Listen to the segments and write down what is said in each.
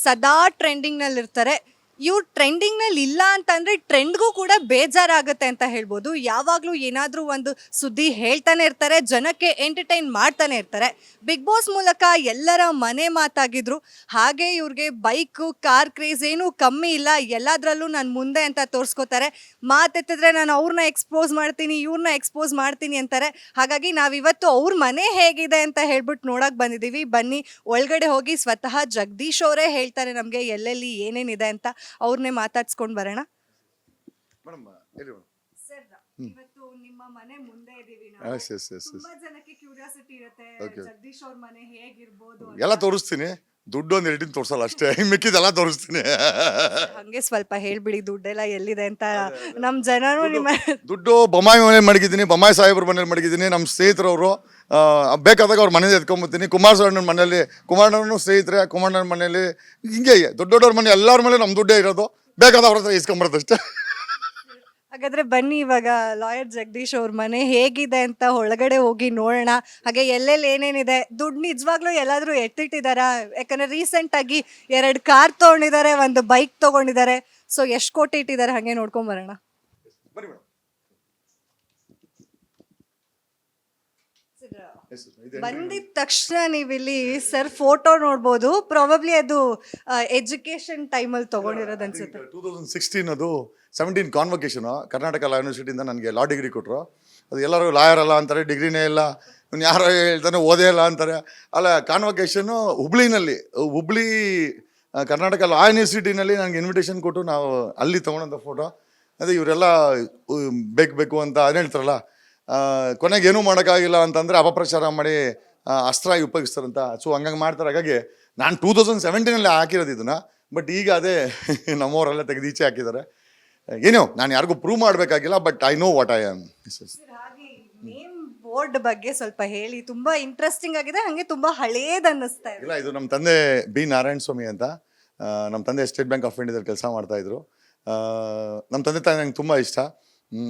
ಸದಾ ಟ್ರೆಂಡಿಂಗ್ನಲ್ಲಿ ಇರ್ತಾರೆ. ಇವ್ರು ಟ್ರೆಂಡಿಂಗ್ನಲ್ಲಿ ಇಲ್ಲ ಅಂತಂದ್ರೆ ಟ್ರೆಂಡ್ಗೂ ಕೂಡ ಬೇಜಾರಾಗುತ್ತೆ ಅಂತ ಹೇಳ್ಬೋದು. ಯಾವಾಗಲೂ ಏನಾದರೂ ಒಂದು ಸುದ್ದಿ ಹೇಳ್ತಾನೆ ಇರ್ತಾರೆ, ಜನಕ್ಕೆ ಎಂಟರ್ಟೈನ್ ಮಾಡ್ತಾನೆ ಇರ್ತಾರೆ. ಬಿಗ್ ಬಾಸ್ ಮೂಲಕ ಎಲ್ಲರ ಮನೆ ಮಾತಾಗಿದ್ರು. ಹಾಗೆ ಇವ್ರಿಗೆ ಬೈಕು ಕಾರ್ ಕ್ರೇಜ್ ಏನೂ ಕಮ್ಮಿ ಇಲ್ಲ, ಎಲ್ಲದರಲ್ಲೂ ನಾನು ಮುಂದೆ ಅಂತ ತೋರಿಸ್ಕೋತಾರೆ. ಮಾತೆತ್ತಿದ್ರೆ ನಾನು ಅವ್ರನ್ನ ಎಕ್ಸ್ಪೋಸ್ ಮಾಡ್ತೀನಿ, ಇವ್ರನ್ನ ಎಕ್ಸ್ಪೋಸ್ ಮಾಡ್ತೀನಿ ಅಂತಾರೆ. ಹಾಗಾಗಿ ನಾವಿವತ್ತು ಅವ್ರ ಮನೆ ಹೇಗಿದೆ ಅಂತ ಹೇಳ್ಬಿಟ್ಟು ನೋಡಕ್ಕೆ ಬಂದಿದ್ದೀವಿ. ಬನ್ನಿ ಒಳಗಡೆ ಹೋಗಿ ಸ್ವತಃ ಜಗದೀಶ್ ಅವರೇ ಹೇಳ್ತಾರೆ ನಮಗೆ ಎಲ್ಲೆಲ್ಲಿ ಏನೇನಿದೆ ಅಂತ. ಅವ್ರನ್ನೇ ಮಾತಾಡ್ಸ್ಕೊಂಡು ಬರೋಣ. ಮೇಡಮ್ ಹೇಳಿ ಮೇಡಮ್. ಸರ್, ಇವತ್ತು ನಿಮ್ಮ ಮನೆ ಮುಂದೆ ಇದೀವಿ ನಾವು. ಎಸ್ ಎಸ್ ಎಸ್ ಎಸ್ ತುಂಬಾ ಜನಕ್ಕೆ ಕ್ಯೂರಿಯಾಸಿಟಿ ಇರುತ್ತೆ, Okay. ಜಗದೀಶ್ ಅವ್ರ ಮನೆ ಹೇಗಿರ್ಬೋದು ಅಂತ. ಎಲ್ಲ ತೋರಿಸ್ತೀನಿ, ದುಡ್ಡು ಒಂದು ಎರಡಿನ ತೋರಿಸಲ್ಲ ಅಷ್ಟೇ, ಮಿಕ್ಕಿದೆಲ್ಲ ತೋರಿಸ್ತೀನಿ. ಹಂಗೆ ಸ್ವಲ್ಪ ಹೇಳ್ಬಿಡಿ ದುಡ್ಡೆಲ್ಲ ಎಲ್ಲಿದೆ ಅಂತ. ನಮ್ಮ ಜನನು ನಿಮ್ಮ ದುಡ್ಡು ಬೊಮ್ಮಾಯಿ ಮನೇಲಿ ಮಡಗಿದ್ದೀನಿ, ಬೊಮ್ಮಾಯಿ ಸಾಹೇಬ್ರ ಮನೇಲಿ ಮಡಗಿದ್ದೀನಿ. ನಮ್ಮ ಸ್ನೇಹಿತರವರು ಬೇಕಾದಾಗ ಅವ್ರ ಮನೇಲಿ ಎತ್ಕೊಂಬತ್ತೀನಿ. ಕುಮಾರಸ್ವಾಮಿ ಮನೇಲಿ, ಕುಮಾರಣ್ಣನ ಸ್ನೇಹಿತರೆ, ಕುಮಾರಣ್ಣನ ಮನೇಲಿ, ಹಿಂಗೆ ದೊಡ್ಡ ದೊಡ್ಡವ್ರ ಮನೆ ಎಲ್ಲರ ಮೇಲೆ ನಮ್ಮ ದುಡ್ಡೇ ಇರೋದು. ಬೇಕಾದ ಅವ್ರ ಹತ್ರ ಇಸ್ಕೊಂಬರೋದು ಅಷ್ಟೇ. ಹಾಗಾದ್ರೆ ಬನ್ನಿ ಇವಾಗ ಲಾಯರ್ ಜಗದೀಶ್ ಅವ್ರ ಮನೆ ಹೇಗಿದೆ ಅಂತ ಒಳಗಡೆ ಹೋಗಿ ನೋಡೋಣ. ಹಾಗೆ ಎಲ್ಲೆಲ್ಲಿ ಏನೇನಿದೆ, ದುಡ್ಡು ನಿಜವಾಗ್ಲೂ ಎಲ್ಲಾದ್ರೂ ಎತ್ತಿಟ್ಟಿದಾರಾ? ಯಾಕಂದ್ರೆ ರೀಸೆಂಟ್ ಆಗಿ 2 ಕಾರ್ ತಗೊಂಡಿದ್ದಾರೆ, ಒಂದು ಬೈಕ್ ತಗೊಂಡಿದ್ದಾರೆ. ಸೊ ಎಷ್ಟು ಕೋಟಿ ಇಟ್ಟಿದ್ದಾರೆ, ಹಾಗೆ ನೋಡ್ಕೊಂಡ್ ಬರೋಣ. ಬನ್ನಿ ಮೇಡಮ್. ಬಂದಿದ ತಕ್ಷಣ ನೀವಿಲ್ಲಿ ಸರ್ ಫೋಟೋ ನೋಡ್ಬೋದು. ಪ್ರಾಬಬ್ಲಿ ಅದು ಎಜುಕೇಶನ್ ಟೈಮಲ್ಲಿ ತಗೊಂಡಿರೋದು ಅನ್ಸುತ್ತೆ. 2016 ಅದು 17 ಕಾನ್ವೊಕೇಶನು ಕರ್ನಾಟಕ ಲಾ ಯೂನಿವರ್ಸಿಟಿಯಿಂದ ನನಗೆ ಲಾ ಡಿಗ್ರಿ ಕೊಟ್ಟರು. ಅದು ಎಲ್ಲರೂ ಲಾಯರ್ ಅಲ್ಲ ಅಂತಾರೆ, ಡಿಗ್ರಿನೇ ಇಲ್ಲ, ಇವ್ನು ಯಾರೋ ಹೇಳ್ತಾನೆ ಓದೇ ಇಲ್ಲ ಅಂತಾರೆ. ಅಲ್ಲ, ಕಾನ್ವೊಕೇಶನ್ನು ಹುಬ್ಳಿ ಕರ್ನಾಟಕ ಲಾ ಯೂನಿವರ್ಸಿಟಿನಲ್ಲಿ ನನಗೆ ಇನ್ವಿಟೇಷನ್ ಕೊಟ್ಟು ನಾವು ಅಲ್ಲಿ ತೊಗೊಂಡಂಥ ಫೋಟೋ. ಅದೇ ಇವರೆಲ್ಲ ಬೇಕು ಅಂತ ಅದೇನು ಹೇಳ್ತಾರಲ್ಲ, ಕೊನೆಗೆ ಏನೂ ಮಾಡೋಕ್ಕಾಗಿಲ್ಲ ಅಂತಂದರೆ ಅಪಪ್ರಚಾರ ಮಾಡಿ ಅಸ್ತ್ರ ಉಪಯೋಗಿಸ್ತಾರಂತ. ಸೊ ಹಂಗಾಗಿ ಮಾಡ್ತಾರೆ. ಹಾಗಾಗಿ ನಾನು 2017 ಹಾಕಿರೋದು ಇದನ್ನು. ಬಟ್ ಈಗ ಅದೇ ನಮ್ಮವರೆಲ್ಲ ತೆಗೆದು ಈಚೆ ಹಾಕಿದ್ದಾರೆ. ಏನೋ ನಾನು ಯಾರಿಗೂ ಪ್ರೂವ್ ಮಾಡಬೇಕಾಗಿಲ್ಲ, but I know what I am. ಹಾಗೆ ನೇಮ್ ಬೋರ್ಡ್ ಬಗ್ಗೆ ಸ್ವಲ್ಪ ಹೇಳಿ. ತುಂಬಾ ಇಂಟ್ರೆಸ್ಟಿಂಗ್ ಆಗಿದೆ, ಹಂಗೆ ತುಂಬಾ ಹಳೇದ್ ಅನ್ನಿಸ್ತಾ ಇದೆ. ಇಲ್ಲ, ಇದು ನಮ್ಮ ತಂದೆ ಬಿ ನಾರಾಯಣ ಸ್ವಾಮಿ ಅಂತ. ನಮ್ಮ ತಂದೆ ಸ್ಟೇಟ್ ಬ್ಯಾಂಕ್ ಆಫ್ ಇಂಡಿಯಾದಲ್ಲಿ ಕೆಲಸ ಮಾಡ್ತಾಯಿದ್ರು. ನಮ್ಮ ತಂದೆ ತಾಯಿ ನಂಗೆ ತುಂಬ ಇಷ್ಟ.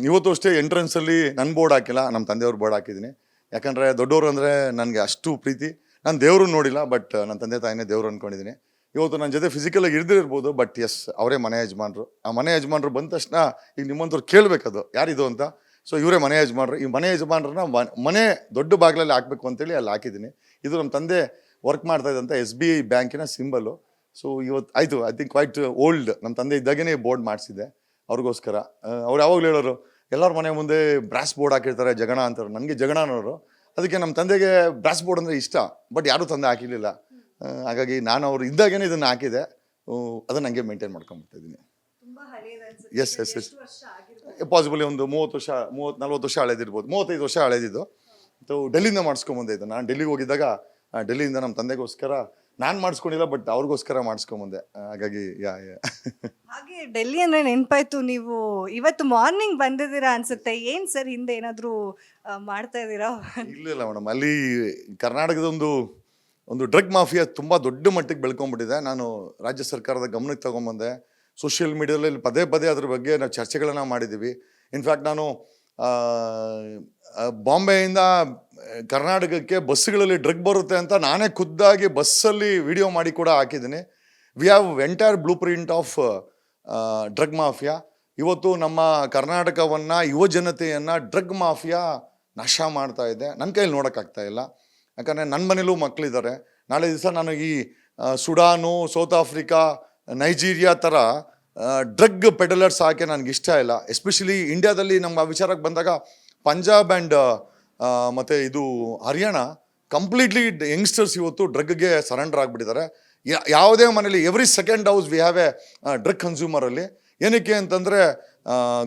ಇವತ್ತು ಅಷ್ಟೇ ಎಂಟ್ರೆನ್ಸಲ್ಲಿ ನನ್ನ ಬೋರ್ಡ್ ಹಾಕಿಲ್ಲ, ನಮ್ಮ ತಂದೆಯವ್ರ ಬೋರ್ಡ್ ಹಾಕಿದ್ದೀನಿ. ಯಾಕಂದರೆ ದೊಡ್ಡವರು ಅಂದರೆ ನನಗೆ ಅಷ್ಟು ಪ್ರೀತಿ. ನಾನು ದೇವರು ನೋಡಿಲ್ಲ, ಬಟ್ ನನ್ನ ತಂದೆ ತಾಯಿನೇ ದೇವರು ಅಂದ್ಕೊಂಡಿದ್ದೀನಿ. ಇವತ್ತು ನನ್ನ ಜೊತೆ ಫಿಸಿಕಲಾಗಿ ಇರ್ದಿರ್ಬೋದು, ಬಟ್ ಎಸ್, ಅವರೇ ಮನೆ ಯಜಮಾನ್ರು. ಆ ಮನೆ ಯಜಮಾನ್ರು ಬಂದ ತಕ್ಷಣ ಈಗ ನಿಮ್ಮಂಥವ್ರು ಕೇಳಬೇಕದು ಯಾರಿದು ಅಂತ. ಸೊ ಇವರೇ ಮನೆ ಯಜಮಾನ್ರು. ಈ ಮನೆ ಯಜಮಾನ್ರನ್ನ ಮನೆ ದೊಡ್ಡ ಬಾಗಿಲಲ್ಲಿ ಹಾಕಬೇಕು ಅಂತೇಳಿ ಅಲ್ಲಿ ಹಾಕಿದ್ದೀನಿ. ಇದು ನಮ್ಮ ತಂದೆ ವರ್ಕ್ ಮಾಡ್ತಾ ಇದ್ದಂಥ SBI ಬ್ಯಾಂಕಿನ ಸಿಂಬಲ್ಲು. ಸೊ ಇವತ್ತು ಆಯಿತು, ಐ ಥಿಂಕ್ ಕ್ವೈಟ್ ಓಲ್ಡ್. ನಮ್ಮ ತಂದೆ ಇದ್ದಾಗೇ ಬೋರ್ಡ್ ಮಾಡಿಸಿದ್ದೆ ಅವ್ರಿಗೋಸ್ಕರ. ಅವ್ರು ಯಾವಾಗಲೂ ಹೇಳೋರು, ಎಲ್ಲರ ಮನೆ ಮುಂದೆ ಬ್ರಾಸ್ ಬೋರ್ಡ್ ಹಾಕಿರ್ತಾರೆ, ಜಗಣ ಅಂತಾರೆ. ನನಗೆ ಜಗಣ ಅನ್ನೋರು. ಅದಕ್ಕೆ ನಮ್ಮ ತಂದೆಗೆ ಬ್ರಾಸ್ ಬೋರ್ಡ್ ಅಂದರೆ ಇಷ್ಟ, ಬಟ್ ಯಾರೂ ತಂದೆ ಹಾಕಿರಲಿಲ್ಲ. ಹಾಗಾಗಿ ನಾನು ಅವ್ರು ಇದ್ದಾಗೇ ಇದನ್ನು ಹಾಕಿದೆ. ಅದನ್ನು ಹಂಗೆ ಮೇಂಟೈನ್ ಮಾಡ್ಕೊಂಡ್ಬಿಡ್ತಾ ಇದ್ದೀನಿ. ಎಸ್ ಎಸ್ ಎಸ್ ಪಾಸಿಬಲಿ ಒಂದು 30-40 ವರ್ಷ ಹಳೇದಿರ್ಬೋದು, 35 ವರ್ಷ ಹಳೇದಿದ್ದು. ಡೆಲ್ಲಿಯಿಂದ ಮಾಡಿಸ್ಕೊಂಬಂದೆ ಇದು. ನಾನು ಡೆಲ್ಲಿಗೆ ಹೋಗಿದ್ದಾಗ ಡೆಲ್ಲಿಯಿಂದ ನಮ್ಮ ತಂದೆಗೋಸ್ಕರ ನಾನು ಮಾಡಿಸ್ಕೊಂಡಿಲ್ಲ, ಬಟ್ ಅವ್ರಿಗೋಸ್ಕರ ಮಾಡಿಸ್ಕೊಂಬಂದೆ. ಹಾಗಾಗಿ ಹಾಗೆ ಡೆಲ್ಲಿ ಅಂದ್ರೆ ನೆನಪಾಯ್ತು, ನೀವು ಇವತ್ತು ಮಾರ್ನಿಂಗ್ ಬಂದಿದ್ದೀರಾ ಅನ್ಸುತ್ತೆ. ಏನ್ ಸರ್ ಹಿಂದೆ ಏನಾದರೂ ಮಾಡ್ತಾ ಇದ್ದೀರಾ? ಇಲ್ಲ ಮೇಡಮ್, ಅಲ್ಲಿ ಕರ್ನಾಟಕದ ಒಂದು ಡ್ರಗ್ ಮಾಫಿಯಾ ತುಂಬ ದೊಡ್ಡ ಮಟ್ಟಿಗೆ ಬೆಳ್ಕೊಂಡ್ಬಿಟ್ಟಿದೆ. ನಾನು ರಾಜ್ಯ ಸರ್ಕಾರದ ಗಮನಕ್ಕೆ ತಗೊಂಬಂದೆ. ಸೋಷಿಯಲ್ ಮೀಡಿಯಾದಲ್ಲಿ ಪದೇ ಪದೇ ಅದ್ರ ಬಗ್ಗೆ ನಾವು ಚರ್ಚೆಗಳನ್ನು ಮಾಡಿದ್ದೀವಿ. ಇನ್ಫ್ಯಾಕ್ಟ್ ನಾನು ಬಾಂಬೆಯಿಂದ ಕರ್ನಾಟಕಕ್ಕೆ ಬಸ್ಸುಗಳಲ್ಲಿ ಡ್ರಗ್ ಬರುತ್ತೆ ಅಂತ ನಾನೇ ಖುದ್ದಾಗಿ ಬಸ್ಸಲ್ಲಿ ವಿಡಿಯೋ ಮಾಡಿ ಕೂಡ ಹಾಕಿದ್ದೀನಿ. We have entire blue print of drug mafia. ಇವತ್ತು ನಮ್ಮ ಕರ್ನಾಟಕವನ್ನು, ಯುವ ಜನತೆಯನ್ನು ಡ್ರಗ್ ಮಾಫಿಯಾ ನಾಶ ಮಾಡ್ತಾ ಇದೆ. ನನ್ನ ಕೈಯಲ್ಲಿ ನೋಡೋಕ್ಕಾಗ್ತಾ ಇಲ್ಲ. ಯಾಕಂದರೆ ನನ್ನ ಮನೇಲೂ ಮಕ್ಕಳಿದ್ದಾರೆ. ನಾಳೆ ದಿವಸ ನಾನು ಈ ಸುಡಾನು, ಸೌತ್ ಆಫ್ರಿಕಾ, ನೈಜೀರಿಯಾ ಥರ ಡ್ರಗ್ ಪೆಡಲರ್ಸ್ ಹಾಕಿ ನನಗೆ ಇಷ್ಟ ಇಲ್ಲ. ಎಸ್ಪೆಷಲಿ ಇಂಡಿಯಾದಲ್ಲಿ ನಮ್ಮ ವಿಚಾರಕ್ಕೆ ಬಂದಾಗ ಪಂಜಾಬ್ ಆ್ಯಂಡ್ ಮತ್ತು ಇದು ಹರಿಯಾಣ ಕಂಪ್ಲೀಟ್ಲಿ ಯಂಗ್ಸ್ಟರ್ಸ್ ಇವತ್ತು ಡ್ರಗ್ಗೆ ಸರೆಂಡರ್ ಆಗಿಬಿಟ್ಟಿದ್ದಾರೆ. ಯಾವುದೇ ಮನೇಲಿ every second house we have a drug ಕನ್ಸ್ಯೂಮರಲ್ಲಿ. ಏನಕ್ಕೆ ಅಂತಂದರೆ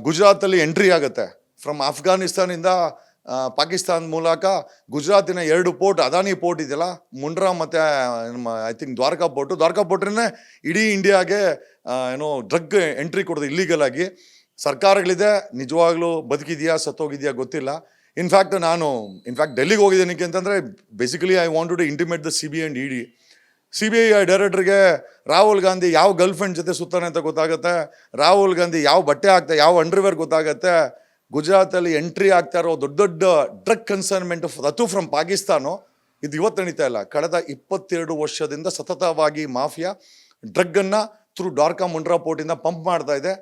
ಗುಜರಾತಲ್ಲಿ ಎಂಟ್ರಿ ಆಗುತ್ತೆ ಫ್ರಮ್ ಅಫ್ಘಾನಿಸ್ತಾನಿಂದ ಪಾಕಿಸ್ತಾನ ಮೂಲಕ. ಗುಜರಾತಿನ 2 ಪೋರ್ಟ್, ಅದಾನಿ ಪೋರ್ಟ್ ಇದೆಯಲ್ಲ, ಮುಂಡ್ರಾ ಮತ್ತು ನಮ್ಮ ಐ ಥಿಂಕ್ ದ್ವಾರಕಾ ಪೋರ್ಟ್ರೇ ಇಡೀ ಇಂಡಿಯಾಗೆ ಡ್ರಗ್ ಎಂಟ್ರಿ ಕೊಡೋದು ಇಲ್ಲೀಗಲ್ ಆಗಿ. ಸರ್ಕಾರಗಳಿದೆ, ನಿಜವಾಗ್ಲೂ ಬದುಕಿದೆಯಾ ಸತ್ತೋಗಿದೆಯಾ ಗೊತ್ತಿಲ್ಲ. ಇನ್ಫ್ಯಾಕ್ಟ್ ಡೆಲ್ಲಿಗೆ ಹೋಗಿದ್ದೇನಕ್ಕೆ ಅಂತಂದರೆ basically I want to intimate the CBI and ED. CBI ಡೈರೆಕ್ಟ್ರಿಗೆ ರಾಹುಲ್ ಗಾಂಧಿ ಯಾವ ಗರ್ಲ್ ಫ್ರೆಂಡ್ ಜೊತೆ ಸುತ್ತಾನೆ ಅಂತ ಗೊತ್ತಾಗುತ್ತೆ. ರಾಹುಲ್ ಗಾಂಧಿ ಯಾವ ಬಟ್ಟೆ ಹಾಕ್ತಾರೆ, ಯಾವ ಅಂಡರ್ವೇರ್ ಗೊತ್ತಾಗುತ್ತೆ. ಗುಜರಾತಲ್ಲಿ ಎಂಟ್ರಿ ಆಗ್ತಾ ಇರೋ ದೊಡ್ಡ ಡ್ರಗ್ ಕನ್ಸೈನ್ಮೆಂಟ್ ಅದು ಫ್ರಮ್ ಪಾಕಿಸ್ತಾನು. ಇದು ಇವತ್ತು ನಡೀತಾ ಇಲ್ಲ. ಕಳೆದ 22 ವರ್ಷದಿಂದ ಸತತವಾಗಿ ಮಾಫಿಯಾ ಡ್ರಗ್ಗನ್ನು ಥ್ರೂ ಡ್ವಾರ್ಕಾ ಮುಂಡ್ರಾ ಪೋರ್ಟಿಂದ ಪಂಪ್ ಮಾಡ್ತಾ ಇದೆ.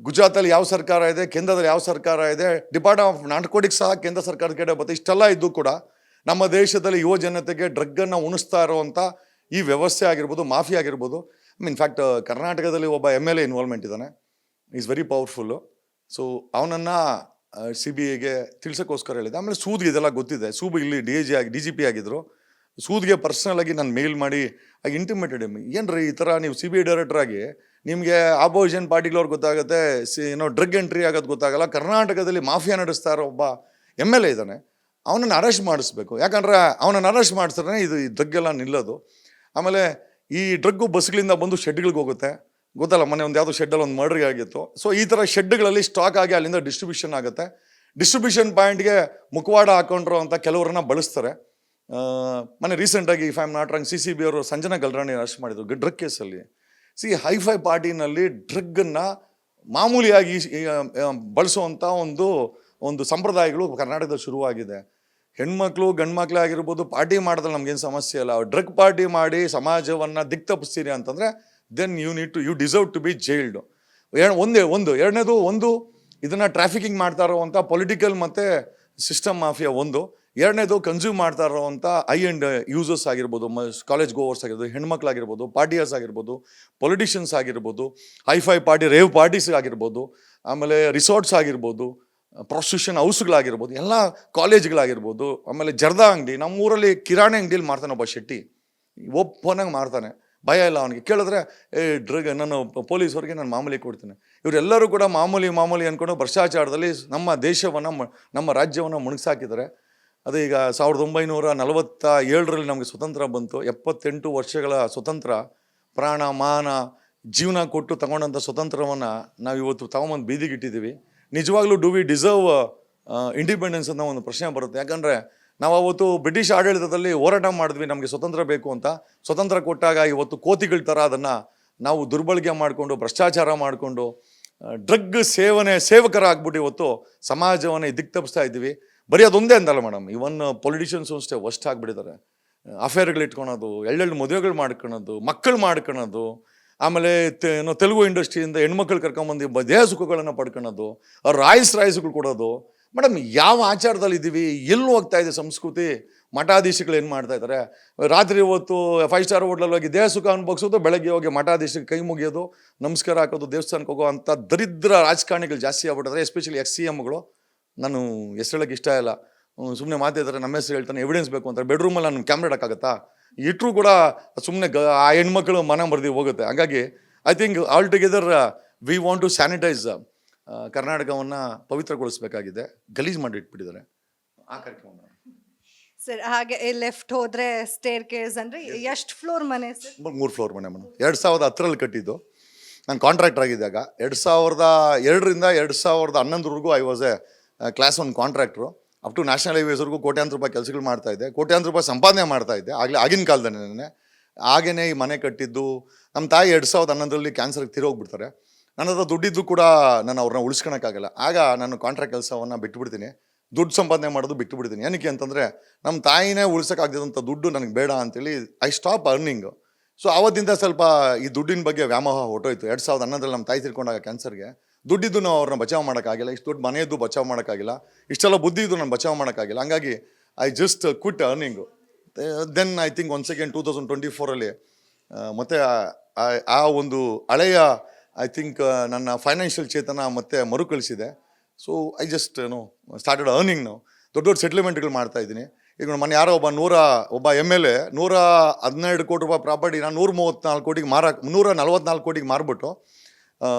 ಗುಜರಾತಲ್ಲಿ ಯಾವ ಸರ್ಕಾರ ಇದೆ, ಕೇಂದ್ರದಲ್ಲಿ ಯಾವ ಸರ್ಕಾರ ಇದೆ, ಡಿಪಾರ್ಟ್ಮೆಂಟ್ ಆಫ್ ನಾರ್ಕೋಟಿಕ್ಸ್ ಸಹ ಕೇಂದ್ರ ಸರ್ಕಾರದ ಕಡೆ ಬರುತ್ತೆ. ಇಷ್ಟೆಲ್ಲ ಇದ್ದು ಕೂಡ ನಮ್ಮ ದೇಶದಲ್ಲಿ ಯುವ ಜನತೆಗೆ ಡ್ರಗ್ಗನ್ನು ಉಣಿಸ್ತಾ ಇರುವಂಥ ಈ ವ್ಯವಸ್ಥೆ ಆಗಿರ್ಬೋದು, ಮಾಫಿ ಆಗಿರ್ಬೋದು. ಇನ್ಫ್ಯಾಕ್ಟ್ ಕರ್ನಾಟಕದಲ್ಲಿ ಒಬ್ಬ MLA ಇನ್ವಾಲ್ವ್ಮೆಂಟ್ ಇದ್ದಾನೆ, ಈಸ್ ವೆರಿ ಪವರ್ಫುಲ್ಲು. ಸೊ ಅವನನ್ನು CBIಗೆ ತಿಳಿಸೋಕ್ಕೋಸ್ಕರ ಹೇಳಿದೆ. ಆಮೇಲೆ ಸೂದ್ಗೆ ಇದೆಲ್ಲ ಗೊತ್ತಿದೆ. ಸೂಬ್ ಇಲ್ಲಿ DGP ಆಗಿದ್ದರು. ಸೂದ್ಗೆ ಪರ್ಸ್ನಲಾಗಿ ನಾನು ಮೇಲ್ ಮಾಡಿ ಇಂಟಿಮೇಟೆಡ್ ಏನ್ರಿ ಈ ಥರ ನೀವು CBI ಡೈರೆಕ್ಟರ್ ಆಗಿ ನಿಮಗೆ ಆಪೋಸಿಷನ್ ಪಾರ್ಟಿಗಳವ್ರು ಗೊತ್ತಾಗುತ್ತೆ, ಡ್ರಗ್ ಎಂಟ್ರಿ ಆಗೋದು ಗೊತ್ತಾಗಲ್ಲ. ಕರ್ನಾಟಕದಲ್ಲಿ ಮಾಫಿಯಾ ನಡೆಸ್ತಾ ಇರೋ ಒಬ್ಬ MLA ಇದ್ದಾನೆ, ಅವನನ್ನು ಅರೆಸ್ಟ್ ಮಾಡಿಸ್ಬೇಕು. ಯಾಕಂದರೆ ಅವನನ್ನು ಅರೆಸ್ಟ್ ಮಾಡಿಸಿದ್ರೆ ಇದು ಈ ಡ್ರಗ್ ಎಲ್ಲ ನಿಲ್ಲೋದು. ಆಮೇಲೆ ಈ ಡ್ರಗ್ಗು ಬಸ್ಗಳಿಂದ ಬಂದು ಶೆಡ್ಗಳಿಗೆ ಹೋಗುತ್ತೆ, ಗೊತ್ತಲ್ಲ, ಮೊನ್ನೆ ಒಂದು ಯಾವುದೋ ಶೆಡ್ಡಲ್ಲಿ ಒಂದು ಮರ್ಡ್ರಿ ಆಗಿತ್ತು. ಸೊ ಈ ಥರ ಶೆಡ್ಗಳಲ್ಲಿ ಸ್ಟಾಕ್ ಆಗಿ ಅಲ್ಲಿಂದ ಡಿಸ್ಟ್ರಿಬ್ಯೂಷನ್ ಆಗುತ್ತೆ. ಡಿಸ್ಟ್ರಿಬ್ಯೂಷನ್ ಪಾಯಿಂಟ್ಗೆ ಮುಖವಾಡ ಹಾಕೊಂಡ್ರು ಅಂತ ಕೆಲವರನ್ನ ಬಳಸ್ತಾರೆ. ಮೊನ್ನೆ ರೀಸೆಂಟಾಗಿ if I am not wrong CCB ಅವರು ಸಂಜನಾ ಗಲ್ರಾಣಿ ಅರೆಸ್ಟ್ ಮಾಡಿದ್ರು ಡ್ರಗ್ ಕೇಸಲ್ಲಿ. ಹೈಫೈ ಪಾರ್ಟಿನಲ್ಲಿ ಡ್ರಗ್ಗನ್ನು ಮಾಮೂಲಿಯಾಗಿ ಬಳಸುವಂಥ ಒಂದು ಸಂಪ್ರದಾಯಗಳು ಕರ್ನಾಟಕದಲ್ಲಿ ಶುರುವಾಗಿದೆ. ಹೆಣ್ಮಕ್ಳು ಗಂಡ್ಮಕ್ಳೇ ಆಗಿರ್ಬೋದು, ಪಾರ್ಟಿ ಮಾಡೋದ್ರಲ್ಲಿ ನಮಗೇನು ಸಮಸ್ಯೆ ಇಲ್ಲ. ಡ್ರಗ್ ಪಾರ್ಟಿ ಮಾಡಿ ಸಮಾಜವನ್ನು ದಿಕ್ತಪ್ಪಿಸ್ತೀರಿ ಅಂತಂದರೆ then you deserve to be jailed. ಎರಡನೇದು ಇದನ್ನು ಟ್ರಾಫಿಕಿಂಗ್ ಮಾಡ್ತಾ ಇರೋವಂಥ ಪೊಲಿಟಿಕಲ್ ಮತ್ತು ಸಿಸ್ಟಮ್ ಮಾಫಿಯಾ ಒಂದು. ಎರಡನೇದು ಕನ್ಸ್ಯೂಮ್ ಮಾಡ್ತಾ ಇರೋವಂಥ ಎಂಡ್ ಯೂಸರ್ಸ್ ಆಗಿರ್ಬೋದು, ಕಾಲೇಜ್ ಗೋವರ್ಸ್ ಆಗಿರ್ಬೋದು, ಹೆಣ್ಮಕ್ಳಾಗಿರ್ಬೋದು, ಪಾರ್ಟಿಯರ್ಸ್ ಆಗಿರ್ಬೋದು, ಪೊಲಿಟಿಷಿಯನ್ಸ್ ಆಗಿರ್ಬೋದು, ಹೈಫೈ ಪಾರ್ಟಿ ರೇವ್ ಪಾರ್ಟೀಸ್ ಆಗಿರ್ಬೋದು, ಆಮೇಲೆ ರಿಸಾರ್ಟ್ಸ್ ಆಗಿರ್ಬೋದು, ಪ್ರಾಸ್ಟಿಟ್ಯೂಷನ್ ಹೌಸ್ಗಳಾಗಿರ್ಬೋದು, ಎಲ್ಲ ಕಾಲೇಜ್ಗಳಾಗಿರ್ಬೋದು, ಆಮೇಲೆ ಜರ್ದಾ ಅಂಗಡಿ. ನಮ್ಮೂರಲ್ಲಿ ಕಿರಾಣಿ ಅಂಗಡಿಯಲ್ಲಿ ಮಾಡ್ತಾನೆ ಒಬ್ಬ ಶೆಟ್ಟಿ, ಓಪನಾಗಿ ಮಾಡ್ತಾನೆ, ಭಯ ಇಲ್ಲ ಅವನಿಗೆ. ಕೇಳಿದ್ರೆ ಡ್ರಗ್ ನಾನು ಪೊಲೀಸವ್ರಿಗೆ ನಾನು ಮಾಮೂಲಿ ಕೊಡ್ತೀನಿ. ಇವರೆಲ್ಲರೂ ಕೂಡ ಮಾಮೂಲಿ ಅಂದ್ಕೊಂಡು ಭ್ರಷ್ಟಾಚಾರದಲ್ಲಿ ನಮ್ಮ ದೇಶವನ್ನು, ನಮ್ಮ ರಾಜ್ಯವನ್ನು ಮುಳುಗಿಸಾಕಿದ್ದಾರೆ. ಅದು ಈಗ 1947ರಲ್ಲಿ ನಮಗೆ ಸ್ವತಂತ್ರ ಬಂತು. 78 ವರ್ಷಗಳ ಸ್ವತಂತ್ರ, ಪ್ರಾಣ ಮಾನ ಜೀವನ ಕೊಟ್ಟು ತಗೊಂಡಂಥ ಸ್ವತಂತ್ರವನ್ನು ನಾವು ಇವತ್ತು ತಗೊಂಬಂದು ಬೀದಿಗಿಟ್ಟಿದ್ದೀವಿ. ನಿಜವಾಗ್ಲೂ ಡು ವಿ ಡಿಸರ್ವ್ ಇಂಡಿಪೆಂಡೆನ್ಸ್ ಅನ್ನೋ ಒಂದು ಪ್ರಶ್ನೆ ಬರುತ್ತೆ. ಯಾಕಂದರೆ ನಾವು ಅವತ್ತು ಬ್ರಿಟಿಷ್ ಆಡಳಿತದಲ್ಲಿ ಹೋರಾಟ ಮಾಡಿದ್ವಿ ನಮಗೆ ಸ್ವತಂತ್ರ ಬೇಕು ಅಂತ. ಸ್ವತಂತ್ರ ಕೊಟ್ಟಾಗ ಇವತ್ತು ಕೋತಿಗಳ ಥರ ಅದನ್ನು ನಾವು ದುರ್ಬಳಕೆ ಮಾಡಿಕೊಂಡು, ಭ್ರಷ್ಟಾಚಾರ ಮಾಡಿಕೊಂಡು, ಡ್ರಗ್ ಸೇವಕರಾಗ್ಬಿಟ್ಟು ಇವತ್ತು ಸಮಾಜವನ್ನು ದಿಕ್ತಪ್ಪಿಸ್ತಾ ಇದ್ದೀವಿ. ಬರೀ ಅದೊಂದೇ ಅಂತಲ್ಲ ಮೇಡಮ್, ಇವನ್ ಪೊಲಿಟಿಷಿಯನ್ಸು ಅಷ್ಟೇ ವರ್ಸ್ಟ್ ಆಗಿಬಿಟ್ಟಿದ್ದಾರೆ. ಅಫೇರ್ಗಳು ಇಟ್ಕೊಳೋದು, ಎಳ್ಳೆಳ್ಳು ಮದುವೆಗಳು ಮಾಡ್ಕೊಳೋದು, ಮಕ್ಕಳು ಮಾಡ್ಕೊಳೋದು, ಆಮೇಲೆ ತೆಲುಗು ಇಂಡಸ್ಟ್ರಿಯಿಂದ ಹೆಣ್ಮಕ್ಳು ಕರ್ಕೊಂಬಂದು ದೇಹ ಸುಖಗಳನ್ನು ಪಡ್ಕೊಳೋದು, ಅವ್ರು ರಾಯಸ್ಗಳು ಕೊಡೋದು. ಮೇಡಮ್ ಯಾವ ಆಚಾರದಲ್ಲಿ ಇದ್ದೀವಿ, ಎಲ್ಲಿ ಹೋಗ್ತಾ ಇದೆ ಸಂಸ್ಕೃತಿ? ಮಠಾಧೀಶಗಳು ಏನು ಮಾಡ್ತಾ ಇದ್ದಾರೆ? ರಾತ್ರಿ ಹೊತ್ತು 5 ಸ್ಟಾರ್ ಹೋಟ್ಲಲ್ಲಿ ಹೋಗಿ ದೇಹ ಸುಖ ಅನುಭವಿಸೋದು, ಬೆಳಗ್ಗೆ ಹೋಗಿ ಮಠಾಧೀಶಕ್ಕೆ ಕೈ ಮುಗಿಯೋದು, ನಮಸ್ಕಾರ ಹಾಕೋದು, ದೇವಸ್ಥಾನಕ್ಕೆ ಹೋಗೋ ಅಂಥ ದರಿದ್ರ ರಾಜಕಾರಣಿಗಳು ಜಾಸ್ತಿ ಆಗ್ಬಿಟ್ಟಿದ್ದಾರೆ. ಎಸ್ಪೆಷಲಿ CMಗಳು. ನಾನು ಹೆಸರು ಹೇಳೋಕ್ಕೆ ಇಷ್ಟ ಇಲ್ಲ, ಸುಮ್ಮನೆ ಮಾತಾಡ್ತಾರೆ, ನಮ್ಮ ಹೆಸರು ಹೇಳ್ತಾನೆ, ಎವಿಡೆನ್ಸ್ ಬೇಕು ಅಂತಾರೆ. ಬೆಡ್ರೂಮಲ್ಲಿ ನಾನು ಕ್ಯಾಮ್ರಾ ಇಡೋಕ್ಕಾಗತ್ತಾ? ಇಟ್ಟರೂ ಕೂಡ ಸುಮ್ಮನೆ ಆ ಹೆಣ್ಮಕ್ಳು ಮನ ಮರ್ದಿ ಹೋಗುತ್ತೆ. ಹಾಗಾಗಿ I think all together we want to sanitize ಕರ್ನಾಟಕವನ್ನು ಪವಿತ್ರಗೊಳಿಸಬೇಕಾಗಿದೆ. ಗಲೀಜು ಮಾಡಿ ಇಟ್ಬಿಟ್ಟಿದ್ದಾರೆ ಆ ಕಾರ್ಯಕ್ರಮ. ಸರ್ ಹಾಗೆ ಲೆಫ್ಟ್ ಹೋದ್ರೆ ಸ್ಟೇರ್ ಕೇಸ್ ಅಂದರೆ ಎಷ್ಟು ಫ್ಲೋರ್ ಮನೆ ಸರ್? 3 ಫ್ಲೋರ್ ಮನೆ ಮೇಡಮ್. 2010ರಲ್ಲಿ ಕಟ್ಟಿದ್ದು. ನಾನು ಕಾಂಟ್ರಾಕ್ಟರ್ ಆಗಿದ್ದಾಗ 2002ರಿಂದ 2011ವರೆಗೂ I was a class 1 contractor. Up to national ಹೈವೇಸ್ವರೆಗೂ ಕೋಟ್ಯಾಂತರ ರೂಪಾಯಿ ಕೆಲಸಗಳು ಮಾಡ್ತಾಯಿದ್ದೆ, ಕೋಟ್ಯಾಂತರ ರೂಪಾಯಿ ಸಂಪಾದನೆ ಮಾಡ್ತಾಯಿದ್ದೆ. ಆಗಿನ ಕಾಲದಲ್ಲಿ ಹಾಗೇ ಈ ಮನೆ ಕಟ್ಟಿದ್ದು. ನಮ್ಮ ತಾಯಿ 2011ರಲ್ಲಿ ಕ್ಯಾನ್ಸರ್ಗೆ ತೀರೋಗ್ಬಿಡ್ತಾರೆ. ನನ್ನ ಹತ್ರ ದುಡ್ಡಿದ್ದು ಕೂಡ ನಾನು ಅವ್ರನ್ನ ಉಳಿಸ್ಕೊಳಕ್ಕಾಗಲ್ಲ. ಆಗ ನಾನು ಕಾಂಟ್ರಾಕ್ಟ್ ಕೆಲಸವನ್ನು ಬಿಟ್ಟುಬಿಡ್ತೀನಿ, ದುಡ್ಡು ಸಂಪಾದನೆ ಮಾಡೋದು ಬಿಟ್ಟುಬಿಡ್ತೀನಿ. ಏನಕ್ಕೆ ಅಂತಂದರೆ ನಮ್ಮ ತಾಯಿನೇ ಉಳಿಸೋಕ್ಕಾಗದಂಥ ದುಡ್ಡು ನನಗೆ ಬೇಡ ಅಂತೇಳಿ ಐ ಸ್ಟಾಪ್ ಅರ್ನಿಂಗು. ಸೊ ಆವತ್ತಿಂದ ಸ್ವಲ್ಪ ಈ ದುಡ್ಡಿನ ಬಗ್ಗೆ ವ್ಯಾಮೋಹ ಹೊರಟೋಯ್ತು. 2011ರಲ್ಲಿ ನಮ್ಮ ತಾಯಿ ತಿರ್ಕೊಂಡಾಗ ಕ್ಯಾನ್ಸರ್ಗೆ ದುಡ್ಡಿದ್ದು ನಾವು ಅವ್ರನ್ನ ಬಚಾವ್ ಮಾಡೋಕ್ಕಾಗಿಲ್ಲ, ಇಷ್ಟು ದೊಡ್ಡ ಮನೆಯದ್ದು ಬಚಾವ್ ಮಾಡೋಕ್ಕಾಗಿಲ್ಲ, ಇಷ್ಟೆಲ್ಲ ಬುದ್ಧಿ ಇದ್ದು ನಾನು ಬಚಾವ್ ಮಾಡೋಕ್ಕಾಗಿಲ್ಲ. ಹಂಗಾಗಿ I just quit earning. Then I think once again 2024ರಲ್ಲಿ ಮತ್ತೆ ಆ ಒಂದು ಹಳೆಯ ಐ ಥಿಂಕ್ ನನ್ನ ಫೈನಾನ್ಷಿಯಲ್ ಚೇತನ ಮತ್ತೆ ಮರುಕಳಿಸಿದೆ. So I just started earning ನಾವು. ದೊಡ್ಡ ಸೆಟ್ಲ್ಮೆಂಟ್ಗಳು ಮಾಡ್ತಾಯಿದ್ದೀನಿ. ಈಗ ಮೊನ್ನೆ ಯಾರೋ ಒಬ್ಬ MLA 112 ಕೋಟಿ ರೂಪಾಯಿ ಪ್ರಾಪರ್ಟಿ ನಾನು 134 ಕೋಟಿಗೆ 144 ಕೋಟಿಗೆ ಮಾರ್ಬಿಟ್ಟು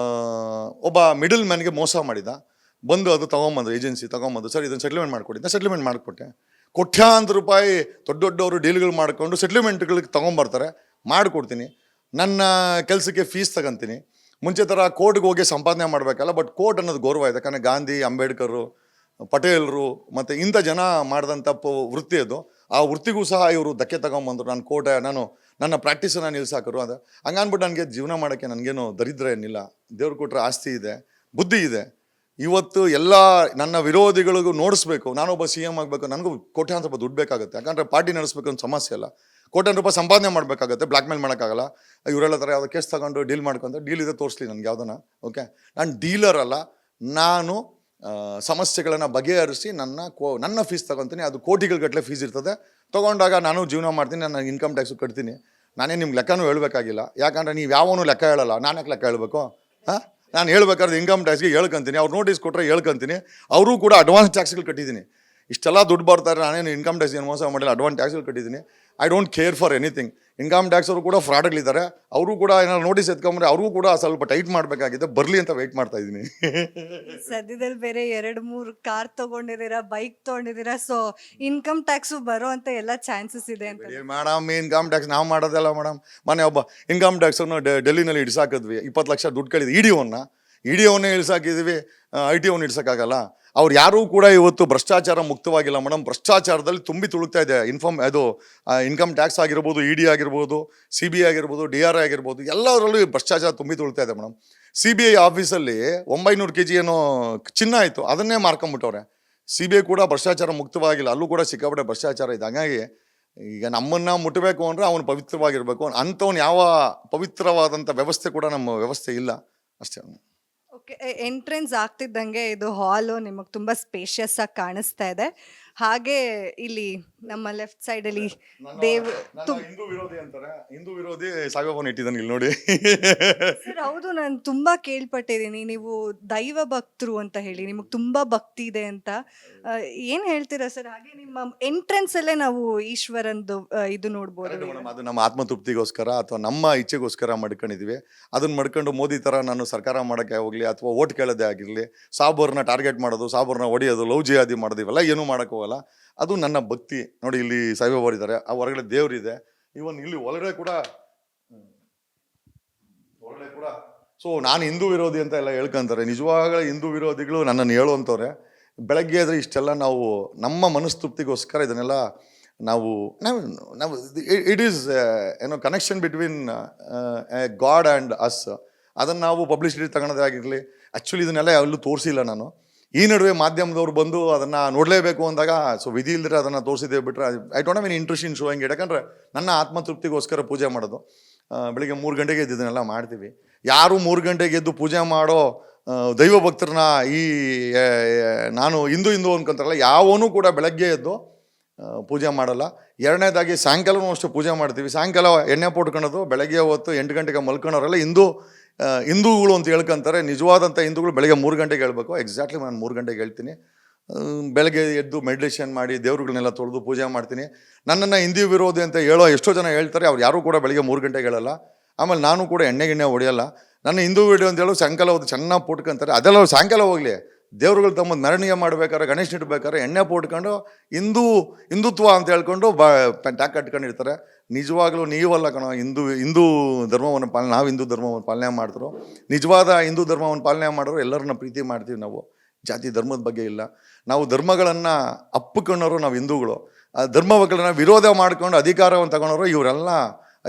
ಒಬ್ಬ ಮಿಡಲ್ ಮ್ಯಾನ್ಗೆ ಮೋಸ ಮಾಡಿದ. ಬಂದು ಅದು ತೊಗೊಂಬಂದು ಏಜೆನ್ಸಿ ತೊಗೊಂಬಂದು, ಸರ್ ಇದನ್ನು ಸೆಟ್ಲ್ಮೆಂಟ್ ಮಾಡಿಕೊಡಿ. ಸೆಟ್ಲ್ಮೆಂಟ್ ಮಾಡಿಕೊಟ್ಟೆ. ಕೋಟ್ಯಾಂತರ ರೂಪಾಯಿ ದೊಡ್ಡವರು ಡೀಲ್ಗಳು ಮಾಡಿಕೊಂಡು ಸೆಟ್ಲ್ಮೆಂಟ್ಗಳಿಗೆ ತೊಗೊಂಬರ್ತಾರೆ, ಮಾಡಿಕೊಡ್ತೀನಿ. ನನ್ನ ಕೆಲಸಕ್ಕೆ ಫೀಸ್ ತಗೊಂತೀನಿ. ಮುಂಚೆ ಥರ ಕೋರ್ಟ್ಗೆ ಹೋಗಿ ಸಂಪಾದನೆ ಮಾಡಬೇಕಲ್ಲ, ಬಟ್ ಕೋರ್ಟ್ ಅನ್ನೋದು ಗೌರವ ಇದೆ. ಯಾಕಂದರೆ ಗಾಂಧಿ, ಅಂಬೇಡ್ಕರು, ಪಟೇಲರು ಮತ್ತು ಇಂಥ ಜನ ಮಾಡಿದಂಥ ವೃತ್ತಿ ಅದು. ಆ ವೃತ್ತಿಗೂ ಸಹ ಇವರು ಧಕ್ಕೆ ತಗೊಂಬಂದರು. ನಾನು ನನ್ನ ಪ್ರಾಕ್ಟೀಸನ್ನು ನಿಲ್ಸಾಕರು. ಅದು ಹಂಗನ್ಬಿಟ್ಟು ನನಗೆ ಜೀವನ ಮಾಡೋಕ್ಕೆ ನನಗೇನು ದರಿದ್ರ ಏನಿಲ್ಲ. ದೇವ್ರು ಕೊಟ್ಟರೆ ಆಸ್ತಿ ಇದೆ, ಬುದ್ಧಿ ಇದೆ. ಇವತ್ತು ಎಲ್ಲ ನನ್ನ ವಿರೋಧಿಗಳಿಗೂ ನೋಡಿಸ್ಬೇಕು, ನಾನೊಬ್ಬ CM ಆಗಬೇಕು, ನನಗೂ ಕೋಟ್ಯಾಂತರ ರೂಪಾಯಿ ದುಡ್ಡು ಬೇಕಾಗುತ್ತೆ. ಯಾಕಂದರೆ ಪಾರ್ಟಿ ನಡೆಸ್ಬೇಕು ಅಂತ ಸಮಸ್ಯೆ ಅಲ್ಲ, ಕೋಟ್ಯಾಂತರ ರೂಪಾಯಿ ಸಂಪಾದನೆ ಮಾಡಬೇಕಾಗತ್ತೆ, ಬ್ಲ್ಯಾಕ್ ಮೇಲ್ ಮಾಡೋಕ್ಕಾಗಲ್ಲ. ಇವರೆಲ್ಲ ಥರ ಯಾವುದೋ ಕೇಸ್ ತಗೊಂಡು ಡೀಲ್ ಮಾಡ್ಕೊಂತ ಡೀಲ್ ಇದೆ ತೋರಿಸ್ಲಿ ನನಗೆ ಯಾವುದನ್ನ. ಓಕೆ, ನಾನು ಡೀಲರ್ ಅಲ್ಲ, ನಾನು ಸಮಸ್ಯೆಗಳನ್ನು ಬಗೆಹರಿಸಿ ನನ್ನ ಫೀಸ್ ತೊಗೊತೀನಿ. ಅದು ಕೋಟಿಗಟ್ಟಲೆ ಫೀಸ್ ಇರ್ತದೆ. ತೊಗೊಂಡಾಗ ನಾನು ಜೀವನ ಮಾಡ್ತೀನಿ, ನಾನು ಇನ್ಕಮ್ ಟ್ಯಾಕ್ಸು ಕಟ್ತೀನಿ. ನಾನೇ ನಿಮ್ಗೆ ಲೆಕ್ಕನೂ ಹೇಳಬೇಕಾಗಿಲ್ಲ, ಯಾಕಂದರೆ ನೀವು ಯಾವನೂ ಲೆಕ್ಕ ಹೇಳಲ್ಲ, ನಾನು ಯಾಕೆ ಲೆಕ್ಕ ಹೇಳಬೇಕು? ಹಾಂ, ನಾನು ಹೇಳ್ಬೇಕಾದ್ರೆ ಇನ್ಕಮ್ ಟ್ಯಾಕ್ಸ್ಗೆ ಹೇಳ್ಕೊಂತೀನಿ, ಅವ್ರು ನೋಟಿಸ್ ಕೊಟ್ಟರೆ ಹೇಳ್ಕೊಂತೀನಿ. ಅವರು ಕೂಡ ಅಡ್ವಾನ್ಸ್ ಟ್ಯಾಕ್ಸ್ಗಳು ಕಟ್ಟಿದ್ದೀನಿ. ಇಷ್ಟೆಲ್ಲ ದುಡ್ಡು ಬರ್ತಾರೆ, ನಾನೇನು ಇನ್ಕಮ್ ಟ್ಯಾಕ್ಸ್ ಏನು ಮೋಸ ಮಾಡಿಲ್ಲ, ಅಡ್ವಾನ್ಸ್ ಟ್ಯಾಕ್ಸ್ಗಳು ಕಟ್ಟಿದ್ದೀನಿ. I don't care for anything. Income tax ಅವರು ಕೂಡ ಫ್ರಾಡ್ಗಳಿದ್ದಾರೆ, ಅವರು ಕೂಡ ಏನಾದ್ರು ನೋಟಿಸ್ ಎತ್ಕೊಂಡ್ರೆ ಅವ್ರಿಗೂ ಕೂಡ ಸ್ವಲ್ಪ ಟೈಟ್ ಮಾಡಬೇಕಾಗಿದೆ, ಬರಲಿ ಅಂತ ವೆಯ್ಟ್ ಮಾಡ್ತಾ ಇದ್ದೀನಿ. ಸದ್ಯದಲ್ಲಿ ಬೇರೆ 2-3 ಕಾರ್ ತಗೊಂಡಿದ್ದೀರಾ, ಬೈಕ್ ತಗೊಂಡಿದ್ದೀರಾ, ಸೊ ಇನ್ಕಮ್ ಟ್ಯಾಕ್ಸು ಬರೋ ಅಂತ ಎಲ್ಲ ಚಾನ್ಸಸ್ ಇದೆ ಅಂತ. ಮೇಡಮ್, ಇನ್ಕಮ್ ಟ್ಯಾಕ್ಸ್ ನಾವು ಮಾಡೋದಲ್ಲ ಮೇಡಮ್. ಮೊನ್ನೆ ಒಬ್ಬ ಇನ್ಕಮ್ ಟ್ಯಾಕ್ಸನ್ನು ಡೆಲ್ಲಿನಲ್ಲಿ ಇಡ್ಸಾಕಿದ್ವಿ, 20 ಲಕ್ಷ ದುಡ್ಡು ಕಳಿದ್ವಿ. ಇಡಿಒನ್ನೇ ಇಡ್ಸಾಕಿದ್ವಿ, ITOನ ಇಡ್ಸೋಕ್ಕಾಗಲ್ಲ. ಅವ್ರು ಯಾರೂ ಕೂಡ ಇವತ್ತು ಭ್ರಷ್ಟಾಚಾರ ಮುಕ್ತವಾಗಿಲ್ಲ ಮೇಡಮ್. ಭ್ರಷ್ಟಾಚಾರದಲ್ಲಿ ತುಂಬಿ ತುಳುಕ್ತಾ ಇದೆ. ಇನ್ಕಮ್ ಟ್ಯಾಕ್ಸ್ ಆಗಿರ್ಬೋದು, ED ಆಗಿರ್ಬೋದು, CBI ಆಗಿರ್ಬೋದು, DRI ಆಗಿರ್ಬೋದು, ಎಲ್ಲದರಲ್ಲೂ ಭ್ರಷ್ಟಾಚಾರ ತುಂಬಿ ತುಳುಕ್ತಾ ಇದೆ ಮೇಡಮ್. CBI ಆಫೀಸಲ್ಲಿ 900 kg ಏನೋ ಚಿನ್ನ ಆಯಿತು, ಅದನ್ನೇ ಮಾರ್ಕೊಂಬಿಟ್ಟವ್ರೆ. CBI ಕೂಡ ಭ್ರಷ್ಟಾಚಾರ ಮುಕ್ತವಾಗಿಲ್ಲ, ಅಲ್ಲೂ ಕೂಡ ಸಿಕ್ಕಾಪಟ್ಟೆ ಭ್ರಷ್ಟಾಚಾರ ಇದೆ. ಹಾಗಾಗಿ ಈಗ ನಮ್ಮನ್ನು ಮುಟ್ಟಬೇಕು ಅಂದರೆ ಅವನು ಪವಿತ್ರವಾಗಿರಬೇಕು. ಅಂಥವ್ನು ಯಾವ ಪವಿತ್ರವಾದಂಥ ವ್ಯವಸ್ಥೆ ಕೂಡ ನಮ್ಮ ವ್ಯವಸ್ಥೆ ಇಲ್ಲ ಅಷ್ಟೇ. ಓಕೆ, ಎಂಟ್ರೆನ್ಸ್ ಆಗ್ತಿದ್ದಂಗೆ ಇದು ಹಾಲು ನಿಮಗೆ ತುಂಬ ಸ್ಪೇಷಿಯಸ್ ಆಗಿ ಕಾಣಿಸ್ತಾ ಇದೆ. ಹಾಗೆ ಇಲ್ಲಿ ನಮ್ಮ ಲೆಫ್ಟ್ ಸೈಡಲ್ಲಿ ಹಿಂದೂ ವಿರೋಧಿ ಅಂತಾರೆ, ಹಿಂದೂ ವಿರೋಧಿ ಸಾಯಿಬಾಬಾನ ಇಟ್ಟಿದ್ದಾನೆ ಇಲ್ಲಿ ನೋಡಿ. ಸರ್ ಹೌದು, ನಾನು ತುಂಬಾ ಕೇಳ್ಪಟ್ಟಿದ್ದೀನಿ ನೀವು ದೈವ ಭಕ್ತರು ಅಂತ ಹೇಳಿ, ನಿಮಗೆ ತುಂಬಾ ಭಕ್ತಿ ಇದೆ ಅಂತ. ಏನ್ ಹೇಳ್ತೀರಾ ಸರ್? ಹಾಗೆ ನಿಮ್ಮ ಎಂಟ್ರೆನ್ಸ್ ಅಲ್ಲೇ ನಾವು ಈಶ್ವರಂದು ಇದು ನೋಡ್ಬೋದು. ಅದು ನಮ್ಮ ಆತ್ಮತೃಪ್ತಿಗೋಸ್ಕರ ಅಥವಾ ನಮ್ಮ ಇಚ್ಛೆಗೋಸ್ಕರ ಮಾಡ್ಕೊಂಡಿದೀವಿ. ಅದನ್ನ ಮಾಡ್ಕೊಂಡು ಮೋದಿ ತರ ನಾನು ಸರ್ಕಾರ ಮಾಡೋಕ್ಕೆ ಹೋಗ್ಲಿ ಅಥವಾ ಓಟ್ ಕೇಳೋದೇ ಆಗಿರಲಿ, ಸಾಬೋರ್ನ ಟಾರ್ಗೆಟ್ ಮಾಡೋದು, ಸಾಬೋರ್ನ ಹೊಡೆಯೋದು, ಲವ್ ಜಿಹಾದಿ ಮಾಡೋದು, ಇವೆಲ್ಲ ಏನೂ ಮಾಡೋಕ್ಕೆ ಹೋಗಲ್ಲ. ಅದು ನನ್ನ ಭಕ್ತಿ. ನೋಡಿ, ಇಲ್ಲಿ ಸಾಯಿಬಾಬಾ ಇದ್ದಾರೆ, ಆ ಹೊರಗಡೆ ದೇವರಿದೆ, ಇವನ್ ಇಲ್ಲಿ ಒಳಗಡೆ ಕೂಡ. ಸೊ ನಾನು ಹಿಂದೂ ವಿರೋಧಿ ಅಂತ ಎಲ್ಲ ಹೇಳ್ಕೊಂತಾರೆ. ನಿಜವಾಗಲೇ ಹಿಂದೂ ವಿರೋಧಿಗಳು ನನ್ನನ್ನು ಹೇಳುವಂಥವ್ರೆ. ಬೆಳಗ್ಗೆ ಆದರೆ ಇಷ್ಟೆಲ್ಲ ನಾವು ನಮ್ಮ ಮನಸ್ತೃಪ್ತಿಗೋಸ್ಕರ ಇದನ್ನೆಲ್ಲ ನಾವು ಇಟ್ ಈಸ್ ಏನೋ connection between god and us. ಅದನ್ನು ನಾವು ಪಬ್ಲಿಸಿಟಿ ತಗೊಳೋದೇ ಆಗಿರಲಿ. ಆ್ಯಕ್ಚುಲಿ ಇದನ್ನೆಲ್ಲ ಎಲ್ಲೂ ತೋರಿಸಿಲ್ಲ ನಾನು. ಈ ನಡುವೆ ಮಾಧ್ಯಮದವ್ರು ಬಂದು ಅದನ್ನು ನೋಡಲೇಬೇಕು ಅಂದಾಗ ಸೊ ವಿಧಿ ಇಲ್ಲದ್ರೆ ಅದನ್ನು ತೋರಿಸಿದ್ದೇವೆ ಬಿಟ್ಟರೆ I don't have any interest in showing it. ಯಾಕಂದರೆ ನನ್ನ ಆತ್ಮತೃಪ್ತಿಗೋಸ್ಕರ ಪೂಜೆ ಮಾಡೋದು. ಬೆಳಿಗ್ಗೆ 3 ಗಂಟೆಗೆ ಎದ್ದು ಇದನ್ನೆಲ್ಲ ಮಾಡ್ತೀವಿ. ಯಾರು 3 ಗಂಟೆಗೆ ಎದ್ದು ಪೂಜೆ ಮಾಡೋ ದೈವ ಭಕ್ತರನ್ನ ನಾನು ಹಿಂದೂ ಅನ್ಕೊಂತಾರಲ್ಲ, ಯಾವನೂ ಕೂಡ ಬೆಳಗ್ಗೆ ಎದ್ದು ಪೂಜೆ ಮಾಡಲ್ಲ. ಎರಡನೇದಾಗಿ ಸಾಯಂಕಾಲವೂ ಅಷ್ಟೇ ಪೂಜೆ ಮಾಡ್ತೀವಿ. ಸಾಯಂಕಾಲ ಎಣ್ಣೆ ಪೋಟ್ಕೊಳ್ಳೋದು, ಬೆಳಗ್ಗೆ ಹೊತ್ತು 8 ಗಂಟೆಗೆ ಮಲ್ಕೊಳ್ಳೋರೆಲ್ಲ ಹಿಂದೂಗಳು ಅಂತ ಹೇಳ್ಕೊಂತಾರೆ. ನಿಜವಾದಂಥ ಹಿಂದೂಗಳು ಬೆಳಗ್ಗೆ 3 ಗಂಟೆಗೆ ಹೇಳ್ಬೇಕು. ಎಕ್ಸಾಕ್ಟ್ಲಿ ನಾನು 3 ಗಂಟೆಗೆ ಹೇಳ್ತೀನಿ. ಬೆಳಗ್ಗೆ ಎದ್ದು ಮೆಡಿಟೇಷನ್ ಮಾಡಿ ದೇವ್ರುಗಳನ್ನೆಲ್ಲ ತೊಳೆದು ಪೂಜೆ ಮಾಡ್ತೀನಿ. ನನ್ನನ್ನು ಹಿಂದೂ ವಿರೋಧಿ ಅಂತ ಎಷ್ಟೋ ಜನ ಹೇಳ್ತಾರೆ. ಅವ್ರು ಯಾರೂ ಕೂಡ ಬೆಳಗ್ಗೆ 3 ಗಂಟೆಗೆ ಹೇಳಲ್ಲ. ಆಮೇಲೆ ನಾನು ಕೂಡ ಎಣ್ಣೆ ಹೊಡೆಯಲ್ಲ. ನನ್ನ ಹಿಂದೂ ವಿಡಿಯೋ ಅಂತ ಹೇಳೋ ಸಾಯಂಕಾಲ ಹೋದು ಚೆನ್ನಾಗಿ ಪೋಟ್ಕೊಂತಾರೆ. ಅದೆಲ್ಲ ಸಾಯಂಕಾಲ ಹೋಗಲಿ, ದೇವ್ರುಗಳು ತಮ್ಮ ಮೆರವಣಿಗೆ ಮಾಡ್ಬೇಕಾದ್ರೆ, ಗಣೇಶ ಇಡ್ಬೇಕಾದ್ರೆ ಎಣ್ಣೆ ಪೋಟ್ಕೊಂಡು ಹಿಂದುತ್ವ ಅಂತ ಹೇಳ್ಕೊಂಡು ಟ್ಯಾಕ್ ಕಟ್ಕೊಂಡಿರ್ತಾರೆ. ನಿಜವಾಗ್ಲೂ ನೀವಲ್ಲ ಕಣೋ ಹಿಂದೂ ಧರ್ಮವನ್ನು ನಾವು ಹಿಂದೂ ಧರ್ಮವನ್ನು ಪಾಲನೆ ಮಾಡ್ತಿರೋ. ನಿಜವಾದ ಹಿಂದೂ ಧರ್ಮವನ್ನು ಪಾಲನೆ ಮಾಡೋರು ಎಲ್ಲರನ್ನ ಪ್ರೀತಿ ಮಾಡ್ತೀವಿ ನಾವು. ಜಾತಿ ಧರ್ಮದ ಬಗ್ಗೆ ಇಲ್ಲ. ನಾವು ಧರ್ಮಗಳನ್ನು ಅಪ್ಪಿಕೊಂಡವರು ನಾವು ಹಿಂದೂಗಳು. ಆ ಧರ್ಮಗಳನ್ನ ವಿರೋಧ ಮಾಡ್ಕೊಂಡು ಅಧಿಕಾರವನ್ನು ತಗೊಂಡವರು ಇವರೆಲ್ಲ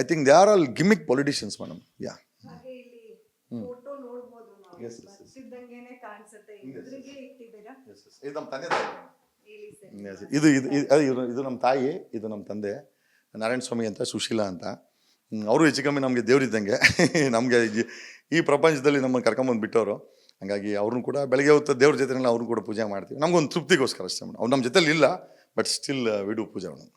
I think they are all gimmick politicians madam. Yeah, ಇದು ನಮ್ಮ ತಂದೆ, ಇದು ನಮ್ಮ ತಾಯಿ, ಇದು ನಮ್ಮ ತಂದೆ ನಾರಾಯಣ ಸ್ವಾಮಿ ಅಂತ, ಸುಶೀಲಾ ಅಂತ. ಅವರು ಹೆಚ್ಚು ಕಮ್ಮಿ ನಮಗೆ ದೇವರಿದ್ದಂಗೆ. ನಮಗೆ ಈ ಪ್ರಪಂಚದಲ್ಲಿ ನಮ್ಮನ್ನು ಕರ್ಕೊಂಬಂದು ಬಿಟ್ಟವರು. ಹಾಗಾಗಿ ಅವ್ರನ್ನೂ ಕೂಡ ಬೆಳಗ್ಗೆ ಹೊತ್ತು ದೇವ್ರ ಜೊತೆನೆಲ್ಲ ಅವ್ರನ್ನೂ ಕೂಡ ಪೂಜೆ ಮಾಡ್ತೀವಿ. ನಮಗೊಂದು ತೃಪ್ತಿಗೋಸ್ಕರ ಅಷ್ಟೇ ಮೇಡಮ್. ಅವ್ರು ನಮ್ಮ ಜೊತೆಲಿ ಇಲ್ಲ, ಬಟ್ ಸ್ಟಿಲ್ ವಿ ಡು ಪೂಜೆ ಮೇಡಮ್.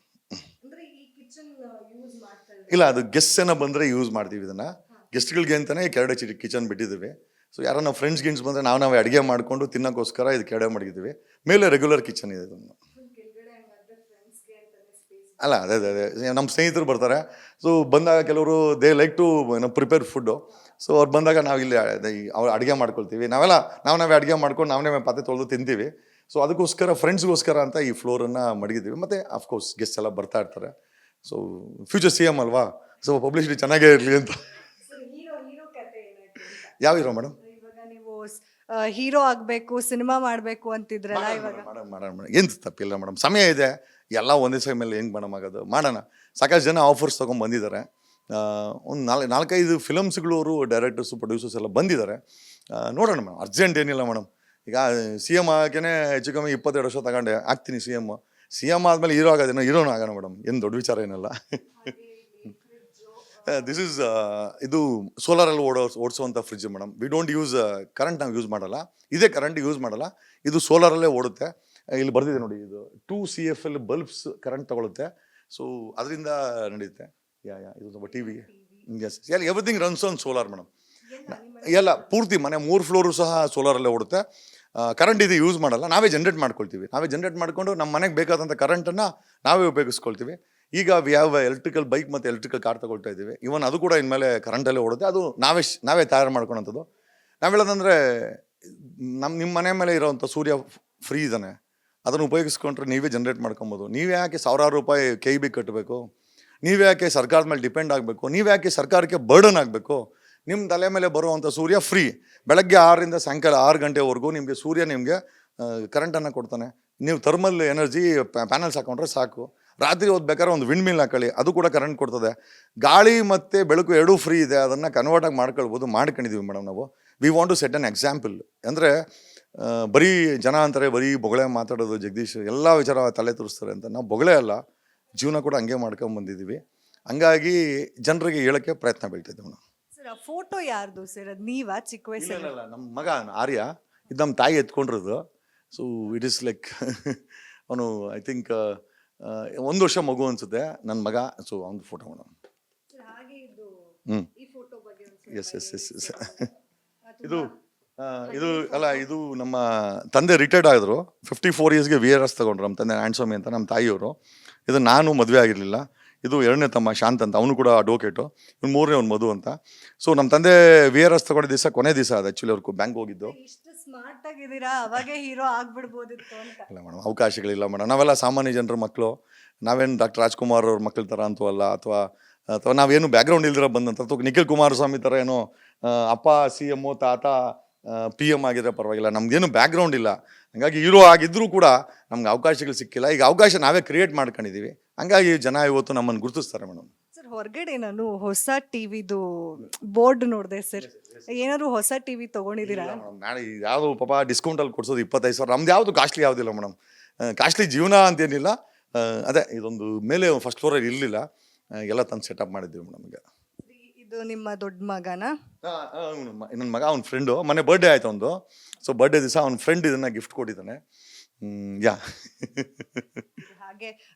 ಇಲ್ಲ, ಅದು ಗೆಸ್ಟ್ ಏನೋ ಬಂದರೆ ಯೂಸ್ ಮಾಡ್ತೀವಿ ಇದನ್ನು. ಗೆಸ್ಟ್ಗಳಿಗೆ ಅಂತಲೇ ಕೆರಡೆ ಕಿಚನ್ ಬಿಟ್ಟಿದ್ದೀವಿ. ಸೊ ಯಾರೋ ನಾವು ಫ್ರೆಂಡ್ಸ್ ಗಿಂಡ್ಸ್ ಬಂದರೆ ನಾವೇ ಅಡುಗೆ ಮಾಡಿಕೊಂಡು ತಿನ್ನೋಕ್ಕೋಸ್ಕರ ಇದು ಕೆರಡೆ ಮಾಡಿದ್ದೀವಿ. ಮೇಲೆ ರೆಗ್ಯುಲರ್ ಕಿಚನ್ ಇದೆ ಇದನ್ನು. ಅಲ್ಲ, ಅದೇ ನಮ್ಮ ಸ್ನೇಹಿತರು ಬರ್ತಾರೆ. ಸೊ ಬಂದಾಗ ಕೆಲವರು they like to prepare food. So ಅವ್ರು ಬಂದಾಗ ನಾವು ಇಲ್ಲಿ ಅವ್ರು ಅಡುಗೆ ಮಾಡ್ಕೊಳ್ತೀವಿ. ನಾವೇ ಅಡುಗೆ ಮಾಡ್ಕೊಂಡು ನಾವೇ ಪಾತ್ರೆ ತೊಳೆದು ತಿಂತೀವಿ. ಸೊ ಅದಕ್ಕೋಸ್ಕರ ಫ್ರೆಂಡ್ಸ್ಗೋಸ್ಕರ ಅಂತ ಈ ಫ್ಲೋರನ್ನು ಮಡಗಿದ್ದೀವಿ. ಮತ್ತು ಅಫ್ಕೋರ್ಸ್ ಗೆಸ್ಟ್ ಎಲ್ಲ ಬರ್ತಾ ಇರ್ತಾರೆ. ಸೊ ಫ್ಯೂಚರ್ CM ಅಲ್ವಾ, ಸೊ ಪಬ್ಲಿಸಿಟಿ ಚೆನ್ನಾಗೇ ಇರಲಿ ಅಂತ. ಯಾವ ಹೀರೋ ಮೇಡಮ್? ಇವಾಗ ನೀವು ಹೀರೋ ಆಗಬೇಕು, ಸಿನಿಮಾ ಮಾಡಬೇಕು ಅಂತಿದ್ರಲ್ಲ, ಇವಾಗ ಮಾಡೋಣ. ಏನು ತಪ್ಪಿಲ್ಲ ಮೇಡಮ್, ಸಮಯ ಇದೆ. ಎಲ್ಲ ಒಂದೇ ಸಮಯ ಹೆಂಗೆ ಮೇಡಮ್ ಆಗೋದು? ಮಾಡೋಣ. ಸಾಕಷ್ಟು ಜನ ಆಫರ್ಸ್ ತೊಗೊಂಡು ಬಂದಿದ್ದಾರೆ. ಒಂದು 4-5 ಫಿಲಮ್ಸ್ಗಳವರು ಡೈರೆಕ್ಟರ್ಸು ಪ್ರೊಡ್ಯೂಸರ್ಸ್ ಎಲ್ಲ ಬಂದಿದ್ದಾರೆ. ನೋಡೋಣ ಮೇಡಮ್, ಅರ್ಜೆಂಟ್ ಏನಿಲ್ಲ ಮೇಡಮ್. ಈಗ CM ಆಗೇ ಹೆಚ್ಚು ಕಮ್ಮಿ 22 ವರ್ಷ ತಗೊಂಡೆ ಆಗ್ತೀನಿ CM. ಸಿ ಎಮ್ ಆದಮೇಲೆ ಹೀರೋ ಆಗೋದೇನೋ ಹೀರೋನು ಆಗೋಣ ಮೇಡಮ್, ಏನು ದೊಡ್ಡ ವಿಚಾರ ಏನಲ್ಲ. ದಿಸ್ ಇಸ್ ಇದು ಸೋಲಾರಲ್ಲಿ ಓಡಿಸುವಂಥ fridge madam. We don't use current, ನಾವು ಯೂಸ್ ಮಾಡಲ್ಲ, ಇದೇ ಕರೆಂಟ್ ಯೂಸ್ ಮಾಡಲ್ಲ, ಇದು ಸೋಲಾರಲ್ಲೇ ಓಡುತ್ತೆ. ಇಲ್ಲಿ ಬರ್ದಿದೆ ನೋಡಿ, ಇದು 2 CFL ಬಲ್ಬ್ಸ್ ಕರೆಂಟ್ ತಗೊಳುತ್ತೆ. ಸೊ ಅದರಿಂದ ನಡೆಯುತ್ತೆ. ಇದು ಸ್ವಲ್ಪ ಟಿ ವಿಗೆ yes everything runs on solar madam. ಎಲ್ಲ ಪೂರ್ತಿ ಮನೆ 3 ಫ್ಲೋರು ಸಹ ಸೋಲಾರಲ್ಲೇ ಓಡುತ್ತೆ. ಕರೆಂಟ್ ಇದು ಯೂಸ್ ಮಾಡಲ್ಲ, ನಾವೇ ಜನ್ರೇಟ್ ಮಾಡ್ಕೊಳ್ತೀವಿ. ನಾವೇ ಜನ್ರೇಟ್ ಮಾಡಿಕೊಂಡು ನಮ್ಮ ಮನೆಗೆ ಬೇಕಾದಂಥ ಕರೆಂಟನ್ನು ನಾವೇ ಉಪಯೋಗಿಸ್ಕೊಳ್ತೀವಿ. ಈಗ ವಿ ಹ್ಯಾವ್ ಎಲೆಕ್ಟ್ರಿಕಲ್ ಬೈಕ್ ಮತ್ತು ಎಲೆಕ್ಟ್ರಿಕಲ್ ಕಾರ್ ತಗೊಳ್ತಾ ಇದ್ದೀವಿ. ಇವನ್ ಅದು ಕೂಡ ಇನ್ಮೇಲೆ ಕರೆಂಟಲ್ಲೇ ಓಡುತ್ತೆ. ಅದು ನಾವೇ ತಯಾರು ಮಾಡ್ಕೊಳಂಥದ್ದು. ನಾವು ಹೇಳೋದಂದರೆ, ನಿಮ್ಮ ಮನೆ ಮೇಲೆ ಇರೋವಂಥ ಸೂರ್ಯ ಫ್ರೀ ಇದ್ದಾನೆ, ಅದನ್ನು ಉಪಯೋಗಿಸ್ಕೊಂಡ್ರೆ ನೀವೇ ಜನ್ರೇಟ್ ಮಾಡ್ಕೊಬೋದು. ನೀವೇ ಯಾಕೆ ಸಾವಿರಾರು ರೂಪಾಯಿ KEB ಕಟ್ಟಬೇಕು? ನೀವೇ ಯಾಕೆ ಸರ್ಕಾರದ ಮೇಲೆ ಡಿಪೆಂಡ್ ಆಗಬೇಕು? ನೀವೇ ಯಾಕೆ ಸರ್ಕಾರಕ್ಕೆ ಬರ್ಡನ್ ಆಗಬೇಕು? ನಿಮ್ಮ ತಲೆ ಮೇಲೆ ಬರುವಂಥ ಸೂರ್ಯ ಫ್ರೀ. ಬೆಳಗ್ಗೆ 6ರಿಂದ ಸಾಯಂಕಾಲ 6 ಗಂಟೆವರೆಗೂ ನಿಮಗೆ ಸೂರ್ಯ ನಿಮಗೆ ಕರೆಂಟನ್ನು ಕೊಡ್ತಾನೆ. ನೀವು ಥರ್ಮಲ್ ಎನರ್ಜಿ ಪ್ಯಾನಲ್ಸ್ ಹಾಕೊಂಡ್ರೆ ಸಾಕು. ರಾತ್ರಿ ಹೊತ್ತು ಬೇಕಾದ್ರೆ ಒಂದು ವಿಂಡ್ ಮಿಲ್ ಹಾಕೊಳ್ಳಿ, ಅದು ಕೂಡ ಕರೆಂಟ್ ಕೊಡ್ತದೆ. ಗಾಳಿ ಮತ್ತು ಬೆಳಕು ಎರಡೂ ಫ್ರೀ ಇದೆ, ಅದನ್ನು ಕನ್ವರ್ಟಾಗಿ ಮಾಡ್ಕೊಂಡಿದ್ದೀವಿ ಮೇಡಮ್ ನಾವು. We want to set an example. ಅಂದರೆ ಬರೀ ಜನ ಅಂತಾರೆ ಬರೀ ಬೊಗಳೆ ಮಾತಾಡೋದು, ಜಗದೀಶ್ ಎಲ್ಲ ವಿಚಾರ ತಲೆ ತೋರಿಸ್ತಾರೆ ಅಂತ. ನಾವು ಬೊಗಳೆ ಅಲ್ಲ, ಜೀವನ ಕೂಡ ಹಂಗೆ ಮಾಡ್ಕೊಂಬಂದಿದ್ದೀವಿ. ಹಂಗಾಗಿ ಜನರಿಗೆ ಹೇಳೋಕ್ಕೆ ಪ್ರಯತ್ನ ಬೀಳ್ತಿದ್ದೀವಿ ನಾವು. ಸರ್, ಆ ಫೋಟೋ ಯಾರ್ದು ಸರ್? ಅದು ನೀವಾ ಚಿಕ್ಕ ವಯಸ್ಸಲ್ಲಿ? ಇಲ್ಲ, ನಮ್ಮ ಮಗ ಆರ್ಯ, ಇದು ನಮ್ಮ ತಾಯಿ ಎತ್ಕೊಂಡಿರೋದು. ಸೊ ಇಟ್ ಈಸ್ ಲೈಕ್ ಅವನು ಐ ಥಿಂಕ್ 1 ವರ್ಷ ಮಗು ಅನ್ಸುತ್ತೆ ನನ್ನ ಮಗ. ಸೊ ಅವ್ನ photo madam. Yes yes yes yes ಇದು ಅಲ್ಲ, ಇದು ನಮ್ಮ ತಂದೆ ರಿಟೈರ್ಡ್ ಆಗಿದ್ರು. 54 ಇಯರ್ಸ್ಗೆ VRS ತಗೊಂಡ್ರು ನಮ್ಮ ತಂದೆ ಆ್ಯಂಡ್ಸ್ವಾಮಿ ಅಂತ, ನಮ್ಮ ತಾಯಿಯವರು. ಇದು ನಾನು ಮದುವೆ ಆಗಿರಲಿಲ್ಲ. ಇದು 2ನೇ ತಮ್ಮ ಶಾಂತ್ ಅಂತ, ಅವನು ಕೂಡ ಅಡ್ವೊಕೇಟು. ಇವ್ನು 3ನೇ ಅವ್ನು ಮಧು ಅಂತ. ಸೊ ನಮ್ಮ ತಂದೆ VRS ತಗೊಂಡ ದಿವಸ ಕೊನೆ ದಿವಸ ಅದು ಆ್ಯಕ್ಚುಲಿ ಅವ್ರಿಗೆ ಬ್ಯಾಂಕ್ ಹೋಗಿದ್ದು. ಸ್ಮಾರ್ಟ್ ಆಗಿದ್ದೀರಾ, ಅವಾಗೇ ಹೀರೋ ಆಗ್ಬಿಡ್ಬೋದಿತ್ತು ಅಂತ. ಇಲ್ಲ ಮೇಡಮ್, ಅವಕಾಶಗಳಿಲ್ಲ ಮೇಡಮ್. ನಾವೆಲ್ಲ ಸಾಮಾನ್ಯ ಜನರ ಮಕ್ಕಳು. ನಾವೇನು ಡಾಕ್ಟರ್ ರಾಜ್ಕುಮಾರ್ ಅವ್ರ ಮಕ್ಕಳ ಥರ ಅಂತೂ ಅಲ್ಲ, ಅಥವಾ ನಾವೇನು ಬ್ಯಾಕ್ಗ್ರೌಂಡ್ ಇಲ್ದಿರ ಬಂದಂಥ, ಅಥವಾ ನಿಖಿಲ್ ಕುಮಾರಸ್ವಾಮಿ ಥರ ಏನೋ ಅಪ್ಪ CM ತಾತ PM ಆಗಿದ್ರೆ ಪರವಾಗಿಲ್ಲ, ನಮ್ಗೇನು ಬ್ಯಾಕ್ಗ್ರೌಂಡ್ ಇಲ್ಲ. ಹಂಗಾಗಿ ಹೀರೋ ಆಗಿದ್ರೂ ಕೂಡ ನಮ್ಗೆ ಅವಕಾಶಗಳು ಸಿಕ್ಕಿಲ್ಲ. ಈಗ ಅವಕಾಶ ನಾವೇ ಕ್ರಿಯೇಟ್ ಮಾಡ್ಕೊಂಡಿದ್ದೀವಿ. ಹಂಗಾಗಿ ಜನ ಇವತ್ತು ನಮ್ಮನ್ನು ಗುರುತಿಸ್ತಾರೆ ಮೇಡಮ್. ಸರ್, ಹೊರಗಡೆ ನಾನು ಹೊಸ ಟಿವಿದು ಬೋರ್ಡ್ ನೋಡಿದೆ ಸರ್. ಏನಾದ್ರು ಹೊಸ ಟಿವಿ ತಗೊಂಡಿದ್ದೀರಾ? ನಾಳೆ ಯಾವುದು ಪಾಪ ಡಿಸ್ಕೌಂಟಲ್ಲಿ ಕೊಡ್ಸೋದು 25,000. ನಮ್ದು ಯಾವುದು ಕಾಸ್ಟ್ಲಿ ಯಾವುದಿಲ್ಲ ಮೇಡಮ್. ಕಾಸ್ಟ್ಲಿ ಜೀವನ ಅಂತೇನಿಲ್ಲ. ಅದೇ ಇದೊಂದು ಮೇಲೆ ಫಸ್ಟ್ ಫ್ಲೋರಲ್ಲಿ ಇರಲಿಲ್ಲ, ಎಲ್ಲ ತಂದು ಸೆಟಪ್ ಮಾಡಿದ್ದೀವಿ ಮೇಡಮ್. ಈಗ ಇದು ನಿಮ್ಮ ದೊಡ್ಡ ಮಗನ? ನನ್ನ ಮಗ, ಅವ್ನ ಫ್ರೆಂಡು, ಮೊನ್ನೆ ಬರ್ಡೇ ಆಯ್ತು ಒಂದು. ಸೊ ಬರ್ಡೇ ದಿವಸ ಅವ್ನ ಫ್ರೆಂಡ್ ಇದನ್ನು ಗಿಫ್ಟ್ ಕೊಟ್ಟಿದ್ದಾನೆ. ಯಾ ಹಾಗೆ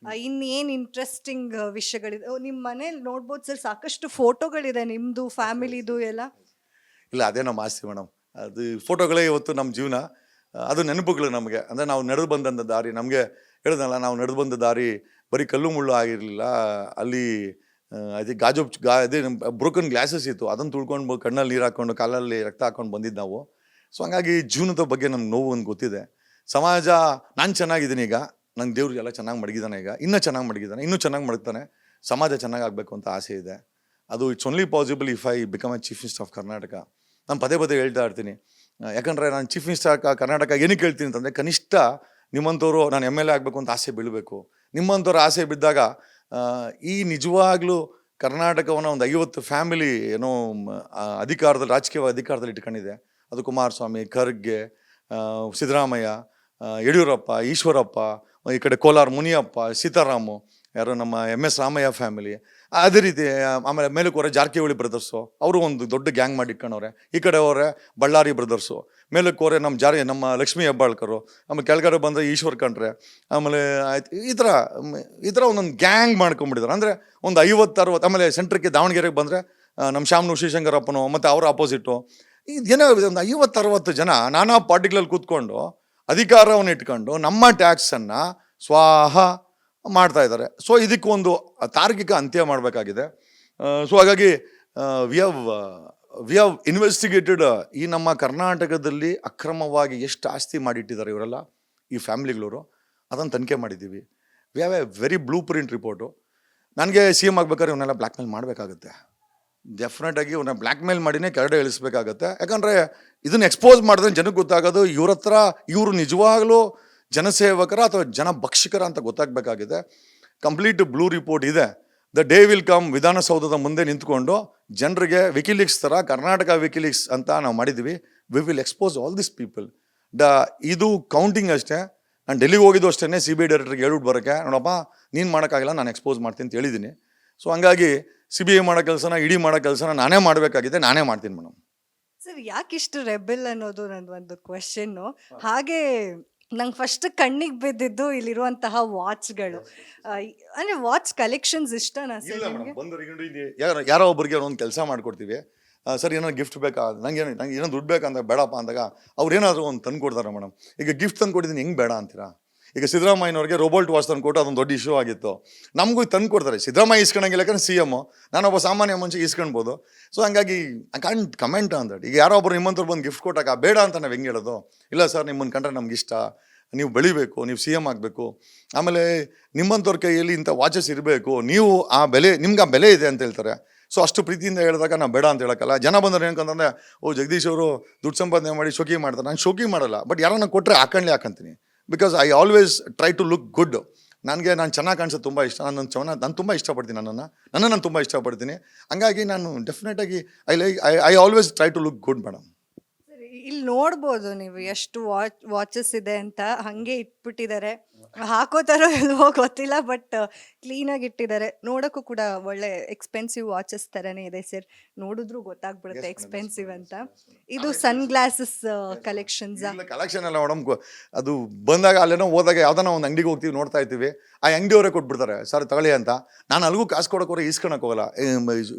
ಇನ್ನೇನು ಇಂಟ್ರೆಸ್ಟಿಂಗ್ ವಿಷಯಗಳಿದೆ ನಿಮ್ಮ ಮನೇಲಿ ನೋಡ್ಬೋದು ಸರ್? ಸಾಕಷ್ಟು ಫೋಟೋಗಳಿದೆ ನಿಮ್ಮದು, ಫ್ಯಾಮಿಲಿದು ಎಲ್ಲ. ಇಲ್ಲ, ಅದೇ ನಮ್ಮ ಆಸ್ತಿ ಮೇಡಮ್. ಅದು ಫೋಟೋಗಳೇ ಇವತ್ತು ನಮ್ಮ ಜೀವನ. ಅದು ನೆನಪುಗಳು ನಮಗೆ. ಅಂದರೆ ನಾವು ನಡೆದು ಬಂದಂಥ ದಾರಿ, ನಮಗೆ ಹೇಳಿದ್ನಲ್ಲ, ನಾವು ನಡೆದು ಬಂದ ದಾರಿ ಬರೀ ಕಲ್ಲು ಮುಳ್ಳು ಆಗಿರಲಿಲ್ಲ. ಅಲ್ಲಿ ಅದೇ ಅದೇ ಬ್ರೋಕನ್ ಗ್ಲಾಸಸ್ ಇತ್ತು, ಅದನ್ನು ತುಳ್ಕೊಂಡು ಕಣ್ಣಲ್ಲಿ ನೀರು ಹಾಕ್ಕೊಂಡು ಕಾಲಲ್ಲಿ ರಕ್ತ ಹಾಕ್ಕೊಂಡು ಬಂದಿದ್ದು ನಾವು. ಸೊ ಹಂಗಾಗಿ ಜೀವನದ ಬಗ್ಗೆ ನಮ್ಗೆ ನೋವು ಒಂದು ಗೊತ್ತಿದೆ. ಸಮಾಜ, ನಾನು ಚೆನ್ನಾಗಿದ್ದೀನಿ ಈಗ, ನಂಗೆ ದೇವ್ರು ಎಲ್ಲ ಚೆನ್ನಾಗಿ ಮಡಗಿದ್ದಾನೆ, ಈಗ ಇನ್ನೂ ಚೆನ್ನಾಗಿ ಮಡಗಿದ್ದಾನೆ, ಇನ್ನೂ ಚೆನ್ನಾಗಿ ಮಡಗ್ತಾನೆ. ಸಮಾಜ ಚೆನ್ನಾಗಾಗಬೇಕು ಅಂತ ಆಸೆ ಇದೆ. ಅದು it's only possible if I become A chief minister of Karnataka. ನಾನು ಪದೇ ಹೇಳ್ತಾ ಇರ್ತೀನಿ. ಯಾಕಂದರೆ ನಾನು ಚೀಫ್ ಮಿನಿಸ್ಟರ್ ಕರ್ನಾಟಕ ಏನಕ್ಕೆ ಹೇಳ್ತೀನಿ ಅಂತಂದರೆ, ಕನಿಷ್ಠ ನಿಮ್ಮಂಥವ್ರು ನಾನು MLA ಆಗಬೇಕು ಅಂತ ಆಸೆ ಬೀಳಬೇಕು. ನಿಮ್ಮಂಥವ್ರ ಆಸೆ ಬಿದ್ದಾಗ ಈ ನಿಜವಾಗ್ಲೂ ಕರ್ನಾಟಕವನ್ನು ಒಂದು 50 ಫ್ಯಾಮಿಲಿ ಏನೋ ಅಧಿಕಾರದಲ್ಲಿ, ರಾಜಕೀಯ ಅಧಿಕಾರದಲ್ಲಿ ಇಟ್ಕೊಂಡಿದೆ. ಅದು ಕುಮಾರಸ್ವಾಮಿ, ಖರ್ಗೆ, ಸಿದ್ದರಾಮಯ್ಯ, ಯಡಿಯೂರಪ್ಪ, ಈಶ್ವರಪ್ಪ, ಈ ಕಡೆ ಕೋಲಾರ ಮುನಿಯಪ್ಪ, ಸೀತಾರಾಮು, ಯಾರು ನಮ್ಮ MS ರಾಮಯ್ಯ ಫ್ಯಾಮಿಲಿ. ಅದೇ ರೀತಿ ಆಮೇಲೆ ಮೇಲಕ್ಕೆ ಜಾರಕಿಹೊಳಿ ಬ್ರದರ್ಸು, ಅವರು ಒಂದು ದೊಡ್ಡ ಗ್ಯಾಂಗ್ ಮಾಡಿ ಇಟ್ಕೊಂಡವ್ರೆ. ಈ ಕಡೆ ಅವರೇ ಬಳ್ಳಾರಿ ಬ್ರದರ್ಸು, ಮೇಲಕ್ಕೆ ನಮ್ಮ ಲಕ್ಷ್ಮೀ ಹೆಬ್ಬಾಳ್ಕರು, ಆಮೇಲೆ ಕೆಳಗಡೆ ಬಂದರೆ ಈಶ್ವರ್ ಕಂಡ್ರೆ, ಆಮೇಲೆ ಆಯ್ತು ಈ ಥರ ಒಂದೊಂದು ಗ್ಯಾಂಗ್ ಮಾಡ್ಕೊಂಬಿಟ್ಟಿದ್ದಾರೆ. ಅಂದರೆ ಒಂದು 50-60. ಆಮೇಲೆ ಸೆಂಟ್ರಿಗೆ ದಾವಣಗೆರೆಗೆ ಬಂದರೆ ನಮ್ಮ ಶ್ಯಾಮ್ನು ಶ್ರೀಶಂಕರಪ್ಪನು ಮತ್ತು ಅವರ ಅಪೋಸಿಟು. ಇದೇನೋ ಒಂದು 50-60 ಜನ ನಾನಾ ಪಾರ್ಟಿಗಳಲ್ಲಿ ಕೂತ್ಕೊಂಡು ಅಧಿಕಾರವನ್ನು ಇಟ್ಕೊಂಡು ನಮ್ಮ ಟ್ಯಾಕ್ಸನ್ನು ಸ್ವಾಹ ಮಾಡ್ತಾ ಇದ್ದಾರೆ. ಸೊ ಇದಕ್ಕೊಂದು ತಾರ್ಕಿಕ ಅಂತ್ಯ ಮಾಡಬೇಕಾಗಿದೆ. ಸೊ ಹಾಗಾಗಿ ವಿ ಹ್ಯಾವ್ ಇನ್ವೆಸ್ಟಿಗೇಟೆಡ್ ಈ ನಮ್ಮ ಕರ್ನಾಟಕದಲ್ಲಿ ಅಕ್ರಮವಾಗಿ ಎಷ್ಟು ಆಸ್ತಿ ಮಾಡಿಟ್ಟಿದ್ದಾರೆ ಇವರೆಲ್ಲ, ಈ ಫ್ಯಾಮಿಲಿಗಳವರು, ಅದನ್ನು ತನಿಖೆ ಮಾಡಿದ್ದೀವಿ. V have A very blue print report. ನನಗೆ CM ಆಗ್ಬೇಕಾದ್ರೆ ಇವನ್ನೆಲ್ಲ ಬ್ಲ್ಯಾಕ್ ಮೇಲ್ ಮಾಡಬೇಕಾಗುತ್ತೆ. ಡೆಫಿನೆಟಾಗಿ ಇವನ್ನ ಬ್ಲ್ಯಾಕ್ ಮೇಲ್ ಮಾಡಿನೇ ಕೆಳಗಡೆ ಇಳಿಸ್ಬೇಕಾಗತ್ತೆ. ಯಾಕಂದರೆ ಇದನ್ನು ಎಕ್ಸ್ಪೋಸ್ ಮಾಡಿದ್ರೆ ಜನಕ್ಕೆ ಗೊತ್ತಾಗೋದು ಇವರು ನಿಜವಾಗ್ಲೂ ಜನಸೇವಕರ ಅಥವಾ ಜನಭಕ್ಷಕರ ಅಂತ ಗೊತ್ತಾಗಬೇಕಾಗಿದೆ. ಕಂಪ್ಲೀಟ್ ಬ್ಲೂ ರಿಪೋರ್ಟ್ ಇದೆ. ದ ಡೇ ವಿಲ್ ಕಮ್, ವಿಧಾನಸೌಧದ ಮುಂದೆ ನಿಂತ್ಕೊಂಡು ಜನರಿಗೆ ವಿಕಿಲೀಕ್ಸ್ ಥರ ಕರ್ನಾಟಕ ವಿಕಿಲೀಕ್ಸ್ ಅಂತ ನಾವು ಮಾಡಿದ್ವಿ. We will expose all this people. ಇದು ಕೌಂಟಿಂಗ್ ಅಷ್ಟೇ. ನಾನು ಡೆಲ್ಲಿಗೆ ಹೋಗಿದ್ದು ಅಷ್ಟೇ ಸಿ ಬಿ ಐ ಡೈರೆಕ್ಟರ್ಗೆ ಹೇಳ್ಬಿಟ್ಟು ಬರೋಕ್ಕೆ, ನೋಡಪ್ಪ ನೀನು ಮಾಡೋಕ್ಕಾಗಿಲ್ಲ, ನಾನು ಎಕ್ಸ್ಪೋಸ್ ಮಾಡ್ತೀನಿ ಅಂತ ಹೇಳಿದ್ದೀನಿ. ಸೊ ಹಂಗಾಗಿ ಸಿ ಬಿ ಐ ಮಾಡೋ ಕೆಲಸನ, ಇಡಿ ಮಾಡೋ ಕೆಲಸನ ನಾನೇ ಮಾಡಬೇಕಾಗಿದೆ, ನಾನೇ ಮಾಡ್ತೀನಿ ಮೇಡಮ್. ಸರ್ ಯಾಕಿಷ್ಟು ರೆಬೆಲ್ ಅನ್ನೋದು ನನ್ನ ಒಂದು ಕ್ವೆಶನ್ನು. ಹಾಗೆ ನಂಗೆ ಫಸ್ಟ್ ಕಣ್ಣಿಗೆ ಬಿದ್ದಿದ್ದು ಇಲ್ಲಿರುವಂತಹ ವಾಚ್ಗಳು. ಅಂದರೆ ವಾಚ್ ಕಲೆಕ್ಷನ್ಸ್ ಇಷ್ಟನಾ ಸರ್ ಇಲ್ಲ ನಿಮಗೆ? ಮೇಡಮ್, ಬಂದವರಿಗೆ ಯಾರೋ ಒಬ್ಬರಿಗೆ ಒಂದು ಕೆಲಸ ಮಾಡ್ಕೊಡ್ತೀವಿ. ಸರ್ ಏನೋ ಗಿಫ್ಟ್ ಬೇಕಾ, ನಂಗೆ ಏನೋ ದುಡ್ಡು ಬೇಕಂತ ಬೇಡಪ್ಪ ಅಂದಾಗ ಅವ್ರು ಏನಾದರೂ ಒಂದು ತಂದು ಕೊಡ್ತಾರೆ ಮೇಡಮ್. ಈಗ ಗಿಫ್ಟ್ ತಂದು ಕೊಟ್ಟಿದ್ದೀನಿ, ಹೆಂಗೆ ಬೇಡ ಅಂತೀರಾ? ಈಗ ಸಿದ್ದರಾಮಯ್ಯನವ್ರಿಗೆ ರೋಬೋಟ್ ವಾಚ್ ತಂದು ಕೊಟ್ಟು ಅದೊಂದು ದೊಡ್ಡ ಇಶ್ಯೂ ಆಗಿತ್ತು. ನಮಗೂ ತಂದು ಕೊಡ್ತಾರೆ. ಸಿದ್ದರಾಮಯ್ಯ ಇಸ್ಕೊಳಂಗಿಲ್ಲ, ಯಾಕಂದ್ರೆ ಸಿ ಎಮ್, ನಾನೊಬ್ಬ ಸಾಮಾನ್ಯ ಮನುಷ್ಯ ಇಸ್ಕೊಳ್ಬೋದು. ಸೊ ಹಂಗಾಗಿ I can't comment on that. ಈಗ ಯಾರೋ ಒಬ್ಬರು ನಿಮ್ಮಂಥವ್ರು ಬಂದು ಗಿಫ್ಟ್ ಕೊಟ್ಟಾಗ ಬೇಡ ಅಂತ ನಾವು ಹೆಂಗೆ ಹೇಳೋದು? ಇಲ್ಲ ಸರ್, ನಿಮ್ಮನ್ನು ಕಂಡ್ರೆ ನಮ್ಗೆ ಇಷ್ಟ, ನೀವು ಬೆಳಿಬೇಕು, ನೀವು ಸಿ ಎಮ್ ಆಗಬೇಕು, ಆಮೇಲೆ ನಿಮ್ಮಂಥವ್ರ ಕೈಯಲ್ಲಿ ಇಂಥ ವಾಚಸ್ ಇರಬೇಕು, ನೀವು ಆ ಬೆಲೆ, ನಿಮ್ಗೆ ಆ ಬೆಲೆ ಇದೆ ಅಂತ ಹೇಳ್ತಾರೆ. ಸೊ ಅಷ್ಟು ಪ್ರೀತಿಯಿಂದ ಹೇಳಿದಾಗ ನಾವು ಬೇಡ ಅಂತ ಹೇಳೋಕ್ಕಲ್ಲ. ಜನ ಬಂದರೆ ಏನಕ್ಕಂತಂದರೆ, ಓ ಜಗದೀಶ್ ಅವರು ದುಡ್ಡು ಸಂಪಾದನೆ ಮಾಡಿ ಶೋಕಿ ಮಾಡ್ತಾರೆ. ನಾನು ಶೋಕಿ ಮಾಡಲ್ಲ, ಬಟ್ ಯಾರನ್ನ ಕೊಟ್ಟರೆ ಹಾಕೊಂತೀನಿ. Because I always try to look good. ನಾನು ಚೆನ್ನಾಗಿ ಕಾಣಿಸೋದು ತುಂಬ ಇಷ್ಟ. ನಾನು ತುಂಬ ಇಷ್ಟಪಡ್ತೀನಿ, ನಾನು ತುಂಬ ಇಷ್ಟಪಡ್ತೀನಿ. ಹಂಗಾಗಿ ನಾನು ಡೆಫಿನೆಟಾಗಿ I always try to look good madam. ಇಲ್ಲಿ ನೋಡ್ಬೋದು ನೀವು ಎಷ್ಟು ವಾಚಸ್ ಇದೆ ಅಂತ. ಹಾಗೆ ಇಟ್ಬಿಟ್ಟಿದ್ದಾರೆ, ಹಾಕೋತಾರೋ ಇಲ್ವೋ ಗೊತ್ತಿಲ್ಲ, ಬಟ್ ಕ್ಲೀನಾಗಿ ಇಟ್ಟಿದ್ದಾರೆ. ನೋಡೋಕ್ಕೂ ಕೂಡ ಒಳ್ಳೆ ಎಕ್ಸ್ಪೆನ್ಸಿವ್ ವಾಚಸ್ ಥರನೇ ಇದೆ ಸರ್. ನೋಡಿದ್ರೂ ಗೊತ್ತಾಗ್ಬಿಡುತ್ತೆ ಎಕ್ಸ್ಪೆನ್ಸಿವ್ ಅಂತ. ಇದು ಸನ್ ಗ್ಲಾಸಸ್ ಕಲೆಕ್ಷನ್ಸ್. ಕಲೆಕ್ಷನ್ ಅಲ್ಲ ಮೇಡಮ್, ಅದು ಬಂದಾಗ ಅಲ್ಲೇನೋ ಹೋದಾಗ ಯಾವ್ದಾನ ಒಂದು ಅಂಗಡಿಗೆ ಹೋಗ್ತೀವಿ, ನೋಡ್ತಾ ಇರ್ತೀವಿ, ಆ ಅಂಗಡಿಯವರೇ ಕೊಟ್ಬಿಡ್ತಾರೆ, ಸರ್ ತಗೊಳ್ಳಿ ಅಂತ. ನಾನು ಅಲ್ಲಿಗೂ ಕಾಸು ಕೊಡೋಕೆ ಈಸ್ಕೊಳಕ್ಕೆ ಹೋಗಲ್ಲ.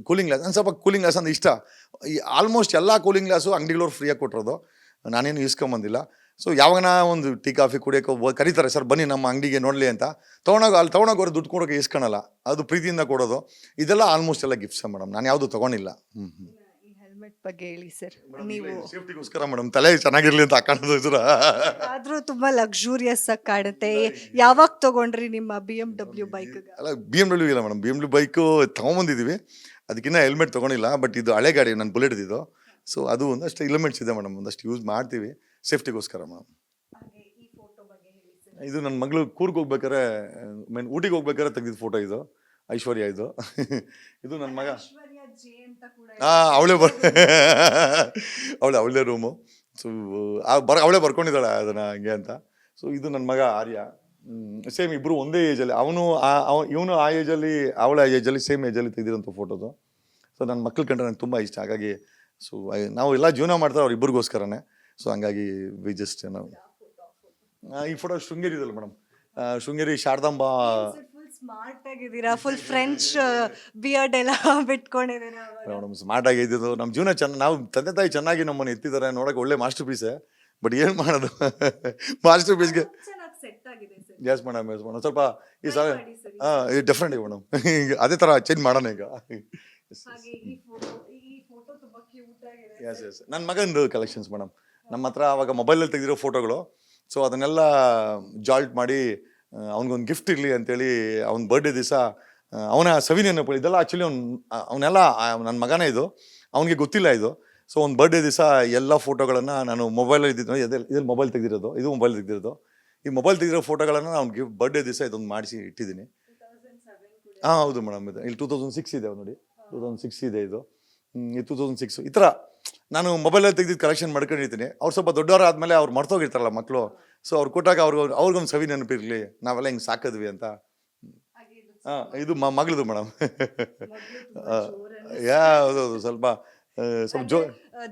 ಕೂಲಿಂಗ್ ಗ್ಲಾಸ್, ನಾನು ಸ್ವಲ್ಪ ಕೂಲಿಂಗ್ ಗ್ಲಾಸ್ ಅಂದ್ರೆ ಇಷ್ಟ. ಆಲ್ಮೋಸ್ಟ್ ಎಲ್ಲ ಕೂಲಿಂಗ್ ಗ್ಲಾಸು ಅಂಗಡಿಗಳವ್ರು ಫ್ರೀಯಾಗಿ ಕೊಟ್ಟಿರೋದು, ನಾನೇನು ಈಸ್ಕೊಂಬಂದಿಲ್ಲ. ಸೊ ಯಾವಾಗ ಒಂದು ಟೀ ಕಾಫಿ ಕುಡಿಯೋಕೆ ಕರೀತಾರೆ, ಸರ್ ಬನ್ನಿ ನಮ್ಮ ಅಂಗಡಿಗೆ ನೋಡಲಿ ಅಂತ, ತೊಗೊಂಡೋಗಿ ದುಡ್ಡು ಕೊಡೋಕೆ ಇಸ್ಕೊಳಲ್ಲ, ಅದು ಪ್ರೀತಿಯಿಂದ ಕೊಡೋದು. ಇದೆಲ್ಲ ಆಲ್ಮೋಸ್ಟ್ ಎಲ್ಲ ಗಿಫ್ಟ್ಸ್ ಮೇಡಮ್, ನಾನು ಯಾವುದು ತೊಗೊಂಡಿಲ್ಲ. ಹೆಲ್ಮೆಟ್ ಬಗ್ಗೆ ಹೇಳಿ ಸರ್. ನೀವು ಸೇಫ್ಟಿಗೋಸ್ಕರ ಮೇಡಮ್, ತಲೆ ಚೆನ್ನಾಗಿರ್ಲಿ ಅಂತ ಹಾಕೋದು. ಆದ್ರೂ ತುಂಬಾ ಲಕ್ಸುರಿಯಸ್ ಆಗಿ ಕಾಣುತ್ತೆ. ಯಾವಾಗ ತಗೊಂಡ್ರಿ ನಿಮ್ಮ BMW ಬೈಕ್? ಅಲ್ಲ, BMW ಇಲ್ಲ ಮೇಡಮ್, BMW ಬೈಕು ತೊಗೊಂಬಂದಿದ್ದೀವಿ, ಅದಕ್ಕಿಂತ ಹೆಲ್ಮೆಟ್ ತೊಗೊಂಡಿಲ್ಲ. ಬಟ್ ಇದು ಹಳೆ ಗಾಡಿ, ನಾನು ಬುಲೆಟ್ ಇದು. ಸೊ ಅದು ಒಂದಷ್ಟು ಎಲಿಮೆಂಟ್ಸ್ ಇದೆ ಮೇಡಮ್, ಒಂದಷ್ಟು ಯೂಸ್ ಮಾಡ್ತೀವಿ ಸೇಫ್ಟಿಗೋಸ್ಕರ ಮೇಡಮ್. ಇದು ನನ್ನ ಮಗಳು ಕೂರ್ಗ್ ಹೋಗ್ಬೇಕಾರೆ, ಊಟಿಗೆ ಹೋಗ್ಬೇಕಾರೆ ತೆಗೆದಿದ್ದು ಫೋಟೋ ಇದು, ಐಶ್ವರ್ಯ ಇದು. ಇದು ನನ್ನ ಮಗ, ಅವಳೇ ರೂಮು. ಸೊ ಅವಳೇ ಬರ್ಕೊಂಡಿದ್ದಾಳೆ ಅದನ್ನು ಹಂಗೆ ಅಂತ. ಸೊ ಇದು ನನ್ನ ಮಗ ಆರ್ಯ, ಸೇಮ್ ಇಬ್ಬರು ಒಂದೇ ಏಜಲ್ಲಿ. ಇವನು ಆ ಏಜಲ್ಲಿ, ಅವಳ ಏಜಲ್ಲಿ, ಸೇಮ್ ಏಜಲ್ಲಿ ತೆಗೆದಿರೋಂಥ ಫೋಟೋದು. ಸೊ ನನ್ನ ಮಕ್ಳು ಕಂಡ್ರೆ ನಂಗೆ ತುಂಬ ಇಷ್ಟ. ಹಾಗಾಗಿ ಸೊ ನಾವು ಎಲ್ಲ ಜೀವನ ಮಾಡ್ತಾರೆ ಅವ್ರ ಇಬ್ಬರಿಗೋಸ್ಕರನೇ. ಸೊ ಹಂಗಾಗಿ ವಿ ಜಸ್ಟ್ ನಾವು ಈ ಫೋಟೋ ಶೃಂಗೇರಿ ಇದಲ್ಲ ಮೇಡಮ್, ಶೃಂಗೇರಿ ಶಾರದಾಂಬಾ. ಸ್ಮಾರ್ಟ್ ಆಗಿದ್ದೀರಾ, ಫುಲ್ ಫ್ರೆಂಚ್ ಬಿಯರ್ಡ್ ಎಲ್ಲ ಬಿಟ್ಕೊಂಡಿದ್ದೀರಾ ಮೇಡಮ್. ಸ್ಮಾರ್ಟ್ ಆಗಿ ಇದ್ದಿದ್ದು ನಮ್ಮ ಜೀವನ ನಾವು ತಂದೆ ತಾಯಿ ಚೆನ್ನಾಗಿ ನಮ್ಮನ್ನು ಎತ್ತಿದ್ದಾರೆ, ನೋಡೋಕೆ ಒಳ್ಳೆ ಮಾಸ್ಟರ್ ಪೀಸೇ. ಬಟ್ ಏನು ಮಾಡೋದು, ಮಾಸ್ಟರ್ ಪೀಸ್ಗೆ ಎಸ್ ಮೇಡಮ್, ಸ್ವಲ್ಪ ಈ ಸಲ ಡೆಫ್ರೆಂಟ್ ಮೇಡಮ್, ಅದೇ ಥರ ಚೇಂಜ್ ಮಾಡೋಣ ಈಗ. ಎಸ್ ನನ್ನ ಮಗಂದು ಕಲೆಕ್ಷನ್ಸ್ ಮೇಡಮ್. ನಮ್ಮ ಹತ್ರ ಅವಾಗ ಮೊಬೈಲಲ್ಲಿ ತೆಗೆದಿರೋ ಫೋಟೋಗಳು. ಸೊ ಅದನ್ನೆಲ್ಲ ಜಾಲ್ಟ್ ಮಾಡಿ ಅವ್ನಿಗೊಂದು ಗಿಫ್ಟ್ ಇರಲಿ ಅಂತೇಳಿ, ಅವ್ನ ಬರ್ಡೇ ದಿವಸ ಅವನ ಸವಿ ನೆನಪು ಇದೆಲ್ಲ ಆ್ಯಕ್ಚುಲಿ ಅವನ್ನೆಲ್ಲ ನನ್ನ ಮಗನೇ ಇದು, ಅವನಿಗೆ ಗೊತ್ತಿಲ್ಲ ಇದು. ಸೊ ಒಂದು ಬರ್ಡೇ ದಿವಸ ಎಲ್ಲ ಫೋಟೋಗಳನ್ನು ನಾನು ಮೊಬೈಲಲ್ಲಿ ಇದ್ದಿದ್ದು, ಇದ್ರಲ್ಲಿ ಮೊಬೈಲ್ ತೆಗೆದಿರೋದು, ಇದು ಮೊಬೈಲ್ ತೆಗೆದಿರೋದು. ಈ ಮೊಬೈಲ್ ತೆಗೆದಿರೋ ಫೋಟೋಗಳನ್ನು ನಾನು ಬರ್ಡೇ ದಿವಸ ಇದೊಂದು ಮಾಡಿಸಿ ಇಟ್ಟಿದ್ದೀನಿ. ಹೌದು ಮೇಡಮ್, ಇದು ಇಲ್ಲಿ 2006 ಇದೆ ನೋಡಿ, 2006 ಇದೆ ಇದು. 2006 ಈ ಥರ ನಾನು ಮೊಬೈಲಲ್ಲಿ ತೆಗೆದಿದ್ದು ಕಲೆಕ್ಷನ್ ಮಾಡ್ಕೊಂಡಿರ್ತೀನಿ. ಅವ್ರು ಸ್ವಲ್ಪ ದೊಡ್ಡವರು ಆದಮೇಲೆ ಅವ್ರು ಮರ್ತೋಗಿರ್ತಾರಲ್ಲ ಮಕ್ಕಳು. ಸೊ ಅವ್ರು ಕೊಟ್ಟಾಗ ಅವ್ರಿಗೊಂದು ಸವಿ ನೆನಪಿರಲಿ, ನಾವೆಲ್ಲ ಹಿಂಗೆ ಸಾಕಿದ್ವಿ ಅಂತ. ಇದು ಮಗಳದು ಮೇಡಮ್. ಹೌದೌದು, ಸ್ವಲ್ಪ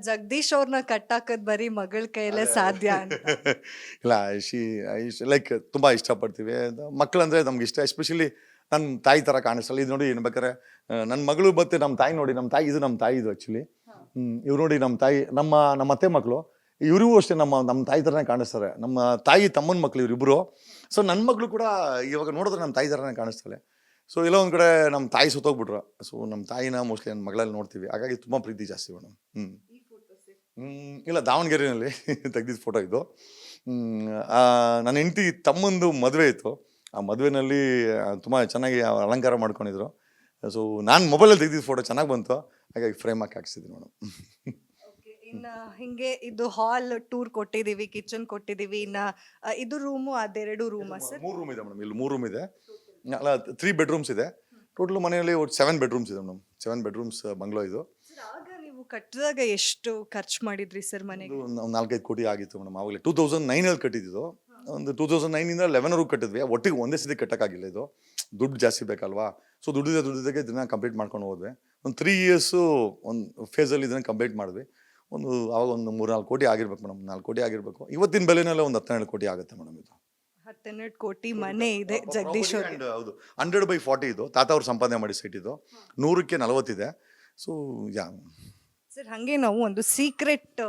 ಜಗದೀಶ್ ಅವ್ರನ್ನ ಕಟ್ಟಾಕದ್ ಬರೀ ಮಗಳ ಕೈಯಲ್ಲೇ ಸಾಧ್ಯ ಅಂತ ಇಲ್ಲ. ಲೈಕ್ ತುಂಬ ಇಷ್ಟಪಡ್ತೀವಿ ಮಕ್ಕಳಂದ್ರೆ ನಮ್ಗೆ ಇಷ್ಟ. ಎಸ್ಪೆಷಲಿ ನನ್ನ ತಾಯಿ ಥರ ಕಾಣಿಸಲ್ಲ. ಇದು ನೋಡಿ ಏನು ಬೇಕಾರೆ ನನ್ನ ಮಗಳು ಮತ್ತೆ ನಮ್ಮ ತಾಯಿ ನೋಡಿ, ನಮ್ಮ ತಾಯಿ ಇದು ಆ್ಯಕ್ಚುಲಿ. ಇವ್ರು ನೋಡಿ ನಮ್ಮ ತಾಯಿ, ನಮ್ಮ ಅತ್ತೆ ಮಕ್ಕಳು, ಇವರಿಗೂ ಅಷ್ಟೇ ನಮ್ಮ ತಾಯಿ ಥರನೇ ಕಾಣಿಸ್ತಾರೆ. ನಮ್ಮ ತಾಯಿ ತಮ್ಮನ ಮಕ್ಕಳು ಇವರಿಬ್ಬರು. ಸೊ ನನ್ನ ಮಗಳು ಕೂಡ ಇವಾಗ ನೋಡಿದ್ರೆ ನಮ್ಮ ತಾಯಿ ಥರನೇ ಕಾಣಿಸ್ತಾಳೆ. ಸೊ ಎಲ್ಲ ಒಂದು ಕಡೆ ನಮ್ಮ ತಾಯಿ ಸುತ್ತೋಗ್ಬಿಟ್ರು. ಸೊ ನಮ್ಮ ತಾಯಿನ ಮೋಸ್ಟ್ಲಿ ನನ್ನ ಮಗಳಲ್ಲಿ ನೋಡ್ತೀವಿ, ಹಾಗಾಗಿ ತುಂಬ ಪ್ರೀತಿ ಜಾಸ್ತಿ ಮೇಡಮ್. ಇಲ್ಲ, ದಾವಣಗೆರೆಯಲ್ಲಿ ತೆಗ್ದಿದ್ದ ಫೋಟೋ ಇದು. ನನ್ನ ಹೆಂಡತಿ ತಮ್ಮಂದು ಮದುವೆ ಇತ್ತು. ಆ ಮದುವೆನಲ್ಲಿ ತುಂಬ ಚೆನ್ನಾಗಿ ಅಲಂಕಾರ ಮಾಡ್ಕೊಂಡಿದ್ರು. ಸೊ ನಾನು ಮೊಬೈಲಲ್ಲಿ ತೆಗ್ದಿದ್ದ ಫೋಟೋ ಚೆನ್ನಾಗಿ ಬಂತು, ಹಾಗಾಗಿ ಫ್ರೇಮ್ ಹಾಕಿಸಿದ್ದೀನಿ ಮೇಡಮ್. ಇನ್ನು ಹಿಂಗೆ ಇದು ಹಾಲ್ ಟೂರ್ ಕೊಟ್ಟಿದ್ದೀವಿ, ಕಿಚನ್ ಕೊಟ್ಟಿದ್ದೀವಿ. ಇನ್ನು ಇದು ರೂಮು, ಅದೆರಡು ರೂಮಾ ಸರ್? 3 ರೂಮ್ ಇದೆ ಮೇಡಮ್. ಇಲ್ಲಿ 3 ರೂಮ್ ಇದೆ, ಅಲ್ಲ 3 ಬೆಡ್ರೂಮ್ಸ್ ಇದೆ. ಟೋಟಲ್ ಮನೆಯಲ್ಲಿ 7 ಬೆಡ್ರೂಮ್ಸ್ ಇದೆ ಮೇಡಮ್. 7 ಬೆಡ್ರೂಮ್ಸ್ ಬಂಗ್ಲೋ ಇದು. ಆಗ ನೀವು ಕಟ್ಟಿದಾಗ ಎಷ್ಟು ಖರ್ಚು ಮಾಡಿದ್ರಿ ಸರ್ ಮನೆಗೆ? ಒಂದು 4-5 ಕೋಟಿ ಆಗಿತ್ತು ಮೇಡಮ್. ಆವಾಗಲೇ 2009 ಕಟ್ಟಿದ್ದು. ಒಂದು 2009ಇಂದ 11ವರೆಗೂ ಕಟ್ಟಿದ್ವಿ, ಒಟ್ಟಿಗೆ ಒಂದೇ ಸತಿ ಕಟ್ಟೋಕ್ಕಾಗಿಲ್ಲ, ಇದು ದುಡ್ಡು ಜಾಸ್ತಿ ಬೇಕಲ್ವಾ. ಸೊ ದುಡ್ಡಿದ್ದಾಗೆ ಇದನ್ನ ಕಂಪ್ಲೀಟ್ ಮಾಡ್ಕೊಂಡು ಹೋದ್ವಿ. ಒಂದು 3 ಇಯರ್ಸು ಒಂದು ಫೇಸಲ್ಲಿ ಇದನ್ನು ಕಂಪ್ಲೀಟ್ ಮಾಡಿದ್ವಿ. ಆವಾಗ ಒಂದು 3-4 ಕೋಟಿ ಆಗಿರ್ಬೇಕು ಮೇಡಮ್, 4 ಕೋಟಿ ಆಗಿರಬೇಕು. ಇವತ್ತಿನ ಬೆಲೆನೆಲ್ಲ ಒಂದು 17 ಕೋಟಿ ಆಗುತ್ತೆ ಮೇಡಮ್ ಇದು. 17 ಕೋಟಿ ಮನೆ ಇದೆ ಜಗದೀಶ್ ಅವ್ರಿಗೆ. And ಹೌದು, 100/40 ಇದು ತಾತ ಅವ್ರು ಸಂಪಾದನೆ ಮಾಡಿ ಸೈಟ್ ಇದು. 100ಕ್ಕೆ 40 ಇದೆ. ಸೊ ಯಾ ಸರ್ ಹಾಗೆ ನಾವು ಒಂದು ಸೀಕ್ರೆಟ್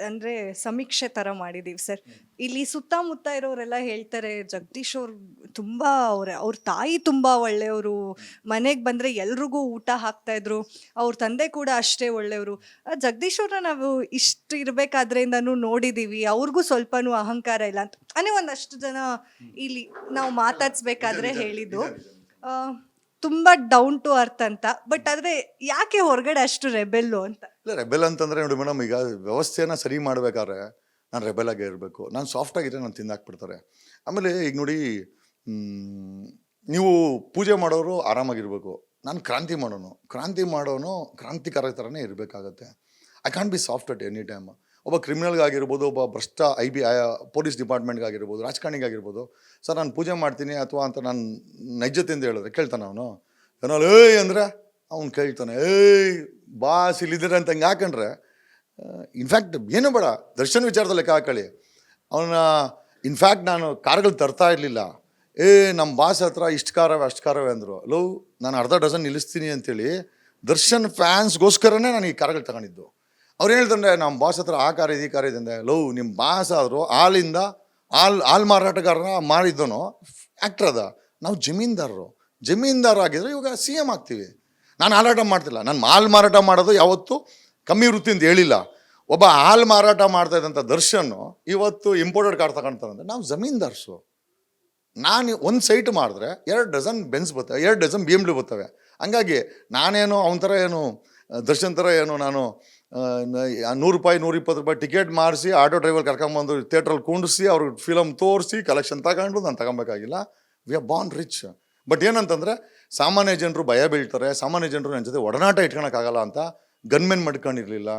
ಅಂದ್ರೆ ಸಮೀಕ್ಷೆ ತರ ಮಾಡಿದೀವಿ ಸರ್. ಇಲ್ಲಿ ಸುತ್ತಮುತ್ತ ಇರೋರೆಲ್ಲ ಹೇಳ್ತಾರೆ ಜಗದೀಶ್ ಅವ್ರು ತುಂಬಾ ಅವ್ರ ತಾಯಿ ತುಂಬಾ ಒಳ್ಳೆಯವರು, ಮನೆಗೆ ಬಂದ್ರೆ ಎಲ್ರಿಗೂ ಊಟ ಹಾಕ್ತಾ ಇದ್ರು, ಅವ್ರ ತಂದೆ ಕೂಡ ಅಷ್ಟೇ ಒಳ್ಳೆಯವರು. ಜಗದೀಶ್ ಅವ್ರನ್ನ ನಾವು ಇಷ್ಟು ಇರ್ಬೇಕಾದ್ರಿಂದನೂ ನೋಡಿದೀವಿ, ಅವ್ರಿಗೂ ಸ್ವಲ್ಪನೂ ಅಹಂಕಾರ ಇಲ್ಲ ಅಂತ ಅಂದ್ರೆ ಒಂದಷ್ಟು ಜನ ಇಲ್ಲಿ ನಾವು ಮಾತಾಡ್ಸ್ಬೇಕಾದ್ರೆ ಹೇಳಿದ್ದು. ತುಂಬಾ ಡೌನ್ ಟು ಅರ್ತ್ ಅಂತ. ಬಟ್ ಆದ್ರೆ ಯಾಕೆ ಹೊರಗಡೆ ಅಷ್ಟು ರೆಬೆಲ್ಲು ಅಂತ? ಇಲ್ಲ, ರೆಬೆಲ್ ಅಂತಂದ್ರೆ ನೋಡಿ ಮೇಡಮ್, ಈಗ ವ್ಯವಸ್ಥೆನ ಸರಿ ಮಾಡ್ಬೇಕಾದ್ರೆ ನಾನು ರೆಬೆಲ್ ಆಗೇ ಇರಬೇಕು. ನಾನು ಸಾಫ್ಟ್ ಆಗಿದ್ರೆ ನಾನು ತಿಂದಾಕ್ಬಿಡ್ತಾರೆ. ಆಮೇಲೆ ಈಗ ನೋಡಿ, ನೀವು ಪೂಜೆ ಮಾಡೋರು ಆರಾಮಾಗಿರ್ಬೇಕು, ನಾನು ಕ್ರಾಂತಿ ಮಾಡೋನು ಕ್ರಾಂತಿಕಾರಕ ಥರನೇ ಇರಬೇಕಾಗತ್ತೆ. I can't be soft at any time. ಒಬ್ಬ ಕ್ರಿಮಿನಲ್ಗಾಗಿರ್ಬೋದು, ಒಬ್ಬ ಭ್ರಷ್ಟ ಪೊಲೀಸ್ ಡಿಪಾರ್ಟ್ಮೆಂಟ್ಗಾಗಿರ್ಬೋದು, ರಾಜಕಾರಣಿಗಾಗಿರ್ಬೋದು, ಸರ್ ನಾನು ಪೂಜೆ ಮಾಡ್ತೀನಿ ಅಥವಾ ಅಂತ ನಾನು ನೈಜತೆಯಿಂದ ಹೇಳಿದ್ರೆ ಕೇಳ್ತಾನೆ ಅವನು. ಏನೋ ಏಯ್ ಅಂದರೆ ಅವ್ನು ಕೇಳ್ತಾನೆ, ಏಯ್ ಬಾಸ್ ಇಲ್ಲಿದ್ದೀರ ಅಂತ ಹಂಗೆ ಹಾಕೊಂಡ್ರೆ, ಇನ್ಫ್ಯಾಕ್ಟ್ ಏನೂ ಬೇಡ, ದರ್ಶನ್ ವಿಚಾರದಲ್ಲಿ ಲೆಕ್ಕ ಹಾಕೊಳ್ಳಿ. ಅವನ ಇನ್ಫ್ಯಾಕ್ಟ್ ನಾನು ಕಾರ್ಗಳು ತರ್ತಾ ಇರಲಿಲ್ಲ, ನಮ್ಮ ಬಾಸ್ ಹತ್ರ ಇಷ್ಟು ಕಾರವೇ ಅಷ್ಟು ಕಾರವೇ ಅಂದರು. ನಾನು ಅರ್ಧ ಡಜನ್ ನಿಲ್ಲಿಸ್ತೀನಿ ಅಂತೇಳಿ ದರ್ಶನ್ ಫ್ಯಾನ್ಸ್ಗೋಸ್ಕರನೇ ನಾನು ಈ ಕಾರ್ಗಳು ತಗೊಂಡಿದ್ದು. ಅವ್ರು ಹೇಳ್ತಾರೆ ನಮ್ಮ ಬಾಸ್ ಹತ್ರ ಆ ಕಾರ್ ಇದೆ ಈ ಕಾರ್ ಇದೆ ಅಂದೆ. ನಿಮ್ಮ ಬಾಸ್ ಆದರೂ ಹಾಲು ಮಾರಾಟಗಾರನ ಮಾಡಿದ್ದನು ಆ್ಯಕ್ಟ್ರ್ ಅದ, ನಾವು ಜಮೀನ್ದಾರ ಆಗಿದ್ರೆ ಇವಾಗ CM ಆಗ್ತೀವಿ. ನಾನು ಹಾಲಾಟ ಮಾಡ್ತಿಲ್ಲ, ನಾನು ಹಾಲು ಮಾರಾಟ ಮಾಡೋದು ಯಾವತ್ತೂ ಕಮ್ಮಿ ವೃತ್ತಿ ಅಂತ ಹೇಳಿಲ್ಲ. ಒಬ್ಬ ಹಾಲು ಮಾರಾಟ ಮಾಡ್ತಾ ಇದ್ದಂಥ ದರ್ಶನ್ನು ಇವತ್ತು ಇಂಪೋರ್ಟೆಡ್ ಕಾರ್ ತಗೊಳ್ತಾರೆ ಅಂದರೆ ನಾವು ಜಮೀನ್ದಾರ್ಸು. ನಾನು ಒಂದು ಸೈಟ್ ಮಾಡಿದ್ರೆ 2 ಡಜನ್ ಬೆನ್ಸ್ ಬರ್ತವೆ, 2 ಡಜನ್ BMW ಬರ್ತವೆ. ಹಂಗಾಗಿ ನಾನೇನು ಅವನ ಥರ ಏನು ದರ್ಶನ್ ಥರ ಏನು ನಾನು ₹100 ₹120 ಟಿಕೆಟ್ ಮಾಡಿಸಿ ಆಟೋ ಡ್ರೈವರ್ ಕರ್ಕೊಂಬಂದು ಥಿಯೇಟ್ರಲ್ಲಿ ಕುಂಡಿಸಿ ಅವ್ರಿಗೆ ಫಿಲಮ್ ತೋರಿಸಿ ಕಲೆಕ್ಷನ್ ತಗೊಂಡು ನಾನು ತಗೊಬೇಕಾಗಿಲ್ಲ. We are born rich. But ಏನಂತಂದರೆ ಸಾಮಾನ್ಯ ಜನರು ಭಯ ಬೀಳ್ತಾರೆ, ಸಾಮಾನ್ಯ ಜನರು ನನ್ನ ಜೊತೆ ಒಡನಾಟ ಇಟ್ಕೊಳಕ್ಕಾಗಲ್ಲ ಅಂತ ಗನ್ಮೆನ್ ಮಾಡ್ಕೊಂಡಿರಲಿಲ್ಲ,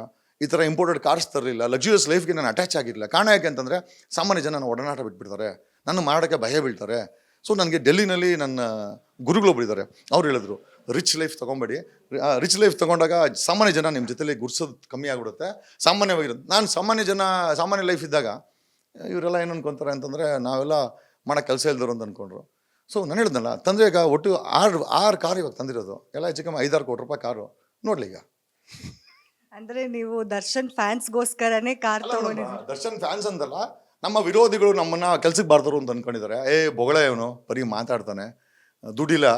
ಈ ಥರ ಇಂಪೋರ್ಟೆಡ್ ಕಾರ್ಸ್ ತರಲಿಲ್ಲ, ಲಕ್ಸುರಿಯಸ್ ಲೈಫ್ಗೆ ನಾನು ಅಟ್ಯಾಚ್ ಆಗಿರಲಿಲ್ಲ. ಕಾರಣ ಯಾಕೆ ಅಂತಂದರೆ ಸಾಮಾನ್ಯ ಜನ ನನ್ನ ಒಡನಾಟ ಬಿಟ್ಬಿಡ್ತಾರೆ, ನನ್ನ ಮಾಡೋಕ್ಕೆ ಭಯ ಬೀಳ್ತಾರೆ. ಸೊ ನನಗೆ ಡೆಲ್ಲಿನಲ್ಲಿ ನನ್ನ ಗುರುಗಳೊಬ್ಬರಿದ್ದಾರೆ, ಅವ್ರು ಹೇಳಿದ್ರು ರಿಚ್ ಲೈಫ್ ತೊಗೊಬೇಡಿ, ರಿಚ್ ಲೈಫ್ ತೊಗೊಂಡಾಗ ಸಾಮಾನ್ಯ ಜನ ನಿಮ್ಮ ಜೊತೆಲಿ ಗುರ್ಸೋದು ಕಮ್ಮಿ ಆಗಿಬಿಡುತ್ತೆ, ಸಾಮಾನ್ಯವಾಗಿರೋದು. ನಾನು ಸಾಮಾನ್ಯ ಲೈಫ್ ಇದ್ದಾಗ ಇವರೆಲ್ಲ ಏನು ಅನ್ಕೊತಾರೆ ಅಂತಂದರೆ ನಾವೆಲ್ಲ ಮಾಡೋ ಕೆಲಸ ಇಲ್ದರು ಅಂತ ಅಂದ್ಕೊಂಡ್ರು. ಸೊ ನಾನು ಹೇಳಿದ್ನಲ್ಲ, ತಂದರೆ ಈಗ ಒಟ್ಟು 6 ಕಾರ್ ಇವಾಗ ತಂದಿರೋದು, ಎಲ್ಲ ಹೆಚ್ಚು ಕಮ್ಮಿ 5-6 ಕೋಟಿ ರೂಪಾಯಿ ಕಾರು ನೋಡ್ಲಿ. ಈಗ ಅಂದ್ರೆ ನೀವು ದರ್ಶನ್ ಫ್ಯಾನ್ಸ್ಗೋಸ್ಕರನೇ ಕಾರ್ ತಗೊಂಡಿದ್ದೀರಿ. ದರ್ಶನ್ ಫ್ಯಾನ್ಸ್ ಅಂತಲ್ಲ, ನಮ್ಮ ವಿರೋಧಿಗಳು ನಮ್ಮನ್ನ ಕೆಲ್ಸಕ್ಕೆ ಬಾರ್ದರು ಅಂತ ಅಂದ್ಕೊಂಡಿದ್ದಾರೆ. ಬೊಗಳೆ ಇವನು ಬರೀ ಮಾತಾಡ್ತಾನೆ, ದುಡ್ಡಿಲ್ಲ,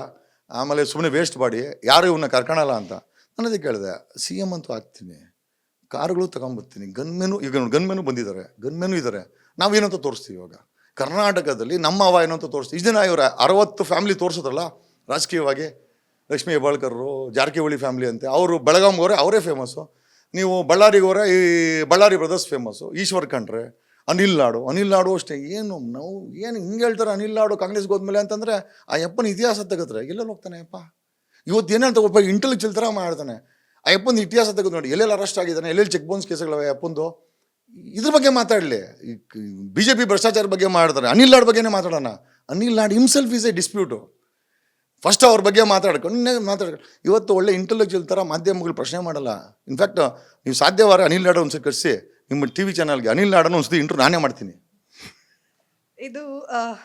ಆಮೇಲೆ ಸುಮ್ಮನೆ ವೇಸ್ಟ್ ಬಾಡಿ, ಯಾರು ಇವನ್ನ ಕರ್ಕೊಳಲ್ಲ ಅಂತ. ನಾನು ಅದಕ್ಕೆ ಕೇಳಿದೆ, CM ಅಂತೂ ಆಗ್ತೀನಿ, ಕಾರುಗಳು ತಗೊಂಬರ್ತೀನಿ, ಗನ್ಮೆನು ಬಂದಿದ್ದಾರೆ, ಗನ್ಮೆನು ಇದ್ದಾರೆ, ನಾವೇನಂತ ತೋರಿಸ್ತೀವಿ. ಇವಾಗ ಕರ್ನಾಟಕದಲ್ಲಿ ನಮ್ಮ ಅವ ಏನಂತ ತೋರಿಸ್ತೀವಿ. ಇಷ್ಟು ದಿನ ಇವ್ರ 60 ಫ್ಯಾಮಿಲಿ ತೋರಿಸಿದ್ರಲ್ಲ ರಾಜಕೀಯವಾಗಿ, ಲಕ್ಷ್ಮೀ ಹೆಬ್ಬಾಳ್ಕರ್ರು, ಜಾರಕಿಹೊಳಿ ಫ್ಯಾಮಿಲಿ ಅಂತೆ, ಅವರು ಬೆಳಗಾಂಗೋರೆ ಅವರೇ ಫೇಮಸ್ಸು. ನೀವು ಬಳ್ಳಾರಿಗೋರೆ ಈ ಬಳ್ಳಾರಿ ಬ್ರದರ್ಸ್ ಫೇಮಸ್ಸು. ಈಶ್ವರ್ ಖಂಡ್ರೆ, ಅನಿಲ್ ಲಾಡು ಅಷ್ಟೇ. ಏನು ಹಿಂಗೆ ಹೇಳ್ತಾರೆ, ಅನಿಲ್ ಲಾಡು ಕಾಂಗ್ರೆಸ್ಗೆ ಹೋದ್ಮೇಲೆ ಅಂತಂದರೆ ಆ ಯಪ್ಪನ ಇತಿಹಾಸ ತೆಗೆದ್ರೆ ಎಲ್ಲೆಲ್ಲಿ ಹೋಗ್ತಾನೆ ಅಪ್ಪ. ಇವತ್ತು ಏನಂತ ಒಬ್ಬ ಇಂಟೆಲೆಕ್ಚುಯಲ್ ಥರ ಮಾಡ್ತಾನೆ. ಆ ಯಪ್ಪನ ಇತಿಹಾಸ ತೆಗೆದು ನೋಡಿ, ಎಲ್ಲೆಲ್ಲಿ ಅರೆಸ್ಟ್ ಆಗಿದ್ದಾನೆ, ಎಲ್ಲೆಲ್ಲಿ ಚೆಕ್ ಬೌನ್ಸ್ ಕೇಸ್ಗಳವೆ ಅಪ್ಪಂದು. ಇದ್ರ ಬಗ್ಗೆ ಮಾತಾಡಲಿ. BJP ಭ್ರಷ್ಟಾಚಾರ ಬಗ್ಗೆ ಮಾಡ್ತಾರೆ, ಅನಿಲ್ ಲಾಡ್ ಬಗ್ಗೆನೇ ಮಾತಾಡೋಣ. Anil Lad himself is a dispute. First ಅವ್ರ ಬಗ್ಗೆ ಮಾತಾಡ್ಕೊಂಡು ಇವತ್ತು ಒಳ್ಳೆ ಇಂಟೆಲೆಕ್ಚುಯಲ್ ಥರ ಮಾಧ್ಯಮಗಳು ಪ್ರಶ್ನೆ ಮಾಡಲ್ಲ. ಇನ್ಫ್ಯಾಕ್ಟ್ ನೀವು ಸಾಧ್ಯವಾರ ಅನಿಲ್ ಲಾಡ್ ಒಂದ್ಸರಿ ಕಳಿಸಿ ನಿಮ್ಮ TV ಚಾನಲ್ಗೆ, ಅನಿಲ್ ಲಾಡನ್ನು ಒಂದ್ಸತಿ ಇಂಟ್ರೂ ನಾನೇ ಮಾಡ್ತೀನಿ. ಇದು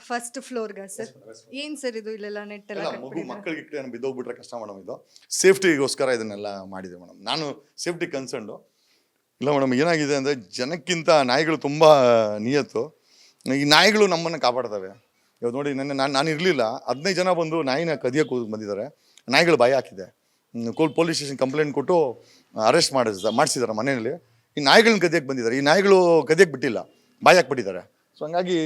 ಫಸ್ಟ್ ಫ್ಲೋರ್ಗ ಸರ್? ಏನು ಸರ್ ಇದು ಇಲ್ಲೆಲ್ಲ ನೆಟ್ಟೆಲ್ಲ ಮಕ್ಕಳಿಗೆ ಬಿದ್ದೋಗ್ಬಿಟ್ರೆ ಕಷ್ಟ ಮೇಡಮ್. ಇದು ಸೇಫ್ಟಿಗೋಸ್ಕರ ಇದನ್ನೆಲ್ಲ ಮಾಡಿದೆ ಮೇಡಮ್. ನಾನು ಸೇಫ್ಟಿ ಕನ್ಸರ್ನ್ಡು ಇಲ್ಲ ಮೇಡಮ್. ಏನಾಗಿದೆ ಅಂದರೆ ಜನಕ್ಕಿಂತ ನಾಯಿಗಳು ತುಂಬ ನಿಯತ್ತು. ಈ ನಾಯಿಗಳು ನಮ್ಮನ್ನು ಕಾಪಾಡ್ತವೆ. ಇವತ್ತು ನೋಡಿ, ನಾನು ಇರಲಿಲ್ಲ, 15 ಜನ ಬಂದು ನಾಯಿನ ಕದಿಯೋಕೆ ಬಂದಿದ್ದಾರೆ. ನಾಯಿಗಳು ಭಯ ಹಾಕಿದೆ, ಪೊಲೀಸ್ ಸ್ಟೇಷನ್ ಕಂಪ್ಲೇಂಟ್ ಕೊಟ್ಟು ಅರೆಸ್ಟ್ ಮಾಡಿಸಿದ್ದಾರೆ ಮನೆಯಲ್ಲಿ. ಈ ನಾಯಿಗಳನ್ನ ಕದಿಯಕ್ಕೆ ಬಂದಿದ್ದಾರೆ. ಈ ನಾಯಿಗಳು ಕದಿಯಕ್ಕೆ ಬಿಟ್ಟಿಲ್ಲ, ಬಾಯಿ ಹಾಕ್ಬಿಟ್ಟಿದ್ದಾರೆ. ಸೊ ಹಂಗಾಗಿ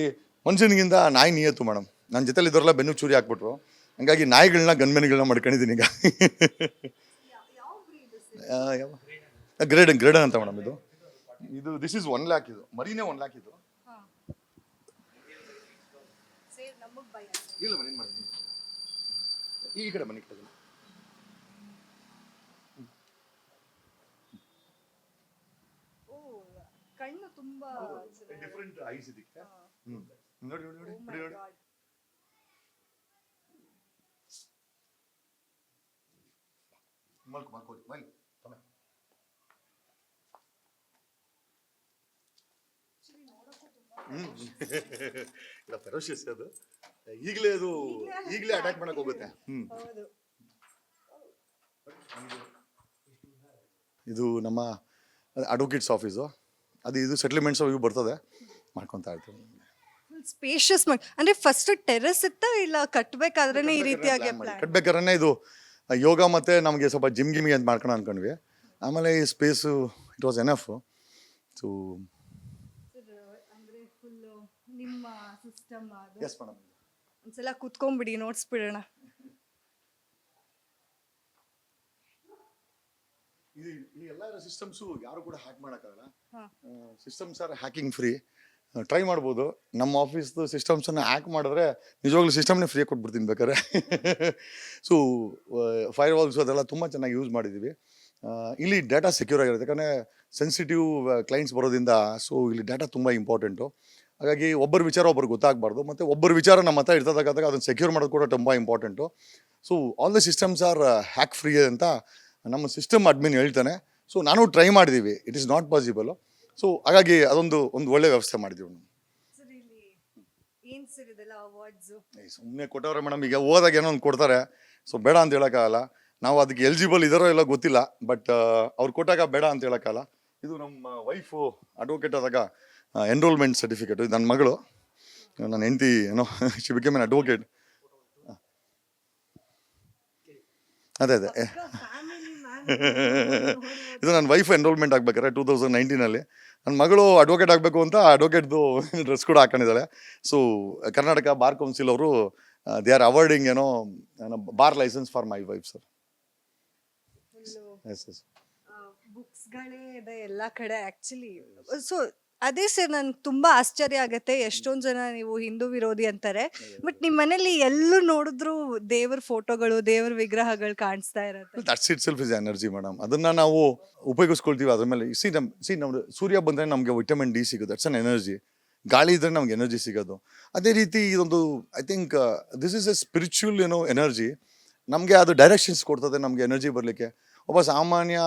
ಮನುಷ್ಯನಿಗಿಂತ ನಾಯಿ ನಿಯತ್ತು ಮೇಡಮ್. ನನ್ನ ಜೊತೆಲಿ ಇದ್ದವರೆಲ್ಲ ಬೆನ್ನು ಚೂರಿ ಹಾಕ್ಬಿಟ್ರು. ಹಂಗಾಗಿ ನಾಯಿಗಳನ್ನ ಗನ್ಮೆನ್ಗಳನ್ನ ಮಾಡ್ಕೊಂಡಿದ್ದೀನಿ ಈಗ. ಗ್ರೇಡನ್ ಅಂತ ಮೇಡಮ್. ಇದು ದಿಸ್ ಇಸ್ 1 lakh. ಇದು ಮರಿನೇ 1 lakh. ಇದು ಇಲ್ಲ ಬನ್ನಿ, ಮಾಡಿ ಈ ಕಡೆ ಬನ್ನಿ. ಕಣ್ಣು ತುಂಬಾ ಡಿಫರೆಂಟ್ ಐಸ್ ಇದಕ್ಕೆ. ನೋಡಿ ನೋಡಿ ನೋಡಿ ನೋಡಿ ನೋಡಿ ಮಲ್ಕೊ ಮಲ್ಕೊ ಮಲ್ ತಮ್ಮ ಇಲ್ಲ ಫೆರೋಷಿಯಸ್ ಅದು ಈಗಲೇ ಅದು ಈಗಲೇ ಅಟ್ಯಾಕ್ ಮಾಡಕ್ ಹೋಗುತ್ತೆ ಹೌದು. ಇದು ನಮ್ಮ ಅಡ್ವೊಕೇಟ್ಸ್ ಆಫೀಸು ಅದು ಇದು ಸೆಟ್ಲ್ಮೆಂಟ್ಸ್ ಇವು ಬರ್ತದೆ ಮಾಡ್ಕೊತಾ ಇರ್ತೀವಿ ಸ್ಪೇಷಿಯಸ್ ಅಂದ್ರೆ ಫಸ್ಟ್ ಟೆರೆಸ್ ಇತ್ತ ಇಲ್ಲ ಕಟ್ಬೇಕಾದ್ರೆ ಈ ರೀತಿಯಾಗಿ ಪ್ಲಾನ್? ಕಟ್ಬೇಕಾದ್ರೆ ಇದು ಯೋಗ ಮತ್ತೆ ನಮಗೆ ಸ್ವಲ್ಪ ಜಿಮ್ ಗಿಮ್ಗೆ ಅಂತ ಮಾಡ್ಕೊಂಡು ಅನ್ಕೊಂಡ್ವಿ. ಆಮೇಲೆ ಈ space it was enough. So ಅಂದ್ರೆ ಫುಲ್ ನಿಮ್ಮ ಸಿಸ್ಟಮ್ ಅದು ಎಸ್ ಮೇಡಮ್. ಒಂದ್ಸಲ ಕುತ್ಕೊಂಡ್ಬಿಡಿ ನೋಡ್ಸ್ಬಿಡೋಣ. ಈ ಎಲ್ಲ ಸಿಸ್ಟಮ್ಸು ಯಾರು ಕೂಡ ಹ್ಯಾಕ್ ಮಾಡೋಕ್ಕಾಗಲ್ಲ. ಹಾ. Systems are hacking free. Try ಮಾಡ್ಬೋದು. ನಮ್ಮ ಆಫೀಸ್ದು ಸಿಸ್ಟಮ್ಸನ್ನು ಹ್ಯಾಕ್ ಮಾಡಿದ್ರೆ ನಿಜವಾಗ್ಲೂ ಸಿಸ್ಟಮ್ನೇ ಫ್ರೀ ಕೊಟ್ಬಿಡ್ತೀನಿ ಬೇಕಾದ್ರೆ. ಸೊ ಫೈರ್ ವಾಲ್ಸ್ ಅದೆಲ್ಲ ತುಂಬ ಚೆನ್ನಾಗಿ ಯೂಸ್ ಮಾಡಿದ್ದೀವಿ. ಇಲ್ಲಿ ಡೇಟಾ ಸೆಕ್ಯೂರ್ ಆಗಿರುತ್ತೆ ಯಾಕಂದರೆ ಸೆನ್ಸಿಟಿವ್ ಕ್ಲೈಂಟ್ಸ್ ಬರೋದ್ರಿಂದ. ಸೊ ಇಲ್ಲಿ ಡೇಟಾ ತುಂಬ ಇಂಪಾರ್ಟೆಂಟು. ಹಾಗಾಗಿ ಒಬ್ಬರ ವಿಚಾರ ಒಬ್ಬರಿಗೆ ಗೊತ್ತಾಗಬಾರ್ದು ಮತ್ತು ಒಬ್ಬರ ವಿಚಾರ ನಮ್ಮ ಹತ್ರ ಇರ್ತದಾಗ ಅದನ್ನು ಸೆಕ್ಯೂರ್ ಮಾಡೋದು ಕೂಡ ತುಂಬ important. So all the systems are hack free ಅಂತ ನಮ್ಮ ಸಿಸ್ಟಮ್ ಅಡ್ಮಿನ್ ಹೇಳ್ತಾನೆ. ಸೊ ನಾನು ಟ್ರೈ ಮಾಡಿದ್ದೀವಿ, it is not possible. So ಹಾಗಾಗಿ ಅದೊಂದು ಒಳ್ಳೆ ವ್ಯವಸ್ಥೆ ಮಾಡಿದ್ದೀವಿ. ಸರ್ ಇಲ್ಲಿ ಏನ್ ಸರ್ ಇದೆಲ್ಲ ಅವಾರ್ಡ್ಸ್? ಸುಮ್ಮನೆ ಕೊಟ್ಟವ್ರೆ ಮೇಡಮ್. ಈಗ ಹೋದಾಗ ಏನೋ ಒಂದು ಕೊಡ್ತಾರೆ, ಸೊ ಬೇಡ ಅಂತ ಹೇಳೋಕ್ಕಾಗಲ್ಲ. ನಾವು ಅದಕ್ಕೆ ಎಲಿಜಿಬಲ್ ಇದಾರೋ ಎಲ್ಲ ಗೊತ್ತಿಲ್ಲ, ಬಟ್ ಅವ್ರು ಕೊಟ್ಟಾಗ ಬೇಡ ಅಂತ ಹೇಳೋಕ್ಕಾಗಲ್ಲ. ಇದು ನಮ್ಮ ವೈಫು ಅಡ್ವೊಕೇಟ್ ಆದಾಗ ಎನ್ರೋಲ್ಮೆಂಟ್ ಸರ್ಟಿಫಿಕೇಟು. ಇದು ನನ್ನ ಮಗಳು, ನನ್ನ ಹೆಂಡತಿ ಏನೋ ಶಿ ಬಿಕೇಮ್ ಎನ್ ಅಡ್ವೊಕೇಟ್. ಅದೇ ಇದು ನನ್ನ ವೈಫ್ ಎನ್ರೋಲ್ಮೆಂಟ್ ಆಗ್ಬೇಕಾರೆ 2019 ನನ್ನ ಮಗಳು ಅಡ್ವೊಕೇಟ್ ಆಗಬೇಕು ಅಂತ ಅಡ್ವೊಕೇಟ್ದು ಡ್ರೆಸ್ ಕೂಡ ಹಾಕೊಂಡಿದ್ದಾಳೆ. ಸೊ ಕರ್ನಾಟಕ ಬಾರ್ ಕೌನ್ಸಿಲ್ ಅವರು ದೇ ಆರ್ ಅವಾರ್ಡಿಂಗ್ ಏನೋ bar license for my wife sir. Yes yes ಬುಕ್ಸ್ಗಳೇ ಇದೆ ಎಲ್ಲ ಕಡೆ ಆಕ್ಚುಲಿ. ಸೊ ಅದೇ ಸರ್ ನನ್ಗೆ ತುಂಬಾ ಆಶ್ಚರ್ಯ ಆಗತ್ತೆ. ಎಷ್ಟೊಂದು ಜನ ನೀವು ಹಿಂದೂ ವಿರೋಧಿ ಅಂತಾರೆ, ಬಟ್ ನಿಮ್ಮ ಮನೇಲಿ ಎಲ್ಲೂ ನೋಡಿದ್ರು ದೇವ್ರ ಫೋಟೋಗಳು, ದೇವ್ರ ವಿಗ್ರಹಗಳು ಕಾಣಿಸ್ತಾ ಇರತ್ತೆ. That's it self is energy madam. ಅದನ್ನ ನಾವು ಉಪಯೋಗಿಸ್ಕೊಳ್ತೀವಿ. ಅದ್ರ ಮೇಲೆ ನಮ್ದು ಸೂರ್ಯ ಬಂದರೆ ನಮಗೆ ವಿಟಮಿನ್ ಡಿ ಸಿಗೋದು, ದಟ್ಸ್ ಅನ್ ಎನರ್ಜಿ. ಗಾಳಿ ಇದ್ರೆ ನಮ್ಗೆ ಎನರ್ಜಿ ಸಿಗೋದು. ಅದೇ ರೀತಿ ಇದೊಂದು I think this is A spiritual energy. ನಮಗೆ ಅದು ಡೈರೆಕ್ಷನ್ಸ್ ಕೊಡ್ತದೆ ನಮಗೆ ಎನರ್ಜಿ ಬರಲಿಕ್ಕೆ. ಒಬ್ಬ ಸಾಮಾನ್ಯ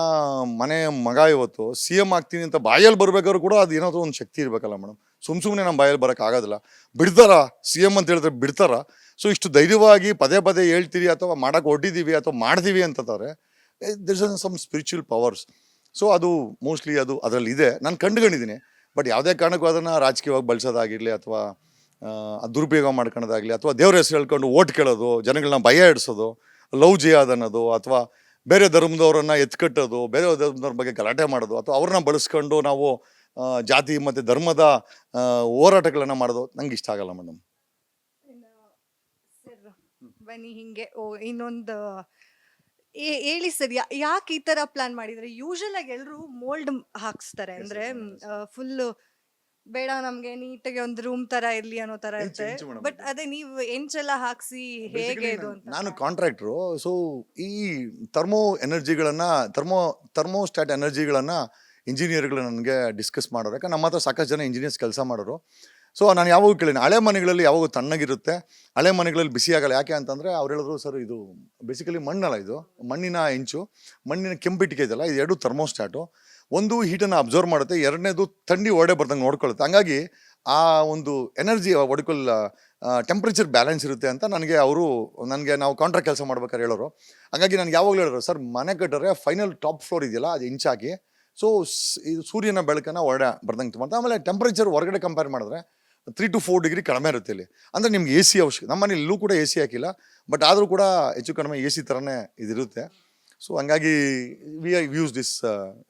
ಮನೆ ಮಗ ಇವತ್ತು CM ಆಗ್ತೀನಿ ಅಂತ ಬಾಯಲ್ಲಿ ಬರ್ಬೇಕಾದ್ರು ಕೂಡ ಅದು ಏನಾದರೂ ಒಂದು ಶಕ್ತಿ ಇರಬೇಕಲ್ಲ ಮೇಡಮ್. ಸುಮ್ಮನೆ ನಮ್ಮ ಬಾಯಲ್ಲಿ ಬರೋಕ್ಕಾಗೋದಿಲ್ಲ. ಬಿಡ್ತಾರ CM ಅಂತ ಹೇಳಿದ್ರೆ ಬಿಡ್ತಾರ? ಸೊ ಇಷ್ಟು ಧೈರ್ಯವಾಗಿ ಪದೇ ಪದೇ ಹೇಳ್ತೀವಿ ಅಥವಾ ಮಾಡೋಕೆ ಹೊಟ್ಟಿದ್ದೀವಿ ಅಥವಾ ಮಾಡ್ತೀವಿ ಅಂತಂತಾರೆ. This is some spiritual powers. So ಅದು ಮೋಸ್ಟ್ಲಿ ಅದು ಅದರಲ್ಲಿ ಇದೆ, ನಾನು ಕಂಡುಕೊಂಡಿದ್ದೀನಿ. ಬಟ್ ಯಾವುದೇ ಕಾರಣಕ್ಕೂ ಅದನ್ನು ರಾಜಕೀಯವಾಗಿ ಬಳಸೋದಾಗಿರಲಿ ಅಥವಾ ದುರುಪಯೋಗ ಮಾಡ್ಕೊಳ್ಳೋದಾಗಲಿ ಅಥವಾ ದೇವ್ರ ಹೆಸರು ಹೇಳ್ಕೊಂಡು ಓಟ್ ಕೇಳೋದು, ಜನಗಳನ್ನ ಭಯ ಇಡಿಸೋದು, ಲವ್ ಜಿಹಾದ್ ಅನ್ನೋದು ಅಥವಾ ಬೇರೆ ಧರ್ಮದವ್ರನ್ನ ಎತ್ಕಟ್ಟೋದು, ಬೇರೆ ಧರ್ಮದವ್ರ ಬಗ್ಗೆ ಗಲಾಟೆ ಮಾಡೋದು ಅಥವಾ ಅವ್ರನ್ನ ಬಳಸ್ಕೊಂಡು ನಾವು ಜಾತಿ ಮತ್ತು ಧರ್ಮದ ಹೋರಾಟಗಳನ್ನು ಮಾಡೋದು ನಂಗೆ ಇಷ್ಟ ಆಗಲ್ಲ ಮೇಡಮ್. ಸರ್ ಬನ್ನಿ ಹಿಂಗೆ ಇನ್ನೊಂದು ಹೇಳಿ ಸರ್, ಯಾಕೆ ಈ ತರ ಪ್ಲಾನ್ ಮಾಡಿದ್ರೆ? ಯೂಶಲ್ ಆಗಿ ಎಲ್ಲರೂ ಮೋಲ್ಡ್ ಹಾಕ್ಸ್ತಾರೆ, ಅಂದ್ರೆ ಫುಲ್ ಬೇಡ ನಮ್ಗೆ ನೀಟಾಗಿ ಒಂದು ರೂಮ್ ತರ ಇರ್ಲಿ ಅನ್ನೋ ತರ ಇರುತ್ತೆ. ಬಟ್ ಅದೇ ನೀವು ಎಂಚೆಲ್ಲ ಹಾಕ್ಸಿ ಹೇಗೆ ಇದು ಅಂತ? ನಾನು ಕಾಂಟ್ರಾಕ್ಟ್ರು. ಸೊ ಈ ಥರ್ಮೋಸ್ಟಾಟ್ ಎನರ್ಜಿಗಳನ್ನು ಇಂಜಿನಿಯರ್ಗಳು ನನಗೆ ಡಿಸ್ಕಸ್ ಮಾಡೋರು. ಯಾಕಂದ್ರೆ ನಮ್ಮ ಹತ್ರ ಸಾಕಷ್ಟು ಜನ ಇಂಜಿನಿಯರ್ಸ್ ಕೆಲಸ ಮಾಡೋರು. ಸೊ ನಾನು ಯಾವಾಗ ಕೇಳಿನಿ, ಹಳೆ ಮನೆಗಳಲ್ಲಿ ಯಾವಾಗ ತಣ್ಣಗಿರುತ್ತೆ, ಹಳೆ ಮನೆಗಳಲ್ಲಿ ಬಿಸಿ ಆಗಲ್ಲ. ಯಾಕೆ ಅಂತಂದರೆ ಅವ್ರು ಹೇಳಿದ್ರು, ಸರ್ ಇದು ಬೇಸಿಕಲಿ ಮಣ್ಣಲ್ಲ, ಇದು ಮಣ್ಣಿನ ಹೆಂಚು, ಮಣ್ಣಿನ ಕೆಂಪಿಟ್ಟಿಗೆ ಇದೆಲ್ಲ, ಇದು ಎರಡು ಥರ್ಮೋಸ್ಟಾಟು. ಒಂದು ಹೀಟನ್ನು ಅಬ್ಸರ್ವ್ ಮಾಡುತ್ತೆ, ಎರಡನೇದು ಥಂಡಿ ಒಡೆ ಬರ್ದಂಗೆ ನೋಡ್ಕೊಳ್ಳುತ್ತೆ. ಹಂಗಾಗಿ ಆ ಒಂದು ಎನರ್ಜಿ ಟೆಂಪ್ರೇಚರ್ ಬ್ಯಾಲೆನ್ಸ್ ಇರುತ್ತೆ ಅಂತ ನನಗೆ ನಾವು ಕಾಂಟ್ರಾಕ್ಟ್ ಕೆಲಸ ಮಾಡ್ಬೇಕಾದ್ರೆ ಹೇಳೋರು. ಹಾಗಾಗಿ ನನಗೆ ಯಾವಾಗಲೂ ಹೇಳೋರು, ಸರ್ ಮನೆ ಕಟ್ಟರೆ ಫೈನಲ್ ಟಾಪ್ ಫ್ಲೋರ್ ಇದೆಯಲ್ಲ ಅದು ಇಂಚಾಕಿ, ಸೊ ಇದು ಸೂರ್ಯನ ಬೆಳಕನ್ನು ಒಡೆ ಬರ್ದಂಗೆ ಮಾಡ್ತಾರೆ. ಆಮೇಲೆ ಟೆಂಪ್ರೇಚರ್ ಹೊರಗಡೆ ಕಂಪೇರ್ ಮಾಡಿದ್ರೆ 3 to 4 ಡಿಗ್ರಿ ಕಡಿಮೆ ಇರುತ್ತೆ ಇಲ್ಲಿ. ಅಂದರೆ ನಿಮ್ಗೆ AC ಅವಶ್ಯಕ. ನಮ್ಮ ಮನೇಲಿ ಇಲ್ಲೂ ಕೂಡ AC ಹಾಕಿಲ್ಲ, ಬಟ್ ಆದರೂ ಕೂಡ ಹೆಚ್ಚು ಕಡಿಮೆ AC ಥರನೇ ಇದಿರುತ್ತೆ. ಸೊ ಹಂಗಾಗಿ ವಿ ಯೂಸ್ ದಿಸ್.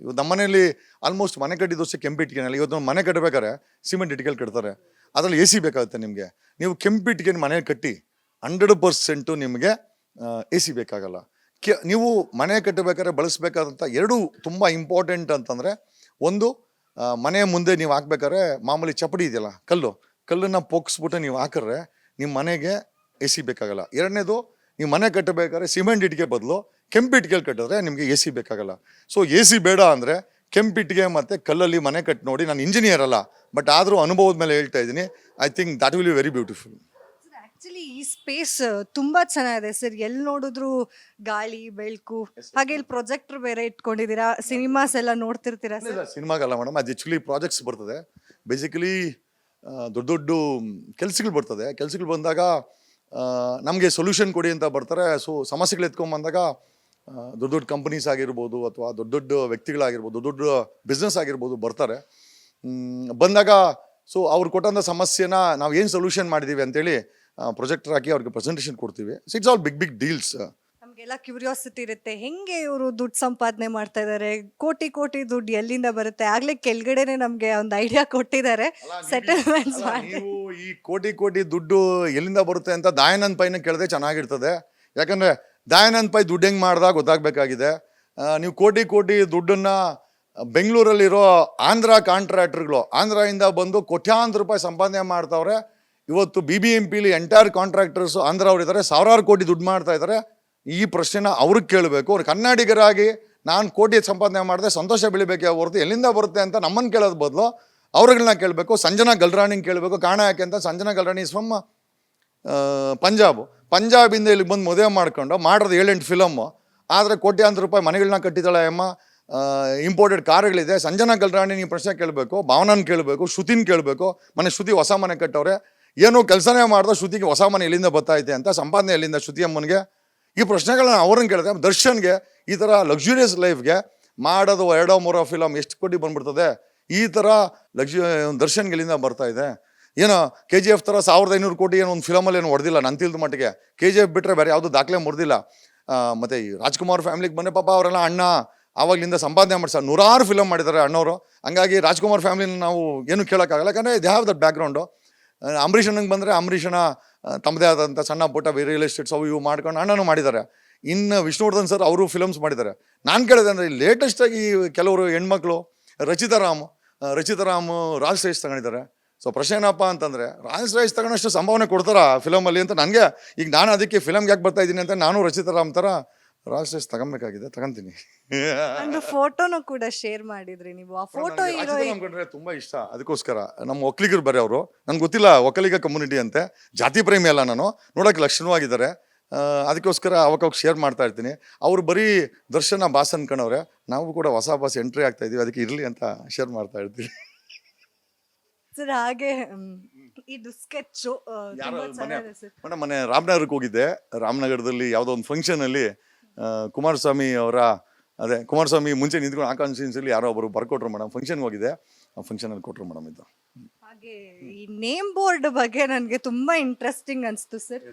ಇವತ್ತು ನಮ್ಮ ಮನೆಯಲ್ಲಿ ಆಲ್ಮೋಸ್ಟ್ ಮನೆ ಕಟ್ಟಿದ್ದು ಅಷ್ಟೇ ಕೆಂಪಿಟ್ಟಿಗೆನಲ್ಲಿ. ಇವತ್ತು ಮನೆ ಕಟ್ಟಬೇಕಾದ್ರೆ ಸಿಮೆಂಟ್ ಇಟ್ಕೆಲ್ಲಿ ಕಟ್ತಾರೆ, ಅದರಲ್ಲಿ AC ಬೇಕಾಗುತ್ತೆ ನಿಮಗೆ. ನೀವು ಕೆಂಪಿಟ್ಟಿಗೆ ಮನೆ ಕಟ್ಟಿ 100% ನಿಮಗೆ AC ಬೇಕಾಗಲ್ಲ. ನೀವು ಮನೆ ಕಟ್ಟಬೇಕಾದ್ರೆ ಬಳಸಬೇಕಾದಂಥ ಎರಡು ತುಂಬ ಇಂಪಾರ್ಟೆಂಟ್ ಅಂತಂದರೆ, ಒಂದು ಮನೆ ಮುಂದೆ ನೀವು ಹಾಕ್ಬೇಕಾದ್ರೆ ಮಾಮೂಲಿ ಚಪ್ಪಡಿ ಇದೆಯಲ್ಲ, ಕಲ್ಲನ್ನು ಪೋಕ್ಸ್ಬಿಟ್ಟು ನೀವು ಹಾಕಿದ್ರೆ ನಿಮ್ಮ ಮನೆಗೆ AC ಬೇಕಾಗಲ್ಲ. ಎರಡನೇದು, ನೀವು ಮನೆ ಕಟ್ಟಬೇಕಾದ್ರೆ ಸಿಮೆಂಟ್ ಇಟ್ಟಿಗೆ ಬದಲು ಕೆಂಪು ಇಟ್ಟಿಗೆಯಲ್ಲಿ ಕಟ್ಟಿದ್ರೆ ನಿಮಗೆ AC ಬೇಕಾಗಲ್ಲ. ಸೊ AC ಬೇಡ ಅಂದರೆ ಕೆಂಪಿಟ್ಟಿಗೆ ಮತ್ತು ಕಲ್ಲಲ್ಲಿ ಮನೆ ಕಟ್ಟಿ ನೋಡಿ, ನಾನು ಇಂಜಿನಿಯರ್ ಅಲ್ಲ, ಬಟ್ ಆದರೂ ಅನುಭವದ ಮೇಲೆ ಹೇಳ್ತಾ ಇದ್ದೀನಿ. I think that will be very beautiful. Actually ಈ ಸ್ಪೇಸ್ ತುಂಬಾ ಚೆನ್ನಾಗಿದೆ ಸರ್. ಎಲ್ಲಿ ನೋಡಿದ್ರು ಗಾಳಿ ಬೆಳಕು, ಹಾಗೆ ಇಲ್ಲಿ ಪ್ರೊಜೆಕ್ಟರ್ ಬೇರೆ ಇಟ್ಕೊಂಡಿದ್ದೀರಾ, ಸಿನಿಮಾಸ್ ಎಲ್ಲ ನೋಡ್ತಿರ್ತೀರಾ ಸರ್? ಸಿನಿಮಾಗಲ್ಲ ಮೇಡಮ್, ಅದು ಆ್ಯಕ್ಚುಲಿ ಪ್ರಾಜೆಕ್ಟ್ಸ್ ಬರ್ತದೆ. ಬೇಸಿಕಲಿ ದೊಡ್ಡ ದೊಡ್ಡ ಕೆಲಸಗಳು ಬರ್ತದೆ. ಕೆಲಸಗಳು ಬಂದಾಗ ನಮಗೆ ಸೊಲ್ಯೂಷನ್ ಕೊಡಿ ಅಂತ ಬರ್ತಾರೆ. ಸೊ ಸಮಸ್ಯೆಗಳು ಎತ್ಕೊಂಡ್ಬಂದಾಗ ದೊಡ್ಡ ದೊಡ್ಡ ಕಂಪನೀಸ್ ಆಗಿರ್ಬೋದು ಅಥವಾ ದೊಡ್ಡ ದೊಡ್ಡ ವ್ಯಕ್ತಿಗಳಾಗಿರ್ಬೋದು, ದೊಡ್ಡ ದೊಡ್ಡ ಬಿಸ್ನೆಸ್ ಆಗಿರ್ಬೋದು ಬರ್ತಾರೆ. ಬಂದಾಗ ಸೊ ಅವ್ರು ಕೊಟ್ಟಂಥ ಸಮಸ್ಯೆನ ನಾವು ಏನು ಸೊಲ್ಯೂಷನ್ ಮಾಡಿದ್ದೀವಿ ಅಂತೇಳಿ ಪ್ರೊಜೆಕ್ಟರ್ ಹಾಕಿ ಅವ್ರಿಗೆ ಪ್ರೆಸೆಂಟೇಷನ್ ಕೊಡ್ತೀವಿ. So it's all big big deals. ನಮಗೆಲ್ಲ ಕ್ಯೂರಿಯಾಸಿಟಿ ಇರುತ್ತೆ, ಹೆಂಗೆ ಇವರು ದುಡ್ಡು ಸಂಪಾದನೆ ಮಾಡ್ತಾ ಇದ್ದಾರೆ, ಕೋಟಿ ಕೋಟಿ ದುಡ್ಡು ಎಲ್ಲಿಂದ ಬರುತ್ತೆ? ಆಗ್ಲೇ ಕೆಳಗಡೆನೆ ನಮಗೆ ಒಂದು ಐಡಿಯಾ ಕೊಟ್ಟಿದ್ದಾರೆ, ಸೆಟಲ್ಮೆಂಟ್ಸ್ ಮಾಡಿ. ನೀವು ಈ ಕೋಟಿ ಕೋಟಿ ದುಡ್ಡು ಎಲ್ಲಿಂದ ಬರುತ್ತೆ ಅಂತ ದಯಾನಂದ್ ಪೈನ ಕೇಳಿದ್ರೆ ಚೆನ್ನಾಗಿರ್ತದೆ. ಯಾಕಂದರೆ ದಯಾನಂದ್ ಪೈ ದುಡ್ಡು ಹೆಂಗೆ ಮಾಡ್ದ ಗೊತ್ತಾಗಬೇಕಾಗಿದೆ. ನೀವು ಕೋಟಿ ಕೋಟಿ ದುಡ್ಡನ್ನು ಬೆಂಗಳೂರಲ್ಲಿರೋ ಆಂಧ್ರ ಕಾಂಟ್ರಾಕ್ಟರ್ಗಳು ಆಂಧ್ರದಿಂದ ಬಂದು ಕೋಟ್ಯಾಂತರ ರೂಪಾಯಿ ಸಂಪಾದನೆ ಮಾಡ್ತಾವ್ರೆ. ಇವತ್ತು BBMPಲಿ ಎಂಟೈರ್ ಕಾಂಟ್ರಾಕ್ಟರ್ಸು ಆಂಧ್ರ ಅವ್ರು ಇದ್ದಾರೆ, ಸಾವಿರಾರು ಕೋಟಿ ದುಡ್ಡು ಮಾಡ್ತಾ ಇದ್ದಾರೆ. ಈ ಪ್ರಶ್ನೆನ ಅವ್ರಿಗೆ ಕೇಳಬೇಕು. ಅವ್ರು ಕನ್ನಡಿಗರಾಗಿ ನಾನು ಕೋಟಿ ಸಂಪಾದನೆ ಮಾಡಿದೆ ಸಂತೋಷ ಬೆಳಿಬೇಕೆ ಹೊರತು ಎಲ್ಲಿಂದ ಬರುತ್ತೆ ಅಂತ ನಮ್ಮನ್ನು ಕೇಳೋದು ಬದಲು ಅವ್ರುಗಳನ್ನ ಕೇಳಬೇಕು. ಸಂಜನಾ ಗಲ್ರಾಣಿಂಗ್ ಕೇಳಬೇಕು. ಕಾರಣ ಯಾಕೆ ಅಂತ, ಸಂಜನಾ ಗಲ್ರಾಣಿ ಇಸ್ ಫ್ರಮ್ ಪಂಜಾಬಿಂದ ಇಲ್ಲಿಗೆ ಬಂದು ಮದುವೆ ಮಾಡ್ಕೊಂಡು ಮಾಡಿರೋದು 7-8 ಫಿಲಮ್ಮು. ಆದರೆ ಕೋಟ್ಯಾಂತರ ರೂಪಾಯಿ ಮನೆಗಳನ್ನ ಕಟ್ಟಿದ್ದಾಳೆ ಅಮ್ಮ. ಇಂಪೋರ್ಟೆಡ್ ಕಾರುಗಳಿದೆ. ಸಂಜನಾ ಗಲ್ರಾಣಿ ನೀವು ಪ್ರಶ್ನೆ ಕೇಳಬೇಕು, ಭಾವನಾನ್ ಕೇಳಬೇಕು, ಶ್ರುತಿನ ಕೇಳಬೇಕು. ಶ್ರುತಿ ಹೊಸ ಮನೆ ಕಟ್ಟವ್ರೆ, ಏನೋ ಕೆಲಸನೇ ಮಾಡ್ದೆ, ಶ್ರುತಿಗೆ ಹೊಸ ಮನೆ ಎಲ್ಲಿಂದ ಬರ್ತೈತೆ ಅಂತ, ಸಂಪಾದನೆ ಎಲ್ಲಿಂದ ಶ್ರುತಿ ಅಮ್ಮನಿಗೆ? ಈ ಪ್ರಶ್ನೆಗಳನ್ನ ಅವ್ರನ್ನ ಕೇಳಿದೆ. ದರ್ಶನ್ಗೆ ಈ ಥರ ಲಕ್ಸುರಿಯಸ್ ಲೈಫ್ಗೆ ಮಾಡೋದು 2-3 ಫಿಲಮ್ ಎಷ್ಟು ಕೋಟಿ ಬಂದ್ಬಿಡ್ತದೆ. ಈ ಥರ ದರ್ಶನ್ಗೆ ಎಲ್ಲಿಂದ ಬರ್ತಾ ಇದೆ? ಏನೋ KGF ಥರ 1500 ಕೋಟಿ ಏನೋ ಒಂದು ಫಿಲಮಲ್ಲಿ ಏನು ಹೊಡೆದಿಲ್ಲ ನನ್ನ ತಿಳಿದ ಮಟ್ಟಿಗೆ. KGF ಬಿಟ್ಟರೆ ಬೇರೆ ಯಾವುದು ದಾಖಲೆ ಮುರಿದಿಲ್ಲ. ಮತ್ತು ಈ ರಾಜ್ಕುಮಾರ್ ಫ್ಯಾಮಿಲಿಗೆ ಬಂದರೆ ಪಾಪ ಅವರೆಲ್ಲ ಅಣ್ಣ ಆವಾಗಲಿಂದ ಸಂಪಾದನೆ ಮಾಡ್ತಾರೆ, 100 ಫಿಲಮ್ ಮಾಡಿದ್ದಾರೆ ಅಣ್ಣವರು. ಹಂಗಾಗಿ ರಾಜ್ಕುಮಾರ್ ಫ್ಯಾಮಿಲಿನ ನಾವು ಏನು ಕೇಳೋಕ್ಕಾಗಲ್ಲ, ಯಾಕಂದರೆ ದೇ ಹ್ಯಾವ್ ದಟ್ ಬ್ಯಾಕ್ಗ್ರೌಂಡು. ಅಂಬರೀಷನಿಗೆ ಬಂದರೆ ಅಂಬರೀಷನ ತಮ್ಮದೇ ಆದಂಥ ಸಣ್ಣ ಪುಟ್ಟ ರಿಯಲ್ ಎಸ್ಟೇಟ್ಸ್ ಅವು ಇವು ಮಾಡ್ಕೊಂಡು ಅಣ್ಣನೂ ಮಾಡಿದ್ದಾರೆ. ಇನ್ನು ವಿಷ್ಣುವರ್ಧನ್ ಸರ್ ಅವರು ಫಿಲಮ್ಸ್ ಮಾಡಿದ್ದಾರೆ. ನಾನು ಕೇಳಿದೆ ಅಂದರೆ ಲೇಟೆಸ್ಟಾಗಿ ಕೆಲವರು ಹೆಣ್ಮಕ್ಳು ರಚಿತಾರಾಮ್ ರಾಜ್ ರೇಸ್ ತಗೊಂಡಿದ್ದಾರೆ. ಸೊ ಪ್ರಶ್ನೆ ಏನಪ್ಪ ಅಂತಂದರೆ, ರಾಜ್ ರೇಸ್ ತಗೊಂಡಷ್ಟು ಸಂಭಾವನೆ ಕೊಡ್ತಾರ ಫಿಲಮಲ್ಲಿ ಅಂತ ನನಗೆ. ಈಗ ನಾನು ಅದಕ್ಕೆ ಫಿಲಮ್ಗೆ ಯಾಕೆ ಬರ್ತಾ ಇದ್ದೀನಿ ಅಂತ ನಾನು ರಚಿತಾರಾಮ್ ಥರ ರಾಜ್ ರೇಸ್ ತಗೊಬೇಕಾಗಿದೆ, ತಗೊಂತೀನಿ. ಒಂದು ಫೋಟೋನು ಕೂಡ ಶೇರ್ ಮಾಡಿದ್ರಿ ನೀವು. ಆ ಫೋಟೋ ಕಂಡ್ರೆ ತುಂಬ ಇಷ್ಟ. ಅದಕ್ಕೋಸ್ಕರ ನಮ್ಮ ಒಕ್ಕಲಿಗರು ಬರೀ ಅವರು, ನನಗೆ ಗೊತ್ತಿಲ್ಲ ಒಕ್ಕಲಿಗ ಕಮ್ಯುನಿಟಿ ಅಂತೆ, ಜಾತಿ ಪ್ರೇಮಿ ಅಲ್ಲ ನಾನು, ನೋಡೋಕೆ ಲಕ್ಷಣವಾಗಿದ್ದಾರೆ. ಅದಕ್ಕೋಸ್ಕರ ಅವಾಗ ಶೇರ್ ಮಾಡ್ತಾ ಇರ್ತೀನಿ. ಅವರು ಬರೀ ದರ್ಶನ ಬಾಸ್ ಅನ್ಕೊಂಡವ್ರೆ, ನಾವು ಕೂಡ ಹೊಸ ಬಾಸ್ ಎಂಟ್ರಿ ಆಗ್ತಾ ಇದೀವಿ, ಅದಕ್ಕೆ ಇರಲಿ ಅಂತ ಶೇರ್ ಮಾಡ್ತಾ ಇರ್ತೀವಿ. ಸರ್ ಹಾಗೆ ಇದು ಸ್ಕೆಚ್ ಮೇಡಮ್ ಮೊನ್ನೆ ರಾಮನಗರಕ್ಕೆ ಹೋಗಿದ್ದೆ. ರಾಮನಗರದಲ್ಲಿ ಯಾವುದೋ ಒಂದು ಫಂಕ್ಷನಲ್ಲಿ ಕುಮಾರಸ್ವಾಮಿ ಅವರ ಕುಮಾರಸ್ವಾಮಿ ಮುಂಚೆ ನಿಂತ್ಕೊಂಡು ಆ ಕಾನ್ಸ್ಟಿಟ್ಯೂನ್ಸಿಲಿ ಯಾರೋ ಒಬ್ಬರು ಬರ್ಕೊಟ್ರು ಮೇಡಮ್. ಫಂಕ್ಷನ್ಗೆ ಹೋಗಿದ್ದೆ, ಆ ಫಂಕ್ಷನಲ್ಲಿ ಕೊಟ್ಟರು ಮೇಡಮ್. ಇದು ಹಾಗೆ ಈ ನೇಮ್ ಬೋರ್ಡ್ ಬಗ್ಗೆ ನನಗೆ ತುಂಬಾ ಇಂಟ್ರೆಸ್ಟಿಂಗ್ ಅನಿಸ್ತು ಸರ್.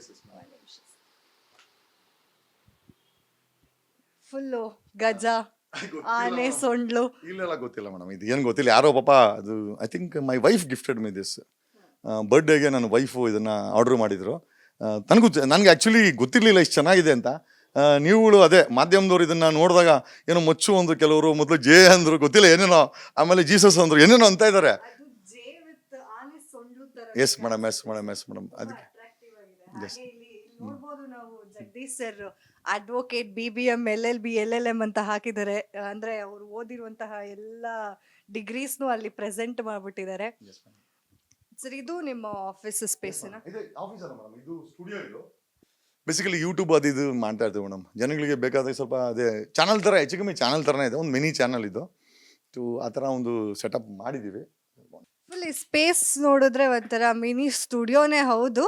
ಫುಲ್ಲು ಗಜ, ಆನೆ, ಸೊಂಡ್ಲು ಇಲ್ಲೆಲ್ಲ ಗೊತ್ತಿಲ್ಲ ಮೇಡಮ್, ಇದು ಏನು ಗೊತ್ತಿಲ್ಲ. ಯಾರೋ ಪಾಪ ಅದು I think my wife gifted me this. ಬರ್ಡೇಗೆ ನನ್ನ ವೈಫು ಇದನ್ನು ಆರ್ಡ್ರ್ ಮಾಡಿದರು. ನನಗೆ ಆ್ಯಕ್ಚುಲಿ ಗೊತ್ತಿರಲಿಲ್ಲ ಇಷ್ಟು ಚೆನ್ನಾಗಿದೆ ಅಂತ. ನೀವುಗಳು ಅದೇ ಮಾಧ್ಯಮದವ್ರು ಇದನ್ನು ನೋಡಿದಾಗ ಏನೋ ಮಚ್ಚು ಅಂದರು, ಕೆಲವರು ಮೊದಲು ಜೆ ಅಂದರು, ಗೊತ್ತಿಲ್ಲ ಏನೇನೋ, ಆಮೇಲೆ ಜೀಸಸ್ ಅಂದರು, ಏನೇನೋ ಅಂತ ಇದ್ದಾರೆ. ಎಸ್ ಮೇಡಮ್ ಅದಕ್ಕೆ ನೋಡ್ಬೋದು ನಾವು. Jagadish sir advocate, BBM, LLB, LLM ಅಂತ ಹಾಕಿದ್ದಾರೆ. ಅಂದ್ರೆ ಅವರು ಓದಿರುವಂತಹ ಎಲ್ಲ ಡಿಗ್ರೀಸ್ನು ಅಲ್ಲಿ ಪ್ರೆಸೆಂಟ್ ಮಾಡ್ಬಿಟ್ಟಿದ್ದಾರೆ. ಸರ್ ಇದು ನಿಮ್ಮ ಆಫೀಸ್ ಸ್ಪೇಸಿನ? ಇದು ಸ್ಟುಡಿಯೋ. ಇದು ಬೇಸಿಕಲಿ ಯೂಟ್ಯೂಬ್ ಅದು ಇದು ಮಾಡ್ತಾ ಇರ್ತೀವಿ ಮೇಡಮ್. ಜನಗಳಿಗೆ ಬೇಕಾದ್ರೆ ಸ್ವಲ್ಪ ಅದೇ ಚಾನಲ್ ಥರ, ಹೆಚ್ಚು ಕಮ್ಮಿ ಚಾನಲ್ ಥರನೇ ಇದೆ, ಒಂದು ಮಿನಿ ಚಾನಲ್ ಇದು. ಆ ಥರ ಒಂದು ಸೆಟಪ್ ಮಾಡಿದ್ದೀವಿ. ಫುಲ್ ಈ ಸ್ಪೇಸ್ ನೋಡಿದ್ರೆ ಒಂಥರ ಮಿನಿ ಸ್ಟುಡಿಯೋನೇ ಹೌದು.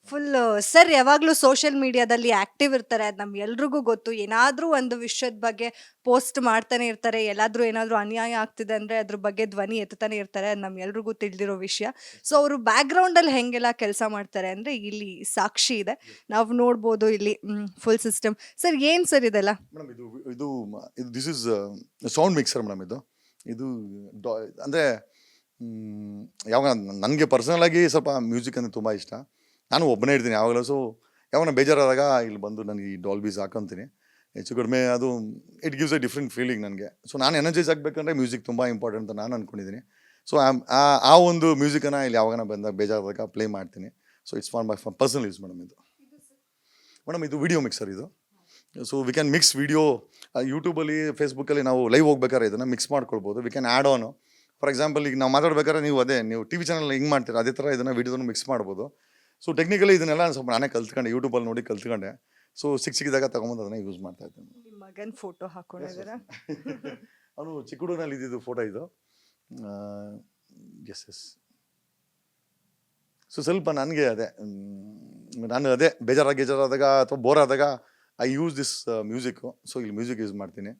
ಫುಲ್ ಸರ್ ಯಾವಾಗಲೂ ಸೋಷಿಯಲ್ ಮೀಡಿಯಾದಲ್ಲಿ ಆ್ಯಕ್ಟಿವ್ ಇರ್ತಾರೆ, ಅದು ನಮ್ಗೆಲ್ರಿಗೂ ಗೊತ್ತು. ಏನಾದರೂ ಒಂದು ವಿಷಯದ ಬಗ್ಗೆ ಪೋಸ್ಟ್ ಮಾಡ್ತಾನೆ ಇರ್ತಾರೆ, ಎಲ್ಲಾದರೂ ಏನಾದರೂ ಅನ್ಯಾಯ ಆಗ್ತಿದೆ ಅಂದರೆ ಅದ್ರ ಬಗ್ಗೆ ಧ್ವನಿ ಎತ್ತಾನೆ ಇರ್ತಾರೆ, ಅದು ನಮ್ಗೆಲ್ರಿಗೂ ತಿಳಿದಿರೋ ವಿಷಯ. ಸೊ ಅವರು ಬ್ಯಾಕ್ಗ್ರೌಂಡಲ್ಲಿ ಹೆಂಗೆಲ್ಲ ಕೆಲಸ ಮಾಡ್ತಾರೆ ಅಂದರೆ ಇಲ್ಲಿ ಸಾಕ್ಷಿ ಇದೆ, ನಾವು ನೋಡ್ಬೋದು ಇಲ್ಲಿ ಫುಲ್ ಸಿಸ್ಟಮ್. ಸರ್ ಏನು ಸರ್ ಇದೆಲ್ಲ? ಮೇಡಮ್ ಇದು this is sound mixer madam. ಇದು ಅಂದರೆ ಯಾವಾಗ ನನಗೆ ಪರ್ಸನಲಾಗಿ ಸ್ವಲ್ಪ ಮ್ಯೂಸಿಕ್ ಅಂದರೆ ತುಂಬ ಇಷ್ಟ. ನಾನು ಒಬ್ಬನೇ ಇರ್ತೀನಿ ಯಾವಾಗಲೂ. ಸೊ ಯಾವಾಗ ಬೇಜಾರಾದಾಗ ಇಲ್ಲಿ ಬಂದು ನನಗೆ ಈ ಡಾಲ್ಬೀಸ್ ಹಾಕೊತೀನಿ. ಹೆಚ್ಚು ಕಡಿಮೆ ಅದು it gives A different feeling ನನಗೆ. ಸೊ ನಾನು ಎನರ್ಜೈಸ್ ಆಗಬೇಕಂದ್ರೆ ಮ್ಯೂಸಿಕ್ ತುಂಬ ಇಂಪಾರ್ಟೆಂಟ್ ಅಂತ ನಾನು ಅಂದ್ಕೊಂಡಿದ್ದೀನಿ. ಸೊ ಆ ಒಂದು ಮ್ಯೂಸಿಕನ್ನು ಇಲ್ಲಿ ಯಾವಾಗ ಬಂದಾಗ ಬೇಜಾರಾದಾಗ ಪ್ಲೇ ಮಾಡ್ತೀನಿ. So it's for my personal use madam. ಇದು video mixer. So we can mix video ಯೂಟ್ಯೂಬಲ್ಲಿ ಫೇಸ್ಬುಕ್ಕಲ್ಲಿ ನಾವು ಲೈವ್ ಹೋಗ್ಬೇಕಾದ್ರೆ ಇದನ್ನು ಮಿಕ್ಸ್ ಮಾಡ್ಕೊಳ್ಬೋದು. We can add on. For example ಈಗ ನಾವು ಮಾತಾಡ್ಬೇಕಾದ್ರೆ ನೀವು ಟಿ ವಿ ಚಾನಲ್ ಹಿಂಗೆ ಮಾಡ್ತೀರಾ, ಅದೇ ಥರ ಇದನ್ನು ವಿಡಿಯೋದನ್ನು ಮಿಕ್ಸ್ ಮಾಡ್ಬೋದು. ಸೊ ಟೆಕ್ನಿಕಲಿ ಇದನ್ನೆಲ್ಲ ಸ್ವಲ್ಪ ನಾನೇ ಕಲ್ತ್ಕೊಂಡೆ, ಯೂಟ್ಯೂಬಲ್ಲಿ ನೋಡಿ ಕಲ್ತ್ಕೊಂಡೆ. ಸೊ ಸಿಕ್ಕಿದಾಗ ತೊಗೊಂಬಂದು ಅದನ್ನು ಯೂಸ್ ಮಾಡ್ತಾ ಇದ್ದೇನೆ. ನಿಮ್ಮ ಮಗನ ಫೋಟೋ ಹಾಕೊಂಡಿದ್ದೀರಾ? ಅವನು ಚಿಕ್ಕ ಹುಡುಗನಲ್ಲಿ ಇದ್ದಿದ್ದು ಫೋಟೋ ಇದು. ಎಸ್. ಸೊ ಸ್ವಲ್ಪ ನನಗೆ ನಾನು ಬೇಜಾರಾದಾಗ ಅಥವಾ ಬೋರ್ ಆದಾಗ I use this music. So ಇಲ್ಲಿ ಮ್ಯೂಸಿಕ್ ಯೂಸ್ ಮಾಡ್ತೀನಿ.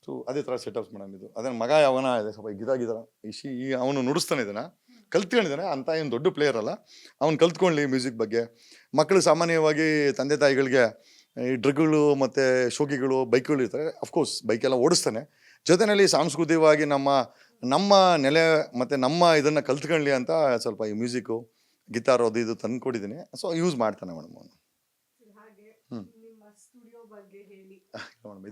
ಸೊ ಅದೇ ಥರ ಸೆಟಪ್ಸ್ ಮೇಡಮ್ ಇದು. ಅದೇ ಮಗ ಯಾವನ ಇದೆ ಸ್ವಲ್ಪ ಗಿದ ಅವನು ನುಡಿಸ್ತಾನೆ, ಇದನ್ನು ಕಲ್ತ್ಕೊಂಡಿದ್ದಾನೆ. ಅಂತ ಏನು ದೊಡ್ಡ ಪ್ಲೇಯರ್ ಅಲ್ಲ, ಅವ್ನು ಕಲ್ತ್ಕೊಳ್ಳಿ ಮ್ಯೂಸಿಕ್ ಬಗ್ಗೆ. ಮಕ್ಕಳು ಸಾಮಾನ್ಯವಾಗಿ ತಂದೆ ತಾಯಿಗಳಿಗೆ ಈ ಡ್ರಗ್ಗಳು ಮತ್ತು ಶೋಕಿಗಳು ಬೈಕ್ಗಳು ಇರ್ತಾರೆ. ಅಫ್ಕೋರ್ಸ್ ಬೈಕೆಲ್ಲ ಓಡಿಸ್ತಾನೆ, ಜೊತೆಯಲ್ಲಿ ಸಾಂಸ್ಕೃತಿಕವಾಗಿ ನಮ್ಮ ನೆಲೆ ಮತ್ತು ನಮ್ಮ ಇದನ್ನು ಕಲ್ತ್ಕೊಳ್ಳಿ ಅಂತ ಸ್ವಲ್ಪ ಈ ಮ್ಯೂಸಿಕ್ಕು ಗಿಟಾರ್ ಅದು ಇದು ತಂದು ಕೊಟ್ಟಿದ್ದೀನಿ. ಸೊ ಯೂಸ್ ಮಾಡ್ತಾನೆ ಮೇಡಮ್ ಅವನು. ಮೇಡಮ್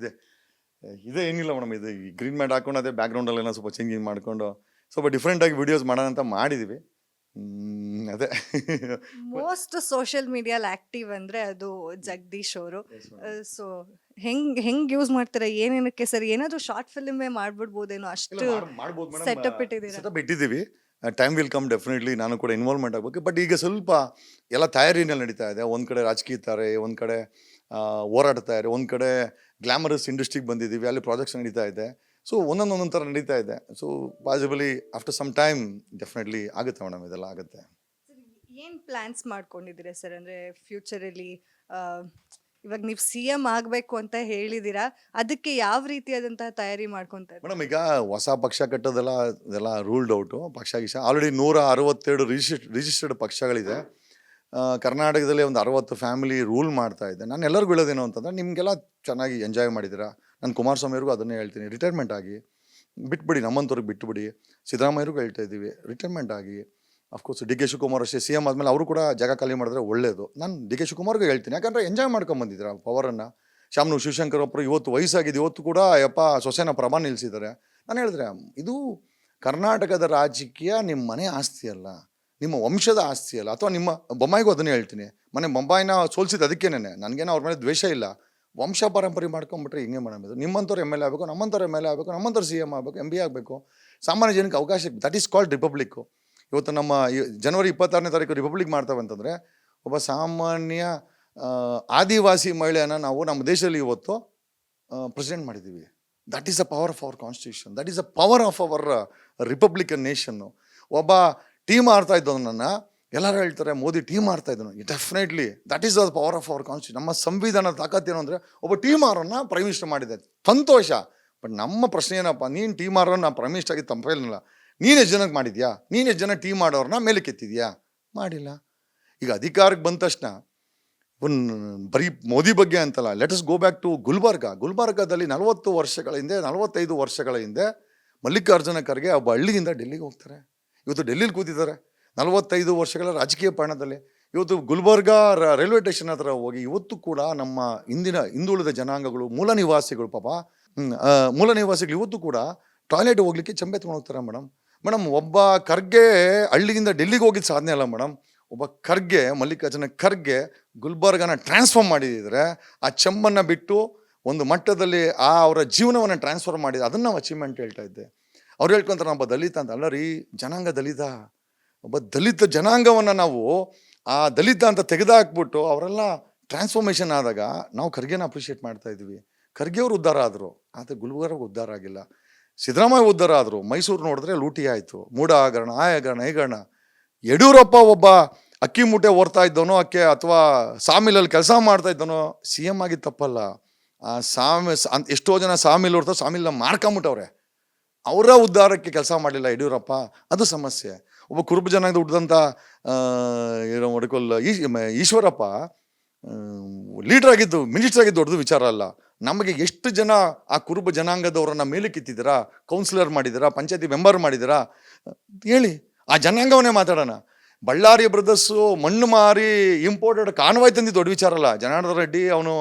ಇದೇ ಏನಿಲ್ಲ ಮೇಡಮ್, ಇದು ಈ ಗ್ರೀನ್ ಮ್ಯಾಟ್ ಹಾಕೊಂಡು ಅದೇ ಬ್ಯಾಕ್ಗ್ರೌಂಡಲ್ಲೆಲ್ಲ ಸ್ವಲ್ಪ ಚೇಂಜಿಂಗ್ ಮಾಡಿಕೊಂಡು ಸ್ವಲ್ಪ ಡಿಫ್ರೆಂಟಾಗಿ ವಿಡಿಯೋಸ್ ಮಾಡೋಣ ಅಂತ ಮಾಡಿದ್ದೀವಿ. ಅದೇ ಮೋಸ್ಟ್ ಸೋಷಿಯಲ್ ಮೀಡಿಯಾಲ್ ಆಕ್ಟಿವ್ ಅಂದ್ರೆ ಅದು ಜಗದೀಶ್ ಅವರು. ಸೊ ಹೆಂಗ್ ಯೂಸ್ ಮಾಡ್ತೀರಾ, ಏನೇನಕ್ಕೆ ಸರ್? ಏನಾದ್ರು ಶಾರ್ಟ್ ಫಿಲ್ಮೇ ಮಾಡ್ಬಿಡ್ಬೋದೇನೋ, ಅಷ್ಟು ಸೆಟಪ್ ಇಟ್ಟಿದ್ದೀರಾ? ಸೆಟಪ್ ಇಟ್ಟಿದ್ದೀವಿ. ಟೈಮ್ ವಿಲ್ ಕಮ್ ಡೆಫಿನೆಟ್ಲಿ, ನಾನು ಕೂಡ ಇನ್ವಾಲ್ವ್ಮೆಂಟ್ ಆಗಬೇಕು. ಬಟ್ ಈಗ ಸ್ವಲ್ಪ ಎಲ್ಲ ತಯಾರಿನಲ್ಲಿ ನಡೀತಾ ಇದೆ. ಒಂದು ಕಡೆ ರಾಜಕೀಯ ತಾರೆ, ಒಂದು ಕಡೆ ಹೋರಾಡ್ತಾ ಇದೆ, ಒಂದು ಕಡೆ ಗ್ಲಾಮರಸ್ ಇಂಡಸ್ಟ್ರಿಗೆ ಬಂದಿದ್ದೀವಿ, ಅಲ್ಲಿ ಪ್ರಾಜೆಕ್ಟ್ಸ್ ನಡೀತಾ ಇದೆ. ಸೊ ಒಂದೊಂದು ಥರ ನಡೀತಾ ಇದೆ. So possibly after some time definitely ಆಗುತ್ತೆ ಮೇಡಮ್, ಇದೆಲ್ಲ ಆಗುತ್ತೆ. ಏನು ಪ್ಲ್ಯಾನ್ಸ್ ಮಾಡ್ಕೊಂಡಿದ್ದೀರಾ ಸರ್? ಅಂದರೆ ಫ್ಯೂಚರಲ್ಲಿ ಇವಾಗ ನೀವು CM ಆಗಬೇಕು ಅಂತ ಹೇಳಿದ್ದೀರಾ, ಅದಕ್ಕೆ ಯಾವ ರೀತಿಯಾದಂತಹ ತಯಾರಿ ಮಾಡ್ಕೊತಾ ಇದ್ದೀರಾ? ಮೇಡಮ್ ಈಗ ಹೊಸ ಪಕ್ಷ ಕಟ್ಟೋದೆಲ್ಲ ಇದೆಲ್ಲ ರೂಲ್ಡ್ ಔಟು. ಪಕ್ಷ ಆಲ್ರೆಡಿ 162 ರಿಜಿಸ್ಟರ್ಡ್ ಪಕ್ಷಗಳಿದೆ. ಕರ್ನಾಟಕದಲ್ಲಿ ಒಂದು 60 ಫ್ಯಾಮಿಲಿ ರೂಲ್ ಮಾಡ್ತಾ ಇದೆ. ನಾನು ಎಲ್ಲರಿಗೂ ಹೇಳೋದೇನು ಅಂತಂದರೆ, ನಿಮಗೆಲ್ಲ ಚೆನ್ನಾಗಿ ಎಂಜಾಯ್ ಮಾಡಿದ್ದೀರಾ. ನಾನು ಕುಮಾರಸ್ವಾಮಿಯವ್ರಿಗೂ ಅದನ್ನೇ ಹೇಳ್ತೀನಿ, ರಿಟೈರ್ಮೆಂಟ್ ಆಗಿ ಬಿಟ್ಬಿಡಿ, ನಮ್ಮಂಥವ್ರಿಗೆ ಬಿಟ್ಟುಬಿಡಿ. ಸಿದ್ದರಾಮಯ್ಯವ್ರಿಗೂ ಹೇಳ್ತಾ ಇದ್ದೀವಿ, ರಿಟೈರ್ಮೆಂಟ್ ಆಗಿ. ಅಫ್ಕೋರ್ಸ್ ಡಿ ಕೆ ಶಿವಕುಮಾರ್ ಅಷ್ಟೇ, CM ಆದಮೇಲೆ ಅವರು ಕೂಡ ಜಾಗ ಖಾಲಿ ಮಾಡಿದ್ರೆ ಒಳ್ಳೆಯದು. ನಾನು ಡಿ ಕೆ ಶಿವಕುಮಾರ್ಗೂ ಹೇಳ್ತೀನಿ, ಯಾಕಂದರೆ ಎಂಜಾಯ್ ಮಾಡ್ಕೊಂಬಂದಿದ್ದೀರಾ ಪವರನ್ನು. ಶಾಮನೂರು ಶಿವಶಂಕರ್ ಒಬ್ಬರು ಇವತ್ತು ವಯಸ್ಸಾಗಿದೆ, ಇವತ್ತು ಕೂಡ ಸೊಸೆನ ಪ್ರಭಾ ನಿಲ್ಲಿಸಿದ್ದಾರೆ. ನಾನು ಹೇಳಿದ್ರೆ, ಇದು ಕರ್ನಾಟಕದ ರಾಜಕೀಯ ನಿಮ್ಮ ಮನೆ ಆಸ್ತಿ ಅಲ್ಲ, ನಿಮ್ಮ ವಂಶದ ಆಸ್ತಿ ಅಲ್ಲ. ಅಥವಾ ನಿಮ್ಮ ಬೊಮ್ಮಾಯಿಗೂ ಅದನ್ನೇ ಹೇಳ್ತೀನಿ, ಬೊಮ್ಮಾಯಿನ ಸೋಲ್ಸಿದ್ದು ಅದಕ್ಕೇನೆ, ನನಗೇನೋ ಅವ್ರ ಮೇಲೆ ದ್ವೇಷ ಇಲ್ಲ. ವಂಶ ಪರಂಪರೆ ಮಾಡ್ಕೊಂಬಿಟ್ರೆ ಹಿಂಗೆ ಮೇಡಮ್ ಇದು. ನಿಮ್ಮಂಥವ್ರು MLA ಆಗಬೇಕು, ನಮ್ಮಂಥವ್ರು MLA ಆಗಬೇಕು, ನಮ್ಮಂಥವ್ರು CM ಆಗಬೇಕು, MB ಆಗಬೇಕು. ಸಾಮಾನ್ಯ ಜನಕ್ಕೆ ಅವಕಾಶ, ದಟ್ ಈಸ್ ಕಾಲ್ಡ್ ರಿಪಬ್ಲಿಕ್ಕು. ಇವತ್ತು ನಮ್ಮ ಜನವರಿ 26ನೇ ತಾರೀಕು ರಿಪಬ್ಲಿಕ್ ಮಾಡ್ತೇವೆ ಅಂತಂದರೆ, ಒಬ್ಬ ಸಾಮಾನ್ಯ ಆದಿವಾಸಿ ಮಹಿಳೆಯನ್ನು ನಾವು ನಮ್ಮ ದೇಶದಲ್ಲಿ ಇವತ್ತು ಪ್ರೆಸಿಡೆಂಟ್ ಮಾಡಿದ್ದೀವಿ. That is the power of our constitution, that is the power of our Republican nation. ಒಬ್ಬ ಟೀಮ್ ಆಡ್ತಾ ಇದ್ದವನನ್ನು ಎಲ್ಲರೂ ಹೇಳ್ತಾರೆ ಮೋದಿ ಟೀಮ್ ಆಡ್ತಾ ಇದ್ದನು. Definitely that is the power of our constitution. ನಮ್ಮ ಸಂವಿಧಾನದ ತಾಕತ್ತೇನು ಅಂದರೆ, ಒಬ್ಬ ಟೀಮ್ ಆರನ್ನು ಪ್ರೈಮ್ ಮಿನಿಸ್ಟರ್ ಮಾಡಿದೆ, ಸಂತೋಷ. ಬಟ್ ನಮ್ಮ ಪ್ರಶ್ನೆ ಏನಪ್ಪ, ನೀನು ಟೀಮ್ ಆರನ್ನು ಪ್ರೈಮ್ ಮಿನಿಸ್ಟರ್ ಆಗಿ ತಪ್ಪೇನಿಲ್ಲ. ನೀನು ಎಷ್ಟು ಜನಕ್ಕೆ ಮಾಡಿದ್ಯಾ? ನೀನು ಎಷ್ಟು ಜನ ಟೀಮ್ ಮಾಡೋರನ್ನ ಮೇಲೆ ಕೆತ್ತಿದ್ಯಾ? ಮಾಡಿಲ್ಲ. ಈಗ ಅಧಿಕಾರಕ್ಕೆ ಬಂದ ತಕ್ಷಣ ಬರೀ ಮೋದಿ ಬಗ್ಗೆ ಅಂತಲ್ಲ, let us go back to ಗುಲ್ಬರ್ಗಾದಲ್ಲಿ 45 ವರ್ಷಗಳ ಹಿಂದೆ ಮಲ್ಲಿಕಾರ್ಜುನ ಖರ್ಗೆ ಒಬ್ಬ ಹಳ್ಳಿಯಿಂದ ಡೆಲ್ಲಿಗೆ ಹೋಗ್ತಾರೆ. ಇವತ್ತು ಡೆಲ್ಲಿಲಿ ಕೂತಿದ್ದಾರೆ 45 ವರ್ಷಗಳ ರಾಜಕೀಯ ಪಯಣದಲ್ಲಿ. ಇವತ್ತು ಗುಲ್ಬರ್ಗಾ ರೈಲ್ವೆ ಸ್ಟೇಷನ್ ಹತ್ರ ಹೋಗಿ ಇವತ್ತು ಕೂಡ ನಮ್ಮ ಹಿಂದುಳಿದ ಜನಾಂಗಗಳು, ಮೂಲ ನಿವಾಸಿಗಳು ಇವತ್ತು ಕೂಡ ಟಾಯ್ಲೆಟ್ ಹೋಗ್ಲಿಕ್ಕೆ ಚಂಬೆ ತೊಗೊಂಡು ಹೋಗ್ತಾರೆ ಮೇಡಮ್. ಒಬ್ಬ ಖರ್ಗೆ ಹಳ್ಳಿಯಿಂದ ಡೆಲ್ಲಿಗೆ ಹೋಗಿದ್ದು ಸಾಧನೆ ಅಲ್ಲ ಮೇಡಮ್. ಒಬ್ಬ ಖರ್ಗೆ, ಮಲ್ಲಿಕಾರ್ಜುನ ಖರ್ಗೆ ಗುಲ್ಬರ್ಗನ ಟ್ರಾನ್ಸ್ಫಾರ್ಮ್ ಮಾಡಿದರೆ, ಆ ಚೆಂಬನ್ನು ಬಿಟ್ಟು ಒಂದು ಮಟ್ಟದಲ್ಲಿ ಅವರ ಜೀವನವನ್ನು ಟ್ರಾನ್ಸ್ಫರ್ ಮಾಡಿದೆ. ಅದನ್ನು ನಾವು ಅಚೀವ್ಮೆಂಟ್ ಹೇಳ್ತಾ ಇದ್ದೆ. ಅವ್ರು ಹೇಳ್ಕೊಂತಾರೆ ಒಬ್ಬ ದಲಿತ ಅಂತ. ಅಲ್ಲ ರೀ, ಜನಾಂಗ ದಲಿತ. ಒಬ್ಬ ದಲಿತ ಜನಾಂಗವನ್ನು ನಾವು ಆ ದಲಿತ ಅಂತ ತೆಗೆದುಹಾಕ್ಬಿಟ್ಟು ಅವರೆಲ್ಲ ಟ್ರಾನ್ಸ್ಫಾರ್ಮೇಷನ್ ಆದಾಗ ನಾವು ಖರ್ಗೆನ ಅಪ್ರಿಷಿಯೇಟ್ ಮಾಡ್ತಾ ಇದ್ವಿ. ಖರ್ಗೆ ಅವರು ಉದ್ಧಾರ ಆದರು, ಆದರೆ ಗುಲ್ಬರ್ಗ ಉದ್ಧಾರ ಆಗಿಲ್ಲ. ಸಿದ್ದರಾಮಯ್ಯ ಉದ್ಧಾರ ಆದರು, ಮೈಸೂರು ನೋಡಿದ್ರೆ ಲೂಟಿ ಆಯಿತು. ಮೂಢ ಹಗರಣ, ಆ ಹಗರಣ, ಈ ಹಗರಣ. ಯಡಿಯೂರಪ್ಪ ಒಬ್ಬ ಅಕ್ಕಿ ಮೂಟೆ ಓರ್ತಾ ಇದ್ದವನೋ ಅಥವಾ ಸಾಮಿಲಲ್ಲಿ ಕೆಲಸ ಮಾಡ್ತಾ ಇದ್ದವನೋ, CM ಆಗಿದ್ದು ತಪ್ಪಲ್ಲ. ಎಷ್ಟೋ ಜನ ಸಾಮಿಲ್ ಓರ್ತಾ ಸಾಮಿಲ್ನ ಮಾರ್ಕೊಂಬಿಟ್ಟವ್ರೆ. ಅವರ ಉದ್ಧಾರಕ್ಕೆ ಕೆಲಸ ಮಾಡಲಿಲ್ಲ ಯಡಿಯೂರಪ್ಪ, ಅದು ಸಮಸ್ಯೆ. ಒಬ್ಬ ಕುರುಬ ಜನಾಂಗದ ಹುಟ್ಟಿದಂಥ ಈಶ್ವರಪ್ಪ ಲೀಡರ್ ಆಗಿದ್ದು, ಮಿನಿಸ್ಟರ್ ಆಗಿದ್ದು ದೊಡ್ಡದು ವಿಚಾರ ಅಲ್ಲ. ನಮಗೆ ಎಷ್ಟು ಜನ ಆ ಕುರುಬ ಜನಾಂಗದವರನ್ನ ಮೇಲೆ ಕಿತ್ತಿದ್ದೀರಾ, ಕೌನ್ಸಿಲರ್ ಮಾಡಿದ್ದೀರಾ, ಪಂಚಾಯತಿ ಮೆಂಬರ್ ಮಾಡಿದ್ದೀರಾ ಹೇಳಿ. ಆ ಜನಾಂಗವನ್ನೇ ಮಾತಾಡೋಣ. ಬಳ್ಳಾರಿ ಬ್ರದರ್ಸು ಮಣ್ಣು ಮಾರಿ ಇಂಪೋರ್ಟೆಡ್ ಕಾನ್ವಾಯ್ ತಂದಿದ್ದು ದೊಡ್ಡ ವಿಚಾರ ಅಲ್ಲ. ಜನಾರ್ದನ ರೆಡ್ಡಿ ಅವನು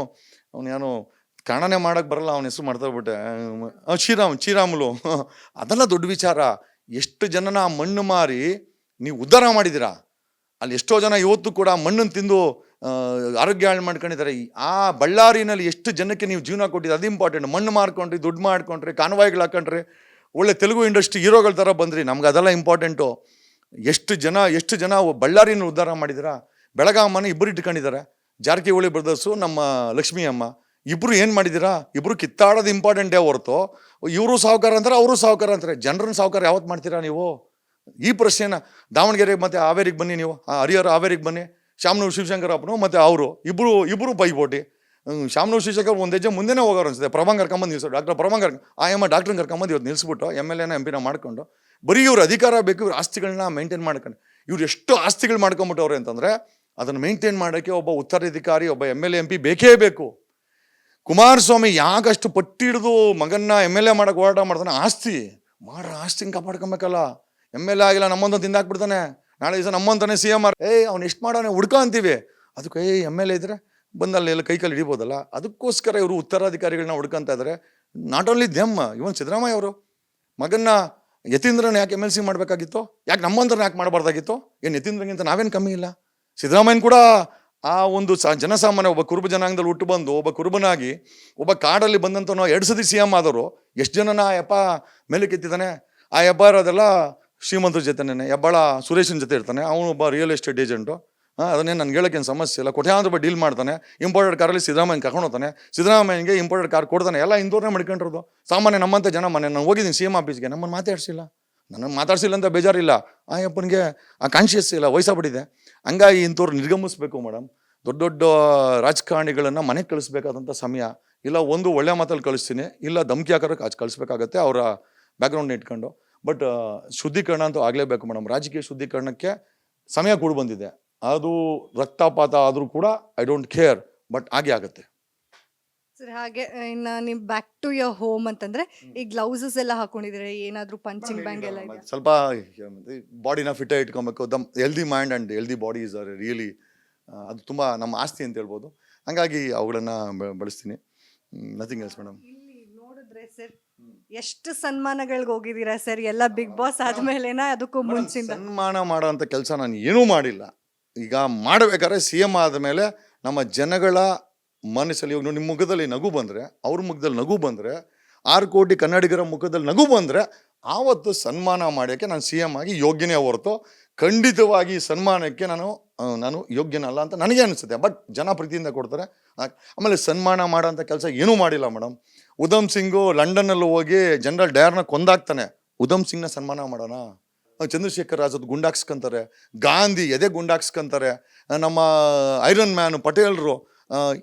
ಏನೋ ಕನ್ನಡನೇ ಮಾಡೋಕ್ಕೆ ಬರಲ್ಲ, ಅವನ ಹೆಸರು ಮಾಡ್ತಾ ಬಿಟ್ಟೆ, ಶ್ರೀರಾಮುಲು ಅದೆಲ್ಲ ದೊಡ್ಡ ವಿಚಾರ. ಎಷ್ಟು ಜನನ ಮಣ್ಣು ಮಾರಿ ನೀವು ಉದ್ಧಾರ ಮಾಡಿದ್ದೀರಾ. ಅಲ್ಲಿ ಎಷ್ಟೋ ಜನ ಇವತ್ತು ಕೂಡ ಮಣ್ಣನ್ನು ತಿಂದು ಆರೋಗ್ಯ ಹಾಳು ಮಾಡ್ಕೊಂಡಿದ್ದಾರೆ. ಆ ಬಳ್ಳಾರಿನಲ್ಲಿ ಎಷ್ಟು ಜನಕ್ಕೆ ನೀವು ಜೀವನ ಕೊಟ್ಟಿದ್ದೀರಿ, ಅದು ಇಂಪಾರ್ಟೆಂಟ್. ಮಣ್ಣು ಮಾರ್ಕೊಂಡ್ರಿ, ದುಡ್ಡು ಮಾಡ್ಕೊಂಡ್ರಿ, ಕಾನ್ವಾಯ್ಗಳು ಹಾಕೊಂಡ್ರಿ, ಒಳ್ಳೆ ತೆಲುಗು ಇಂಡಸ್ಟ್ರಿ ಹೀರೋಗಳ ಥರ ಬಂದ್ರಿ. ನಮ್ಗೆ ಅದೆಲ್ಲ ಇಂಪಾರ್ಟೆಂಟು. ಎಷ್ಟು ಜನ ಬಳ್ಳಾರಿನ ಉದ್ಧಾರ ಮಾಡಿದ್ದೀರಾ. ಬೆಳಗಾಮನ ಇಬ್ಬರು ಇಟ್ಕೊಂಡಿದ್ದಾರೆ, ಜಾರಕಿಹೊಳಿ ಬ್ರದರ್ಸು, ನಮ್ಮ ಲಕ್ಷ್ಮೀ ಅಮ್ಮ ಇಬ್ಬರು ಏನು ಮಾಡಿದ್ದೀರಾ. ಇಬ್ಬರು ಕಿತ್ತಾಡೋದು ಇಂಪಾರ್ಟೆಂಟೇ ಹೊರತು ಇವರು ಸಾಹುಕಾರ ಅಂತಾರೆ, ಅವರು ಸಾಹುಕಾರ ಅಂತಾರೆ. ಜನರನ್ನ ಸಾಹುಕಾರ ಯಾವತ್ತು ಮಾಡ್ತೀರಾ ನೀವು? ಈ ಪ್ರಶ್ನೆನ ದಾವಣಗೆರೆಗೆ ಮತ್ತು ಹಾವೇರಿಗೆ ಬನ್ನಿ, ನೀವು ಹರಿಹರ ಹಾವೇರಿಗೆ ಬನ್ನಿ, ಶಾಮನೂರು ಶಿವಶಂಕರಪ್ಪನು ಮತ್ತು ಅವರು ಇಬ್ಬರು ಪೈಪೋಟಿ. ಶಾಮನೂರು ಶಿವಶಂಕರ್ ಒಂದು ಹೆಜ್ಜೆ ಮುಂದೆನೇ ಹೋಗೋರು ಅನ್ಸುತ್ತೆ. ಪ್ರಭಾಂಗ್ ಕರ್ಕೊಂಬಂದು ನಿಲ್ಸೋ, ಡಾಕ್ಟರ್ ಪ್ರಭಾಂಗರ್ ಡಾಕ್ಟ್ರನ್ನ ಕರ್ಕೊಂಬಂದು ಇವತ್ತು ನಿಲ್ಲಿಸ್ಬಿಟ್ಟು MLA MP ಮಾಡ್ಕೊಂಡು ಬರೀ ಇವ್ರ ಅಧಿಕಾರ ಬೇಕು, ಇವ್ರ ಆಸ್ತಿಗಳನ್ನ ಮೇಂಟೈನ್ ಮಾಡ್ಕೊಂಡು ಇವ್ರು ಎಷ್ಟು ಆಸ್ತಿಗಳು ಮಾಡ್ಕೊಂಬಿಟ್ಟವ್ರೆ ಅಂತಂದರೆ ಅದನ್ನು ಮೇಂಟೈನ್ ಮಾಡೋಕ್ಕೆ ಒಬ್ಬ ಉತ್ತರಾಧಿಕಾರಿ, ಒಬ್ಬ MLA MP ಬೇಕೇ ಬೇಕು. ಕುಮಾರಸ್ವಾಮಿ ಯಾಕಷ್ಟು ಪಟ್ಟಿ ಹಿಡಿದು ಮಗನ್ನ MLA ಮಾಡೋಕೆ ಹೋರಾಟ ಮಾಡ್ತಾನೆ? ಆಸ್ತಿನ ಕಾಪಾಡ್ಕೊಬೇಕಲ್ಲ. MLA ಆಗಿಲ್ಲ ನಮ್ಮೊಂದು ತಿಂದಾಕ್ಬಿಡ್ತಾನೆ, ನಾಳೆ ದಿವಸ ನಮ್ಮಂತಾನೆ CM ಅವ್ನು ಎಷ್ಟು ಮಾಡೋಣ ಹುಡ್ಕ ಅಂತೀವಿ. ಅದಕ್ಕೆ MLA ಇದ್ರೆ ಬಂದಲ್ಲಿ ಎಲ್ಲ ಕೈ ಹಿಡಿಬೋದಲ್ಲ. ಅದಕ್ಕೋಸ್ಕರ ಇವರು ಉತ್ತರಾಧಿಕಾರಿಗಳನ್ನ ಹುಡ್ಕೊಂತ ಇದ್ದಾರೆ. ನಾಟ್ ಓನ್ಲಿ ದೆಮ್, ಇವನ್ ಸಿದ್ದರಾಮಯ್ಯ ಅವರು ಮಗನ್ನ ಯತೀಂದ್ರನ ಯಾಕೆ MLC ಮಾಡಬೇಕಾಗಿತ್ತು? ಯಾಕೆ ನಮ್ಮಂದ್ರನ್ನ ಯಾಕೆ ಮಾಡಬಾರ್ದಾಗಿತ್ತು? ಏನು ಯತೀಂದ್ರಗಿಂತ ನಾವೇನು ಕಮ್ಮಿ ಇಲ್ಲ. ಸಿದ್ದರಾಮಯ್ಯನ ಕೂಡ ಆ ಒಂದು ಜನಸಾಮಾನ್ಯ ಒಬ್ಬ ಕುರುಬ ಜನಾಂಗದಲ್ಲಿ ಹುಟ್ಟು ಬಂದು ಒಬ್ಬ ಕುರುಬನಾಗಿ ಒಬ್ಬ ಕಾಡಲ್ಲಿ ಬಂದಂತ 2 ಸತಿ CM ಆದವರು ಎಷ್ಟು ಜನನ ಆ ಯಪ್ಪ ಮೇಲೆ ಕೆತ್ತಿದ್ದಾನೆ. ಆ ಯಬ್ಬ ಇರೋದೆಲ್ಲ ಶ್ರೀಮಂತರ ಜೊತೆನೇ, ಹೆಬ್ಬಾಳ ಸುರೇಶನ ಜೊತೆ ಇರ್ತಾನೆ. ಅವನು ಒಬ್ಬ ರಿಯಲ್ ಎಸ್ಟೇಟ್ ಏಜೆಂಟು. ಅದನ್ನೇನು ನನಗೆ ಹೇಳೋಕ್ಕೇನು ಸಮಸ್ಯೆ ಇಲ್ಲ. ಕೋಟ್ಯಾಂತರ ರೂಪಾಯಿ ಡೀಲ್ ಮಾಡ್ತಾನೆ. ಇಂಪೋರ್ಟೆಡ್ ಕಾರಲ್ಲಿ ಸಿದ್ದರಾಮಯ್ಯನ ಕರ್ಕೊಂಡು ಹೋಗ್ತಾನೆ, ಸಿದ್ದರಾಮಯ್ಯನಿಗೆ ಇಂಪೋರ್ಟೆಡ್ ಕಾರ್ ಕೊಡ್ತಾನೆ. ಎಲ್ಲ ಇಂದೋರ್ನೇ ಮಾಡ್ಕೊಂಡಿರೋದು. ಸಾಮಾನ್ಯ ನಮ್ಮಂಥ ಜನ ನಾನು ಹೋಗಿದ್ದೀನಿ CM ಆಫೀಸ್ಗೆ, ನಮ್ಮನ್ನು ಮಾತಾಡ್ಸಿಲ್ಲ ಅಂತ ಬೇಜಾರಿಲ್ಲ. ಆ ಯಪ್ಪನಿಗೆ ಆ ಕಾನ್ಷಿಯಸ್ ಇಲ್ಲ, ವಯಸ್ಸಾಗ್ಬಿಟ್ಟಿದೆ. ಹಂಗಾಗಿ ಇಂಥವ್ರು ನಿರ್ಗಮಿಸ್ಬೇಕು ಮೇಡಮ್. ದೊಡ್ಡ ರಾಜಕಾರಣಿಗಳನ್ನು ಮನೆಗೆ ಕಳಿಸ್ಬೇಕಾದಂಥ ಸಮಯ ಇಲ್ಲ. ಒಂದು ಒಳ್ಳೆ ಮಾತಲ್ಲಿ ಕಳಿಸ್ತೀನಿ, ಇಲ್ಲ ಧಮಕಿ ಹಾಕೋಕ್ಕೆ ಕಳಿಸ್ಬೇಕಾಗತ್ತೆ ಅವರ ಬ್ಯಾಕ್ಗ್ರೌಂಡ್ನ ಇಟ್ಕೊಂಡು. ಬಟ್ ಶುದ್ಧೀಕರಣ ಅಂತೂ ಆಗಲೇಬೇಕು ಮೇಡಮ್. ರಾಜಕೀಯ ಶುದ್ಧೀಕರಣಕ್ಕೆ ಸಮಯ ಕೂಡ ಬಂದಿದೆ. ಅದು ರಕ್ತಪಾತ ಆದರೂ ಕೂಡ ಐ ಡೋಂಟ್ ಕೇರ್, ಬಟ್ ಹಾಗೆ ಆಗುತ್ತೆ ಸರ್. ಹಾಗೆ ಇನ್ನು ನೀವು ಬ್ಯಾಕ್ ಟು ಯೋರ್ ಹೋಮ್ ಅಂತಂದ್ರೆ ಈ ಗ್ಲೌಸಸ್ ಎಲ್ಲ ಹಾಕೊಂಡಿದ್ರೆ ಏನಾದರೂ ಪಂಚಿಂಗ್ ಬ್ಯಾಂಗ್ ಎಲ್ಲ ಇದೆ? ಸ್ವಲ್ಪ ಬಾಡಿನ ಫಿಟ್ ಇಟ್ಕೊಬೇಕು. Healthy mind and healthy body is are really, ಅದು ತುಂಬ ನಮ್ಮ ಆಸ್ತಿ ಅಂತ ಹೇಳ್ಬೋದು. ಹಂಗಾಗಿ ಅವುಗಳನ್ನು ಬಳಸ್ತೀನಿ. Nothing else madam. ಇಲ್ಲಿ ನೋಡಿದ್ರೆ ಸರ್ ಎಷ್ಟು ಸನ್ಮಾನಗಳಿಗೆ ಹೋಗಿದ್ದೀರಾ ಸರ್, ಎಲ್ಲ ಬಿಗ್ ಬಾಸ್ ಆದ್ಮೇಲೆನ ಅದಕ್ಕೂ ಮುಂಚಿಂದ? ಸನ್ಮಾನ ಮಾಡೋ ಅಂಥ ಕೆಲಸ ನಾನು ಏನೂ ಮಾಡಿಲ್ಲ. ಈಗ ಮಾಡಬೇಕಾದ್ರೆ CM ಆದಮೇಲೆ ನಮ್ಮ ಜನಗಳ ಮನಸ್ಸಲ್ಲಿ ಇವಾಗ ನಿಮ್ಮ ಮುಖದಲ್ಲಿ ನಗು ಬಂದರೆ, ಅವ್ರ ಮುಖದಲ್ಲಿ ನಗು ಬಂದರೆ, 6 ಕೋಟಿ ಕನ್ನಡಿಗರ ಮುಖದಲ್ಲಿ ನಗು ಬಂದರೆ ಆವತ್ತು ಸನ್ಮಾನ ಮಾಡೋಕ್ಕೆ ನಾನು CM ಆಗಿ ಯೋಗ್ಯನೇ ಹೊರತು ಖಂಡಿತವಾಗಿ ಸನ್ಮಾನಕ್ಕೆ ನಾನು ಯೋಗ್ಯನಲ್ಲ ಅಂತ ನನಗೆ ಅನಿಸುತ್ತೆ. ಬಟ್ ಜನ ಪ್ರೀತಿಯಿಂದ ಕೊಡ್ತಾರೆ. ಆಮೇಲೆ ಸನ್ಮಾನ ಮಾಡೋಂಥ ಕೆಲಸ ಏನೂ ಮಾಡಿಲ್ಲ ಮೇಡಮ್. ಉಧಮ್ ಸಿಂಗು ಲಂಡನ್ನಲ್ಲಿ ಹೋಗಿ ಜನರಲ್ ಡಯರ್ನ ಕೊಂದಾಕ್ತಾನೆ, ಉಧಮ್ ಸಿಂಗ್ನ ಸನ್ಮಾನ ಮಾಡೋಣ. ಚಂದ್ರಶೇಖರ್ ಆಜಾದ್ ಗುಂಡಾಕ್ಸ್ಕೊಂತಾರೆ, ಗಾಂಧಿ ಎದೆ ಗುಂಡಾಕ್ಸ್ಕೊಂತಾರೆ, ನಮ್ಮ ಐರನ್ ಮ್ಯಾನು ಪಟೇಲ್ರು.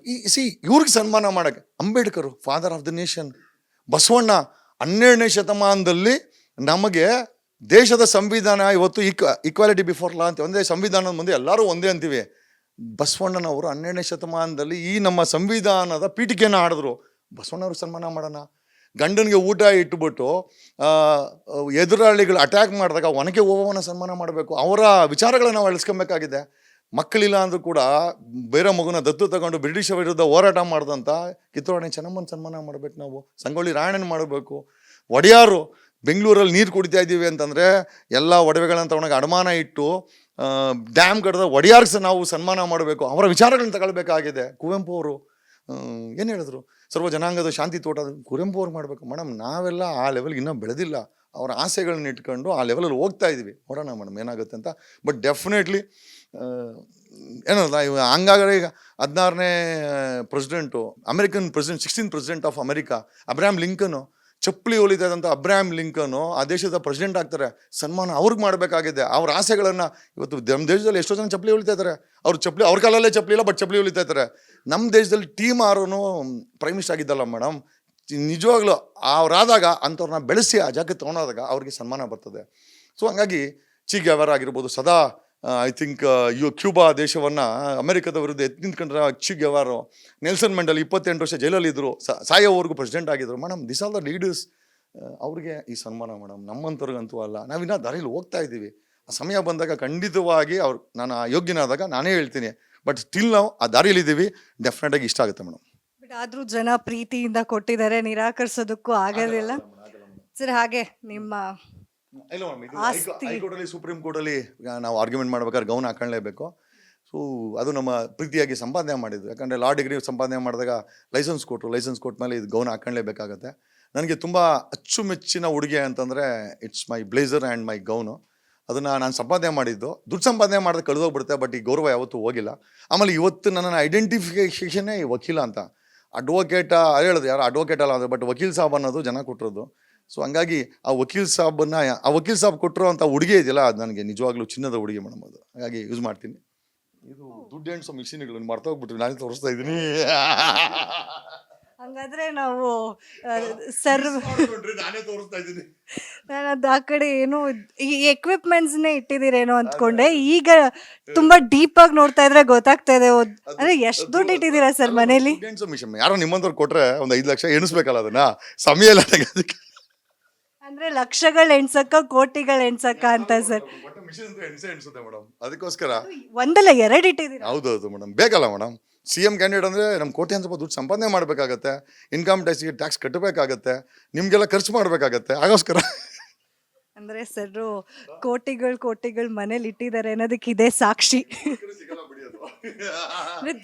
ಇವ್ರಿಗೆ ಸನ್ಮಾನ ಮಾಡೋಕ್ಕೆ Ambedkar father of the nation, Basavanna 12ನೇ ಶತಮಾನದಲ್ಲಿ ನಮಗೆ ದೇಶದ ಸಂವಿಧಾನ ಇವತ್ತು ಈಕ್ವಾಲಿಟಿ ಬಿಫೋರ್ ಲಾ ಅಂತ ಒಂದೇ ಸಂವಿಧಾನದ ಮುಂದೆ ಎಲ್ಲರೂ ಒಂದೇ ಅಂತೀವಿ. ಬಸವಣ್ಣನವರು 12ನೇ ಶತಮಾನದಲ್ಲಿ ಈ ನಮ್ಮ ಸಂವಿಧಾನದ ಪೀಠಿಕೆಯನ್ನು ಆಡಿದ್ರು. ಬಸವಣ್ಣವ್ರಿಗೆ ಸನ್ಮಾನ ಮಾಡೋಣ. ಗಂಡನಿಗೆ ಊಟ ಇಟ್ಬಿಟ್ಟು ಎದುರಾಳಿಗಳು ಅಟ್ಯಾಕ್ ಮಾಡಿದಾಗ ಒನಕೆ ಓವನ ಸನ್ಮಾನ ಮಾಡಬೇಕು. ಅವರ ವಿಚಾರಗಳನ್ನು ನಾವು ಅಳಿಸ್ಕೊಬೇಕಾಗಿದೆ. ಮಕ್ಕಳಿಲ್ಲ ಅಂದರೂ ಕೂಡ ಬೇರೆ ಮಗುನ ದತ್ತು ತಗೊಂಡು ಬ್ರಿಟಿಷ್ ವಿರುದ್ಧ ಹೋರಾಟ ಮಾಡಿದಂಥ ಕಿತ್ತೂರಾಣಿ ಚೆನ್ನಮ್ಮನ ಸನ್ಮಾನ ಮಾಡಬೇಕು. ನಾವು ಸಂಗೊಳ್ಳಿ ರಾಯಣ್ಣನ ಮಾಡಬೇಕು. ಒಡೆಯಾರು ಬೆಂಗಳೂರಲ್ಲಿ ನೀರು ಕುಡಿತಾ ಇದ್ದೀವಿ ಅಂತಂದರೆ ಎಲ್ಲ ಒಡವೆಗಳನ್ನ ತಗೊಂಡಾಗ ಅಡಮಾನ ಇಟ್ಟು ಡ್ಯಾಮ್ ಕಟ್ಟದ ಒಡೆಯಾರ್ಗೆ ನಾವು ಸನ್ಮಾನ ಮಾಡಬೇಕು. ಅವರ ವಿಚಾರಗಳನ್ನ ತಗೊಳ್ಬೇಕಾಗಿದೆ. ಕುವೆಂಪು ಅವರು ಏನು ಹೇಳಿದ್ರು, ಸರ್ವ ಜನಾಂಗದ ಶಾಂತಿ ತೋಟ, ಕುವೆಂಪು ಅವ್ರು ಮಾಡಬೇಕು. ಮೇಡಮ್ ನಾವೆಲ್ಲ ಆ ಲೆವೆಲ್ಗೆ ಇನ್ನೂ ಬೆಳೆದಿಲ್ಲ. ಅವರ ಆಸೆಗಳನ್ನ ಇಟ್ಕೊಂಡು ಆ ಲೆವೆಲಲ್ಲಿ ಹೋಗ್ತಾ ಇದ್ದೀವಿ. ನೋಡೋಣ ಮೇಡಮ್ ಏನಾಗುತ್ತೆ ಅಂತ. ಬಟ್ ಡೆಫಿನೆಟ್ಲಿ ಏನಲ್ಲ ಹಂಗಾದ್ರೆ ಈಗ 16ನೇ president, American president, 16th president of America Abraham Lincoln, ಚಪ್ಪಲಿ ಹೊಲಿತಾ ಇದ್ದಂಥ ಅಬ್ರಹಾಂ ಲಿಂಕನು ಆ ದೇಶದ ಪ್ರೆಸಿಡೆಂಟ್ ಆಗ್ತಾರೆ. ಸನ್ಮಾನ ಅವ್ರಿಗೆ ಮಾಡಬೇಕಾಗಿದೆ. ಅವ್ರ ಆಸೆಗಳನ್ನು ಇವತ್ತು ನಮ್ಮ ದೇಶದಲ್ಲಿ ಎಷ್ಟೋ ಜನ ಚಪ್ಪಲಿ ಹೊಲಿತಾ ಇದ್ದಾರೆ. ಅವ್ರ ಕಾಲಲ್ಲೇ ಚಪ್ಪಲಿ ಇಲ್ಲ, ಬಟ್ ಚಪ್ಪಲಿ ಹೊಲಿತಾ ಇದ್ದಾರೆ. ನಮ್ಮ ದೇಶದಲ್ಲಿ ಟೀಮ್ ಆರು ಪ್ರೈಮ್ ಮಿನಿಸ್ಟರ್ ಆಗಿದ್ದಲ್ಲ ಮೇಡಮ್. ನಿಜವಾಗ್ಲೂ ಅವರಾದಾಗ ಅಂಥವ್ರನ್ನ ಬೆಳೆಸಿ ಆ ಜಾಗಕ್ಕೆ ತೊಗೊಂಡಾದಾಗ ಅವ್ರಿಗೆ ಸನ್ಮಾನ ಬರ್ತದೆ. ಸೊ ಹಂಗಾಗಿ ಚಿ ಗೆವಾರ ಆಗಿರ್ಬೋದು, ಸದಾ ಐ ಥಿಂಕ್ ಕ್ಯೂಬಾ ದೇಶವನ್ನು ಅಮೆರಿಕದ ವಿರುದ್ಧ ಎತ್ತಿ ನಿಂತ್ಕೊಂಡ್ರೆ ಚಿ ಗೆವಾರೋ, ನೆಲ್ಸನ್ ಮಂಡೇಲ 28 ವರ್ಷ ಜೈಲಲ್ಲಿದ್ದರು, ಸಾಯೋವರೆಗೂ ಪ್ರೆಸಿಡೆಂಟ್ ಆಗಿದ್ರು. Madam this are the leaders. ಅವ್ರಿಗೆ ಈ ಸನ್ಮಾನ ಮೇಡಮ್, ನಮ್ಮಂಥವ್ರಿಗಂತೂ ಅಲ್ಲ. ನಾವಿನ್ನ ದಾರಿಯಲ್ಲಿ ಹೋಗ್ತಾ ಇದ್ದೀವಿ. ಆ ಸಮಯ ಬಂದಾಗ ಖಂಡಿತವಾಗಿ ನಾನು ಯೋಗ್ಯನಾದಾಗ ನಾನೇ ಹೇಳ್ತೀನಿ. ಬಟ್ ಸ್ಟಿಲ್ ನಾವು ಆ ದಾರಿಯಲ್ಲಿದ್ದೀವಿ. ಡೆಫಿನೆಟಾಗಿ ಇಷ್ಟ ಆಗುತ್ತೆ ಮೇಡಮ್. ಬಟ್ ಆದರೂ ಜನ ಪ್ರೀತಿಯಿಂದ ಕೊಟ್ಟಿದ್ದಾರೆ, ನಿರಾಕರಿಸೋದಕ್ಕೂ ಆಗೋದಿಲ್ಲ ಸರ್. ಹಾಗೆ ನಿಮ್ಮ ಹೈಕೋರ್ಟಲ್ಲಿ ಸುಪ್ರೀಂ ಕೋರ್ಟಲ್ಲಿ ನಾವು ಆರ್ಗ್ಯುಮೆಂಟ್ ಮಾಡ್ಬೇಕಾದ್ರೆ ಗೌನ್ ಹಾಕೊಳ್ಳೇಬೇಕು. ಸೊ ಅದು ನಮ್ಮ ಪ್ರೀತಿಯಾಗಿ ಸಂಪಾದನೆ ಮಾಡಿದ್ದು. ಯಾಕಂದರೆ ಲಾ ಡಿಗ್ರಿ ಸಂಪಾದನೆ ಮಾಡಿದಾಗ ಲೈಸೆನ್ಸ್ ಕೊಟ್ಟರು. ಲೈಸೆನ್ಸ್ ಕೊಟ್ಟ ಮೇಲೆ ಇದು ಗೌನ್ ಹಾಕ್ಕೊಳ್ಳೇಬೇಕಾಗತ್ತೆ. ನನಗೆ ತುಂಬ ಅಚ್ಚುಮೆಚ್ಚಿನ ಉಡುಗೆ ಅಂತಂದರೆ it's my blazer and my gown. ಅದನ್ನು ನಾನು ಸಂಪಾದನೆ ಮಾಡಿದ್ದು. ದುಡ್ಡು ಸಂಪಾದನೆ ಮಾಡಿದ್ರೆ ಕಳೆದೋಗ್ಬಿಡುತ್ತೆ, ಬಟ್ ಈ ಗೌರವ ಯಾವತ್ತೂ ಹೋಗಿಲ್ಲ. ಆಮೇಲೆ ಇವತ್ತು ನನ್ನ ಐಡೆಂಟಿಫಿಕೇಷನ್ನೇ ಈ ವಕೀಲ ಅಂತ. ಅಡ್ವೊಕೇಟ ಹೇಳಿದ್ರು, ಯಾರು ಅಡ್ವೊಕೇಟ್ ಅಲ್ಲ ಅಂದರೆ, ಬಟ್ ವಕೀಲ್ ಸಾಬ್ ಅನ್ನೋದು ಜನ ಕೊಟ್ಟಿರೋದು. ಸೊ ಹಂಗಾಗಿ ಆ ವಕೀಲ್ ಸಾಬ್ ಕೊಟ್ಟಿರೋ ಅಂಥ ಉಡುಗೆ ಇದೆಯಲ್ಲ, ಅದು ನನಗೆ ನಿಜವಾಗ್ಲೂ ಚಿನ್ನದ ಉಡುಗೆ ಮೇಡಮ್. ಅದು ಹಾಗಾಗಿ ಯೂಸ್ ಮಾಡ್ತೀನಿ. ಇದು ದುಡ್ಡು ಎಣಿಸೋ ಮಿಷಿನ್ಗಳು ಮರ್ತೋಗ್ಬಿಟ್ರಿ, ನಾನೇ ತೋರಿಸ್ತಾ ಇದ್ದೀನಿ. ಹಂಗಾದ್ರೆ ನಾವು ಸರ್ ನಾನೇ ತೋರಿಸ್ತಾ ಇದ್ದೀನಿ. ನಾನು ಅದು ಆ ಕಡೆ ಏನೋ ಈ ಎಕ್ವಿಪ್ಮೆಂಟ್ಸ್ನೇ ಇಟ್ಟಿದ್ದೀರೇನೋ ಅಂದ್ಕೊಂಡೆ. ಈಗ ತುಂಬಾ ಡೀಪ್ ಆಗಿ ನೋಡ್ತಾ ಇದ್ರೆ ಗೊತ್ತಾಗ್ತಾ ಇದೆ. ಅಂದ್ರೆ ಎಷ್ಟು ದುಡ್ಡು ಇಟ್ಟಿದ್ದೀರಾ ಸರ್ ಮನೇಲಿ? ದುಡ್ಡು ಎಣಿಸೋ ಮಿಷನ್ ಯಾರೋ ನಿಮ್ಮಂತವ್ರು ಕೊಟ್ರೆ ಒಂದು 5 ಲಕ್ಷ ಎಣಿಸ್ಬೇಕಲ್ಲ, ಅದನ್ನ ಸಮಯ ಇಲ್ಲ ನನಗೆ ಅದಕ್ಕೆ. ಅಂದ್ರೆ ಲಕ್ಷಗಳು ಎಣ್ಸಕ್ಕ ಕೋಟಿಗಳು ಎಣ್ಸಕ್ಕ ಅಂತ ಸರ್? ಮಿಷನ್ ಅಂತ ಎಣಿಸುತ್ತೆ ಮೇಡಮ್, ಅದಕ್ಕೋಸ್ಕರ ಒಂದಲ್ಲ ಎರಡು ಇಟ್ಟಿದ್ದೀರಾ? ಹೌದೌದು ಮೇಡಮ್, ಬೇಕಲ್ಲ ಮೇಡಮ್. CM ಕ್ಯಾಂಡಿಡೇಟ್ ಅಂದರೆ ನಮ್ಮ ಕೋಟಿ ಅಂತ ದುಡ್ಡು ಸಂಪಾದನೆ ಮಾಡಬೇಕಾಗತ್ತೆ, ಇನ್ಕಮ್ ಟ್ಯಾಕ್ಸ್ ಕಟ್ಟಬೇಕಾಗತ್ತೆ, ನಿಮಗೆಲ್ಲ ಖರ್ಚು ಮಾಡಬೇಕಾಗತ್ತೆ. ಆಗೋಸ್ಕರ ಅಂದ್ರೆ ಸರ್ ಕೋಟಿಗಳು ಮನೇಲಿ ಇಟ್ಟಿದ್ದಾರೆ ಅನ್ನೋದಕ್ಕೆ ಇದೇ ಸಾಕ್ಷಿ.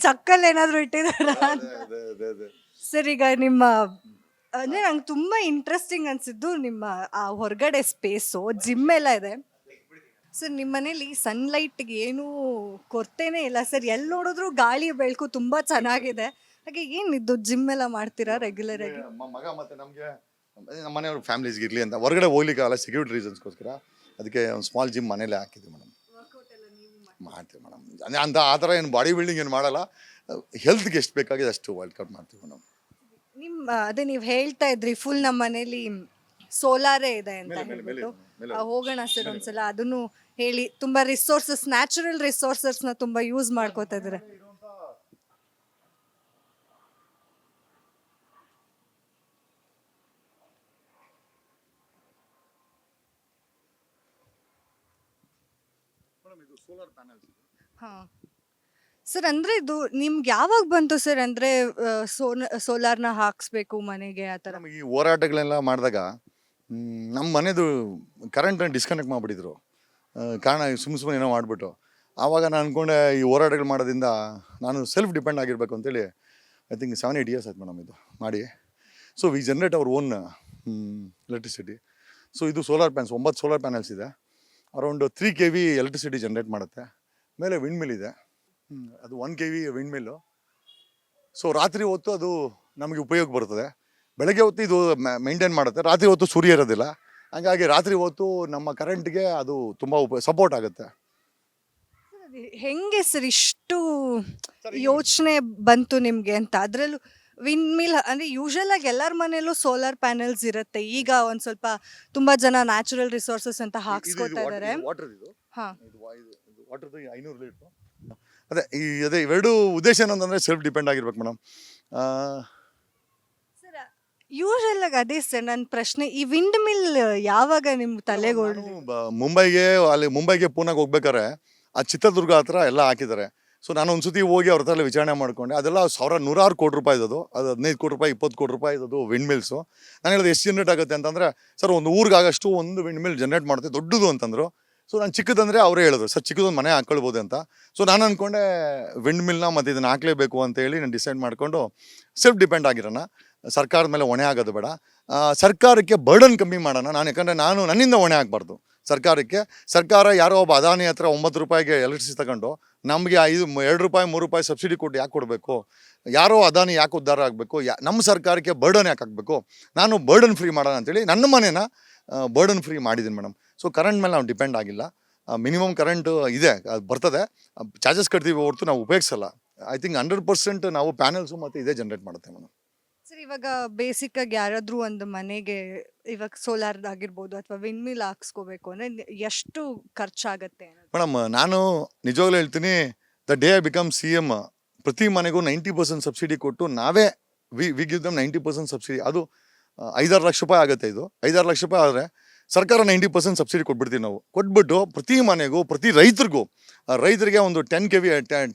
ಚಕ್ಕಲ್ಲಿ ಏನಾದ್ರು ಇಟ್ಟಿದಾರ ಸರ್? ಈಗ ನಿಮ್ಮ ಅಂದ್ರೆ ನಂಗೆ ತುಂಬಾ ಇಂಟ್ರೆಸ್ಟಿಂಗ್ ಅನ್ಸಿದ್ದು ನಿಮ್ಮ ಆ ಹೊರಗಡೆ ಸ್ಪೇಸು, ಜಿಮ್ ಎಲ್ಲ ಇದೆ ಸರ್. ನಿಮ್ಮ ಮನೇಲಿ ಸನ್ಲೈಟ್ಗೆ ಏನೂ ಕೊರತೆನೇ ಇಲ್ಲ ಸರ್. ಎಲ್ಲಿ ನೋಡಿದ್ರು ಗಾಳಿ ಬೆಳಕು ತುಂಬಾ ಚೆನ್ನಾಗಿದೆ. ಹಾಗೆ ಏನಿದ್ದು ಜಿಮ್ ಎಲ್ಲ ಮಾಡ್ತೀರಾ ರೆಗ್ಯುಲರ್ ಆಗಿ? ಮಗ ಮತ್ತೆ ನಮಗೆ ನಮ್ಮ ಮನೆಯವ್ರ ಫ್ಯಾಮಿಲೀಸ್ಗೆ ಇರಲಿ ಅಂತ ಹೊರಗಡೆ ಹೋಗ್ಲಿಕ್ಕೆ ಅಲ್ಲ, ಸೆಕ್ಯೂರಿಟಿ ರೀಸನ್ಸ್ಗೋಸ್ಕರ ಅದಕ್ಕೆ ಒಂದು ಸ್ಮಾಲ್ ಜಿಮ್ ಮನೇಲೆ ಹಾಕಿದ್ವಿ ಮೇಡಮ್. ಮಾಡ್ತೀವಿ ಮೇಡಮ್. ಅಂತ ಆ ಥರ ಏನು ಬಾಡಿ ಬಿಲ್ಡಿಂಗ್ ಏನು ಮಾಡಲ್ಲ, ಹೆಲ್ತ್ಗೆ ಎಷ್ಟು ಬೇಕಾಗಿದೆ ಅಷ್ಟು ವರ್ಕೌಟ್ ಮಾಡ್ತೀವಿ ಮೇಡಮ್. ಅದೇ ನೀವು ಹೇಳ್ತಾ ಇದ್ರಿ ಫುಲ್ ನಮ್ಮ ಮನೇಲಿ ಸೋಲಾರೇ ಇದೆ ಅಂತ ಹೇಳ್ಬಿಟ್ಟು. ಹೋಗೋಣ ಸರ್ ಒಂದ್ಸಲ, ಅದನ್ನು ಹೇಳಿ. ತುಂಬಾ ರಿಸೋರ್ಸಸ್, ನ್ಯಾಚುರಲ್ ರಿಸೋರ್ಸಸ್ನ ತುಂಬಾ ಯೂಸ್ ಮಾಡ್ಕೋತಾ ಇದ್ದಾರೆ. ಹಾ ಸರ್, ಅಂದ್ರೆ ಇದು ನಿಮ್ಗೆ ಯಾವಾಗ ಬಂತು ಸರ್? ಅಂದ್ರೆ ಸೋಲಾರ್ನ ಹಾಕ್ಸ್ಬೇಕು ಮನೆಗೆ ಆ ಥರ? ಈ ಹೋರಾಟಗಳೆಲ್ಲ ಮಾಡಿದಾಗ ನಮ್ಮ ಮನೆದು ಕರೆಂಟನ್ನು ಡಿಸ್ಕನೆಕ್ಟ್ ಮಾಡಿಬಿಟ್ಟಿದ್ರು. ಕಾರಣ ಸುಮ್ಮನೆ ಏನೋ ಮಾಡಿಬಿಟ್ಟು. ಆವಾಗ ನಾನು ಅಂದ್ಕೊಂಡೆ ಈ ಹೋರಾಟಗಳು ಮಾಡೋದ್ರಿಂದ ನಾನು ಸೆಲ್ಫ್ ಡಿಪೆಂಡ್ ಆಗಿರಬೇಕು ಅಂತೇಳಿ ಐ ಥಿಂಕ್ 7-8 ಇಯರ್ಸ್ ಆಯ್ತು ಮೇಡಮ್ ಇದು ಮಾಡಿ. So we generate our own electricity. So ಇದು ಸೋಲಾರ್ ಪ್ಯಾನ್ಸ್, 9 ಸೋಲಾರ್ ಪ್ಯಾನಲ್ಸ್ ಇದೆ. ಅರೌಂಡ್ 3 kV ಎಲೆಕ್ಟ್ರಿಸಿಟಿ ಜನ್ರೇಟ್ ಮಾಡುತ್ತೆ. ಮೇಲೆ ವಿಂಡ್ ಮಿಲ್ ಇದೆ, ಅದು 1 kV ವಿಂಡ್ ಮಿಲ್ಲು. ಸೊ ರಾತ್ರಿ ಹೊತ್ತು ಅದು ನಮಗೆ ಉಪಯೋಗ ಬರ್ತದೆ. ಬೆಳಗ್ಗೆ ಹೊತ್ತು ಇದು ಮೇಂಟೈನ್ ಮಾಡುತ್ತೆ, ರಾತ್ರಿ ಹೊತ್ತು ಸೂರ್ಯ ಇರೋದಿಲ್ಲ. ಹಾಗಾಗಿ ರಾತ್ರಿ ಹೊತ್ತು ನಮ್ಮ ಕರೆಂಟ್ಗೆ ಅದು ತುಂಬ ಸಪೋರ್ಟ್ ಆಗುತ್ತೆ. ಹೆಂಗೆ ಸರ್ ಇಷ್ಟು ಯೋಚನೆ ಬಂತು ನಿಮ್ಗೆ ಅಂತ? ಅದ್ರಲ್ಲೂ ವಿಂಡ್ ಮಿಲ್ ಅಂದ್ರೆ ಯೂಶಲ್ ಆಗಿ ಎಲ್ಲರ ಮನೇಲೂ ಸೋಲಾರ್ ಪ್ಯಾನೆಲ್ಸ್ ಇರುತ್ತೆ. ಈಗ ಒಂದ್ ಸ್ವಲ್ಪ ತುಂಬಾ ಜನ ನ್ಯಾಚುರಲ್ ರಿಸೋರ್ಸಸ್ ಅಂತ ಹಾಕ್ಸ್ಕೊತಾ ಇದಾರೆ. ಹಾ, ವಾಟರ್ದು 500 ಲೀಟ್ರು. ಅದೇ ಇವೆರಡು ಉದ್ದೇಶ ಏನಂತಂದ್ರೆ ಸೆಲ್ಫ್ ಡಿಪೆಂಡ್ ಆಗಿರ್ಬೇಕು ಮೇಡಮ್. ಸರ್ ಯೂಶಲ್ ಆಗಿ ಅದೇ ಸರ್ ನನ್ನ ಪ್ರಶ್ನೆ. ಈ ವಿಂಡ್ ಮಿಲ್ ಯಾವಾಗ ನಿಮ್ ತಲೆಗೆ ಮುಂಬೈಗೆ ಪೂನಾಗೆ ಹೋಗ್ಬೇಕಾರೆ ಆ ಚಿತ್ರದುರ್ಗ ಹತ್ರ ಎಲ್ಲ ಹಾಕಿದ್ದಾರೆ. ಸೊ ನಾನು ಒಂದ್ಸತಿ ಹೋಗಿ ಅವ್ರ ಹತ್ರ ವಿಚಾರಣೆ ಮಾಡ್ಕೊಂಡೆ. ಅದೆಲ್ಲ ನೂರಾರು ಕೋಟಿ ರೂಪಾಯಿ ಅದು 15 ಕೋಟಿ ರೂಪಾಯಿ 20 ಕೋಟಿ ರೂಪಾಯಿ ಅದು ವಿಂಡ್ ಮಿಲ್ಸು. ನಾನು ಹೇಳಿದೆ ಎಷ್ಟು ಜನರೇಟ್ ಆಗುತ್ತೆ ಅಂತಂದರೆ, ಸರ್ ಒಂದು ಊರಿಗಾಗಷ್ಟು ಒಂದು ವಿಂಡ್ ಮಿಲ್ ಜನರೇಟ್ ಮಾಡುತ್ತೆ, ದೊಡ್ಡದು ಅಂತಂದರು. ಸೊ ನಾನು ಚಿಕ್ಕದಂದರೆ ಅವರೇ ಹೇಳಿದ್ರು, ಸರ್ ಚಿಕ್ಕದೊಂದು ಮನೆ ಹಾಕ್ಕೊಳ್ಬೋದು ಅಂತ. ಸೊ ನಾನು ಅಂದ್ಕೊಂಡೆ ವಿಂಡ್ ಮಿಲ್ನ ಮತ್ತು ಇದನ್ನು ಹಾಕಲೇಬೇಕು ಅಂತ ಹೇಳಿ ನಾನು ಡಿಸೈಡ್ ಮಾಡಿಕೊಂಡು ಸೆಲ್ಫ್ ಡಿಪೆಂಡ್ ಆಗಿರೋಣ, ಸರ್ಕಾರದ ಮೇಲೆ ಹೊಣೆ ಆಗೋದು ಬೇಡ, ಸರ್ಕಾರಕ್ಕೆ ಬರ್ಡನ್ ಕಮ್ಮಿ ಮಾಡೋಣ. ಯಾಕಂದರೆ ನನ್ನಿಂದ ಹೊಣೆ ಆಗಬಾರ್ದು ಸರ್ಕಾರಕ್ಕೆ. ಸರ್ಕಾರ ಯಾರೋ ಒಬ್ಬ ಅದಾನಿ ಹತ್ರ 9 ರೂಪಾಯಿಗೆ ಎಲೆಕ್ಟ್ರಿಸಿಟಿ ತಗೊಂಡು ನಮಗೆ 2 ರೂಪಾಯಿ 3 ರೂಪಾಯಿ ಸಬ್ಸಿಡಿ ಕೊಟ್ಟು ಯಾಕೆ ಕೊಡಬೇಕು? ಯಾರೋ ಅದಾನಿ ಯಾಕೆ ಉದ್ಧಾರ ಆಗಬೇಕು? ನಮ್ಮ ಸರ್ಕಾರಕ್ಕೆ ಬರ್ಡನ್ ಯಾಕೆ ಆಗಬೇಕು? ನಾನು ಬರ್ಡನ್ ಫ್ರೀ ಮಾಡೋಣ ಅಂತೇಳಿ ನನ್ನ ಮನೇನ ಬರ್ಡನ್ ಫ್ರೀ ಮಾಡಿದ್ದೀನಿ ಮೇಡಮ್. ಸೊ ಕರೆಂಟ್ ಮೇಲೆ ನಾವು ಡಿಪೆಂಡ್ ಆಗಿಲ್ಲ. ಮಿನಿಮಮ್ ಕರೆಂಟು ಇದೆ, ಅದು ಬರ್ತದೆ, ಚಾರ್ಜಸ್ ಕಟ್ತೀವಿ ಹೊರತು ನಾವು ಉಪಯೋಗಿಸಲ್ಲ. ಐ ಥಿಂಕ್ 100% ನಾವು ಪ್ಯಾನಲ್ಸು ಮತ್ತು ಇದೇ ಜನರೇಟ್ ಮಾಡುತ್ತೆ ಮೇಡಮ್. ಸರ್ ಇವಾಗ ಬೇಸಿಕ್ ಆಗಿ ಯಾರಾದ್ರೂ ಒಂದು ಮನೆಗೆ ಇವಾಗ ಸೋಲಾರ್ ಆಗಿರ್ಬೋದು ಅಥವಾ ವಿಂಡ್ ಮಿಲ್ ಹಾಕ್ಸ್ಕೋಬೇಕು ಅಂದ್ರೆ ಎಷ್ಟು ಖರ್ಚಾಗತ್ತೆ ಮೇಡಮ್? ನಾನು ನಿಜವಾಗ್ಲೂ ಹೇಳ್ತೀನಿ, the day I become CM ಪ್ರತಿ ಮನೆಗೂ 90% ಸಬ್ಸಿಡಿ ಕೊಟ್ಟು ನಾವೇ ವಿ ಗಿವ್ ದಮ್ 90% ಸಬ್ಸಿಡಿ. ಅದು 5-6 ಲಕ್ಷ ರೂಪಾಯಿ ಆಗುತ್ತೆ. ಇದು 5-6 ಲಕ್ಷ ರೂಪಾಯಿ ಆದರೆ ಸರ್ಕಾರ 90% ಸಬ್ಸಿಡಿ ಕೊಟ್ಬಿಡ್ತೀವಿ ನಾವು. ಕೊಟ್ಬಿಟ್ಟು ಪ್ರತಿ ಮನೆಗೂ ಪ್ರತಿ ರೈತರಿಗೆ ಒಂದು 10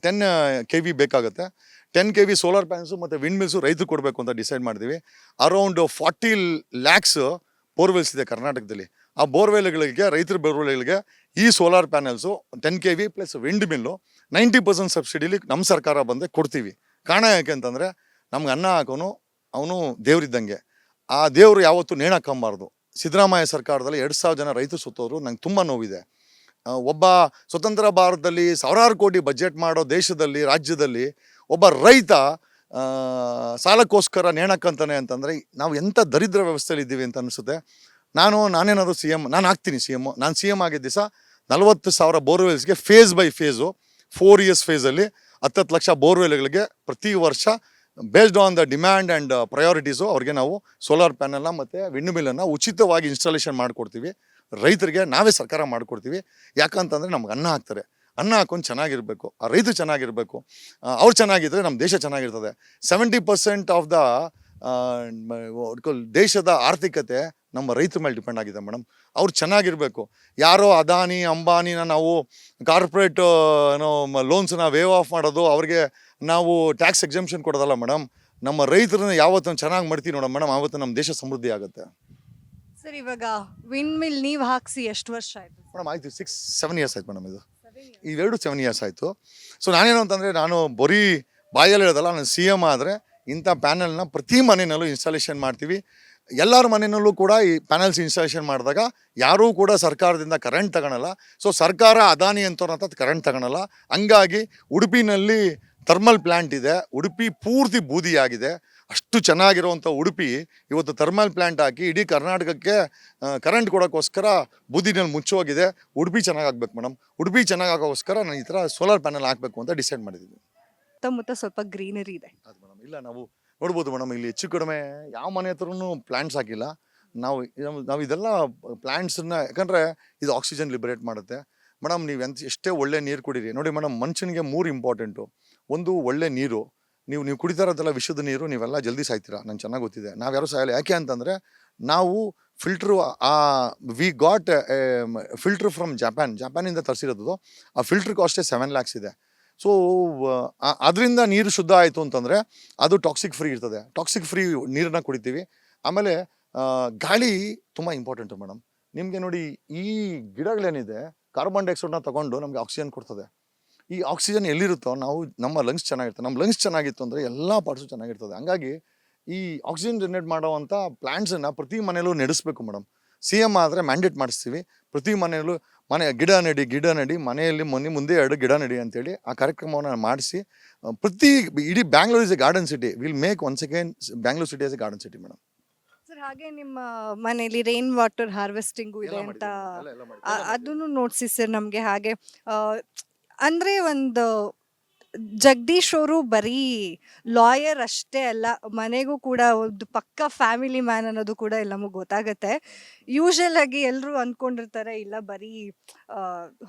kV ಬೇಕಾಗುತ್ತೆ. 10 kV ಸೋಲಾರ್ ಪ್ಯಾನ್ಸು ಮತ್ತು ವಿಂಡ್ ಮಿಲ್ಸು ರೈತರು ಕೊಡಬೇಕು ಅಂತ ಡಿಸೈಡ್ ಮಾಡಿದ್ವಿ. ಅರೌಂಡ್ 40 lakhs ಬೋರ್ವೆಲ್ಸ್ ಇದೆ ಕರ್ನಾಟಕದಲ್ಲಿ. ಆ ಬೋರ್ವೆಲ್ಗಳಿಗೆ, ರೈತರ ಬೋರ್ವೆಲ್ಗಳಿಗೆ ಈ solar panels 10 kV plus wind mill 90% ಸಬ್ಸಿಡಿಲಿ ನಮ್ಮ ಸರ್ಕಾರ ಬಂದರೆ ಕೊಡ್ತೀವಿ. ಕಾರಣ ಯಾಕೆ ಅಂತಂದರೆ ನಮ್ಗೆ ಅನ್ನ ಹಾಕೋನು ಅವನು ದೇವ್ರಿದ್ದಂಗೆ. ಆ ದೇವರು ಯಾವತ್ತೂ ನೇಣು ಹಾಕೊಂಬಾರ್ದು. ಸಿದ್ದರಾಮಯ್ಯ ಸರ್ಕಾರದಲ್ಲಿ 2,000 ಜನ ರೈತರು ಸುತ್ತೋರು ನಂಗೆ ತುಂಬ ನೋವಿದೆ. ಒಬ್ಬ ಸ್ವತಂತ್ರ ಭಾರತದಲ್ಲಿ ಸಾವಿರಾರು ಕೋಟಿ ಬಜೆಟ್ ಮಾಡೋ ದೇಶದಲ್ಲಿ, ರಾಜ್ಯದಲ್ಲಿ ಒಬ್ಬ ರೈತ ಸಾಲಕ್ಕೋಸ್ಕರ ನೇಣಕ್ಕಂತಾನೆ ಅಂತಂದರೆ ನಾವು ಎಂಥ ದರಿದ್ರ ವ್ಯವಸ್ಥೆಯಲ್ಲಿ ಇದ್ದೀವಿ ಅಂತ ಅನಿಸುತ್ತೆ. ನಾನೇನಾದರೂ ನಾನು ಆಗ್ತೀನಿ ನಾನು ಸಿ ಎಮ್ ಆಗಿದ್ದ ದಿವಸ 40,000 ಬೋರ್ವೆಲ್ಸ್ಗೆ ಫೇಸ್ ಬೈ ಫೇಸು 4 ಇಯರ್ಸ್ ಫೇಸಲ್ಲಿ 10 ಲಕ್ಷ ಬೋರ್ವೆಲ್ಗಳಿಗೆ ಪ್ರತಿ ವರ್ಷ based on the demand and priorities ಅವ್ರಿಗೆ ನಾವು ಸೋಲಾರ್ ಪ್ಯಾನಲ್ನ ಮತ್ತು ವಿಂಡ್ ಮಿಲ್ಲನ್ನು ಉಚಿತವಾಗಿ ಇನ್ಸ್ಟಾಲೇಷನ್ ಮಾಡಿಕೊಡ್ತೀವಿ. ರೈತರಿಗೆ ನಾವೇ ಸರ್ಕಾರ ಮಾಡಿಕೊಡ್ತೀವಿ. ಯಾಕಂತಂದರೆ ನಮ್ಗೆ ಅನ್ನ ಹಾಕ್ತಾರೆ. ಅನ್ನ ಹಾಕೊಂಡು ಚೆನ್ನಾಗಿರಬೇಕು, ಆ ರೈತ ಚೆನ್ನಾಗಿರಬೇಕು. ಅವ್ರು ಚೆನ್ನಾಗಿದ್ದರೆ ನಮ್ಮ ದೇಶ ಚೆನ್ನಾಗಿರ್ತದೆ. 70% ಆಫ್ ದ ದೇಶದ ಆರ್ಥಿಕತೆ ನಮ್ಮ ರೈತರ ಮೇಲೆ ಡಿಪೆಂಡ್ ಆಗಿದೆ ಮೇಡಮ್. ಅವ್ರು ಚೆನ್ನಾಗಿರಬೇಕು. ಯಾರೋ ಅದಾನಿ ಅಂಬಾನಿನ ನಾವು ಕಾರ್ಪೊರೇಟ್ ಲೋನ್ಸನ್ನ ವೇವ್ ಆಫ್ ಮಾಡೋದು, ಅವ್ರಿಗೆ ನಾವು ಟ್ಯಾಕ್ಸ್ ಎಕ್ಸಂಪ್ಷನ್ ಕೊಡೋದಲ್ಲ ಮೇಡಮ್. ನಮ್ಮ ರೈತರನ್ನ ಯಾವತ್ತೂ ಚೆನ್ನಾಗಿ ಮಾಡ್ತೀವಿ ನೋಡೋಣ ಮೇಡಮ್, ಆವತ್ತು ನಮ್ಮ ದೇಶ ಸಮೃದ್ಧಿ ಆಗುತ್ತೆ. ಸರ್, ಇವಾಗ ವಿಂಡ್ ಮಿಲ್ ನೀವು ಹಾಕ್ಸಿ ಎಷ್ಟು ವರ್ಷ ಆಯ್ತು ಮೇಡಮ್? ಆಯಿತು 6-7 ಇಯರ್ಸ್ ಆಯ್ತು ಮೇಡಮ್. ಇವೆರಡು 7 ಇಯರ್ಸ್ ಆಯಿತು. ಸೊ ನಾನೇನು ಅಂತಂದರೆ, ನಾನು ಬರೀ ಬಾಯಲ್ಲಿ ಹೇಳೋದಲ್ಲ, ನಾನು ಸಿ ಎಮ್ ಆದರೆ ಇಂಥ ಪ್ಯಾನಲ್ನ ಪ್ರತಿ ಮನೆಯಲ್ಲೂ ಇನ್ಸ್ಟಾಲೇಷನ್ ಮಾಡ್ತೀವಿ. ಎಲ್ಲರ ಮನೆಯಲ್ಲೂ ಕೂಡ ಈ ಪ್ಯಾನಲ್ಸ್ ಇನ್ಸ್ಟಾಲೇಷನ್ ಮಾಡಿದಾಗ ಯಾರೂ ಕೂಡ ಸರ್ಕಾರದಿಂದ ಕರೆಂಟ್ ತಗೊಳಲ್ಲ. ಸೊ ಸರ್ಕಾರ ಅದಾನಿ ಅಂತವ್ರಂತ ಕರೆಂಟ್ ತಗೊಳಲ್ಲ. ಹಂಗಾಗಿ ಉಡುಪಿನಲ್ಲಿ ಥರ್ಮಲ್ ಪ್ಲ್ಯಾಂಟ್ ಇದೆ. ಉಡುಪಿ ಪೂರ್ತಿ ಬೂದಿಯಾಗಿದೆ. ಅಷ್ಟು ಚೆನ್ನಾಗಿರುವಂಥ ಉಡುಪಿ ಇವತ್ತು ಥರ್ಮಲ್ ಪ್ಲ್ಯಾಂಟ್ ಹಾಕಿ ಇಡೀ ಕರ್ನಾಟಕಕ್ಕೆ ಕರೆಂಟ್ ಕೊಡೋಕ್ಕೋಸ್ಕರ ಬೂದಿನಲ್ಲಿ ಮುಚ್ಚೋಗಿದೆ. ಉಡುಪಿ ಚೆನ್ನಾಗಾಗ್ಬೇಕು ಮೇಡಮ್. ಉಡುಪಿ ಚೆನ್ನಾಗೋಕ್ಕೋಸ್ಕರ ನಾನು ಈ ಥರ ಸೋಲಾರ್ ಪ್ಯಾನಲ್ ಹಾಕಬೇಕು ಅಂತ ಡಿಸೈಡ್ ಮಾಡಿದ್ದೀವಿ. ಸುತ್ತಮುತ್ತ ಸ್ವಲ್ಪ ಗ್ರೀನರಿ ಇದೆ. ಅದು ಮೇಡಮ್, ಇಲ್ಲ ನಾವು ನೋಡ್ಬೋದು ಮೇಡಮ್, ಇಲ್ಲಿ ಹೆಚ್ಚು ಕಡಿಮೆ ಯಾವ ಮನೆ ಹತ್ರನೂ ಪ್ಲ್ಯಾಂಟ್ಸ್ ಹಾಕಿಲ್ಲ ನಾವು ಇದೆಲ್ಲ ಪ್ಲ್ಯಾಂಟ್ಸನ್ನ. ಯಾಕಂದರೆ ಇದು ಆಕ್ಸಿಜನ್ ಲಿಬರೇಟ್ ಮಾಡುತ್ತೆ ಮೇಡಮ್. ನೀವು ಎಷ್ಟೇ ಒಳ್ಳೆ ನೀರು ಕುಡೀರಿ ನೋಡಿ ಮೇಡಮ್, ಮನುಷ್ಯನಿಗೆ 3 ಇಂಪಾರ್ಟೆಂಟು. ಒಂದು ಒಳ್ಳೆ ನೀರು. ನೀವು ಕುಡಿತಾ ಇರೋದೆಲ್ಲ ವಿಶುದ್ಧ ನೀರು, ನೀವೆಲ್ಲ ಜಲ್ದಿ ಸಾಯ್ತೀರಾ, ನಂಗೆ ಚೆನ್ನಾಗಿ ಗೊತ್ತಿದೆ. ನಾವು ಯಾರೂ ಸಾಯಲ್ಲ. ಯಾಕೆ ಅಂತಂದರೆ ನಾವು filter we got filter from ಜಪಾನಿಂದ ತರಿಸಿರೋದು. ಆ ಫಿಲ್ಟ್ರ್ ಕಾಸ್ಟೇ 7 lakhs ಇದೆ. ಸೊ ಅದರಿಂದ ನೀರು ಶುದ್ಧ ಆಯಿತು ಅಂತಂದರೆ ಅದು ಟಾಕ್ಸಿಕ್ ಫ್ರೀ ಇರ್ತದೆ. ಟಾಕ್ಸಿಕ್ ಫ್ರೀ ನೀರನ್ನ ಕುಡಿತೀವಿ. ಆಮೇಲೆ ಗಾಳಿ ತುಂಬ ಇಂಪಾರ್ಟೆಂಟು ಮೇಡಮ್. ನಿಮಗೆ ನೋಡಿ, ಈ ಗಿಡಗಳೇನಿದೆ ಕಾರ್ಬನ್ ಡೈಆಕ್ಸೈಡ್ನ ತೊಗೊಂಡು ನಮಗೆ ಆಕ್ಸಿಜನ್ ಕೊಡ್ತದೆ. ಈ ಆಕ್ಸಿಜನ್ ಎಲ್ಲಿರುತ್ತೋ ನಮ್ಮ ಲಂಗ್ಸ್ ಚೆನ್ನಾಗಿರ್ತದೆ. ನಮ್ಮ ಲಂಗ್ಸ್ ಚೆನ್ನಾಗಿತ್ತು ಅಂದರೆ ಎಲ್ಲ ಪಾರ್ಟ್ಸು ಚೆನ್ನಾಗಿರ್ತದೆ. ಹಂಗಾಗಿ ಈ ಆಕ್ಸಿಜನ್ ಜನರೇಟ್ ಮಾಡೋವಂಥ ಪ್ಲ್ಯಾಂಟ್ಸನ್ನು ಪ್ರತಿ ಮನೆಯಲ್ಲೂ ನಡೆಸಬೇಕು ಮೇಡಮ್. ಸಿ ಎಮ್ ಆದರೆ ಮ್ಯಾಂಡೇಟ್ ಮಾಡಿಸ್ತೀವಿ. ಪ್ರತಿ ಮನೆಯಲ್ಲೂ ಗಿಡ ನಡಿ, ಮನೆಯಲ್ಲಿ ಮುಂದೆ 2 ಗಿಡ ನಡಿ ಅಂತೇಳಿ ಆ ಕಾರ್ಯಕ್ರಮವನ್ನು ಮಾಡಿಸಿ ಇಡೀ Bangalore is A garden city. Will make once again Bangalore city as A garden city madam. Sir, ಹಾಗೆ ನಿಮ್ಮ ಮನೇಲಿ ರೈನ್ ವಾಟರ್ ಹಾರ್ವೆಸ್ಟಿಂಗು ಇದೆ ಅಂತ ಅದನ್ನು ನೋಡ್ಸಿ ಸರ್ ನಮಗೆ. ಹಾಗೆ ಅಂದರೆ ಒಂದು ಜಗದೀಶ್ ಅವರು ಬರೀ ಲಾಯರ್ ಅಷ್ಟೇ ಅಲ್ಲ, ಮನೆಗೂ ಕೂಡ ಒಂದು ಪಕ್ಕ ಫ್ಯಾಮಿಲಿ ಮ್ಯಾನ್ ಅನ್ನೋದು ಕೂಡ ಇಲ್ಲಿ ನಮಗೆ ಗೊತ್ತಾಗುತ್ತೆ. ಯೂಶಲ್ ಆಗಿ ಎಲ್ಲರೂ ಅಂದ್ಕೊಂಡಿರ್ತಾರೆ, ಇಲ್ಲ ಬರೀ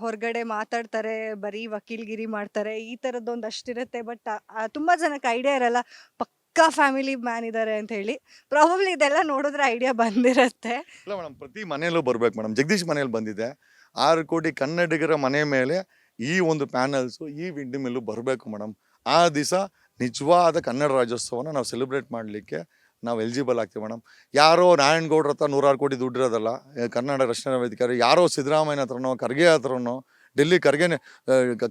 ಹೊರಗಡೆ ಮಾತಾಡ್ತಾರೆ, ಬರೀ ವಕೀಲ್ಗಿರಿ ಮಾಡ್ತಾರೆ, ಈ ಥರದ್ದೊಂದು ಅಷ್ಟಿರುತ್ತೆ. ಬಟ್ ತುಂಬ ಜನಕ್ಕೆ ಐಡಿಯಾ ಇರಲ್ಲ ಪಕ್ಕಾ ಫ್ಯಾಮಿಲಿ ಮ್ಯಾನ್ ಇದ್ದಾರೆ ಅಂತ ಹೇಳಿ. ಪ್ರಾಬಬ್ಲಿ ಇದೆಲ್ಲ ನೋಡಿದ್ರೆ ಐಡಿಯಾ ಬಂದಿರುತ್ತೆ. ಇಲ್ಲ ಮೇಡಮ್, ಪ್ರತಿ ಮನೆಯಲ್ಲೂ ಬರ್ಬೇಕು ಮೇಡಮ್. ಜಗದೀಶ್ ಮನೆಯಲ್ಲಿ ಬಂದಿದೆ. 6 ಕೋಟಿ ಕನ್ನಡಿಗರ ಮನೆ ಮೇಲೆ ಈ ಒಂದು ಪ್ಯಾನಲ್ಸು, ಈ ವಿಂಡ್ ಮಿಲ್ಲು ಬರಬೇಕು ಮೇಡಮ್. ಆ ದಿವಸ ನಿಜವಾದ ಕನ್ನಡ ರಾಜ್ಯೋತ್ಸವನ ನಾವು ಸೆಲೆಬ್ರೇಟ್ ಮಾಡಲಿಕ್ಕೆ ನಾವು ಎಲಿಜಿಬಲ್ ಆಗ್ತೀವಿ ಮೇಡಮ್. ಯಾರೋ ನಾರಾಯಣಗೌಡ್ರ ಹತ್ರ 106 ಕೋಟಿ ದುಡ್ಡಿರೋದಲ್ಲ. ಕರ್ನಾಟಕ ರಕ್ಷಣಾ ವೇದಿಕೆ ಯಾರೋ ಸಿದ್ದರಾಮಯ್ಯನ ಹತ್ರನೋ ಖರ್ಗೆ ಹತ್ರನೋ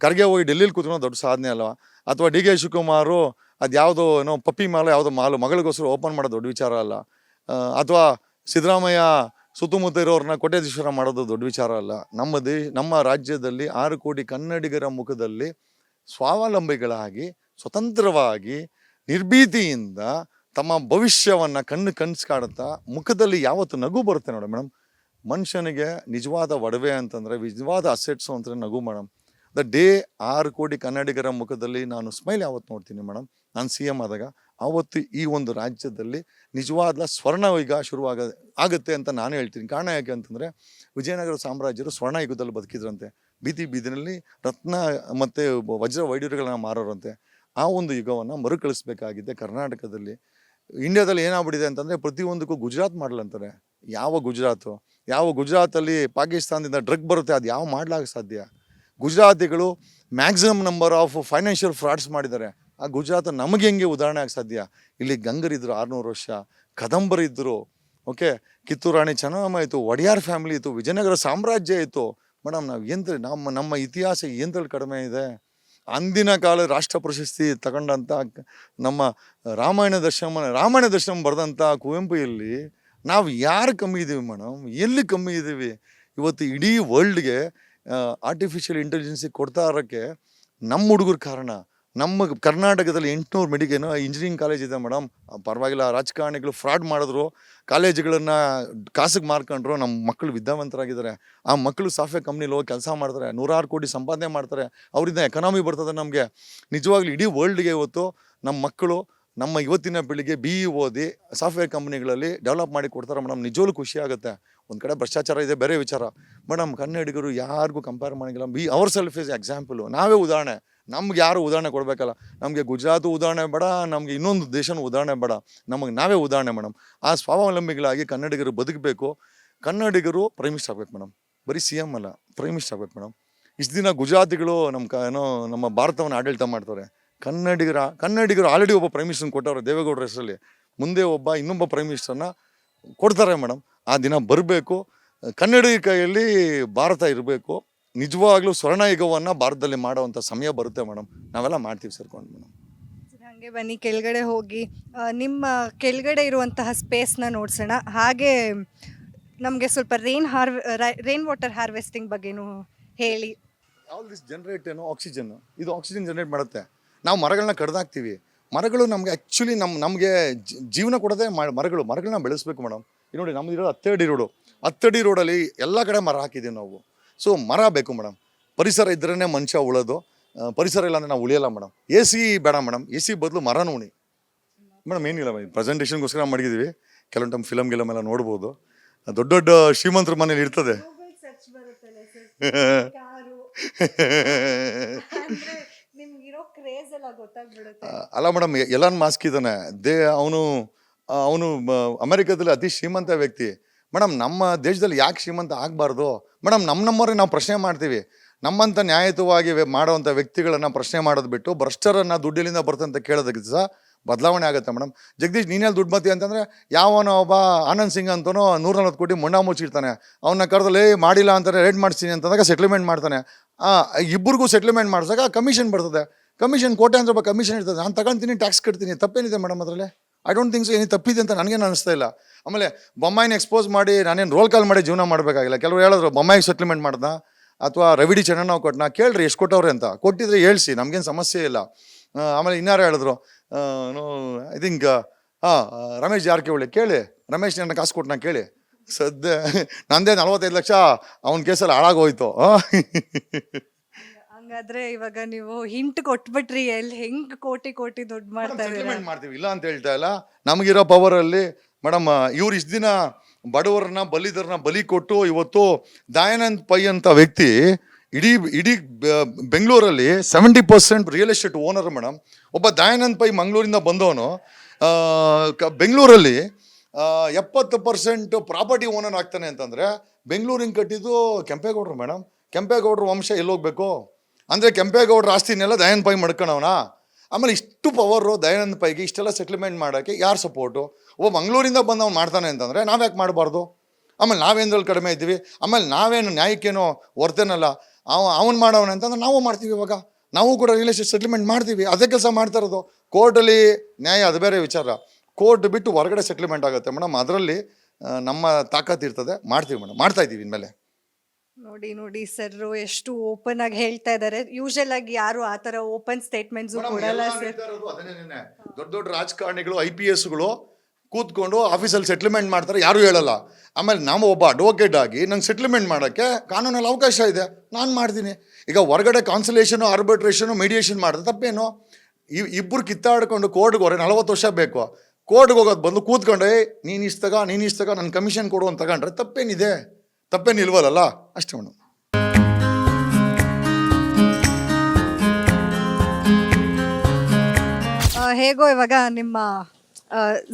ಖರ್ಗೆ ಹೋಗಿ ಡೆಲ್ಲಿಲಿ ಕೂತ್ಕೊಳ್ಳೋ ದೊಡ್ಡ ಸಾಧನೆ ಅಲ್ವಾ? ಅಥವಾ ಡಿ ಕೆ ಶಿವಕುಮಾರು ಅದು ಯಾವುದೋ ಪಪ್ಪಿ ಮಾಲು ಯಾವುದೋ ಮಗಳಿಗೋಸ್ಕರ ಓಪನ್ ಮಾಡೋದು ದೊಡ್ಡ ವಿಚಾರ ಅಲ್ಲ. ಅಥವಾ ಸಿದ್ದರಾಮಯ್ಯ ಸುತ್ತಮುತ್ತ ಇರೋರನ್ನ ಕೋಟ್ಯಾಧೀಶ್ವರ ಮಾಡೋದು ದೊಡ್ಡ ವಿಚಾರ ಅಲ್ಲ. ನಮ್ಮ ರಾಜ್ಯದಲ್ಲಿ 6 ಕೋಟಿ ಕನ್ನಡಿಗರ ಮುಖದಲ್ಲಿ ಸ್ವಾವಲಂಬಿಗಳಾಗಿ ಸ್ವತಂತ್ರವಾಗಿ ನಿರ್ಭೀತಿಯಿಂದ ತಮ್ಮ ಭವಿಷ್ಯವನ್ನು ಕನಸು ಕಾಡುತ್ತಾ ಮುಖದಲ್ಲಿ ಯಾವತ್ತು ನಗು ಬರುತ್ತೆ ನೋಡಿ ಮೇಡಮ್. ಮನುಷ್ಯನಿಗೆ ನಿಜವಾದ ಒಡವೆ ಅಂತಂದರೆ, ನಿಜವಾದ ಅಸೆಟ್ಸು ಅಂತಂದರೆ ನಗು ಮೇಡಮ್. ದ ಡೇ 6 ಕೋಟಿ ಕನ್ನಡಿಗರ ಮುಖದಲ್ಲಿ ನಾನು ಸ್ಮೈಲ್ ಯಾವತ್ತು ನೋಡ್ತೀನಿ ಮೇಡಮ್, ನಾನು ಸಿ ಎಮ್ ಆದಾಗ, ಆವತ್ತು ಈ ಒಂದು ರಾಜ್ಯದಲ್ಲಿ ನಿಜವಾದ ಸ್ವರ್ಣಯುಗ ಆಗುತ್ತೆ ಅಂತ ನಾನು ಹೇಳ್ತೀನಿ. ಕಾರಣ ಯಾಕೆ ಅಂತಂದರೆ, ವಿಜಯನಗರ ಸಾಮ್ರಾಜ್ಯರು ಸ್ವರ್ಣಯುಗದಲ್ಲಿ ಬದುಕಿದ್ರಂತೆ. ಬೀದಿನಲ್ಲಿ ರತ್ನ ಮತ್ತು ವಜ್ರ ವೈಡೂರ್ಯಗಳನ್ನ ಮಾರೋರಂತೆ. ಆ ಒಂದು ಯುಗವನ್ನು ಮರುಕಳಿಸ್ಬೇಕಾಗಿದೆ ಕರ್ನಾಟಕದಲ್ಲಿ. ಇಂಡಿಯಾದಲ್ಲಿ ಏನಾಗ್ಬಿಟ್ಟಿದೆ ಅಂತಂದರೆ, ಪ್ರತಿಯೊಂದಕ್ಕೂ ಗುಜರಾತ್ ಮಾಡಲ್ ಅಂತಾರೆ. ಯಾವ ಗುಜರಾತಲ್ಲಿ ಪಾಕಿಸ್ತಾನದಿಂದ ಡ್ರಗ್ ಬರುತ್ತೆ, ಅದು ಯಾವ ಮಾಡ್ಲಾಗ ಸಾಧ್ಯ? ಗುಜರಾತಿಗಳು maximum number of financial frauds ಮಾಡಿದ್ದಾರೆ. ಆ ಗುಜರಾತ್ ನಮಗೆ ಹೆಂಗೆ ಉದಾಹರಣೆ ಆಗಿ ಸಾಧ್ಯ? ಇಲ್ಲಿ ಗಂಗರಿದ್ರು 600 ವರ್ಷ, ಕದಂಬರಿದ್ದರು, ಓಕೆ, ಕಿತ್ತೂರು ರಾಣಿ ಚೆನ್ನಮ್ಮ ಇತ್ತು, ಒಡೆಯಾರ್ ಫ್ಯಾಮಿಲಿ ಇತ್ತು, ವಿಜಯನಗರ ಸಾಮ್ರಾಜ್ಯ ಇತ್ತು ಮೇಡಮ್. ನಾವು ನಮ್ಮ ಇತಿಹಾಸ ಎಂತಲ್ಲಿ ಕಡಿಮೆ ಇದೆ? ಅಂದಿನ ಕಾಲ ರಾಷ್ಟ್ರ ಪ್ರಶಸ್ತಿ ತಗೊಂಡಂಥ ನಮ್ಮ ರಾಮಾಯಣ ದರ್ಶನ ಬರೆದಂಥ ಕುವೆಂಪು ಇಲ್ಲಿ ನಾವು ಯಾರು ಕಮ್ಮಿ ಇದ್ದೀವಿ ಮೇಡಮ್, ಎಲ್ಲಿ ಕಮ್ಮಿ ಇದ್ದೀವಿ? ಇವತ್ತು ಇಡೀ ವರ್ಲ್ಡ್ಗೆ ಆರ್ಟಿಫಿಷಿಯಲ್ ಇಂಟೆಲಿಜೆನ್ಸಿ ಕೊಡ್ತಾ ಇರೋಕ್ಕೆ ನಮ್ಮ ಹುಡುಗರ ಕಾರಣ. ನಮ್ಮ ಕರ್ನಾಟಕದಲ್ಲಿ 800 ಇಂಜಿನಿಯರಿಂಗ್ ಕಾಲೇಜ್ ಇದೆ ಮೇಡಮ್. ಪರವಾಗಿಲ್ಲ, ರಾಜಕಾರಣಿಗಳು ಫ್ರಾಡ್ ಮಾಡಿದ್ರು, ಕಾಲೇಜುಗಳನ್ನು ಕಾಸಿಗೆ ಮಾರ್ಕೊಂಡ್ರು, ನಮ್ಮ ಮಕ್ಕಳು ವಿದ್ಯಾವಂತರಾಗಿದ್ದಾರೆ. ಆ ಮಕ್ಕಳು ಸಾಫ್ಟ್ವೇರ್ ಕಂಪ್ನಿಲಿ ಹೋಗಿ ಕೆಲಸ ಮಾಡ್ತಾರೆ, 100 ಕೋಟಿ ಸಂಪಾದನೆ ಮಾಡ್ತಾರೆ, ಅವರಿಂದ ಎಕನಾಮಿ ಬರ್ತದೆ ನಮಗೆ. ನಿಜವಾಗ್ಲೂ ಇಡೀ ವರ್ಲ್ಡ್ಗೆ ಇವತ್ತು ನಮ್ಮ ಮಕ್ಕಳು, ನಮ್ಮ ಇವತ್ತಿನ ಪೀಳಿಗೆ BE ಓದಿ ಸಾಫ್ಟ್ವೇರ್ ಕಂಪ್ನಿಗಳಲ್ಲಿ ಡೆವಲಪ್ ಮಾಡಿ ಕೊಡ್ತಾರೆ ಮೇಡಮ್. ನಿಜವಾಗ್ಲೂ ಖುಷಿ ಆಗುತ್ತೆ. ಒಂದು ಕಡೆ ಭ್ರಷ್ಟಾಚಾರ ಇದೆ, ಬೇರೆ ವಿಚಾರ. ಮೇಡಮ್, ಕನ್ನಡಿಗರು ಯಾರಿಗೂ ಕಂಪೇರ್ ಮಾಡೋಂಗಿಲ್ಲ. ಅವರ್ ಸೆಲ್ಫ್ ಇಸ್ ಎಕ್ಸಾಂಪಲು, ನಾವೇ ಉದಾಹರಣೆ. ನಮ್ಗೆ ಯಾರು ಉದಾಹರಣೆ ಕೊಡಬೇಕಲ್ಲ. ನಮಗೆ ಗುಜರಾತು ಉದಾಹರಣೆ ಬೇಡ, ನಮಗೆ ಇನ್ನೊಂದು ದೇಶನೂ ಉದಾಹರಣೆ ಬೇಡ, ನಮಗೆ ನಾವೇ ಉದಾಹರಣೆ ಮೇಡಮ್. ಆ ಸ್ವಾವಲಂಬಿಗಳಾಗಿ ಕನ್ನಡಿಗರು ಬದುಕಬೇಕು. ಕನ್ನಡಿಗರು ಪ್ರೈಮ್ ಮಿನಿಸ್ಟರ್ ಆಗ್ಬೇಕು ಮೇಡಮ್, ಬರೀ CM ಅಲ್ಲ, ಪ್ರೈಮ್ ಮಿನಿಸ್ಟರ್ ಆಗ್ಬೇಕು ಮೇಡಮ್. ಇಷ್ಟು ದಿನ ಗುಜರಾತಿಗಳು ನಮ್ಮ ಭಾರತವನ್ನು ಆಡಳಿತ ಮಾಡ್ತಾರೆ. ಕನ್ನಡಿಗರು ಆಲ್ರೆಡಿ ಒಬ್ಬ ಪ್ರೈಮ್ ಮಿನಿಸ್ಟರ್ನ ಕೊಟ್ಟವ್ರೆ ದೇವೇಗೌಡರ ಹೆಸರಲ್ಲಿ. ಮುಂದೆ ಇನ್ನೊಬ್ಬ ಪ್ರೈಮ್ ಮಿನಿಸ್ಟರ್ನ ಕೊಡ್ತಾರೆ ಮೇಡಮ್. ಆ ದಿನ ಬರಬೇಕು. ಕನ್ನಡಿಗರ ಕೈಯಲ್ಲಿ ಭಾರತ ಇರಬೇಕು. ನಿಜವಾಗ್ಲೂ ಸ್ವರ್ಣಯುಗವನ್ನು ಭಾರತದಲ್ಲಿ ಮಾಡೋವಂಥ ಸಮಯ ಬರುತ್ತೆ ಮೇಡಮ್. ನಾವೆಲ್ಲ ಮಾಡ್ತೀವಿ ಸೇರ್ಕೊಂಡು ಮೇಡಮ್. ಹಾಗೆ ಬನ್ನಿ ಕೆಳಗಡೆ ಹೋಗಿ ನಿಮ್ಮ ಕೆಳಗಡೆ ಇರುವಂತಹ ಸ್ಪೇಸ್ನ ನೋಡ್ಸೋಣ. ಹಾಗೆ ನಮಗೆ ಸ್ವಲ್ಪ ರೈನ್ ವಾಟರ್ ಹಾರ್ವೆಸ್ಟಿಂಗ್ ಬಗ್ಗೆನೂ ಹೇಳಿ. ಆಲ್ ದಿಸ್ ಜನರೇಟ್ ಆಕ್ಸಿಜನ್, ಇದು ಆಕ್ಸಿಜನ್ ಜನರೇಟ್ ಮಾಡುತ್ತೆ. ನಾವು ಮರಗಳನ್ನ ಕಡ್ದಾಕ್ತೀವಿ. ಮರಗಳು ನಮಗೆ ಆ್ಯಕ್ಚುಲಿ ನಮಗೆ ಜೀವನ ಕೊಡೋದೇ ಮರಗಳನ್ನ ಬೆಳೆಸ್ಬೇಕು ಮೇಡಮ್. ಈಗ ನೋಡಿ, ನಮ್ದು ಇರೋದು 10 ಅಡಿ ರೋಡು. 10 ಅಡಿ ರೋಡಲ್ಲಿ ಎಲ್ಲ ಕಡೆ ಮರ ಹಾಕಿದ್ದೀವಿ ನಾವು. ಸೊ ಮರ ಬೇಕು ಮೇಡಮ್. ಪರಿಸರ ಇದ್ರೇ ಮನುಷ್ಯ ಉಳೋದು. ಪರಿಸರ ಇಲ್ಲ ಅಂದರೆ ನಾವು ಉಳಿಯಲ್ಲ ಮೇಡಮ್. AC ಬೇಡ ಮೇಡಮ್, AC ಬದಲು ಮರನೂ ಉಣಿ ಮೇಡಮ್. ಏನಿಲ್ಲ ಪ್ರೆಸೆಂಟೇಷನ್ಗೋಸ್ಕರ ಮಾಡಿದ್ದೀವಿ. ಕೆಲವೊಂದು ಟೈಮ್ ಫಿಲಮ್ ಎಲ್ಲ ನೋಡ್ಬೋದು. ದೊಡ್ಡ ದೊಡ್ಡ ಶ್ರೀಮಂತರ ಮನೇಲಿ ಇರ್ತದೆ. ಅಲ್ಲ ಮೇಡಮ್, ಎಲಾನ್ ಮಾಸ್ಕ್ ಇದ್ದಾನೆ, ಅವನು ಅಮೆರಿಕದಲ್ಲಿ ಅತಿ ಶ್ರೀಮಂತ ವ್ಯಕ್ತಿ ಮೇಡಮ್. ನಮ್ಮ ದೇಶದಲ್ಲಿ ಯಾಕೆ ಶ್ರೀಮಂತ ಆಗಬಾರ್ದು ಮೇಡಮ್? ನಮ್ಮವ್ರಿಗೆ ನಾವು ಪ್ರಶ್ನೆ ಮಾಡ್ತೀವಿ. ನಮ್ಮಂಥ ನ್ಯಾಯಯುತವಾಗಿ ಮಾಡೋವಂಥ ವ್ಯಕ್ತಿಗಳನ್ನು ಪ್ರಶ್ನೆ ಮಾಡೋದು ಬಿಟ್ಟು ಭ್ರಷ್ಟರನ್ನು ದುಡ್ಡಿಲಿಂದ ಬರ್ತಂತ ಕೇಳೋದಕ್ಕೆ ಸಹ ಬದಲಾವಣೆ ಆಗುತ್ತೆ ಮೇಡಮ್. ಜಗದೀಶ್, ನೀನೇಲಿ ದುಡ್ಡು ಬರ್ತೀವಿ ಅಂತಂದರೆ ಯಾವನೋ ಒಬ್ಬ ಆನಂದ್ ಸಿಂಗ್ ಅಂತನೋ 140 ಕೋಟಿ ಮೊಂಡ ಮುಚ್ಚಿರ್ತಾನೆ. ಅವನ್ನ ಕರೆದಲ್ಲಿ ಮಾಡಿಲ್ಲ ಅಂತಾರೆ, ರೇಟ್ ಮಾಡಿಸ್ತೀನಿ ಅಂತಂದಾಗ ಸೆಟ್ಲ್ಮೆಂಟ್ ಮಾಡ್ತಾನೆ. ಇಬ್ಬರಿಗೂ ಸೆಟ್ಲ್ಮೆಂಟ್ ಮಾಡಿದಾಗ ಕಮಿಷನ್ ಬರ್ತದೆ. ಕಮಿಷನ್ ಕೋಟ್ಯಾಂತರ ರೂಪಾಯಿ ಕಮಿಷನ್ ಇರ್ತದೆ. ನಾನು ತಗೊಳ್ತೀನಿ, ಟ್ಯಾಕ್ಸ್ ಕಟ್ತೀನಿ. ತಪ್ಪೇನಿದೆ ಮೇಡಮ್ ಅದರಲ್ಲಿ? ಐ ಡೋಂಟ್ ಥಿಂಕ್ ಸೊ ಏನು ತಪ್ಪಿದೆ ಅಂತ ನನಗೇನು ಅನಿಸ್ತಾ ಇಲ್ಲ. ಆಮೇಲೆ ಬೊಮ್ಮಾಯಿನ ಎಕ್ಸ್ಪೋಸ್ ಮಾಡಿ ನಾನೇನು ರೋಲ್ ಕಾಲ್ ಮಾಡಿ ಜೀವನ ಮಾಡಬೇಕಾಗಿಲ್ಲ. ಕೆಲವರು ಹೇಳಿದ್ರು ಬೊಮ್ಮಾಯಿಗೆ ಸೆಟ್ಲ್ಮೆಂಟ್ ಮಾಡ್ದ ಅಥವಾ ರವಿಡಿ ಚೆನ್ನಣ್ಣ ಕೊಟ್ಟನ, ಕೇಳ್ರಿ ಎಷ್ಟು ಕೊಟ್ಟವ್ರೆ ಅಂತ. ಕೊಟ್ಟಿದ್ರೆ ಹೇಳ್ಸಿ, ನಮಗೇನು ಸಮಸ್ಯೆ ಇಲ್ಲ. ಆಮೇಲೆ ಇನ್ನಾರು ಹೇಳಿದ್ರು, ಐ ಥಿಂಕ್ ರಮೇಶ್ ಜಾರಕಿಹೊಳಿ ಕೇಳಿ, ರಮೇಶ್ ನನ್ನ ಕಾಸು ಕೊಟ್ಟನ ಕೇಳಿ. ಸದ್ಯ ನಂದೇ 45 ಲಕ್ಷ ಅವನ ಕೇಸಲ್ಲಿ ಹಾಳಾಗೋಯ್ತು. ಹಂಗಾದ್ರೆ ಇವಾಗ ನೀವು ಹಿಂಟ್ ಕೊಟ್ಬಿಟ್ರಿ, ಎಲ್ಲಿ ಹೆಂಗ್ ಕೋಟಿ ದುಡ್ಡು ಮಾಡ್ತೀವಿ, ಇಲ್ಲ ಅಂತ ಹೇಳ್ತಾ ಇಲ್ಲ. ನಮಗಿರೋ ಪವರಲ್ಲಿ ಮೇಡಮ್, ಇವ್ರು ಇಷ್ಟು ದಿನ ಬಡವರನ್ನ ಬಲಿ ಕೊಟ್ಟು ಇವತ್ತು ದಯಾನಂದ್ ಪೈ ಅಂತ ವ್ಯಕ್ತಿ ಇಡೀ ಬೆಂಗಳೂರಲ್ಲಿ 70% ರಿಯಲ್ ಎಸ್ಟೇಟ್ ಓನರ್ ಮೇಡಮ್. ಒಬ್ಬ ದಯಾನಂದ್ ಪೈ ಮಂಗಳೂರಿಂದ ಬಂದವನು ಬೆಂಗಳೂರಲ್ಲಿ 70% ಪ್ರಾಪರ್ಟಿ ಓನರ್ ಆಗ್ತಾನೆ ಅಂತಂದರೆ ಬೆಂಗಳೂರಿನ ಕಟ್ಟಿದ್ದು ಕೆಂಪೇಗೌಡರು ಮೇಡಮ್. ಕೆಂಪೇಗೌಡರ ವಂಶ ಎಲ್ಲೋಗ್ಬೇಕು ಅಂದರೆ ಕೆಂಪೇಗೌಡರ ಆಸ್ತಿನೆಲ್ಲ ದಯಾನಂದ್ ಪೈ ಮಾಡ್ಕೊಳವನ. ಆಮೇಲೆ ಇಷ್ಟು ಪವರು ದಯಾನಂದ್ ಪೈಗೆ ಇಷ್ಟೆಲ್ಲ ಸೆಟ್ಲ್ಮೆಂಟ್ ಮಾಡೋಕ್ಕೆ ಯಾರು ಸಪೋರ್ಟು? ಒಬ್ಬ ಮಂಗಳೂರಿಂದ ಬಂದವ್ನು ಮಾಡ್ತಾನೆ ಅಂತಂದರೆ ನಾವು ಯಾಕೆ ಮಾಡಬಾರ್ದು? ಆಮೇಲೆ ನಾವೇಂದ್ರಲ್ಲಿ ಕಡಿಮೆ ಇದ್ದೀವಿ? ಆಮೇಲೆ ನಾವೇನು ನ್ಯಾಯಕ್ಕೇನೋ ವರ್ತೇನಲ್ಲ, ಅವನು ಮಾಡೋವನೆ ಅಂತಂದ್ರೆ ನಾವು ಮಾಡ್ತೀವಿ. ಇವಾಗ ನಾವು ಕೂಡ ರಿಯಲ್ ಎಸ್ಟೇಟ್ ಸೆಟ್ಲ್ಮೆಂಟ್ ಮಾಡ್ತೀವಿ. ಅದೇ ಕೆಲಸ ಮಾಡ್ತಾ ಇರೋದು. ಕೋರ್ಟಲ್ಲಿ ನ್ಯಾಯ ಅದು ಬೇರೆ ವಿಚಾರ. ಕೋರ್ಟ್ ಬಿಟ್ಟು ಹೊರಗಡೆ ಸೆಟ್ಲ್ಮೆಂಟ್ ಆಗುತ್ತೆ ಮೇಡಮ್. ಅದರಲ್ಲಿ ನಮ್ಮ ತಾಕತ್ತು ಇರ್ತದೆ, ಮಾಡ್ತೀವಿ ಮೇಡಮ್, ಮಾಡ್ತಾ ಇದ್ದೀವಿ ಇನ್ಮೇಲೆ. ನೋಡಿ ಸರ್ ಎಷ್ಟು ಓಪನ್ ಆಗಿ ಹೇಳ್ತಾ ಇದ್ದಾರೆ. ಯೂಶಲ್ ಆಗಿ ಯಾರು ಆ ತರ ಓಪನ್ ಸ್ಟೇಟ್ಮೆಂಟ್ಸ್ ಕೊಡಲ್ಲ ಸರ್. ದೊಡ್ಡ ರಾಜಕಾರಣಿಗಳು IPSಗಳು ಕೂತ್ಕೊಂಡು ಆಫೀಸಲ್ಲಿ ಸೆಟ್ಲ್ಮೆಂಟ್ ಮಾಡ್ತಾರೆ, ಯಾರು ಹೇಳಲ್ಲ. ಆಮೇಲೆ ನಾವು ಒಬ್ಬ ಅಡ್ವೊಕೇಟ್ ಆಗಿ ನಂಗೆ ಸೆಟ್ಲ್ಮೆಂಟ್ ಮಾಡೋಕ್ಕೆ ಕಾನೂನಲ್ಲಿ ಅವಕಾಶ ಇದೆ, ನಾನು ಮಾಡ್ತೀನಿ. ಈಗ ಹೊರಗಡೆ ಕಾನ್ಸಲೇಷನು, ಆರ್ಬಿಟ್ರೇಷನು, ಮೀಡಿಯೇಷನ್ ಮಾಡಿದ್ರೆ ತಪ್ಪೇನು? ಇಬ್ಬರು ಕಿತ್ತಾಡ್ಕೊಂಡು ಕೋರ್ಟ್ಗೆ ಹೋದ್ರೆ 40 ವರ್ಷ ಬೇಕು. ಕೋರ್ಟ್ಗೆ ಹೋಗೋದು ಬಂದು ಕೂತ್ಕೊಂಡೆ ನೀನು ಇಷ್ಟಗ ನನ್ನ ಕಮಿಷನ್ ಕೊಡು ಅಂತ ತಗೊಂಡ್ರೆ ತಪ್ಪೇನಿಲ್ವಲ್ಲ? ಅಷ್ಟೇ ಮೇಡಮ್. ಹೇಗೋ ಇವಾಗ ನಿಮ್ಮ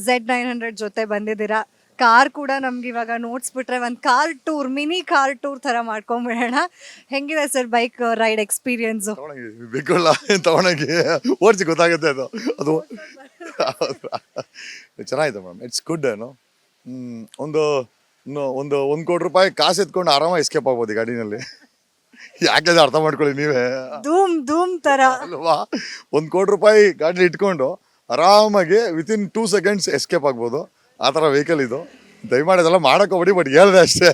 Z900 ಜೊತೆ ಬಂದಿದ್ದೀರಾ. ಕಾರ್ ಕೂಡ ನಮ್ಗೆ ಇವಾಗ ನೋಡ್ಸ್ಬಿಟ್ರೆ ಒಂದು ಮಿನಿ ಕಾರ್ ಟೂರ್ ಥರ ಮಾಡ್ಕೊಂಬಿಡೋಣ. ಹೆಂಗಿದೆ ಸರ್ ಬೈಕ್ ರೈಡ್ ಎಕ್ಸ್ಪೀರಿಯನ್ಸು? ಬೇಕಲ್ಲ, ತಗೊಂಡೋಗಿ ಓಡಿಸಿ ಗೊತ್ತಾಗುತ್ತೆ. ಅದು ಚೆನ್ನಾಗಿದೆ ಮ್ಯಾಮ್, ಇಟ್ಸ್ ಗುಡ್. ಒಂದು 1 ಕೋಟಿ ರೂಪಾಯಿ ಕಾಸು ಎತ್ಕೊಂಡು ಆರಾಮಾಗಿ ಎಸ್ಕೇಪ್ ಆಗ್ಬೋದು ಈ ಗಾಡಿನಲ್ಲಿ. ಯಾಕೆ ಅರ್ಥ ಮಾಡ್ಕೊಳ್ಳಿ ನೀವೇ ಧೂಮ್ ಧೂಮ್ ತರ. ಅಲ್ವಾ. 1 ಕೋಟಿ ರೂಪಾಯಿ ಗಾಡಿ ಇಟ್ಕೊಂಡು ಆರಾಮಾಗಿ ವಿತಿನ್ 2 seconds ಎಸ್ಕೇಪ್ ಆಗ್ಬೋದು, ಆ ಥರ ವೆಹಿಕಲ್ ಇದು. ದಯಮಾಡಿ ಅದೆಲ್ಲ ಮಾಡಕ್ಕೆ ಹೋಗ್ಬೇಡಿ, ಬಟ್ ಹೇಳ್ದೆ ಅಷ್ಟೇ.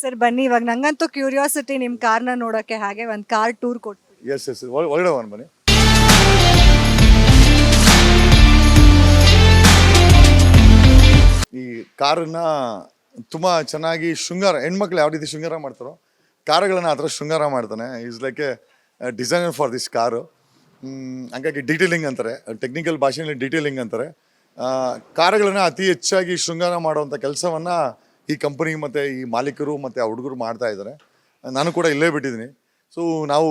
ಸರ್ ಬನ್ನಿ, ಇವಾಗ ನಂಗಂತೂ ಕ್ಯೂರಿಯಾಸಿಟಿ ನಿಮ್ ಕಾರ್ನ ನೋಡಕ್ಕೆ. ಹಾಗೆ ಒಂದ್ ಕಾರ್ ಟೂರ್ ಕೊಟ್ಟು. ಎಸ್ ಎಸ್ ಒಳಗಡೆ ಹೋಗೋಣ ಬನ್ನಿ. ಈ ಕಾರನ್ನ ತುಂಬ ಚೆನ್ನಾಗಿ ಶೃಂಗಾರ, ಹೆಣ್ಮಕ್ಳು ಯಾವ ರೀತಿ ಶೃಂಗಾರ ಮಾಡ್ತಾರೋ ಕಾರುಗಳನ್ನ ಆ ಥರ ಶೃಂಗಾರ ಮಾಡ್ತಾನೆ. Is like A designer for this car. ಹಂಗಾಗಿ ಡೀಟೇಲಿಂಗ್ ಅಂತಾರೆ, ಟೆಕ್ನಿಕಲ್ ಭಾಷೆಯಲ್ಲಿ ಡೀಟೇಲಿಂಗ್ ಅಂತಾರೆ. ಕಾರುಗಳನ್ನ ಅತಿ ಹೆಚ್ಚಾಗಿ ಶೃಂಗಾರ ಮಾಡುವಂಥ ಕೆಲಸವನ್ನು ಈ ಕಂಪನಿ ಮತ್ತು ಈ ಮಾಲೀಕರು ಮತ್ತು ಆ ಹುಡುಗರು ಮಾಡ್ತಾ ಇದ್ದಾರೆ. ನಾನು ಕೂಡ ಇಲ್ಲೇ ಬಿಟ್ಟಿದ್ದೀನಿ. ಸೊ ನಾವು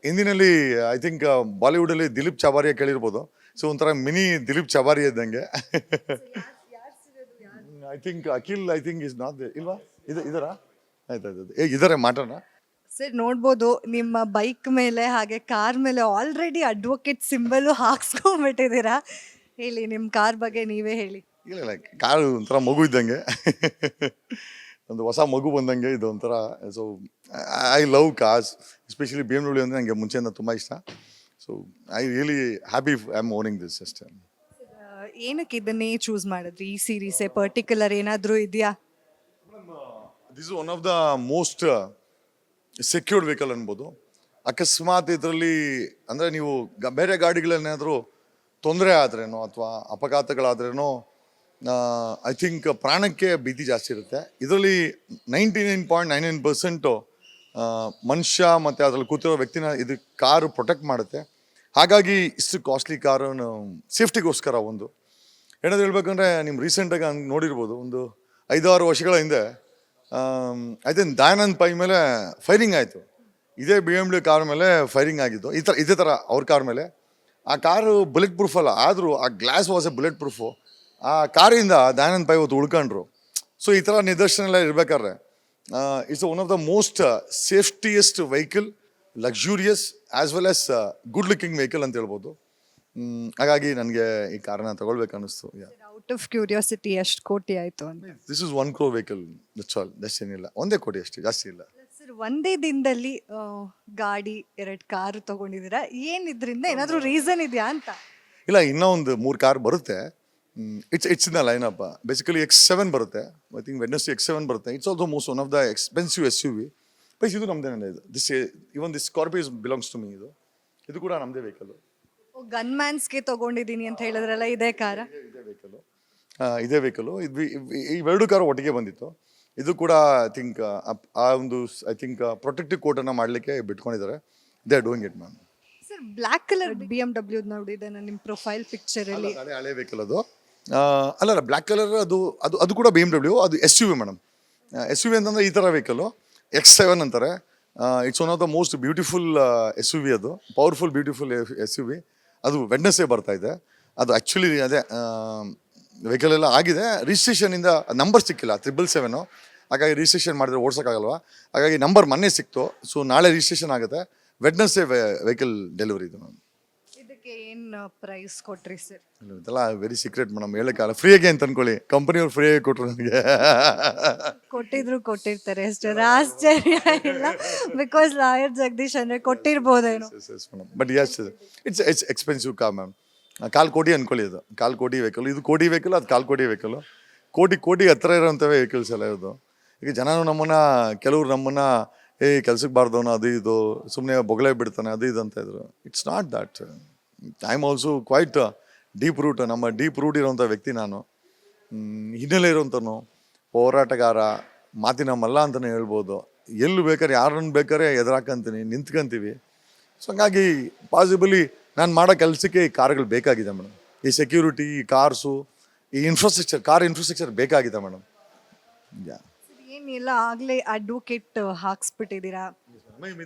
ಹಿಂದಿನಲ್ಲಿ ಐ ಥಿಂಕ್ ಬಾಲಿವುಡಲ್ಲಿ ದಿಲೀಪ್ ಚಾಬಾರಿಯ ಕೇಳಿರ್ಬೋದು. ಸೊ ಒಂಥರ ಮಿನಿ ದಿಲೀಪ್ ಚಾಬಾರಿ ಇದ್ದಂಗೆ. I think Akhil I think is not ಇಲ್ವಾ, ಇದರ ಆಯ್ತಾಯ್ತು ಇದಾರೆ ಮಾಟನ. ಸರ್ ನೋಡ್ಬೋದು ನಿಮ್ಮ ಬೈಕ್ ಮೇಲೆ ಹಾಗೆ ಕಾರ್ ಮೇಲೆ ಆಲ್ರೆಡಿ ಅಡ್ವೊಕೇಟ್ ಸಿಂಬಲು ಹಾಕ್ಸ್ಕೊಂಡ್ಬಿಟ್ಟಿದ್ದೀರಾ. ಹೇಳಿ ನಿಮ್ಮ ಕಾರ್ ಬಗ್ಗೆ ನೀವೇ ಹೇಳಿ. ಇಲ್ಲ ಕಾರು ಒಂಥರ ಮಗು ಇದ್ದಂಗೆ, ಒಂದು ಹೊಸ ಮಗು ಬಂದಂಗೆ ಇದು ಒಂಥರ. So I love cars, especially BMW ಅಂದರೆ ನನಗೆ ಮುಂಚೆಯಿಂದ ತುಂಬ ಇಷ್ಟ. So I really happy I am owning this ಅಷ್ಟೇ. ಏನಕ್ಕೆ ಇದನ್ನೇ ಚೂಸ್ ಮಾಡಿದ್ರಿ ಈ ಸೀರೀಸೇ ಪರ್ಟಿಕ್ಯುಲರ್ ಏನಾದರೂ ಇದೆಯಾ? This is one of the most secured vehicle ಅನ್ಬೋದು. ಅಕಸ್ಮಾತ್ ಇದರಲ್ಲಿ ಅಂದರೆ ನೀವು ಬೇರೆ ಗಾಡಿಗಳೇನಾದರೂ ತೊಂದರೆ ಆದ್ರೇನೋ ಅಥವಾ ಅಪಘಾತಗಳಾದ್ರೇನೋ ಐ ಥಿಂಕ್ ಪ್ರಾಣಕ್ಕೆ ಭೀತಿ ಜಾಸ್ತಿ ಇರುತ್ತೆ. ಇದರಲ್ಲಿ 99.99% ಮನುಷ್ಯ ಮತ್ತು ಅದರಲ್ಲಿ ಕೂತಿರೋ ವ್ಯಕ್ತಿನ ಇದು ಕಾರು ಪ್ರೊಟೆಕ್ಟ್ ಮಾಡುತ್ತೆ. ಹಾಗಾಗಿ ಇಷ್ಟು ಕಾಸ್ಟ್ಲಿ ಕಾರು ಸೇಫ್ಟಿಗೋಸ್ಕರ ಒಂದು ಏನಾದ್ರು ಹೇಳ್ಬೇಕಂದ್ರೆ, ನಿಮ್ಮ ರೀಸೆಂಟಾಗಿ ಹಂಗೆ ನೋಡಿರ್ಬೋದು, ಒಂದು 5-6 ವರ್ಷಗಳ ಹಿಂದೆ ಐ ಥಿಂಕ್ ದಯಾನಂದ್ ಪೈ ಮೇಲೆ ಫೈರಿಂಗ್ ಆಯಿತು. ಇದೇ BMW ಕಾರ್ ಮೇಲೆ ಫೈರಿಂಗ್ ಆಗಿದ್ದು, ಇದೇ ಥರ ಅವ್ರ ಕಾರ್ ಮೇಲೆ. ಆ ಕಾರು ಬುಲೆಟ್ ಪ್ರೂಫ್ ಅಲ್ಲ, ಆದರೂ ಆ glass was A bullet proof. ಆ ಕಾರಿಂದ ದಯಾನಂದ್ ಪೈ ಹೊತ್ತು ಉಳ್ಕೊಂಡ್ರು. ಸೊ ಈ ಥರ ನಿದರ್ಶನ ಎಲ್ಲ ಇರಬೇಕಾದ್ರೆ it's one of the most safetiest vehicle, luxurious as well as good looking vehicle ಅಂತ ಹೇಳ್ಬೋದು. ಹಾಗಾಗಿ ನನಗೆ ಈ ಕಾರನ್ನ ತಗೊಳ್ಬೇಕು ಅನ್ನಿಸ್ತು. ಔಟ್ ಆಫ್ ಕ್ಯೂರಿಯಾಸಿಟಿ ಎಷ್ಟು ಕೋಟಿ ಆಯಿತು ಅಂತ? This is 1 crore vehicle, that's all. ಜಾಸ್ತಿ ಏನಿಲ್ಲ, 1 ಕೋಟಿ ಅಷ್ಟೇ, ಜಾಸ್ತಿ ಇಲ್ಲ. ಸರ್ ಒಂದೇ ದಿನದಲ್ಲಿ ಗಾಡಿ 2 ಕಾರು ತಗೊಂಡಿದ್ದೀರಾ, ಏನಿದ್ರಿಂದ ಏನಾದರೂ ರೀಸನ್ ಇದೆಯಾ ಅಂತ? ಇಲ್ಲ, ಇನ್ನೂ ಒಂದು 3 ಕಾರ್ ಬರುತ್ತೆ. It's in the line up. Basically X7 ಬರುತ್ತೆ, ಐ ಥಿಂಕ್ ವೆಡ್ನೆಸ್ಡೇ X7 ಬರುತ್ತೆ. It's also most one of the expensive SUV. ಬೈಸ್ ಇದು ನಮ್ಮದೇನೆ, ಇದು even this Scorpio belongs to me. ಇದು ಕೂಡ ನಮ್ಮದೇ ವೆಹಿಕಲ್. ಗನ್ ಮ್ಯಾನ್ಸ್ಗೆ ತಗೊಂಡಿದ್ದೀನಿ ಅಂತ ಹೇಳಿದ್ರಲ್ಲ, ಇದೇ ಕಾರ? ಇದೇ ವೆಹಿಕಲು. ಇವೆರಡು ಕಾರು ಒಟ್ಟಿಗೆ ಬಂದಿತ್ತು. ಇದು ಕೂಡ ಐ ಥಿಂಕ್ ಆ ಒಂದು ಐ ಥಿಂಕ್ ಪ್ರೊಟೆಕ್ಟಿವ್ ಕೋಟನ್ನು ಮಾಡಲಿಕ್ಕೆ ಬಿಟ್ಕೊಂಡಿದ್ದಾರೆ. They are doing it ma'am. Sir black colour BMW ನೋಡಿದೆ ನಾನು ನಿಮ್ಮ ಪ್ರೊಫೈಲ್ ಪಿಕ್ಚರಲ್ಲಿ. ಅದೇ ಹಳೆ ವೆಹಿಕಲ್ ಅದು. ಅಲ್ಲ ಬ್ಲ್ಯಾಕ್ ಕಲರ್ ಅದು ಕೂಡ BMW. ಅದು SUV ಮೇಡಮ್. SUV ಅಂತಂದರೆ ಈ ಥರ ವೆಹಿಕಲು X7 ಅಂತಾರೆ. It's one of the most beautiful SUV. ಅದು ಪವರ್ಫುಲ್ ಬ್ಯೂಟಿಫುಲ್ SUV. ಅದು ವೆಡ್ನೆಸ್ಡೇ ಬರ್ತಾ ಇದೆ. ಅದು ಆ್ಯಕ್ಚುಲಿ ಅದೇ ವೆಹಿಕಲ್ ಎಲ್ಲ ಆಗಿದೆ, ರಿಜಿಸ್ಟ್ರೇಷನಿಂದ ನಂಬರ್ ಸಿಕ್ಕಿಲ್ಲ, 777. ಹಾಗಾಗಿ ರಿಜಿಸ್ಟ್ರೇಷನ್ ಮಾಡಿದ್ರೆ ಓಡ್ಸೋಕ್ಕಾಗಲ್ವಾ, ಹಾಗಾಗಿ ನಂಬರ್ ಮೊನ್ನೆ ಸಿಕ್ತು. ಸೊ ನಾಳೆ ರಿಜಿಸ್ಟ್ರೇಷನ್ ಆಗುತ್ತೆ, ವೆಡ್ನೆಸ್ಡೇ ವೆಹಿಕಲ್ ಡೆಲಿವರಿ ಇದು ಮ್ಯಾಮ್. ಇದಕ್ಕೆ ಏನು ಪ್ರೈಸ್ ಕೊಟ್ರಿ ಸರ್? ಇದೆಲ್ಲ ವೆರಿ ಸೀಕ್ರೆಟ್ ಮೇಡಮ್, ಹೇಳೋಕ್ಕಾಗಲ್ಲ. ಫ್ರೀಯಾಗಿ ಅಂತ ಅನ್ಕೊಳ್ಳಿ, ಕಂಪನಿಯವ್ರು ಫ್ರೀಯಾಗಿ ಕೊಟ್ಟರು ನನಗೆ. ಕೊಟ್ಟಿದ್ರು ಕೊಟ್ಟಿರ್ತಾರೆ, ಅಷ್ಟರ ಆಶ್ಚರ್ಯ ಇಲ್ಲ. ಬಿಕಾಸ್ ಲಾಯರ್ ಜಗದೀಶ್ ಅಂದರೆ ಕೊಟ್ಟಿರ್ಬೋದೇನೋ. But yes, it's expensive car ma'am. 1/4 ಕೋಟಿ ಅನ್ಕೊಳ್ಳಿ. ಇದು 1/4 ಕೋಟಿ ವೆಹಿಕಲ್. ಇದು ಕೋಟಿ ವೆಹಿಕಲ್, ಅದು 1/4 ಕೋಟಿ ವೆಹಿಕಲ್. ಕೋಟಿ ಹತ್ತಿರ ಇರೋಂಥವೇ ವೆಹಿಕಲ್ಸ್ ಎಲ್ಲ ಇದು. ಈಗ ಜನರು ನಮ್ಮನ್ನ, ಕೆಲವ್ರು ನಮ್ಮನ್ನ ಕೆಲ್ಸಕ್ಕೆ ಬಾರ್ದವನು ಅದು ಇದು ಸುಮ್ಮನೆ ಬೊಗಳೆ ಬಿಡ್ತಾನೆ ಅದು ಇದು ಅಂತ ಇದ್ರು. It's not that. I am also quite deep root. ನಮ್ಮ ಡೀಪ್ ರೂಟ್ ಇರೋಂಥ ವ್ಯಕ್ತಿ ನಾನು. ಹಿನ್ನೆಲೆ ಇರೋಂಥನು, ಹೋರಾಟಗಾರ, ಮಾತಿನ ಮಲ್ಲ ಅಂತಲೇ ಹೇಳ್ಬೋದು. ಎಲ್ಲಿ ಬೇಕಾದ್ರೆ ಯಾರನ್ನು ಬೇಕಾದ್ರೆ ಎದುರಾಕಂತೀನಿ, ನಿಂತ್ಕೊಂತೀವಿ. ಸೊ ಹಂಗಾಗಿ ಪಾಸಿಬಲಿ ನಾನು ಮಾಡೋ ಕೆಲಸಕ್ಕೆ ಈ ಕಾರುಗಳು ಬೇಕಾಗಿದೆ ಮೇಡಮ್. ಈ ಸೆಕ್ಯೂರಿಟಿ, ಈ ಕಾರ್ಸು, ಈ ಇನ್ಫ್ರಾಸ್ಟ್ರಕ್ಚರ್, ಕಾರ್ ಇನ್ಫ್ರಾಸ್ಟ್ರಕ್ಚರ್ ಬೇಕಾಗಿದೆ ಮೇಡಮ್. ಏನಿಲ್ಲ, ಆಗಲೇ ಅಡ್ವೊಕೇಟ್ ಹಾಕ್ಸ್ಬಿಟ್ಟಿದ್ದೀರಾ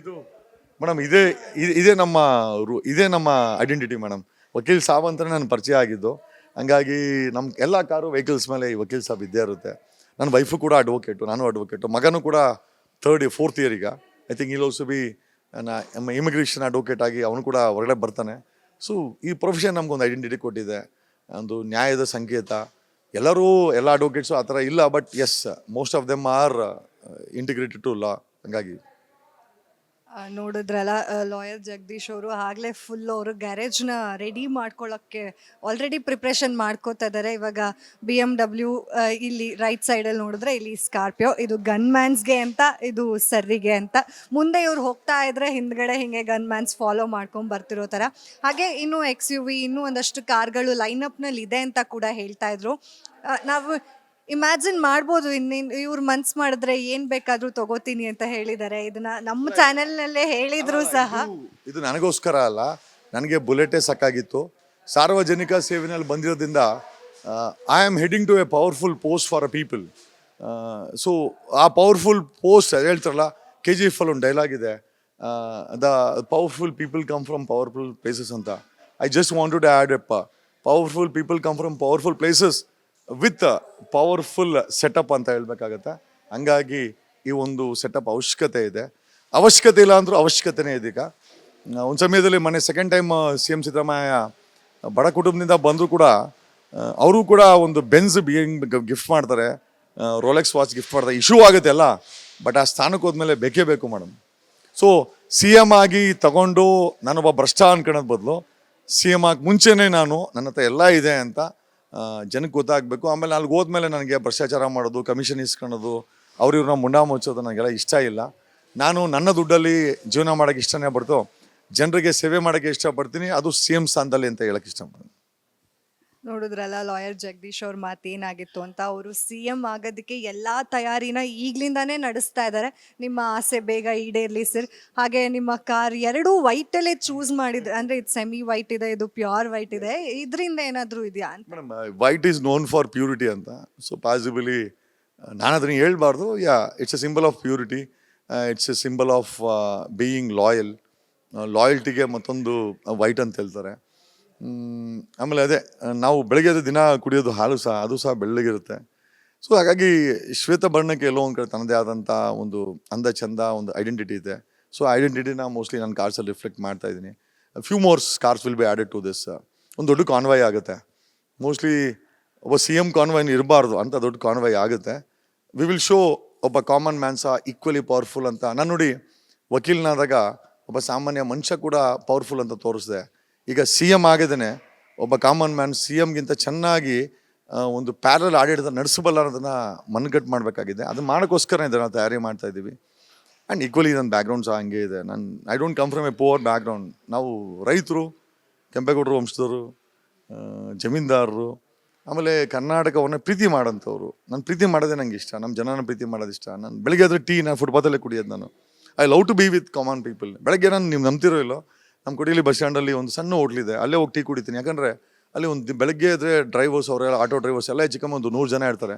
ಮೇಡಮ್. ಇದೇ ನಮ್ಮ ಐಡೆಂಟಿಟಿ ಮೇಡಮ್. ವಕೀಲ್ ಸಾಬ್ ಅಂತಲೇ ನಾನು ಪರಿಚಯ ಆಗಿದ್ದು. ಹಂಗಾಗಿ ನಮ್ಮ ಎಲ್ಲ ಕಾರು ವೆಹಿಕಲ್ಸ್ ಮೇಲೆ ಈ ವಕೀಲ್ ಸಾಬ್ ಇದ್ದೇ ಇರುತ್ತೆ. ನನ್ನ ವೈಫು ಕೂಡ ಅಡ್ವೊಕೇಟು, ನಾನು ಅಡ್ವೊಕೇಟು, ಮಗನೂ ಕೂಡ 4th year ಈಗ. ಐ ಥಿಂಕ್ ಇಲ್ ಆಲ್ಸೋ ಬಿ ನಮ್ಮ ಇಮಿಗ್ರೇಷನ್ ಅಡ್ವೊಕೇಟ್ ಆಗಿ ಅವನು ಕೂಡ ಹೊರಗಡೆ ಬರ್ತಾನೆ. ಸೊ ಈ ಪ್ರೊಫೆಷನ್ ನಮಗೊಂದು ಐಡೆಂಟಿಟಿ ಕೊಟ್ಟಿದೆ, ಒಂದು ನ್ಯಾಯದ ಸಂಕೇತ. ಎಲ್ಲ ಅಡ್ವೊಕೇಟ್ಸು ಆ ಥರ ಇಲ್ಲ, but yes, most of them are integrated to law. ಹಂಗಾಗಿ ನೋಡಿದ್ರಲ್ಲ ಲಾಯರ್ ಜಗದೀಶ್ ಅವರು ಆಗಲೇ ಫುಲ್ ಅವರು ಗ್ಯಾರೇಜ್ನ ರೆಡಿ ಮಾಡ್ಕೊಳ್ಳೋಕ್ಕೆ ಆಲ್ರೆಡಿ ಪ್ರಿಪ್ರೇಷನ್ ಮಾಡ್ಕೋತಾ ಇದ್ದಾರೆ. ಇವಾಗ BMW ಇಲ್ಲಿ ರೈಟ್ ಸೈಡಲ್ಲಿ ನೋಡಿದ್ರೆ ಇಲ್ಲಿ ಸ್ಕಾರ್ಪಿಯೋ, ಇದು ಗನ್ ಮ್ಯಾನ್ಸ್ಗೆ ಅಂತ, ಇದು ಸರ್ರಿಗೆ ಅಂತ. ಮುಂದೆ ಇವ್ರು ಹೋಗ್ತಾ ಇದ್ರೆ ಹಿಂದ್ಗಡೆ ಹಿಂಗೆ ಗನ್ ಮ್ಯಾನ್ಸ್ ಫಾಲೋ ಮಾಡ್ಕೊಂಡು ಬರ್ತಿರೋ ಥರ. ಹಾಗೆ ಇನ್ನೂ XUV ಇನ್ನೂ ಒಂದಷ್ಟು ಕಾರ್ಗಳು ಲೈನಪ್ನಲ್ಲಿ ಇದೆ ಅಂತ ಕೂಡ ಹೇಳ್ತಾ ಇದ್ರು. ನಾವು ಇಮ್ಯಾಜಿನ್ ಮಾಡ್ಬೋದು ಇನ್ನೇನು ಇವ್ರು ಮನ್ಸು ಮಾಡಿದ್ರೆ ಏನು ಬೇಕಾದರೂ ತಗೋತೀನಿ ಅಂತ ಹೇಳಿದ್ದಾರೆ. ಇದನ್ನ ನಮ್ಮ ಚಾನೆಲ್ನಲ್ಲೇ ಹೇಳಿದ್ರು ಸಹ. ಇದು ನನಗೋಸ್ಕರ ಅಲ್ಲ, ನನಗೆ ಬುಲೆಟೇ ಸಾಕಾಗಿತ್ತು. ಸಾರ್ವಜನಿಕ ಸೇವೆಯಲ್ಲಿ ಬಂದಿರೋದ್ರಿಂದ I am heading to a powerful post for a people. So ಆ ಪವರ್ಫುಲ್ ಪೋಸ್ಟ್ ಹೇಳ್ತಾರಲ್ಲ, KGF ಅಲ್ಲಿ ಒಂದು ಡೈಲಾಗ್ ಇದೆ, the powerful people come from powerful places ಅಂತ. I just wanted to add ಎಪ್ಪ, powerful people come from powerful places with powerful setup ಅಂತ ಹೇಳ್ಬೇಕಾಗತ್ತೆ. ಹಂಗಾಗಿ ಈ ಒಂದು ಸೆಟಪ್ ಅವಶ್ಯಕತೆ ಇಲ್ಲ ಅಂದರೂ ಅವಶ್ಯಕತೆನೇ ಇದೀಗ. ಒಂದು ಸಮಯದಲ್ಲಿ ಮೊನ್ನೆ ಸೆಕೆಂಡ್ ಟೈಮ್ CM ಸಿದ್ದರಾಮಯ್ಯ ಬಡ ಕುಟುಂಬದಿಂದ ಬಂದರೂ ಕೂಡ ಅವರು ಕೂಡ ಒಂದು ಬೆನ್ಸ್ ಗಿಫ್ಟ್ ಮಾಡ್ತಾರೆ, ರೋಲೆಕ್ಸ್ ವಾಚ್ ಗಿಫ್ಟ್ ಮಾಡ್ತಾರೆ. ಇಶ್ಯೂ ಆಗುತ್ತೆ ಅಲ್ಲ, ಬಟ್ ಆ ಸ್ಥಾನಕ್ಕೆ ಹೋದ್ಮೇಲೆ ಬೇಕೇ ಬೇಕು ಮೇಡಮ್. ಸೊ CM ಆಗಿ ತಗೊಂಡು ನಾನೊಬ್ಬ ಭ್ರಷ್ಟ ಅನ್ಕೊಳ್ಳೋದು ಬದಲು CM ಆಗಿ ಮುಂಚೆನೇ ನನ್ನ ಹತ್ರ ಎಲ್ಲ ಇದೆ ಅಂತ ಜನಕ್ಕೆ ಗೊತ್ತಾಗಬೇಕು. ಆಮೇಲೆ ಅಲ್ಲಿಗೆ ಹೋದ್ಮೇಲೆ ನನಗೆ ಭ್ರಷ್ಟಾಚಾರ ಮಾಡೋದು, ಕಮಿಷನ್ ಇಸ್ಕೊಳ್ಳೋದು, ಇವ್ರನ್ನ ಮುಂಡ ಮುಚ್ಚೋದು ನನಗೆಲ್ಲ ಇಷ್ಟ ಇಲ್ಲ. ನಾನು ನನ್ನ ದುಡ್ಡಲ್ಲಿ ಜೀವನ ಮಾಡೋಕ್ಕೆ ಇಷ್ಟನೇ ಬರ್ತು, ಜನರಿಗೆ ಸೇವೆ ಮಾಡೋಕ್ಕೆ ಇಷ್ಟಪಡ್ತೀನಿ, ಅದು CM ಸ್ಥಾನದಲ್ಲಿ ಅಂತ ಹೇಳಕ್ಕೆ ಇಷ್ಟಪಡ್ತೀನಿ. ನೋಡಿದ್ರಲ್ಲ ಲಾಯರ್ ಜಗದೀಶ್ ಅವ್ರ ಮಾತೇನಾಗಿತ್ತು ಅಂತ. ಅವರು CM ಆಗೋದಕ್ಕೆ ಎಲ್ಲ ತಯಾರಿನ ಈಗಲಿಂದಾನೇ ನಡೆಸ್ತಾ ಇದ್ದಾರೆ. ನಿಮ್ಮ ಆಸೆ ಬೇಗ ಈಡೇರಲಿ ಸರ್. ಹಾಗೆ ನಿಮ್ಮ ಕಾರ್ ಎರಡೂ ವೈಟಲ್ಲೇ ಚೂಸ್ ಮಾಡಿದ್ರೆ, ಅಂದರೆ ಇದು ಸೆಮಿ ವೈಟ್ ಇದೆ, ಇದು ಪ್ಯೂರ್ ವೈಟ್ ಇದೆ, ಇದರಿಂದ ಏನಾದರೂ ಇದೆಯಾ ಅಂತ? Madam, white is known for purity ಅಂತ. ಸೊ ಪಾಸಿಬಲಿ ನಾನು ಅದನ್ನು ಹೇಳ್ಬಾರ್ದು. It's a symbol of purity, it's a symbol of being ಲಾಯಲ್ಟಿಗೆ ಮತ್ತೊಂದು ವೈಟ್ ಅಂತ ಹೇಳ್ತಾರೆ. ಆಮೇಲೆ ಅದೇ ನಾವು ಬೆಳಗ್ಗೆ ದಿನ ಕುಡಿಯೋದು ಹಾಲು ಸಹ, ಅದು ಸಹ ಬೆಳ್ಳಗಿರುತ್ತೆ. ಸೊ ಹಾಗಾಗಿ ಶ್ವೇತ ಬಣ್ಣಕ್ಕೆ ಎಲ್ಲೋ ಒಂದು ಕಡೆ ತನ್ನದೇ ಆದಂಥ ಒಂದು ಅಂದ ಚಂದ, ಒಂದು ಐಡೆಂಟಿಟಿ ಇದೆ. ಸೊ ಐಡೆಂಟಿಟಿನ ಮೋಸ್ಟ್ಲಿ ನಾನು ಕಾರ್ಸಲ್ಲಿ ರಿಫ್ಲೆಕ್ಟ್ ಮಾಡ್ತಾ ಇದ್ದೀನಿ. Few mores cars will be added to this. ಒಂದು ದೊಡ್ಡ ಕಾನ್ವಾಯ್ ಆಗುತ್ತೆ. ಮೋಸ್ಟ್ಲಿ ಒಬ್ಬ CM ಕಾನ್ವಾಯ್ನ ಇರಬಾರ್ದು ಅಂತ ದೊಡ್ಡ ಕಾನ್ವಾಯ್ ಆಗುತ್ತೆ. ವಿ ವಿಲ್ ಶೋ ಒಬ್ಬ ಕಾಮನ್ ಮ್ಯಾನ್ ಸಹ ಈಕ್ವಲಿ ಪವರ್ಫುಲ್ ಅಂತ. ನಾನು ನೋಡಿ ವಕೀಲನಾದಾಗ ಒಬ್ಬ ಸಾಮಾನ್ಯ ಮನುಷ್ಯ ಕೂಡ ಪವರ್ಫುಲ್ ಅಂತ ತೋರಿಸಿದೆ. ಈಗ CM ಆಗಿದ್ದೇನೆ ಒಬ್ಬ ಕಾಮನ್ ಮ್ಯಾನ್ CMಗಿಂತ ಚೆನ್ನಾಗಿ ಒಂದು ಪ್ಯಾರಲ್ ಆಡಳಿತ ನಡೆಸಬಲ್ಲ ಅನ್ನೋದನ್ನು ಮನಗಟ್ಟು ಮಾಡಬೇಕಾಗಿದೆ. ಅದು ಮಾಡೋಕ್ಕೋಸ್ಕರ ಇದನ್ನು ತಯಾರಿ ಮಾಡ್ತಾ ಇದ್ದೀವಿ. ಆ್ಯಂಡ್ ಈಕ್ವಲಿ ನನ್ನ ಬ್ಯಾಕ್ಗ್ರೌಂಡ್ ಸಹ ಹಂಗೆ ಇದೆ. I don't come from A poor background. ನಾವು ರೈತರು, ಕೆಂಪೇಗೌಡರು ವಂಶದವರು, ಜಮೀನ್ದಾರರು, ಆಮೇಲೆ ಕರ್ನಾಟಕವನ್ನು ಪ್ರೀತಿ ಮಾಡೋಂಥವ್ರು. ನಾನು ಪ್ರೀತಿ ಮಾಡೋದೇ ನಂಗೆ ಇಷ್ಟ, ನಮ್ಮ ಜನನ ಪ್ರೀತಿ ಮಾಡೋದು ಇಷ್ಟ. ನಾನು ಬೆಳಗ್ಗೆ ಆದರೆ ನಾನು ಫುಟ್ಪಾತಲ್ಲೇ ಕುಡಿಯೋದು. ನಾನು I love to be with common people. ಬೆಳಗ್ಗೆ ನಾನು ನೀವು ನಂಬ್ತಿರೋ ಇಲ್ಲೋ, ನಮ್ಮ ಕೊಡಿಲಿ ಬಸ್ ಸ್ಟ್ಯಾಂಡಲ್ಲಿ ಒಂದು ಸಣ್ಣ ಹೋಟ್ಲಿದೆ, ಅಲ್ಲೇ ಹೋಗಿ ಟೀ ಕುಡಿತೀನಿ. ಯಾಕಂದರೆ ಅಲ್ಲಿ ಒಂದು ಬೆಳಗ್ಗೆ ಇದ್ದರೆ ಡ್ರೈವರ್ಸ್ ಅವರೆಲ್ಲ, ಆಟೋ ಡ್ರೈವರ್ಸ್ ಎಲ್ಲ ಚಿಕ್ಕಮ್ಮ ಒಂದು 100 ಜನ ಇರ್ತಾರೆ.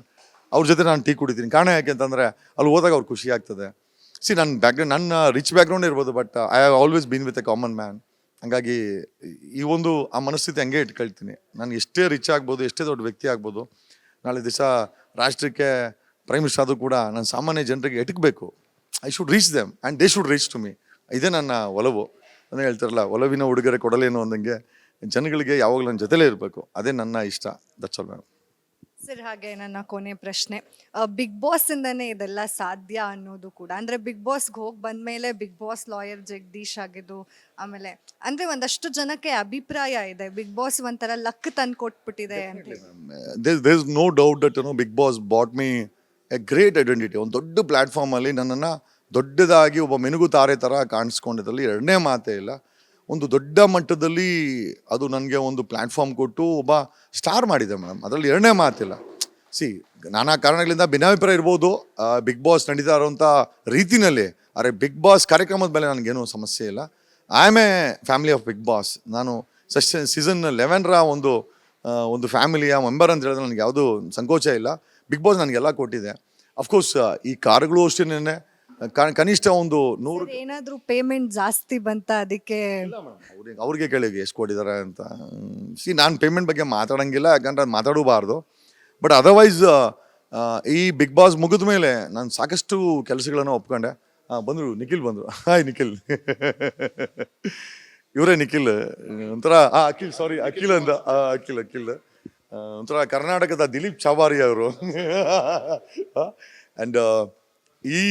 ಅವ್ರ ಜೊತೆ ನಾನು ಟೀ ಕುಡಿತೀನಿ. ಕಾರಣ ಯಾಕೆ ಅಂತಂದರೆ ಅಲ್ಲಿ ಹೋದಾಗ ಅವ್ರು ಖುಷಿ ಆಗ್ತದೆ. ನನ್ನ ರಿಚ್ ಬ್ಯಾಕ್ಗ್ರೌಂಡ್ ಇರ್ಬೋದು, but I have always been with a common man. ಹಾಗಾಗಿ ಈ ಒಂದು ಆ ಮನಸ್ಥಿತಿ ಹಂಗೆ ಇಟ್ಕೊಳ್ತೀನಿ. ನಾನು ಎಷ್ಟೇ ರಿಚ್ ಆಗ್ಬೋದು, ಎಷ್ಟೇ ದೊಡ್ಡ ವ್ಯಕ್ತಿ ಆಗ್ಬೋದು, ನಾಳೆ ದಿವಸ ರಾಷ್ಟ್ರಕ್ಕೆ ಪ್ರೈಮ್ ಮಿನಿಸ್ಟರ್ ಆದರೂ ಕೂಡ ನಾನು ಸಾಮಾನ್ಯ ಜನರಿಗೆ ಎಟಕಬೇಕು. I should reach them and they should reach to me. ಇದೇ ನನ್ನ ಒಲವು. ಅದನ್ನೇ ಹೇಳ್ತಾರಲ್ಲ, ಒಲವಿನ ಉಡುಗೊರೆ ಕೊಡಲೇನು ಅಂದಂಗೆ ಜನಗಳಿಗೆ ಯಾವಾಗಲೂ ನನ್ನ ಜೊತೆಲೇ ಇರಬೇಕು. ಅದೇ ನನ್ನ ಇಷ್ಟ. That's all madam. ಸರ್, ಹಾಗೆ ನನ್ನ ಕೊನೆ ಪ್ರಶ್ನೆ, ಬಿಗ್ ಬಾಸ್ ಇಂದನೇ ಇದೆಲ್ಲ ಸಾಧ್ಯ ಅನ್ನೋದು ಕೂಡ, ಅಂದ್ರೆ ಬಿಗ್ ಬಾಸ್ಗೆ ಹೋಗಿ ಬಂದ್ಮೇಲೆ ಬಿಗ್ ಬಾಸ್ ಲಾಯರ್ ಜಗದೀಶ್ ಆಗಿದ್ದು, ಆಮೇಲೆ ಅಂದ್ರೆ ಒಂದಷ್ಟು ಜನಕ್ಕೆ ಅಭಿಪ್ರಾಯ ಇದೆ ಬಿಗ್ ಬಾಸ್ ಒಂಥರ ಲಕ್ ತಂದು ಕೊಟ್ಬಿಟ್ಟಿದೆ ಅಂತ. There is no doubt that Bigg Boss bought me a great identity. ಒಂದು ದೊಡ್ಡ ಪ್ಲ್ಯಾಟ್ಫಾರ್ಮಲ್ಲಿ ನನ್ನನ್ನು ದೊಡ್ಡದಾಗಿ ಒಬ್ಬ ಮೆನುಗು ತಾರೆ ಥರ ಕಾಣಿಸ್ಕೊಂಡಿದ್ರಲ್ಲಿ ಎರಡನೇ ಮಾತೇ ಇಲ್ಲ. ಒಂದು ದೊಡ್ಡ ಮಟ್ಟದಲ್ಲಿ ಅದು ನನಗೆ ಒಂದು ಪ್ಲ್ಯಾಟ್ಫಾರ್ಮ್ ಕೊಟ್ಟು ಒಬ್ಬ ಸ್ಟಾರ್ ಮಾಡಿದೆ ಮೇಡಮ್. ಅದರಲ್ಲಿ ಎರಡನೇ ಮಾತಿಲ್ಲ. ನಾನಾ ಕಾರಣಗಳಿಂದ ಭಿನ್ನಾಭಿಪ್ರಾಯ ಇರ್ಬೋದು ಬಿಗ್ ಬಾಸ್ ನಡೀತಾ ಇರೋಂಥ ರೀತಿನಲ್ಲಿ. ಆದರೆ ಬಿಗ್ ಬಾಸ್ ಕಾರ್ಯಕ್ರಮದ ಮೇಲೆ ನನಗೇನು ಸಮಸ್ಯೆ ಇಲ್ಲ. I am a family of Bigg Boss. ನಾನು ಸೀಸನ್ 11ರ ಒಂದು ಫ್ಯಾಮಿಲಿಯ ಮೆಂಬರ್ ಅಂತ ಹೇಳಿದ್ರೆ ನನಗೆ ಯಾವುದೂ ಸಂಕೋಚ ಇಲ್ಲ. ಬಿಗ್ ಬಾಸ್ ನನಗೆಲ್ಲ ಕೊಟ್ಟಿದೆ. ಅಫ್ಕೋರ್ಸ್ ಈ ಕಾರ್ಗಳು ಅಷ್ಟೇನೆ ಕನಿಷ್ಠ ಒಂದು 100 ಏನಾದರೂ ಪೇಮೆಂಟ್ ಜಾಸ್ತಿ ಬಂತ ಅದಕ್ಕೆ? ಅವ್ರಿಗೆ ಕೇಳಿ ಎಷ್ಟು ಕೊಟ್ಟಿದ್ದಾರೆ ಅಂತ. ನಾನು ಪೇಮೆಂಟ್ ಬಗ್ಗೆ ಮಾತಾಡೋಂಗಿಲ್ಲ, ಯಾಕಂದ್ರೆ ಅದು ಮಾತಾಡಬಾರ್ದು. ಬಟ್ ಅದರ್ವೈಸ್ ಈ ಬಿಗ್ ಬಾಸ್ ಮುಗಿದ ಮೇಲೆ ನಾನು ಸಾಕಷ್ಟು ಕೆಲಸಗಳನ್ನು ಒಪ್ಕೊಂಡೆ. ಬಂದರು, ನಿಖಿಲ್ ಬಂದರು. ಹಾಯ್ ನಿಖಿಲ್. ಇವರೇ ನಿಖಿಲ್. ಒಂಥರ ಅಖಿಲ್ ಅಂತ. ಅಖಿಲ್ ಒಂಥರ ಕರ್ನಾಟಕದ ದಿಲೀಪ್ ಚಾವಾರಿ ಅವರು. ಆ್ಯಂಡ್ ಈ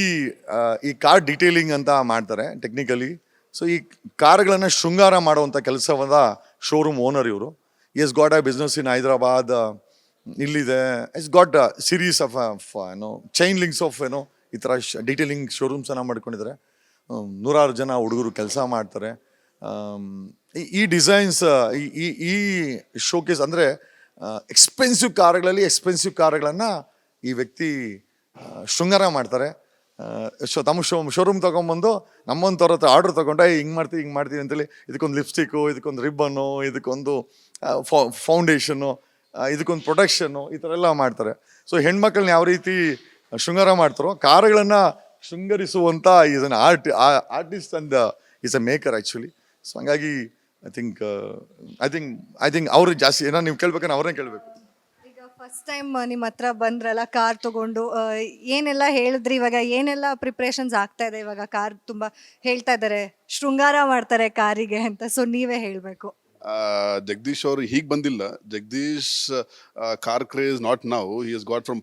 ಈ ಕಾರ್ ಡೀಟೇಲಿಂಗ್ ಅಂತ ಮಾಡ್ತಾರೆ ಟೆಕ್ನಿಕಲಿ. ಸೊ ಈ ಕಾರ್ಗಳನ್ನು ಶೃಂಗಾರ ಮಾಡುವಂಥ ಕೆಲಸವಾದ ಶೋರೂಮ್ ಓನರ್ ಇವರು. Yes got a business in Hyderabad, ಇಲ್ಲಿದೆ. ಇಟ್ಸ್ ಗಾಟ್ ಸೀರೀಸ್ ಆಫ್ ಏನೋ ಚೈನ್ ಲಿಂಕ್ಸ್ ಆಫ್ ಏನೋ ಈ ಥರ ಡೀಟೇಲಿಂಗ್ ಶೋರೂಮ್ಸನ್ನು ಮಾಡ್ಕೊಂಡಿದ್ದಾರೆ. ನೂರಾರು ಜನ ಹುಡುಗರು ಕೆಲಸ ಮಾಡ್ತಾರೆ. ಈ ಡಿಸೈನ್ಸ್ ಈ ಶೋಕೇಸ್ ಅಂದರೆ ಎಕ್ಸ್ಪೆನ್ಸಿವ್ ಕಾರುಗಳನ್ನು ಈ ವ್ಯಕ್ತಿ ಶೃಂಗಾರ ಮಾಡ್ತಾರೆ. ತಮ್ಮ ಶೋರೂಮ್ ತೊಗೊಂಬಂದು ನಮ್ಮಂಥವ್ರ ಹತ್ರ ಆರ್ಡ್ರ್ ತೊಗೊಂಡೆ ಹಿಂಗೆ ಮಾಡ್ತೀವಿ ಅಂತೇಳಿ ಇದಕ್ಕೊಂದು ಲಿಪ್ಸ್ಟಿಕ್ಕು, ಇದಕ್ಕೊಂದು ರಿಬ್ಬನ್ನು, ಇದಕ್ಕೊಂದು ಫೌಂಡೇಶನ್ನು, ಇದಕ್ಕೊಂದು ಪ್ರೊಟೆಕ್ಷನ್ನು, ಈ ಥರ ಎಲ್ಲ ಮಾಡ್ತಾರೆ. ಸೊ ಹೆಣ್ಮಕ್ಳನ್ನ ಯಾವ ರೀತಿ ಶೃಂಗಾರ ಮಾಡ್ತಾರೋ ಕಾರುಗಳನ್ನು ಶೃಂಗರಿಸುವಂಥ is an artist and is a maker actually. So ಹಂಗಾಗಿ ಐ ಥಿಂಕ್ ಅವ್ರು ಜಾಸ್ತಿ ಏನೋ ನೀವು ಕೇಳ್ಬೇಕಂದ್ರೆ ಅವ್ರನ್ನೇ ಕೇಳಬೇಕು. ಈಗ ಫಸ್ಟ್ ಟೈಮ್ ನಿಮ್ಮ ಹತ್ರ ಬಂದ್ರಲ್ಲ ಕಾರ್ ತಗೊಂಡು, ಏನೆಲ್ಲ ಹೇಳಿದ್ರಿ, ಇವಾಗ ಏನೆಲ್ಲ ಪ್ರಿಪ್ರೇಷನ್ಸ್ ಆಗ್ತಾ ಇದೆ? ಇವಾಗ ಕಾರ್ ತುಂಬ ಹೇಳ್ತಾ ಇದ್ದಾರೆ ಶೃಂಗಾರ ಮಾಡ್ತಾರೆ ಕಾರಿಗೆ ಅಂತ, ಸೊ ನೀವೇ ಹೇಳಬೇಕು. ಜಗದೀಶ್ ಅವರು ಹೀಗೆ ಬಂದಿಲ್ಲ. Jagadish car craze not now, he has got from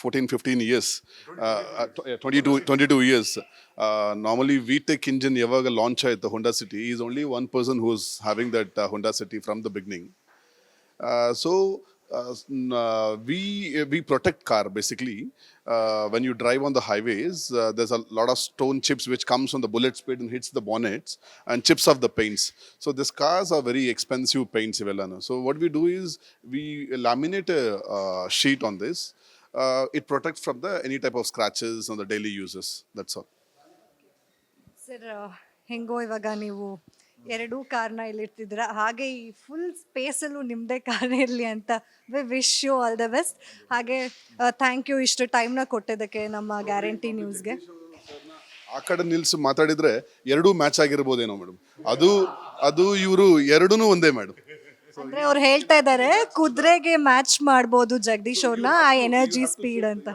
14-15 years, 22 years. Normally VTEC engine ಯಾವಾಗ ಲಾಂಚ್ ಆಯಿತು Honda City, he is only one person who is having that Honda City from the beginning. We protect car basically. When you drive on the highways, there's a lot of stone chips which comes on the bullet speed and hits the bonnets and chips off the paints. So these cars are very expensive paints ivellana. So what we do is we laminate a sheet on this. It protects from any type of scratches on the daily uses. That's all. Sir, ಹೆಂಗೋ ಇವಾಗ ನೀವು ಎರಡೂ ಕಾರ್ನ ಇಲ್ಲಿರ್ತಿದ್ದೀರ, ಹಾಗೆ ಈ full ಸ್ಪೇಸಲ್ಲೂ ನಿಮ್ಮದೇ car ಇರಲಿ ಅಂತ wish you all the best. ಹಾಗೆ ಥ್ಯಾಂಕ್ ಯು ಇಷ್ಟು ಟೈಮ್ನ ಕೊಟ್ಟಿದ್ದಕ್ಕೆ ನಮ್ಮ ಗ್ಯಾರಂಟಿ ನ್ಯೂಸ್ಗೆ. ಆ ಕಡೆ ನಿಲ್ಸಿ ಮಾತಾಡಿದ್ರೆ ಎರಡೂ ಮ್ಯಾಚ್ ಆಗಿರ್ಬೋದೇನೋ ಮೇಡಮ್. ಅದು ಇವರು ಎರಡೂ ಒಂದೇ ಮೇಡಮ್. ಅಂದ್ರೆ ಅವ್ರು ಹೇಳ್ತಾ ಇದ್ದಾರೆ ಕುದುರೆಗೆ ಮ್ಯಾಚ್ ಮಾಡ್ಬೋದು ಜಗದೀಶ್ ಅವ್ರನ್ನ, ಆ ಎನರ್ಜಿ ಸ್ಪೀಡ್ ಅಂತ.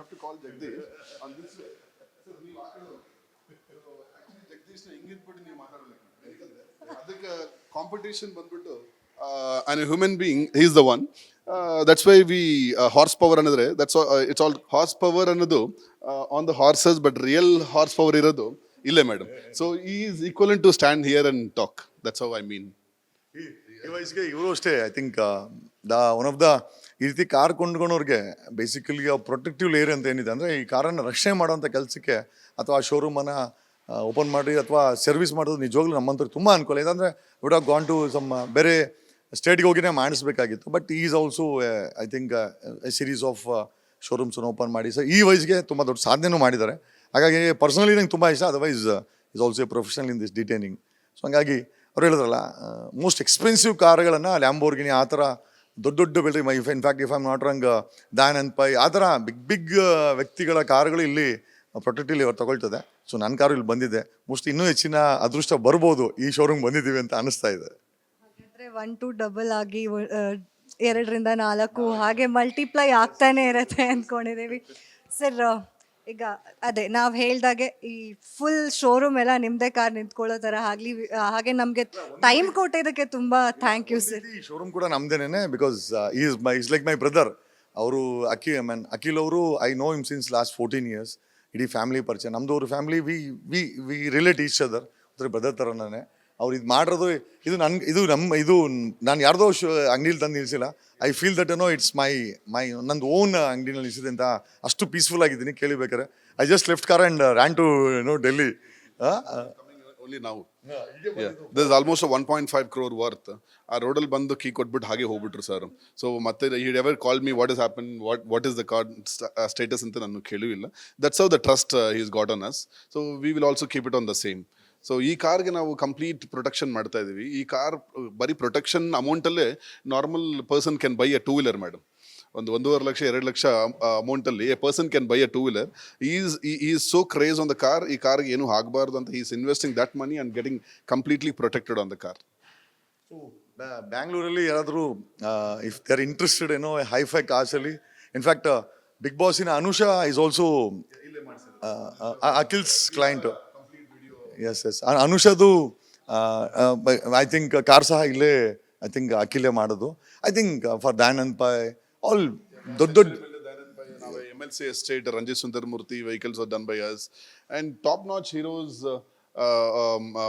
ಅದಕ್ಕೆ ಕಾಂಪಿಟೇಷನ್ ಬಂದ್ಬಿಟ್ಟು on a human being he is the one. That's why we horse power ಅನ್ನೋದ್ರೆ that's it's all horse power ಅನ್ನೋದು on the horses, but real horse power ಇರೋದು ಇಲ್ಲೇ ಮೇಡಮ್. ಸೊ ಈ is equal to stand here and talk. That's how I mean. ಈ ವಯಸ್ಸಿಗೆ ಇವರು ಅಷ್ಟೇ. I think one of the ಈ ರೀತಿ ಕಾರ್ ಕೊಂಡ್ಕೊಂಡವ್ರಿಗೆ ಬೇಸಿಕಲಿ ಪ್ರೊಟೆಕ್ಟಿವ್ ಲೇಯರ್ ಅಂತ ಏನಿದೆ ಅಂದರೆ ಈ ಕಾರನ್ನು ರಕ್ಷಣೆ ಮಾಡೋಂಥ ಕೆಲಸಕ್ಕೆ ಅಥವಾ ಆ ಶೋರೂಮನ್ನು ಓಪನ್ ಮಾಡಿ ಅಥವಾ ಸರ್ವಿಸ್ ಮಾಡೋದು ನಿಜವಾಗ್ಲೂ ನಮ್ಮಂಥವ್ರಿಗೆ ತುಂಬ ಅನುಕೂಲ. ಇದಂದರೆ would have gone to some ಬೇರೆ ಸ್ಟೇಟ್ಗೆ ಹೋಗಿನೇ ಮಾಡಿಸ್ಬೇಕಾಗಿತ್ತು. But is also I think a series of ಶೋರೂಮ್ಸನ್ನು ಓಪನ್ ಮಾಡಿ ಸೊ ಈ ವಯಸ್ಸಿಗೆ ತುಂಬ ದೊಡ್ಡ ಸಾಧನೆಯೂ ಮಾಡಿದ್ದಾರೆ. ಹಾಗಾಗಿ ಪರ್ಸನಲಿ ನಂಗೆ ತುಂಬ ಇಷ್ಟ. Otherwise is also a professional in this detaining. So ಹಂಗಾಗಿ ಅವ್ರು ಹೇಳಿದ್ರಲ್ಲ ಮೋಸ್ಟ್ ಎಕ್ಸ್ಪೆನ್ಸಿವ್ ಕಾರ್ಗಳನ್ನು ಲ್ಯಾಂಬೋರ್ಗಿನಿ ಆ ಥರ ದೊಡ್ಡ ಬೆಳೆ in fact if I'm not wrong Dhanand Pai ಆ ಥರ ಬಿಗ್ ವ್ಯಕ್ತಿಗಳ ಕಾರುಗಳು ಇಲ್ಲಿ ಪ್ರೊಟೆಕ್ಟಿವ್ ಅವ್ರು ತಗೊಳ್ತದೆ. ಸೊ ನನ್ನ ಕಾರು ಇಲ್ಲಿ ಬಂದಿದೆ. ಮೋಸ್ಟ್ ಇನ್ನೂ ಹೆಚ್ಚಿನ ಅದೃಷ್ಟ ಬರ್ಬೋದು ಈ ಶೋರೂಮ್ ಬಂದಿದ್ದೀವಿ ಅಂತ ಅನಿಸ್ತಾ ಇದೆ. ಹಾಗಾದ್ರೆ 1 to ಡಬಲ್ ಆಗಿ 2ರಿಂದ 4 ಹಾಗೆ ಮಲ್ಟಿಪ್ಲೈ ಆಗ್ತಾನೆ ಇರತ್ತೆ ಅಂದ್ಕೊಂಡಿದ್ದೀವಿ. ಸರ್, ಈಗ ಅದೇ ನಾವು ಹೇಳ್ದಾಗೆ ಈ ಫುಲ್ ಶೋರೂಮ್ ಎಲ್ಲ ನಿಮ್ಮದೇ ಕಾರ್ ನಿಂತ್ಕೊಳ್ಳೋ ಥರ ಆಗಲಿ, ಹಾಗೆ ನಮಗೆ ಟೈಮ್ ಕೊಟ್ಟಿದ್ದಕ್ಕೆ ತುಂಬ ಥ್ಯಾಂಕ್ ಯು ಸರ್. ಈ ಶೋರೂಮ್ ಕೂಡ ನಮ್ಮದೇನೆ because is like my brother. ಅವರು ಅಖಿಲ್ ಅವರು I know him since last 14 years. ಇಡೀ ಫ್ಯಾಮಿಲಿ ಪರಿಚಯ ನಮ್ಮದು. ಅವ್ರ family we relate each other. ಅಂದರೆ ಬ್ರದರ್ ಥರನೇ ಅವ್ರು ಇದು ಮಾಡಿರೋದು. ಇದು ನಾನು ಯಾರ್ದೋ ಅಂಗಡಿಲಿ ತಂದು ನಿಲ್ಸಿಲ್ಲ. I feel that it's my ನಂದು ಓನ್ ಅಂಗಡಿನಲ್ಲಿ ನಿಲ್ಸಿದೆ ಅಂತ ಅಷ್ಟು ಪೀಸ್ಫುಲ್ ಆಗಿದ್ದೀನಿ ಕೇಳಿಬೇಕಾರೆ. I just left car and ran to Delhi. Only now. Yeah. There's almost a 1.5 crore worth. ಆ ರೋಡಲ್ಲಿ ಬಂದು ಕೀ ಕೊಟ್ಬಿಟ್ಟು ಹಾಗೆ ಹೋಗ್ಬಿಟ್ರು ಸರ್. ಸೊ ಮತ್ತೆ he ever called me what has happened, what is the card status ಅಂತ ನಾನು ಕೇಳಿಲ್ಲ. That's how the trust he's got on us. So we will also keep it on the same. So ಈ ಕಾರ್ಗೆ ನಾವು complete protection ಮಾಡ್ತಾ ಇದ್ದೀವಿ. ಈ car ಬರೀ protection ಅಮೌಂಟಲ್ಲೇ normal person can buy a 2-wheeler madam. 1.5 lakh 2 lakh ಅಮೌಂಟಲ್ಲಿ a person can buy a 2-wheeler. Is so craze on the car. ಈ ಕಾರ್ಗೆ ಏನೂ ಆಗಬಾರ್ದು ಅಂತ is investing that money and getting completely protected on the car. ಬ್ಯಾಂಗ್ಳೂರಲ್ಲಿ ಯಾರಾದರೂ if they are interested ಏನೋ hi fi ಕಾರ್ಸಲ್ಲಿ, ಇನ್ಫ್ಯಾಕ್ಟ್ ಬಿಗ್ ಬಾಸಿನ Anusha is also Akhil's client. Yes ಅನುಷದು ಐ ಥಿಂಕ್ ಕಾರ್ ಸಹ ಇಲ್ಲೇ ಐ ಥಿಂಕ್ ಅಖಿಲೇ ಮಾಡೋದು. I think for Dhanand Pai all ದೊಡ್ಡ MLC estate, Ranjit Sundar Murthy vehicles are done by us. And top-notch heroes,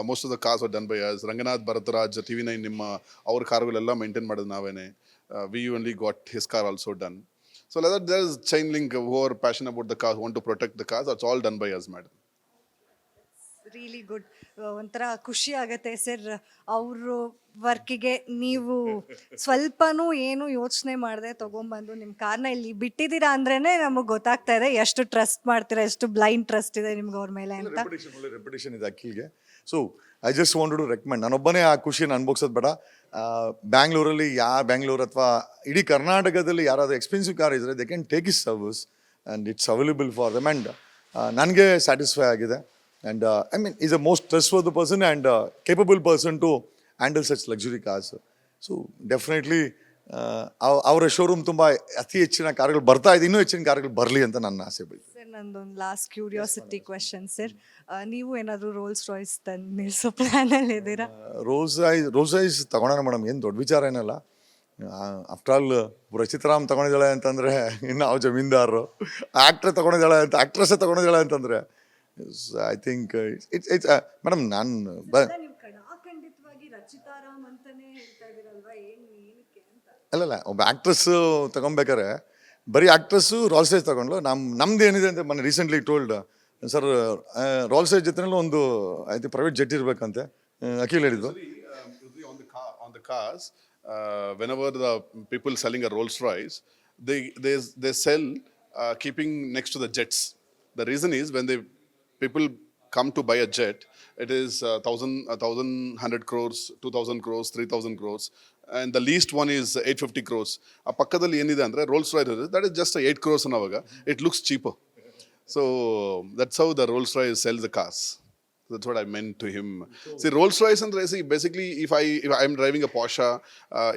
most of the cars are done by us. Ranganath Bharataraj, TV9 Nimma, our cargulella maintain ಮಾಡೋದು ನಾವೇನೆ. We only got his car also done. So like that, there is chain link who are passionate about the cars, want to protect the cars. That's all done by us, madam. Really good. ಒಂಥರ ಖುಷಿ ಆಗತ್ತೆ sir, ಅವರು ವರ್ಕಿಗೆ ನೀವು ಸ್ವಲ್ಪನೂ ಏನು ಯೋಚನೆ ಮಾಡದೆ ತೊಗೊಂಬಂದು ನಿಮ್ಮ ಕಾರ್ನ ಇಲ್ಲಿ ಬಿಟ್ಟಿದ್ದೀರಾ ಅಂದ್ರೇ ನಮಗೆ ಗೊತ್ತಾಗ್ತಾ ಇದೆ ಎಷ್ಟು ಟ್ರಸ್ಟ್ ಮಾಡ್ತೀರಾ, ಎಷ್ಟು ಬ್ಲೈಂಡ್ ಟ್ರಸ್ಟ್ ಇದೆ ನಿಮ್ಗೆ ಅವ್ರ ಮೇಲೆ ಅಂತ. ಒಳ್ಳೆ ರೆಪ್ಯುಟೇಷನ್ ಇದೆ ಅಖಿಲ್ಗೆ. So I just wanted to recommend, ನಾನೊಬ್ಬನೇ ಆ ಖುಷಿನ ಅನ್ಭೋಗ್ಸೋದು ಬೇಡ. ಬ್ಯಾಂಗ್ಳೂರಲ್ಲಿ ಬ್ಯಾಂಗ್ಳೂರ್ ಅಥವಾ ಇಡೀ ಕರ್ನಾಟಕದಲ್ಲಿ ಯಾರಾದರೂ ಎಕ್ಸ್ಪೆನ್ಸಿವ್ ಕಾರ್ ಇದ್ದರೆ they can take is service and it's available for them. And ನನಗೆ ಸ್ಯಾಟಿಸ್ಫೈ ಆಗಿದೆ. And I mean, he's a most trustworthy person and capable person to handle such luxury cars. So definitely, ಅವರ showroom ತುಂಬ ಅತಿ ಹೆಚ್ಚಿನ ಕಾರ್ಗಳು ಬರ್ತಾ ಇದೆ, ಇನ್ನೂ ಹೆಚ್ಚಿನ ಕಾರ್ಗಳು ಬರಲಿ ಅಂತ ನನ್ನ ಆಸೆ ಬೀಳ್ತೀನಿ. ಸರ್ ನಂದೊಂದು ಲಾಸ್ಟ್ ಕ್ಯೂರಿಯಾಸಿಟಿ ಕ್ವೆಶನ್ ಸರ್, ನೀವು ಏನಾದರೂ ರೋಲ್ಸ್ ರಾಯ್ಸ್ ತಂದು ನಿಲ್ಲಿಸೋ ಪ್ಲ್ಯಾನಲ್ಲಿ ಇದ್ದೀರಾ? ರೋಲ್ಸ್ ರಾಯ್ಸ್ ತಗೊಳೋಣ ಮೇಡಮ್, ಏನು ದೊಡ್ಡ ವಿಚಾರ ಏನಲ್ಲ. ಆಫ್ಟರ್ ಆಲ್ ರಚಿತಾರಾಮ್ ತಗೊಂಡಿದ್ದಾಳೆ ಅಂತಂದರೆ ಇನ್ನು ನಾವು ಜಮೀನ್ದಾರರು, ಆ್ಯಕ್ಟ್ರೆ ತಗೊಂಡಿದ್ದಾಳೆ ಅಂತ ಆ್ಯಕ್ಟ್ರೆಸ್ಸೇ ತಗೊಂಡಿದ್ದಾಳೆ ಅಂತಂದರೆ ಐ ಥಿಂಕ್ ಇಟ್ಸ್ ಮೇಡಮ್ ನಾನು ನೀವು ಖಂಡಿತವಾಗಿ ರಚಿತಾರಾಮ್ ಅಂತಾನೆ ಹೇಳ್ತಾ ಇದ್ದೀರಲ್ವಾ, ಏನಕ್ಕೆ ಅಂತ? ಅಲ್ಲಲ್ಲ, ಒಬ್ಬ ಆ್ಯಕ್ಟ್ರೆಸ್ಸು ತಗೊಬೇಕಾರೆ ಬರೀ ಆ್ಯಕ್ಟ್ರೆಸ್ಸು ರೋಲ್ಸ್ ರಾಯ್ಸ್ ತಗೊಂಡ್ಲು. ನಮ್ದು ಏನಿದೆ ಅಂತ ಮೊನ್ನೆ recently told sir, Rolls Royce ಜೊತೆನಲ್ಲೂ ಒಂದು ಐ ಥಿಂಕ್ ಪ್ರೈವೇಟ್ ಜೆಟ್ ಇರಬೇಕಂತೆ ಅಖಿಲ್ ಹೇಳಿದ್ದು. On the cars, whenever the people selling a Rolls Royce, they sell keeping next to the jets. The reason is when people come to buy a jet, it is 1,100 crores, 2,000 crores, 3,000 crores, and the least one is 850 crores. ಆ ಪಕ್ಕದಲ್ಲಿ ಏನಿದೆ ಅಂದರೆ rolls Royce ಇದೆ, that is just 8 crores ಅನ್ನೋವಾಗ it looks cheaper. So that's how the Rolls Royce sells the cars. That's what I meant to him. See, Rolls Royce and basically if I'm driving a Porsche,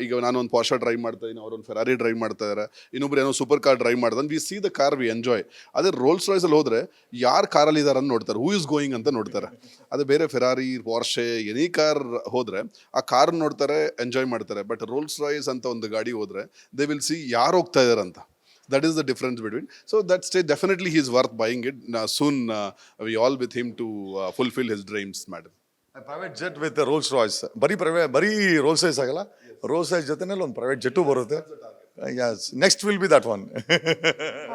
ಈಗ ನಾನು ಒಂದು Porsche drive ಮಾಡ್ತಾ ಇದ್ದೀನಿ, ಅವ್ರು ಒಂದು Ferrari drive ಮಾಡ್ತಾ ಇದ್ದಾರೆ, ಇನ್ನೊಬ್ರು ಏನೋ ಸೂಪರ್ ಕಾರ್ ಡ್ರೈವ್ ಮಾಡ್ತಾನೆ, we see the car, we enjoy. ಅದೇ ರೋಲ್ಸ್ ರಾಯ್ಸ್ ಅಲ್ಲಿ ಹೋದ್ರೆ ಯಾರು ಕಾರಲ್ಲಿ ಇದ್ದಾರೆ ಅಂತ ನೋಡ್ತಾರೆ, ಹೂ ಇಸ್ ಗೋಯಿಂಗ್ ಅಂತ ನೋಡ್ತಾರೆ. ಅದೇ ಬೇರೆ ಫೆರಾರಿ, ಪೋರ್ಷೆ, ಎನಿ ಕಾರ್ ಹೋದ್ರೆ ಆ ಕಾರ್ ನೋಡ್ತಾರೆ, ಎಂಜಾಯ್ ಮಾಡ್ತಾರೆ. ಬಟ್ ರೋಲ್ಸ್ ರಾಯ್ಸ್ ಅಂತ ಒಂದು ಗಾಡಿ ಹೋದ್ರೆ ದೇ ವಿಲ್ ಸಿ ಯಾರು ಹೋಗ್ತಾ ಇದಾರೆ ಅಂತ. That is the difference between. So that stage definitely he is worth buying it. Soon we all with him to fulfill his dreams, madam. A private jet with a Rolls Royce. ಬರೀ rolls Royce ಆಗಲ್ಲ, rolls Royce ಜೊತೆನಲ್ಲಿ ಒಂದು private jet ಬರುತ್ತೆ. Yes, next will be that one.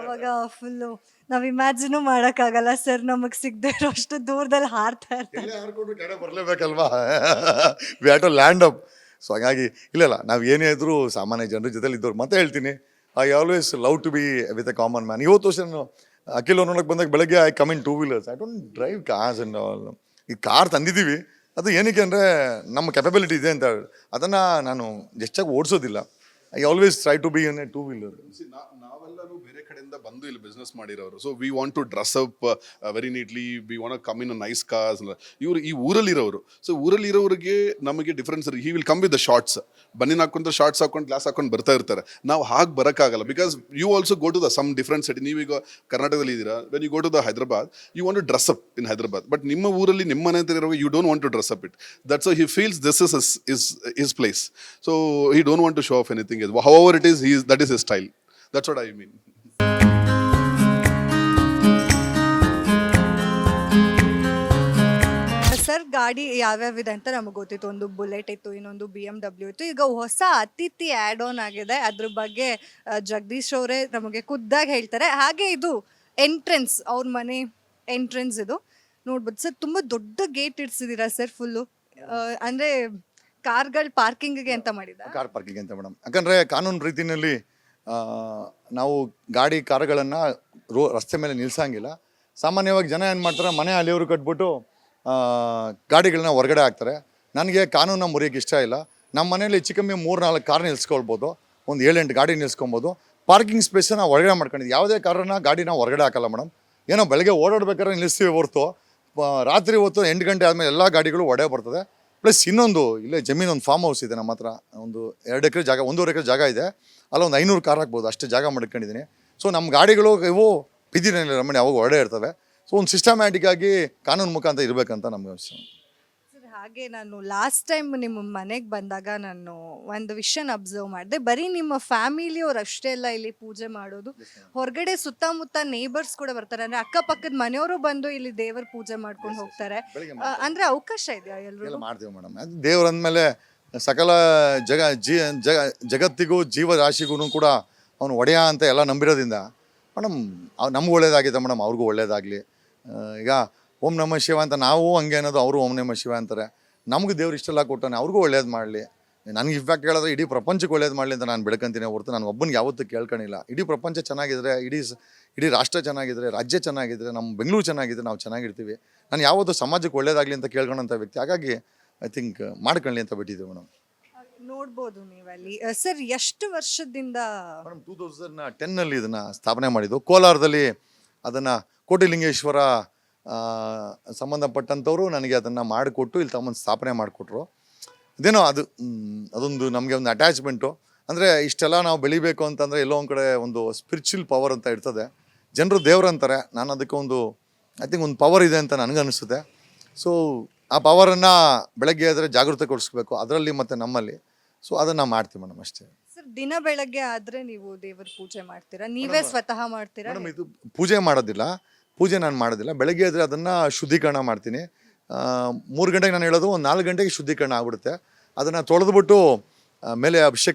ಅವಾಗ full ನಾವು ಇಮ್ಯಾಜಿನು ಮಾಡೋಕ್ಕಾಗಲ್ಲ sir, ನಮಗೆ ಸಿಗದೆ ಇರೋಷ್ಟು ದೂರದಲ್ಲಿ ಹಾರ್ತಾ ಇರ್ತಾರೆ. ಹಾರ್ಕೊಂಡು ಕೆಳಗೆ ಬರಲೇಬೇಕಲ್ವಾ, we have to land up. So ಹಾಗಾಗಿ ಇಲ್ಲ, ನಾವು ಏನೇ ಇದ್ರೂ ಸಾಮಾನ್ಯ ಜನರ ಜೊತೆಲಿ ಇದ್ದವ್ರು. ಮತ್ತೆ ಹೇಳ್ತೀನಿ, I always love to be with a common man. ಇವತ್ತು ವರ್ಷ ನಾನು ಅಖಿಲ್ ನೋಡೋಕೆ ಬಂದಾಗ ಬೆಳಗ್ಗೆ I come in 2 wheelers. I don't drive cars and all. ಈ ಕಾರ್ ತಂದಿದ್ದೀವಿ, ಅದು ಏನಕ್ಕೆ ಅಂದರೆ ನಮ್ಮ ಕೆಪಬಿಲಿಟಿ ಇದೆ ಅಂತ, ಅದನ್ನು ನಾನು ಹೆಚ್ಚಾಗಿ ಓಡಿಸೋದಿಲ್ಲ. I always try to be in a 2 wheeler. ನಾವೆಲ್ಲರೂ ಬೇರೆ ಕಡೆಯಿಂದ ಬಂದು ಇಲ್ಲಿ ಬಿಸ್ನೆಸ್ ಮಾಡಿರೋರು. So we want to dress up very neatly, we want come in nice cars. ಇವರು ಈ ಊರಲ್ಲಿರೋರು. ಸೊ ಊರಲ್ಲಿರೋರಿಗೆ ನಮಗೆ difference, he will come with the shorts, ಬನ್ನಿನ ಹಾಕೊಂಡು ಶಾರ್ಟ್ಸ್ ಹಾಕೊಂಡು ಗ್ಲಾಸ್ ಹಾಕೊಂಡು ಬರ್ತಾ ಇರ್ತಾರೆ. ನಾವು ಹಾಗೆ ಬರೋಕ್ಕಾಗಲ್ಲ, because you also go to the some different city. ನೀವೀಗ ಕರ್ನಾಟಕದಲ್ಲಿ ಇದ್ದೀರಾ, when you go to the Hyderabad, you want to dress up in Hyderabad. But ನಿಮ್ಮ ಊರಲ್ಲಿ ನಿಮ್ಮ ಮನೆ ಹತ್ರ ಇರುವಾಗ you don't want to dress up it. That's he feels this is his place. So he don't want to show off anything. However it is, that is his style. That's what I mean. Sir, ಗಾಡಿ ಯಾವ್ಯಾವಿದೆ ಅಂತ ನಮಗೆ ಗೊತ್ತಿತ್ತು. ಒಂದು bullet ಇತ್ತು, ಇನ್ನೊಂದು BMW ಇತ್ತು. ಈಗ ಹೊಸ ಅತಿಥಿ ಆ್ಯಡ್ ಆನ್ ಆಗಿದೆ, ಅದ್ರ ಬಗ್ಗೆ ಜಗದೀಶ್ ಅವರೇ ನಮಗೆ ಖುದ್ದಾಗಿ ಹೇಳ್ತಾರೆ. ಹಾಗೆ ಇದು ಎಂಟ್ರೆನ್ಸ್, ಅವ್ರ ಮನೆ ಎಂಟ್ರೆನ್ಸ್ ಇದು ನೋಡ್ಬೋದು ಸರ್. ತುಂಬ ದೊಡ್ಡ ಗೇಟ್ ಇಡ್ಸಿದ್ದೀರಾ ಸರ್, ಫುಲ್ಲು ಅಂದರೆ ಕಾರ್ಗಳ ಪಾರ್ಕಿಂಗ್ಗೆ ಅಂತ ಮಾಡಿದ. ಕಾರ್ ಪಾರ್ಕಿಂಗ್ ಅಂತ ಮೇಡಮ್, ಯಾಕಂದರೆ ಕಾನೂನು ರೀತಿಯಲ್ಲಿ ನಾವು ಕಾರುಗಳನ್ನು ರಸ್ತೆ ಮೇಲೆ ನಿಲ್ಸಂಗಿಲ್ಲ. ಸಾಮಾನ್ಯವಾಗಿ ಜನ ಏನು ಮಾಡ್ತಾರೆ, ಮನೆ ಅಲ್ಲಿಯವರು ಕಟ್ಬಿಟ್ಟು ಗಾಡಿಗಳನ್ನ ಹೊರಗಡೆ ಹಾಕ್ತಾರೆ. ನನಗೆ ಕಾನೂನ ಮುರಿಯೋಕ್ಕೆ ಇಷ್ಟ ಇಲ್ಲ. ನಮ್ಮ ಮನೇಲಿ ಹೆಚ್ಚು ಕಮ್ಮಿ 3-4 ಕಾರ್ ನಿಲ್ಸ್ಕೊಳ್ಬೋದು, ಒಂದು 7-8 ಗಾಡಿ ನಿಲ್ಸ್ಕೊಬೋದು. ಪಾರ್ಕಿಂಗ್ ಸ್ಪೇಸನ್ನು ಹೊರಗಡೆ ಮಾಡ್ಕೊಂಡಿದ್ದು, ಯಾವುದೇ ಕಾರನ್ನ ಗಾಡಿನ ಹೊರಗಡೆ ಹಾಕಲ್ಲ ಮೇಡಮ್. ಏನೋ ಬೆಳಗ್ಗೆ ಓಡಾಡ್ಬೇಕಾದ್ರೆ ನಿಲ್ಲಿಸ್ತೀವಿ ಹೊರತು, ರಾತ್ರಿ ಹೊತ್ತು 8 ಗಂಟೆ ಆದಮೇಲೆ ಎಲ್ಲ ಗಾಡಿಗಳು ಹೊಡೆ ಬರ್ತದೆ. ಪ್ಲಸ್ ಇನ್ನೊಂದು, ಇಲ್ಲೇ ಜಮೀನು ಒಂದು ಫಾರ್ಮ್ ಹೌಸ್ ಇದೆ ನಮ್ಮ ಹತ್ರ, ಒಂದು 2 ಎಕರೆ ಜಾಗ, 1.5 ಎಕರೆ ಜಾಗ ಇದೆ. ಅಲ್ಲ ಒಂದು 500 ಕಾರ್ ಹಾಕ್ಬೋದು, ಅಷ್ಟು ಜಾಗ ಮಾಡ್ಕೊಂಡಿದ್ದೀನಿ. ಸೊ ನಮ್ಮ ಗಾಡಿಗಳು ಇವು ಬಿದ್ದಿರಲಿಲ್ಲ ರಮಣಿ, ಅವಾಗ ಹೊರಡೆ ಇರ್ತವೆ. ಸೊ ಒಂದು ಸಿಸ್ಟಮ್ಯಾಟಿಕ್ ಆಗಿ ಕಾನೂನು ಮುಖಾಂತರ ಇರಬೇಕಂತ ನಮ್ಗೆ ಅನಿಸ್ತು. ಸರ್ ಹಾಗೆ ನಾನು ಲಾಸ್ಟ್ ಟೈಮ್ ನಿಮ್ಮ ಮನೆಗೆ ಬಂದಾಗ ನಾನು ಒಂದು ವಿಷಯನ ಅಬ್ಸರ್ವ್ ಮಾಡಿದೆ. ಬರೀ ನಿಮ್ಮ ಫ್ಯಾಮಿಲಿಯವ್ರು ಅಷ್ಟೇ ಅಲ್ಲ ಇಲ್ಲಿ ಪೂಜೆ ಮಾಡೋದು, ಹೊರಗಡೆ ಸುತ್ತಮುತ್ತ ನೇಬರ್ಸ್ ಕೂಡ ಬರ್ತಾರೆ. ಅಂದ್ರೆ ಅಕ್ಕಪಕ್ಕದ ಮನೆಯವರು ಬಂದು ಇಲ್ಲಿ ದೇವರ ಪೂಜೆ ಮಾಡ್ಕೊಂಡು ಹೋಗ್ತಾರೆ. ಅಂದ್ರೆ ಅವಕಾಶ ಇದೆಯಾ ಎಲ್ಲ ಎಲ್ರು? ಮಾಡ್ತೀವಿ ಮೇಡಮ್. ಅದು ದೇವ್ರ ಅಂದಮೇಲೆ ಸಕಲ ಜಗತ್ತಿಗೂ ಜೀವರಾಶಿಗೂ ಕೂಡ ಅವನು ಒಡೆಯ ಅಂತ ಎಲ್ಲ ನಂಬಿರೋದ್ರಿಂದ ಮೇಡಮ್ ನಮ್ಗೆ ಒಳ್ಳೇದಾಗಿದೆ ಮೇಡಮ್, ಅವ್ರಿಗೂ ಒಳ್ಳೇದಾಗಲಿ. ಈಗ ಓಂ ನಮಃ ಶಿವ ಅಂತ ನಾವು ಹಂಗೆ ಅನ್ನೋದು, ಅವರು ಓಂ ನಮಃ ಶಿವ ಅಂತಾರೆ. ನಮ್ಗೆ ದೇವ್ರು ಇಷ್ಟೆಲ್ಲ ಕೊಟ್ಟಾನೆ, ಅವ್ರಿಗೂ ಒಳ್ಳೇದು ಮಾಡಲಿ. ನನಗೆ ಇನ್ಫ್ಯಾಕ್ಟ್ ಹೇಳಿದ್ರೆ ಇಡೀ ಪ್ರಪಂಚಕ್ಕೆ ಒಳ್ಳೇದು ಮಾಡಲಿ ಅಂತ ನಾನು ಬೆಳ್ಕೊಂತೀನಿ ಹೊರತು ನಾನು ಒಬ್ಬನಿಗೆ ಯಾವತ್ತೂ ಕೇಳ್ಕೊಂಡಿಲ್ಲ. ಇಡೀ ಪ್ರಪಂಚ ಚೆನ್ನಾಗಿದ್ರೆ, ಇಡೀ ರಾಷ್ಟ್ರ ಚೆನ್ನಾಗಿದ್ರೆ, ರಾಜ್ಯ ಚೆನ್ನಾಗಿದ್ರೆ, ನಮ್ಮ ಬೆಂಗಳೂರು ಚೆನ್ನಾಗಿದ್ರೆ ನಾವು ಚೆನ್ನಾಗಿರ್ತೀವಿ. ನಾನು ಯಾವತ್ತೂ ಸಮಾಜಕ್ಕೆ ಒಳ್ಳೇದಾಗಲಿ ಅಂತ ಕೇಳ್ಕೊಳ್ಳೋಂಥ ವ್ಯಕ್ತಿ. ಹಾಗಾಗಿ ಐ ಥಿಂಕ್ ಮಾಡ್ಕೊಳ್ಳಿ ಅಂತ ಬಿಟ್ಟಿದ್ದೀವಿ ಮೇಡಮ್. ನೋಡ್ಬೋದು ನೀವಲ್ಲಿ. ಸರ್ ಎಷ್ಟು ವರ್ಷದಿಂದ? ಮೇಡಮ್ 2010 ಇದನ್ನು ಸ್ಥಾಪನೆ ಮಾಡಿದ್ದು ಕೋಲಾರದಲ್ಲಿ. ಅದನ್ನು ಕೋಟಿಲಿಂಗೇಶ್ವರ ಸಂಬಂಧಪಟ್ಟಂಥವ್ರು ನನಗೆ ಅದನ್ನು ಮಾಡಿಕೊಟ್ಟು ಇಲ್ಲಿ ತಗೊಂಡು ಸ್ಥಾಪನೆ ಮಾಡಿಕೊಟ್ರು. ಅದೇನೋ ಅದೊಂದು ನಮಗೆ ಒಂದು ಅಟ್ಯಾಚ್ಮೆಂಟು. ಅಂದರೆ ಇಷ್ಟೆಲ್ಲ ನಾವು ಬೆಳಿಬೇಕು ಅಂತಂದರೆ ಎಲ್ಲೋ ಒಂದು ಕಡೆ ಒಂದು ಸ್ಪಿರಿಚುವಲ್ ಪವರ್ ಅಂತ ಇರ್ತದೆ. ಜನರು ದೇವ್ರು ಅಂತಾರೆ, ನಾನು ಅದಕ್ಕೆ ಐ ಥಿಂಕ್ ಒಂದು ಪವರ್ ಇದೆ ಅಂತ ನನಗನ್ನಿಸುತ್ತೆ. ಸೊ ಆ ಪವರನ್ನು ಬೆಳಗ್ಗೆ ಆದರೆ ಜಾಗೃತಗೊಳಿಸ್ಬೇಕು ಅದರಲ್ಲಿ ಮತ್ತು ನಮ್ಮಲ್ಲಿ. ಸೊ ಅದನ್ನು ಮಾಡ್ತೀವಿ ಮೇಡಮ್ ಅಷ್ಟೇ. ಸರ್ ದಿನ ಬೆಳಗ್ಗೆ ಆದ್ರೆ ನೀವು ದೇವರ ಪೂಜೆ ಮಾಡ್ತೀರಾ? ನೀವೇ ಸ್ವತಃ ಮಾಡ್ತೀರಾ? ಮೇಡಮ್ ಇದು ಪೂಜೆ ನಾನು ಮಾಡೋದಿಲ್ಲ. ಬೆಳಗ್ಗೆ ಆದರೆ ಅದನ್ನು ಶುದ್ಧೀಕರಣ ಮಾಡ್ತೀನಿ. 3 ಗಂಟೆಗೆ ನಾನು ಹೇಳೋದು, ಒಂದು 4 ಗಂಟೆಗೆ ಶುದ್ಧೀಕರಣ ಆಗ್ಬಿಡುತ್ತೆ. ಅದನ್ನು ತೊಳೆದ್ಬಿಟ್ಟು ಮೇಲೆ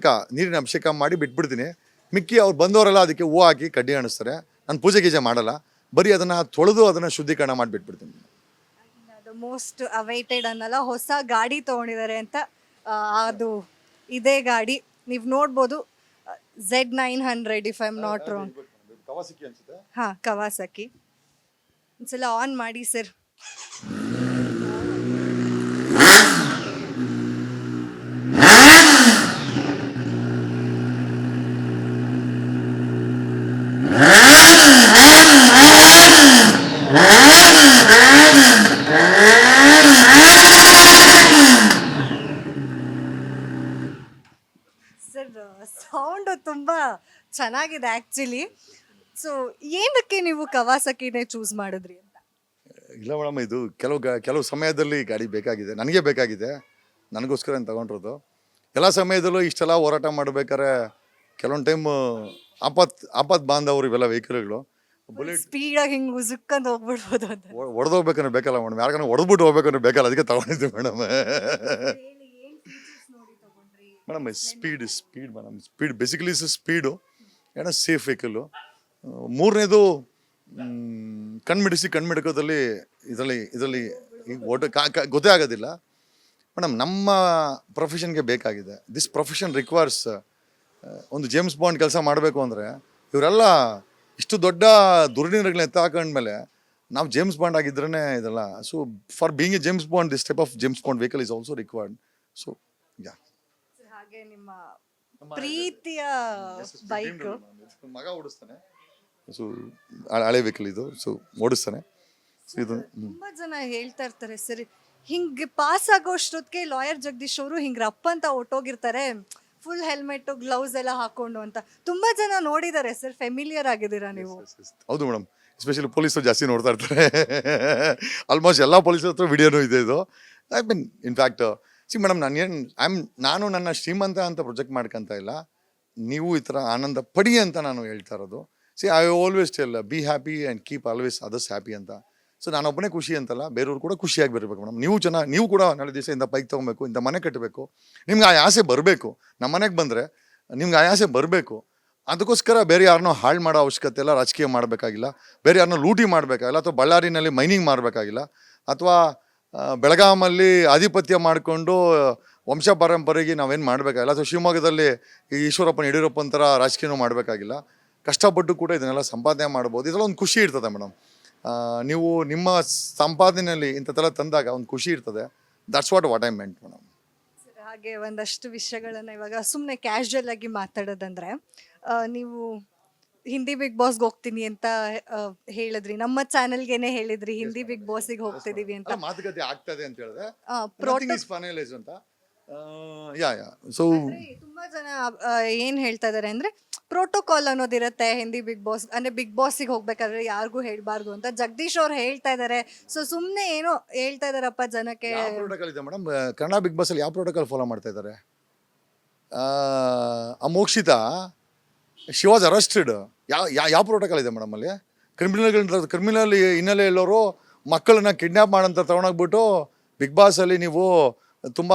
ನೀರಿನ ಅಭಿಷೇಕ ಮಾಡಿ ಬಿಟ್ಬಿಡ್ತೀನಿ. ಮಿಕ್ಕಿ ಅವ್ರು ಬಂದವರೆಲ್ಲ ಅದಕ್ಕೆ ಹೂವು ಹಾಕಿ ಕಡ್ಡಿ ಅಣಿಸ್ತಾರೆ. ನಾನು ಪೂಜೆ ಗೀಜೆ ಮಾಡಲ್ಲ, ಬರೀ ಅದನ್ನು ತೊಳೆದು ಅದನ್ನು ಶುದ್ಧೀಕರಣ ಮಾಡಿ ಬಿಟ್ಬಿಡ್ತೀನಿ. ಅದು ಮೋಸ್ಟ್ ಅವೈಟೆಡ್ ಅನ್ನಲ್ಲ, ಹೊಸ ಗಾಡಿ ತೊಗೊಂಡಿದ್ದಾರೆ ಅಂತ. ಅದು ಇದೇ ಗಾಡಿ ನೀವು ನೋಡ್ಬೋದು, Z900 if I am not wrong. ಹಾಂ, ಕವಾಸಕಿ. ಒಂದ್ಸಲ ಆನ್ ಮಾಡಿ ಸರ್. ಸರ್ ಸೌಂಡು ತುಂಬ ಚೆನ್ನಾಗಿದೆ ಆ್ಯಕ್ಚುಲಿ. ಸೊ ಏನಕ್ಕೆ ನೀವು ಕವಾಸಕಿನೇ ಚೂಸ್ ಮಾಡಿದ್ರಿ ಅಂತ? ಇಲ್ಲ ಮೇಡಮ್, ಇದು ಕೆಲವು ಸಮಯದಲ್ಲಿ ಗಾಡಿ ಬೇಕಾಗಿದೆ, ನನಗೆ ಬೇಕಾಗಿದೆ, ನನಗೋಸ್ಕರ ತಗೊಂಡಿರೋದು. ಎಲ್ಲ ಸಮಯದಲ್ಲೂ ಇಷ್ಟೆಲ್ಲ ಹೋರಾಟ ಮಾಡ್ಬೇಕಾದ್ರೆ ಕೆಲವೊಂದು ಟೈಮ್ ಆಪತ್ ಬಾಂಧವರು ಇವೆಲ್ಲ ವೆಹಿಕಲ್ಗಳು. ಬುಲೆಟ್ ಸ್ಪೀಡಾಗಿ ಹಿಂಗೆ ಉಸುಕ್ಕಂತ ಹೋಗ್ಬಿಡ್ಬೋದು ಅಂತ. ಹೊಡೆದೋಗ್ಬೇಕಂದ್ರೆ ಬೇಕಲ್ಲ ಮೇಡಮ್, ಯಾರಿಗಾನ ಹೊಡೆದ್ಬಿಟ್ಟು ಹೋಗ್ಬೇಕಂದ್ರೆ ಬೇಕಲ್ಲ, ಅದಕ್ಕೆ ತಗೊಂಡಿದ್ದೆ madam. Madam speed madam, basically speed, ಏನೋ ಸೇಫ್ ವೆಹಿಕಲ್ಲು. ಮೂರನೇದು ಕಣ್ಮಿಡಕೋದಲ್ಲಿ ಇದರಲ್ಲಿ ಗೊತ್ತೇ ಆಗೋದಿಲ್ಲ ಮೇಡಮ್. ನಮ್ಮ ಪ್ರೊಫೆಷನ್ಗೆ ಬೇಕಾಗಿದೆ. ದಿಸ್ ಪ್ರೊಫೆಷನ್ ರಿಕ್ವೈರ್ಸ್ ಒಂದು ಜೇಮ್ಸ್ ಬಾಂಡ್ ಕೆಲಸ ಮಾಡಬೇಕು ಅಂದರೆ ಇವರೆಲ್ಲ ಇಷ್ಟು ದೊಡ್ಡ ದುರ್ನಿರ್ಗಳನ್ನ ಎತ್ತಾಕೊಂಡ್ಮೇಲೆ ನಾವು ಜೇಮ್ಸ್ ಬಾಂಡ್ ಆಗಿದ್ರೇ ಇದೆಲ್ಲ. So for being A James bond, this type of James bond vehicle is also required. So yeah, ಹಾಗೆ ನಿಮ್ಮ ಪ್ರೀತಿಯ ಬೈಕ್ ಮಗ ಓಡಿಸ್ತಾನೆ. ಸೊ ಹಳೆ ವೆಹಿಕಲ್ ಇದು, ಸೊ ಓಡಿಸ್ತಾನೆ. ಇದು ತುಂಬಾ ಜನ ಹೇಳ್ತಾ ಇರ್ತಾರೆ ಸರ್, ಹಿಂಗೆ ಪಾಸ್ ಆಗೋಷ್ಟೊತ್ತಿಗೆ ಲಾಯರ್ ಜಗದೀಶ್ ಅವರು ಹಿಂಗೆ ರಪ್ಪ ಅಂತ ಹೊಟ್ಟೋಗಿರ್ತಾರೆ, ಫುಲ್ ಹೆಲ್ಮೆಟ್ ಗ್ಲೌಸ್ ಎಲ್ಲ ಹಾಕೊಂಡು ಅಂತ. ತುಂಬಾ ಜನ ನೋಡಿದ್ದಾರೆ ಸರ್, ಫೆಮಿಲಿಯರ್ ಆಗಿದ್ದೀರಾ ನೀವು. ಹೌದು ಮೇಡಮ್, ಎಸ್ಪೆಷಲಿ ಪೊಲೀಸರು ಜಾಸ್ತಿ ನೋಡ್ತಾ ಇರ್ತಾರೆ. ಆಲ್ಮೋಸ್ಟ್ ಎಲ್ಲ ಪೊಲೀಸರ ಹತ್ರ ವಿಡಿಯೋನೂ ಇದೆ ಇದು. ಐ ಮೀನ್ ಇನ್ಫ್ಯಾಕ್ಟ್ ಮೇಡಮ್, ನಾನು ನನ್ನ ಶ್ರೀಮಂತ ಅಂತ ಪ್ರೊಜೆಕ್ಟ್ ಮಾಡ್ಕೊಂತ ಇಲ್ಲ, ನೀವು ಈ ಥರ ಆನಂದ ಪಡಿ ಅಂತ ನಾನು ಹೇಳ್ತಾ ಇರೋದು. I always tell be happy and keep always others happy ಅಂತ. ಸೊ ನಾನೊಬ್ಬನೇ ಖುಷಿ ಅಂತಲ್ಲ, ಬೇರೆಯವ್ರು ಕೂಡ ಖುಷಿಯಾಗಿ ಬರಬೇಕು ಮೇಡಮ್. ನೀವು ಕೂಡ ನಾಳೆ ದಿವಸ ಇಂಥ ಬೈಕ್ ತೊಗೊಬೇಕು, ಇಂಥ ಮನೆ ಕಟ್ಟಬೇಕು, ನಿಮ್ಗೆ ಆ ಆಸೆ ಬರಬೇಕು. ನಮ್ಮ ಮನೆಗೆ ಬಂದರೆ ನಿಮ್ಗೆ ಆ ಆಸೆ ಬರಬೇಕು. ಅದಕ್ಕೋಸ್ಕರ ಬೇರೆ ಯಾರನ್ನೋ ಹಾಳು ಮಾಡೋ ಅವಶ್ಯಕತೆ ಇಲ್ಲ, ರಾಜಕೀಯ ಮಾಡಬೇಕಾಗಿಲ್ಲ, ಬೇರೆ ಯಾರನ್ನೋ ಲೂಟಿ ಮಾಡಬೇಕಾಗಿಲ್ಲ, ಅಥವಾ ಬಳ್ಳಾರಿನಲ್ಲಿ ಮೈನಿಂಗ್ ಮಾಡಬೇಕಾಗಿಲ್ಲ, ಅಥವಾ ಬೆಳಗಾಮಲ್ಲಿ ಆಧಿಪತ್ಯ ಮಾಡಿಕೊಂಡು ವಂಶ ಪರಂಪರೆಗೆ ನಾವೇನು ಮಾಡಬೇಕಾಗಿಲ್ಲ, ಅಥವಾ ಶಿವಮೊಗ್ಗದಲ್ಲಿ ಈಶ್ವರಪ್ಪನ ಯಡಿಯೂರಪ್ಪನ ಥರ ರಾಜಕೀಯನೂ ಮಾಡಬೇಕಾಗಿಲ್ಲ. ಕಷ್ಟಪಟ್ಟು ಕೂಡ ಇದನ್ನೆಲ್ಲ ಸಂಪಾದನೆ ಮಾಡ್ಬೋದು. ಇದೆಲ್ಲ ಒಂದು ಖುಷಿ ಇರ್ತದೆ ಮೇಡಮ್. ನೀವು ನಿಮ್ಮ ಸಂಪಾದನೆಯಲ್ಲಿ ಇಂಥದ್ದೆಲ್ಲ ತಂದಾಗ ಒಂದು ಖುಷಿ ಇರ್ತದೆ. That's what I made madam. ಹಾಗೆ ಒಂದಷ್ಟು ವಿಷಯಗಳನ್ನ ಇವಾಗ ಸುಮ್ಮನೆ ಕ್ಯಾಶುಯಲ್ ಆಗಿ ಮಾತಾಡೋದಂದ್ರೆ, ನೀವು ಹಿಂದಿ ಬಿಗ್ ಬಾಸ್ಗೆ ಹೋಗ್ತೀನಿ ಅಂತ ಹೇಳಿದ್ರಿ, ನಮ್ಮ ಚಾನೆಲ್ಗೆನೆ ಹೇಳಿದ್ರಿ ಹಿಂದಿ ಬಿಗ್ ಬಾಸ್ಗೆ ಹೋಗ್ತಿದೀವಿ ಅಂತ. ಮಾತುಕತೆ ಆಗ್ತದೆ ಅಂತ ಹೇಳಿದ್ರೆ ಅಂತ. ಸೊ ತುಂಬಾ ಜನ ಏನ್ ಹೇಳ್ತಾ ಇದಾರೆ ಅಂದ್ರೆ, ಪ್ರೋಟೋಕಾಲ್ ಅನ್ನೋದಿರುತ್ತೆ ಹಿಂದಿ ಬಿಗ್ ಬಾಸ್ ಅಂದ್ರೆ ಬಿಗ್ ಬಾಸ್ಗೆ ಹೋಗ್ಬೇಕಾದ್ರೆ ಯಾರಿಗೂ ಹೇಳ್ಬಾರ್ದು ಅಂತ ಜಗದೀಶ್ ಅವ್ರು ಹೇಳ್ತಾ ಇದ್ದಾರೆ. ಸೊ ಸುಮ್ಮನೆ ಏನೋ ಹೇಳ್ತಾ ಇದಾರಪ್ಪ ಜನಕ್ಕೆ. ಯಾವ ಪ್ರೋಟೋಕಾಲ್ ಇದೆ ಮೇಡಮ್? ಕನ್ನಡ ಬಿಗ್ ಬಾಸಲ್ಲಿ ಯಾವ ಪ್ರೋಟೋಕಾಲ್ ಫಾಲೋ ಮಾಡ್ತಾ ಇದ್ದಾರೆ? ಆ ಮೋಕ್ಷಿತಾ ಶಿ ವಾಸ್ ಅರೆಸ್ಟೆಡ್. ಯಾವ ಪ್ರೋಟೋಕಾಲ್ ಇದೆ ಮೇಡಮ್ ಅಲ್ಲಿ? ಕ್ರಿಮಿನಲ್ ಹಿನ್ನೆಲೆ ಎಲ್ಲವರು ಮಕ್ಕಳನ್ನ ಕಿಡ್ನ್ಯಾಪ್ ಮಾಡೋಂಥ ತೊಗೊಂಡೋಗ್ಬಿಟ್ಟು ಬಿಗ್ ಬಾಸಲ್ಲಿ ನೀವು ತುಂಬ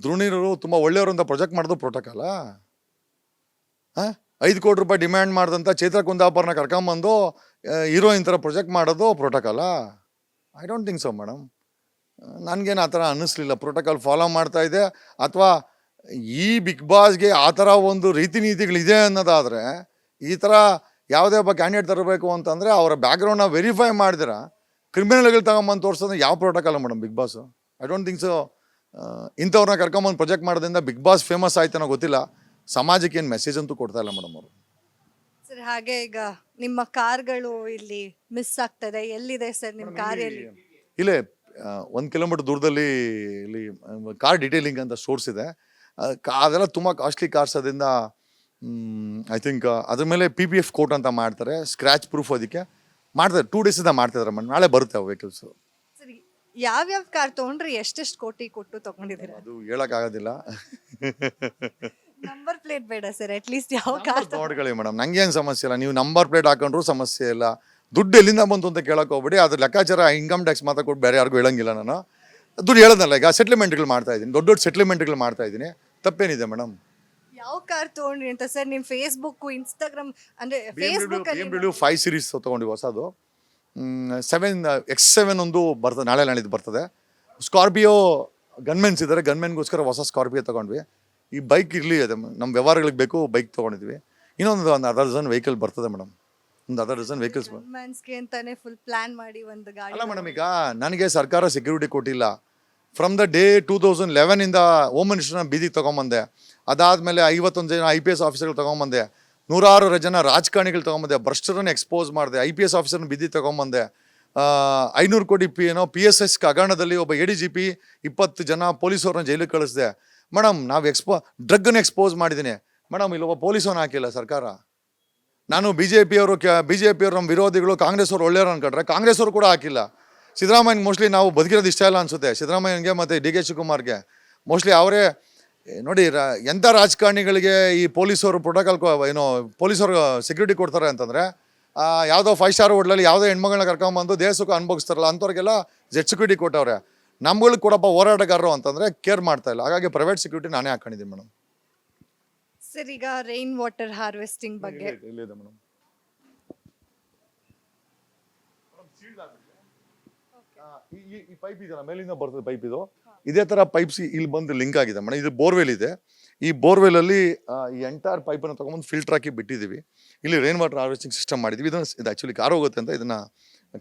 ಧೃಣೀರು ತುಂಬ ಒಳ್ಳೆಯವರು ಅಂತ ಪ್ರೊಜೆಕ್ಟ್ ಮಾಡೋದು ಪ್ರೋಟೋಕಾಲ? 5 ಕೋಟಿ ರೂಪಾಯಿ ಡಿಮ್ಯಾಂಡ್ ಮಾಡಿದಂಥ ಚೈತ್ರ ಕುಂದಾಪುರನ ಕರ್ಕೊಂಬಂದು ಹೀರೋಯಿನ್ ಥರ ಪ್ರೊಜೆಕ್ಟ್ ಮಾಡೋದು ಪ್ರೋಟೋಕಾಲ? I don't think so madam. ನನಗೇನು ಆ ಥರ ಅನ್ನಿಸ್ಲಿಲ್ಲ ಪ್ರೋಟೋಕಾಲ್ ಫಾಲೋ ಮಾಡ್ತಾ ಇದೆ. ಅಥವಾ ಈ ಬಿಗ್ ಬಾಸ್ಗೆ ಆ ಥರ ಒಂದು ರೀತಿ ನೀತಿಗಳಿದೆ ಅನ್ನೋದಾದರೆ ಈ ಥರ ಯಾವುದೇ ಒಬ್ಬ ಕ್ಯಾಂಡಿಡೇಟ್ ತರಬೇಕು ಅಂತಂದರೆ ಅವರ ಬ್ಯಾಕ್ಗ್ರೌಂಡ್ನ ವೆರಿಫೈ ಮಾಡಿದಿರ ಕ್ರಿಮಿನಲ್ಗಳು ತಗೊಂಬಂದು ತೋರಿಸೋದು ಯಾವ ಪ್ರೋಟೋಕಾಲ madam big boss? I don't think so. ಇಂಥವ್ರನ್ನ ಕರ್ಕೊಂಬಂದು ಪ್ರೊಜೆಕ್ಟ್ ಮಾಡೋದ್ರಿಂದ ಬಿಗ್ ಬಾಸ್ ಫೇಮಸ್ ಆಯ್ತಾನೋ ಗೊತ್ತಿಲ್ಲ, ಸಮಾಜಕ್ಕೆ ಏನು ಮೆಸೇಜ್ ಅಂತೂ ಕೊಡ್ತಾ ಇಲ್ಲ ಮೇಡಮ್ ಅವರು. ಸರ್ ಹಾಗೆ ಈಗ ನಿಮ್ಮ ಕಾರ್ಗಳು ಇಲ್ಲಿ ಮಿಸ್ ಆಗ್ತದೆ, ಎಲ್ಲಿದೆ ಸರ್ ನಿಮ್ಮ ಕಾರ್? ಎಲ್ಲಿ? ಇಲ್ಲೇ 1 ಕಿಲೋಮೀಟರ್ ದೂರದಲ್ಲಿ ಇಲ್ಲಿ ಕಾರ್ ಡಿಟೇಲಿಂಗ್ ಅಂತ ಸ್ಟೋರ್ಸ್ ಇದೆ. ಅದೆಲ್ಲ ತುಂಬ ಕಾಸ್ಟ್ಲಿ ಕಾರ್ಸ್. ಅದರಿಂದ ಐ ಥಿಂಕ್ ಅದ್ರ ಮೇಲೆ PPF ಕೋಟ್ ಅಂತ ಮಾಡ್ತಾರೆ, ಸ್ಕ್ರ್ಯಾಚ್ ಪ್ರೂಫ್ ಅದಕ್ಕೆ ಮಾಡ್ತಾರೆ. 2 ಡೇಸಿಂದ ಮಾಡ್ತಿದ್ದಾರೆ ಮೇಡಮ್. ನಾಳೆ ಬರುತ್ತೆ ಅವು ವೆಹಿಕಲ್ಸು. ಸರಿ, ಯಾವ್ಯಾವ ಕಾರ್ ತೊಗೊಂಡ್ರಿ? ಎಷ್ಟೆಷ್ಟು ಕೋಟಿ ಕೊಟ್ಟು ತಗೊಂಡಿದ್ದೀರಾ? ಅದು ಹೇಳೋಕ್ಕಾಗೋದಿಲ್ಲ. ನಂಬರ್ ಪ್ಲೇಟ್ ಬೇಡ ಸರ್, ಅಟ್ಲೀಸ್ಟ್ ಯಾವ ಕಾರ್ ನೋಡ್ಕೊಳ್ಳಿ ಮೇಡಮ್, ನಂಗೇನು ಸಮಸ್ಯೆ ಇಲ್ಲ. ನೀವು ನಂಬರ್ ಪ್ಲೇಟ್ ಹಾಕೊಂಡ್ರು ಸಮಸ್ಯೆ ಇಲ್ಲ. ದುಡ್ಡು ಎಲ್ಲಿಂದ ಬಂತು ಅಂತ ಕೇಳಕ್ಕೆ ಹೋಗ್ಬಿಡಿ. ಅದ್ರ ಲೆಕ್ಕಾಚಾರ ಇನ್ಕಮ್ ಟ್ಯಾಕ್ಸ್ ಮಾತ್ರ ಕೊಟ್ಟು ಬೇರೆ ಯಾರಿಗೂ ಹೇಳಂಗಿಲ್ಲ. ನಾನು ದುಡ್ಡು ಹೇಳೋದಲ್ಲ. ಈಗ ಸೆಟ್ಲ್ಮೆಂಟ್ಗಳು ಮಾಡ್ತಾ ಇದ್ದೀನಿ, ದೊಡ್ಡ ದೊಡ್ಡ ಸೆಟ್ಲ್ಮೆಂಟ್ಗಳು ಮಾಡ್ತಾ ಇದ್ದೀನಿ. ತಪ್ಪೇನಿದೆ ಮೇಡಮ್? ಯಾವ ಕಾರ್ ತೊಗೊಂಡ್ರಿ ಅಂತ ಸರ್? ನಿಮ್ಮ ಫೇಸ್ಬುಕ್, ಇನ್ಸ್ಟಾಗ್ರಾಮ್ ಅಂದ್ರೆ ಫೇಸ್ಬುಕ್ ಅಲ್ಲಿ BMW 5 ಸೀರೀಸ್ ತೊಗೊಂಡಿವಿ ಹೊಸದು. 7X7 ಒಂದು ಬರ್ತದೆ, ನಾಳಿದ್ದು ಬರ್ತದೆ. ಸ್ಕಾರ್ಪಿಯೋ ಗನ್ಮೆನ್ಸ್ ಇದ್ದಾರೆ, ಗನ್ಮೆನ್ಗೋಸ್ಕರ ಹೊಸ ಸ್ಕಾರ್ಪಿಯೋ ತೊಗೊಂಡ್ವಿ. ಈ ಬೈಕ್ ಇರಲಿ, ಅದು ನಮ್ಮ ವ್ಯವಹಾರಗಳಿಗೆ ಬೇಕು, ಬೈಕ್ ತೊಗೊಂಡಿದ್ವಿ. ಇನ್ನೊಂದು ಅರ್ಧ ಡಜನ್ ವೆಹಿಕಲ್ ಬರ್ತದೆ ಮೇಡಮ್. ಒಂದು ಅರ್ಧ ಡಜನ್ ವೆಹಿಕಲ್ಸ್ ಮ್ಯಾನ್ಸ್ಗೆ ಅಂತಾನೆ ಫುಲ್ ಪ್ಲಾನ್ ಮಾಡಿ ಒಂದು ಗಾಡಿ. ಅಲ್ಲ ಮೇಡಮ್, ಈಗ ನನಗೆ ಸರ್ಕಾರ ಸೆಕ್ಯೂರಿಟಿ ಕೊಟ್ಟಿಲ್ಲ. ಫ್ರಮ್ ದ ಡೇ 2011 ಇಂದ ಹೋಮ್ ಮಿನಿಸ್ಟರ್ನ ಬೀದಿಗೆ ತೊಗೊಂಬಂದೆ. ಅದಾದಮೇಲೆ 51 ಜನ IPS ಆಫೀಸರ್ಗಳು ತೊಗೊಂಬಂದೆ. 106 ಜನ ರಾಜಕಾರಣಿಗಳು ತೊಗೊಂಬಂದೆ. ಭ್ರಷ್ಟರನ್ನು ಎಕ್ಸ್ಪೋಸ್ ಮಾಡಿದೆ. IPS ಆಫೀಸರ್ನ ಬೀದಿಗೆ ತೊಗೊಂಬಂದೆ. 500 ಕೋಟಿ PSS ಹಗರಣದಲ್ಲಿ ಒಬ್ಬ ADGP 20 ಜನ ಪೊಲೀಸವ್ರನ್ನ ಜೈಲಿಗೆ ಕಳಿಸಿದೆ ಮೇಡಮ್. ನಾವು ಡ್ರಗ್ಗನ್ನು ಎಕ್ಸ್ಪೋಸ್ ಮಾಡಿದ್ದೀನಿ ಮೇಡಮ್. ಇಲ್ಲೊಬ್ಬ ಪೊಲೀಸವನ್ನ ಹಾಕಿಲ್ಲ ಸರ್ಕಾರ. ನಾನು BJP ಅವರು ನಮ್ಮ ವಿರೋಧಿಗಳು, ಕಾಂಗ್ರೆಸ್ ಅವರು ಒಳ್ಳೆಯವರು ಅನ್ಕೊಂಡ್ರೆ ಕಾಂಗ್ರೆಸ್ ಅವರು ಕೂಡ ಹಾಕಿಲ್ಲ. ಸಿದ್ದರಾಮಯ್ಯ ಮೋಸ್ಟ್ಲಿ ನಾವು ಬದುಕಿರೋದು ಇಷ್ಟ ಇಲ್ಲ ಅನಿಸುತ್ತೆ ಸಿದ್ದರಾಮಯ್ಯನಿಗೆ ಮತ್ತು DK ಶಿವಕುಮಾರ್ಗೆ. ಮೋಸ್ಟ್ಲಿ ಅವರೇ ನೋಡಿ, ಎಂಥ ರಾಜಕಾರಣಿಗಳಿಗೆ ಈ ಪೊಲೀಸವರು ಪ್ರೋಟೋಕಾಲ್ ಪೊಲೀಸರು ಸೆಕ್ಯೂರಿಟಿ ಕೊಡ್ತಾರೆ ಅಂತಂದರೆ, ಯಾವುದೋ 5 ಸ್ಟಾರ್ ಹೋಟ್ಲಲ್ಲಿ ಯಾವುದೋ ಹೆಣ್ಮಗಳನ್ನ ಕರ್ಕೊಂಬಂದು ದೇಶಕ್ಕೆ ಅನುಭವಿಸ್ತಾರಲ್ಲ ಅಂಥವ್ರಿಗೆಲ್ಲ ಸೆಕ್ಯೂರಿಟಿ ಕೊಟ್ಟವ್ರೆ. ನಮ್ಗಳಿಗೆ ಕೊಡಪ್ಪ ಹೋರಾಟಗಾರರು ಅಂತಂದರೆ ಕೇರ್ ಮಾಡ್ತಾ ಇಲ್ಲ. ಹಾಗಾಗಿ ಪ್ರೈವೇಟ್ ಸೆಕ್ಯೂರಿಟಿ ನಾನೇ ಹಾಕೊಂಡಿದ್ದೀನಿ ಮೇಡಮ್. ಸರ್ ಈಗ ರೈನ್ ವಾಟರ್ ಹಾರ್ವೆಸ್ಟಿಂಗ್ ಬಗ್ಗೆ ಇಲ್ಲಿದೆ ಮೇಡಮ್. ಈ ಪೈಪ್ ಇದೆಯಲ್ಲ, ಮೇಲಿಂದ ಬರ್ತದೆ ಪೈಪ್. ಇದು ಇದೇ ಥರ ಪೈಪ್ಸ್ ಇಲ್ಲಿ ಬಂದು ಲಿಂಕ್ ಆಗಿದೆ ಮೇಡಮ್. ಇದು ಬೋರ್ವೆಲ್ ಇದೆ. ಈ ಬೋರ್ವೆಲಲ್ಲಿ ಈ ಎಂಟೈರ್ ಪೈಪನ್ನು ತೊಗೊಂಬಂದು ಫಿಲ್ಟರ್ ಹಾಕಿ ಬಿಟ್ಟಿದ್ದೀವಿ. ಇಲ್ಲಿ ರೈನ್ ವಾಟರ್ ಹಾರ್ವೆಸ್ಟಿಂಗ್ ಸಿಸ್ಟಮ್ ಮಾಡಿದ್ವಿ. ಇದು ಆ್ಯಕ್ಚುಲಿ ಕಾರ್ ಹೋಗುತ್ತೆ ಅಂತ ಇದನ್ನು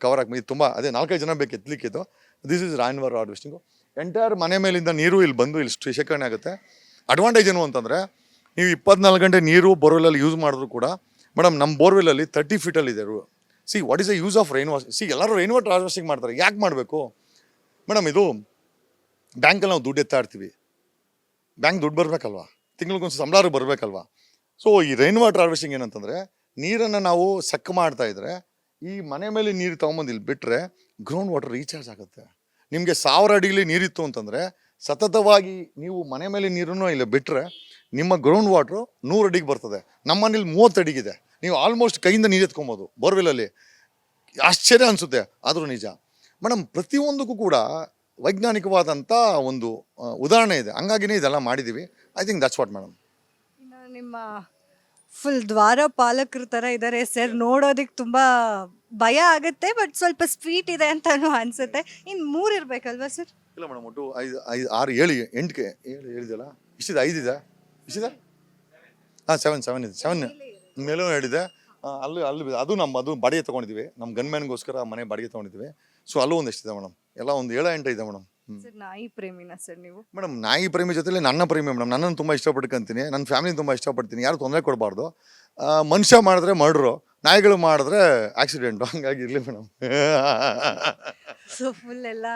ಕವರ್ ಹಾಕಿ, ಇದು ತುಂಬ ಅದೇ 4-5 ಜನ ಬೇಕು ಎತ್ತಲಿಕ್ಕಿದ್ದು. This is rain water harvesting. Entire ಮನೆ ಮೇಲಿಂದ ನೀರು ಇಲ್ಲಿ ಬಂದು ಇಲ್ಲಿ ಶೇಖರಣೆ ಆಗುತ್ತೆ. ಅಡ್ವಾಂಟೇಜ್ ಏನು ಅಂತಂದರೆ, ನೀವು 24 ಗಂಟೆ ನೀರು ಬೋರ್ವೆಲಲ್ಲಿ ಯೂಸ್ ಮಾಡಿದ್ರು ಕೂಡ ಮೇಡಮ್, ನಮ್ಮ ಬೋರ್ವೆಲಲ್ಲಿ 30 ಫೀಟಲ್ಲಿದೆ. What is the use of rain water? ಎಲ್ಲರೂ ರೈನ್ ವಾಟರ್ ಹಾರ್ವೆಸ್ಟಿಂಗ್ ಮಾಡ್ತಾರೆ. ಯಾಕೆ ಮಾಡಬೇಕು ಮೇಡಮ್? ಇದು ಬ್ಯಾಂಕಲ್ಲಿ ನಾವು ದುಡ್ಡು ಎತ್ತಾ ಇರ್ತೀವಿ. ಬ್ಯಾಂಕ್ ದುಡ್ಡು ಬರಬೇಕಲ್ವಾ? ತಿಂಗಳಿಗೊಂದು ಸಂಬಳ ಬರಬೇಕಲ್ವಾ? ಸೊ ಈ ರೈನ್ ವಾಟರ್ ಹಾರ್ವೆಸ್ಟಿಂಗ್ ಏನಂತಂದರೆ, ನೀರನ್ನು ನಾವು ಸಕ್ ಮಾಡ್ತಾ ಇದ್ರೆ ಈ ಮನೆ ಮೇಲೆ ನೀರು ತೊಗೊಂಬಂದು ಇಲ್ಲಿ ಬಿಟ್ಟರೆ ಗ್ರೌಂಡ್ ವಾಟರ್ ರೀಚಾರ್ಜ್ ಆಗುತ್ತೆ. ನಿಮಗೆ 1000 ಅಡಿಲಿ ನೀರಿತ್ತು ಅಂತಂದರೆ ಸತತವಾಗಿ ನೀವು ಮನೆ ಮೇಲೆ ನೀರನ್ನು ಇಲ್ಲಿ ಬಿಟ್ಟರೆ ನಿಮ್ಮ ಗ್ರೌಂಡ್ ವಾಟ್ರು 100 ಅಡಿಗೆ ಬರ್ತದೆ. ನಮ್ಮ ಮನೇಲಿ 30 ಅಡಿಗಿದೆ. ನೀವು ಆಲ್ಮೋಸ್ಟ್ ಕೈಯಿಂದ ನೀರು ಎತ್ಕೊಬೋದು ಬೋರ್ವೆಲಲ್ಲಿ. ಆಶ್ಚರ್ಯ ಅನಿಸುತ್ತೆ, ಆದರೂ ನಿಜ ಮೇಡಮ್. ಪ್ರತಿಯೊಂದಕ್ಕೂ ಕೂಡ ವೈಜ್ಞಾನಿಕವಾದಂಥ ಒಂದು ಉದಾಹರಣೆ ಇದೆ. ಹಂಗಾಗಿನೇ ಇದೆಲ್ಲ ಮಾಡಿದ್ದೀವಿ. I think that's what madam. ಇನ್ನು ನಿಮ್ಮ ಫುಲ್ ದ್ವಾರ ಪಾಲಕರ ಥರ ಇದ್ದಾರೆ ಸರ್. ನೋಡೋದಕ್ಕೆ ತುಂಬ ಭಯ ಆಗುತ್ತೆ, ಬಟ್ ಸ್ವಲ್ಪ ಸ್ವೀಟ್ ಇದೆ ಅಂತಾನು ಅನಿಸುತ್ತೆ. ಇನ್ನು 3 ಇರಬೇಕಲ್ವಾ ಸರ್? ಇಲ್ಲ ಮೇಡಮ್, ಒಟ್ಟು 5, 6, 7, 8 ಹೇಳಿದೆಯಲ್ಲ. ಇಷ್ಟಿದೆ? 5 ಇದೆ? ಇಷ್ಟಿದೆ? 7 ಇದೆ. 7 ಮೇಲೂ ಹೇಳಿದೆ. ಅಲ್ಲಿ ಅದು ಅದು ಬಾಡಿಗೆ ತೊಗೊಂಡಿದ್ವಿ. ನಮ್ಮ ಗನ್ಮ್ಯಾನ್ಗೋಸ್ಕರ ಮನೆ ಬಾಡಿಗೆ ತೊಗೊಂಡಿದ್ವಿ. ಸೊ ಅಲ್ಲೂ ಒಂದಿಷ್ಟಿದೆ ಮೇಡಮ್. ಎಲ್ಲ ಒಂದು 7-8 ಇದೆ ಮೇಡಮ್. ಸರ್ ನಾಯಿ ಪ್ರೇಮಿನ ಸರ್ ನೀವು? ಮೇಡಮ್, ನಾಯಿ ಪ್ರೇಮಿ ಜೊತೆಲಿ ನನ್ನ ಪ್ರೇಮಿ ಮೇಡಮ್. ನನ್ನನ್ನು ತುಂಬ ಇಷ್ಟಪಡ್ಕೊಂತೀನಿ, ನನ್ನ ಫ್ಯಾಮಿಲಿನ ತುಂಬ ಇಷ್ಟಪಡ್ತೀನಿ. ಯಾರು ತೊಂದರೆ ಕೊಡಬಾರ್ದು. ಮನುಷ್ಯ ಮಾಡಿದ್ರೆ ಮರ್ಡ್ರು, ನಾಯಿಗಳು ಮಾಡಿದ್ರೆ ಆಕ್ಸಿಡೆಂಟು. ಹಂಗಾಗಿ ಇರಲಿ ಮೇಡಮ್. ಸೊ ಫುಲ್ ಎಲ್ಲ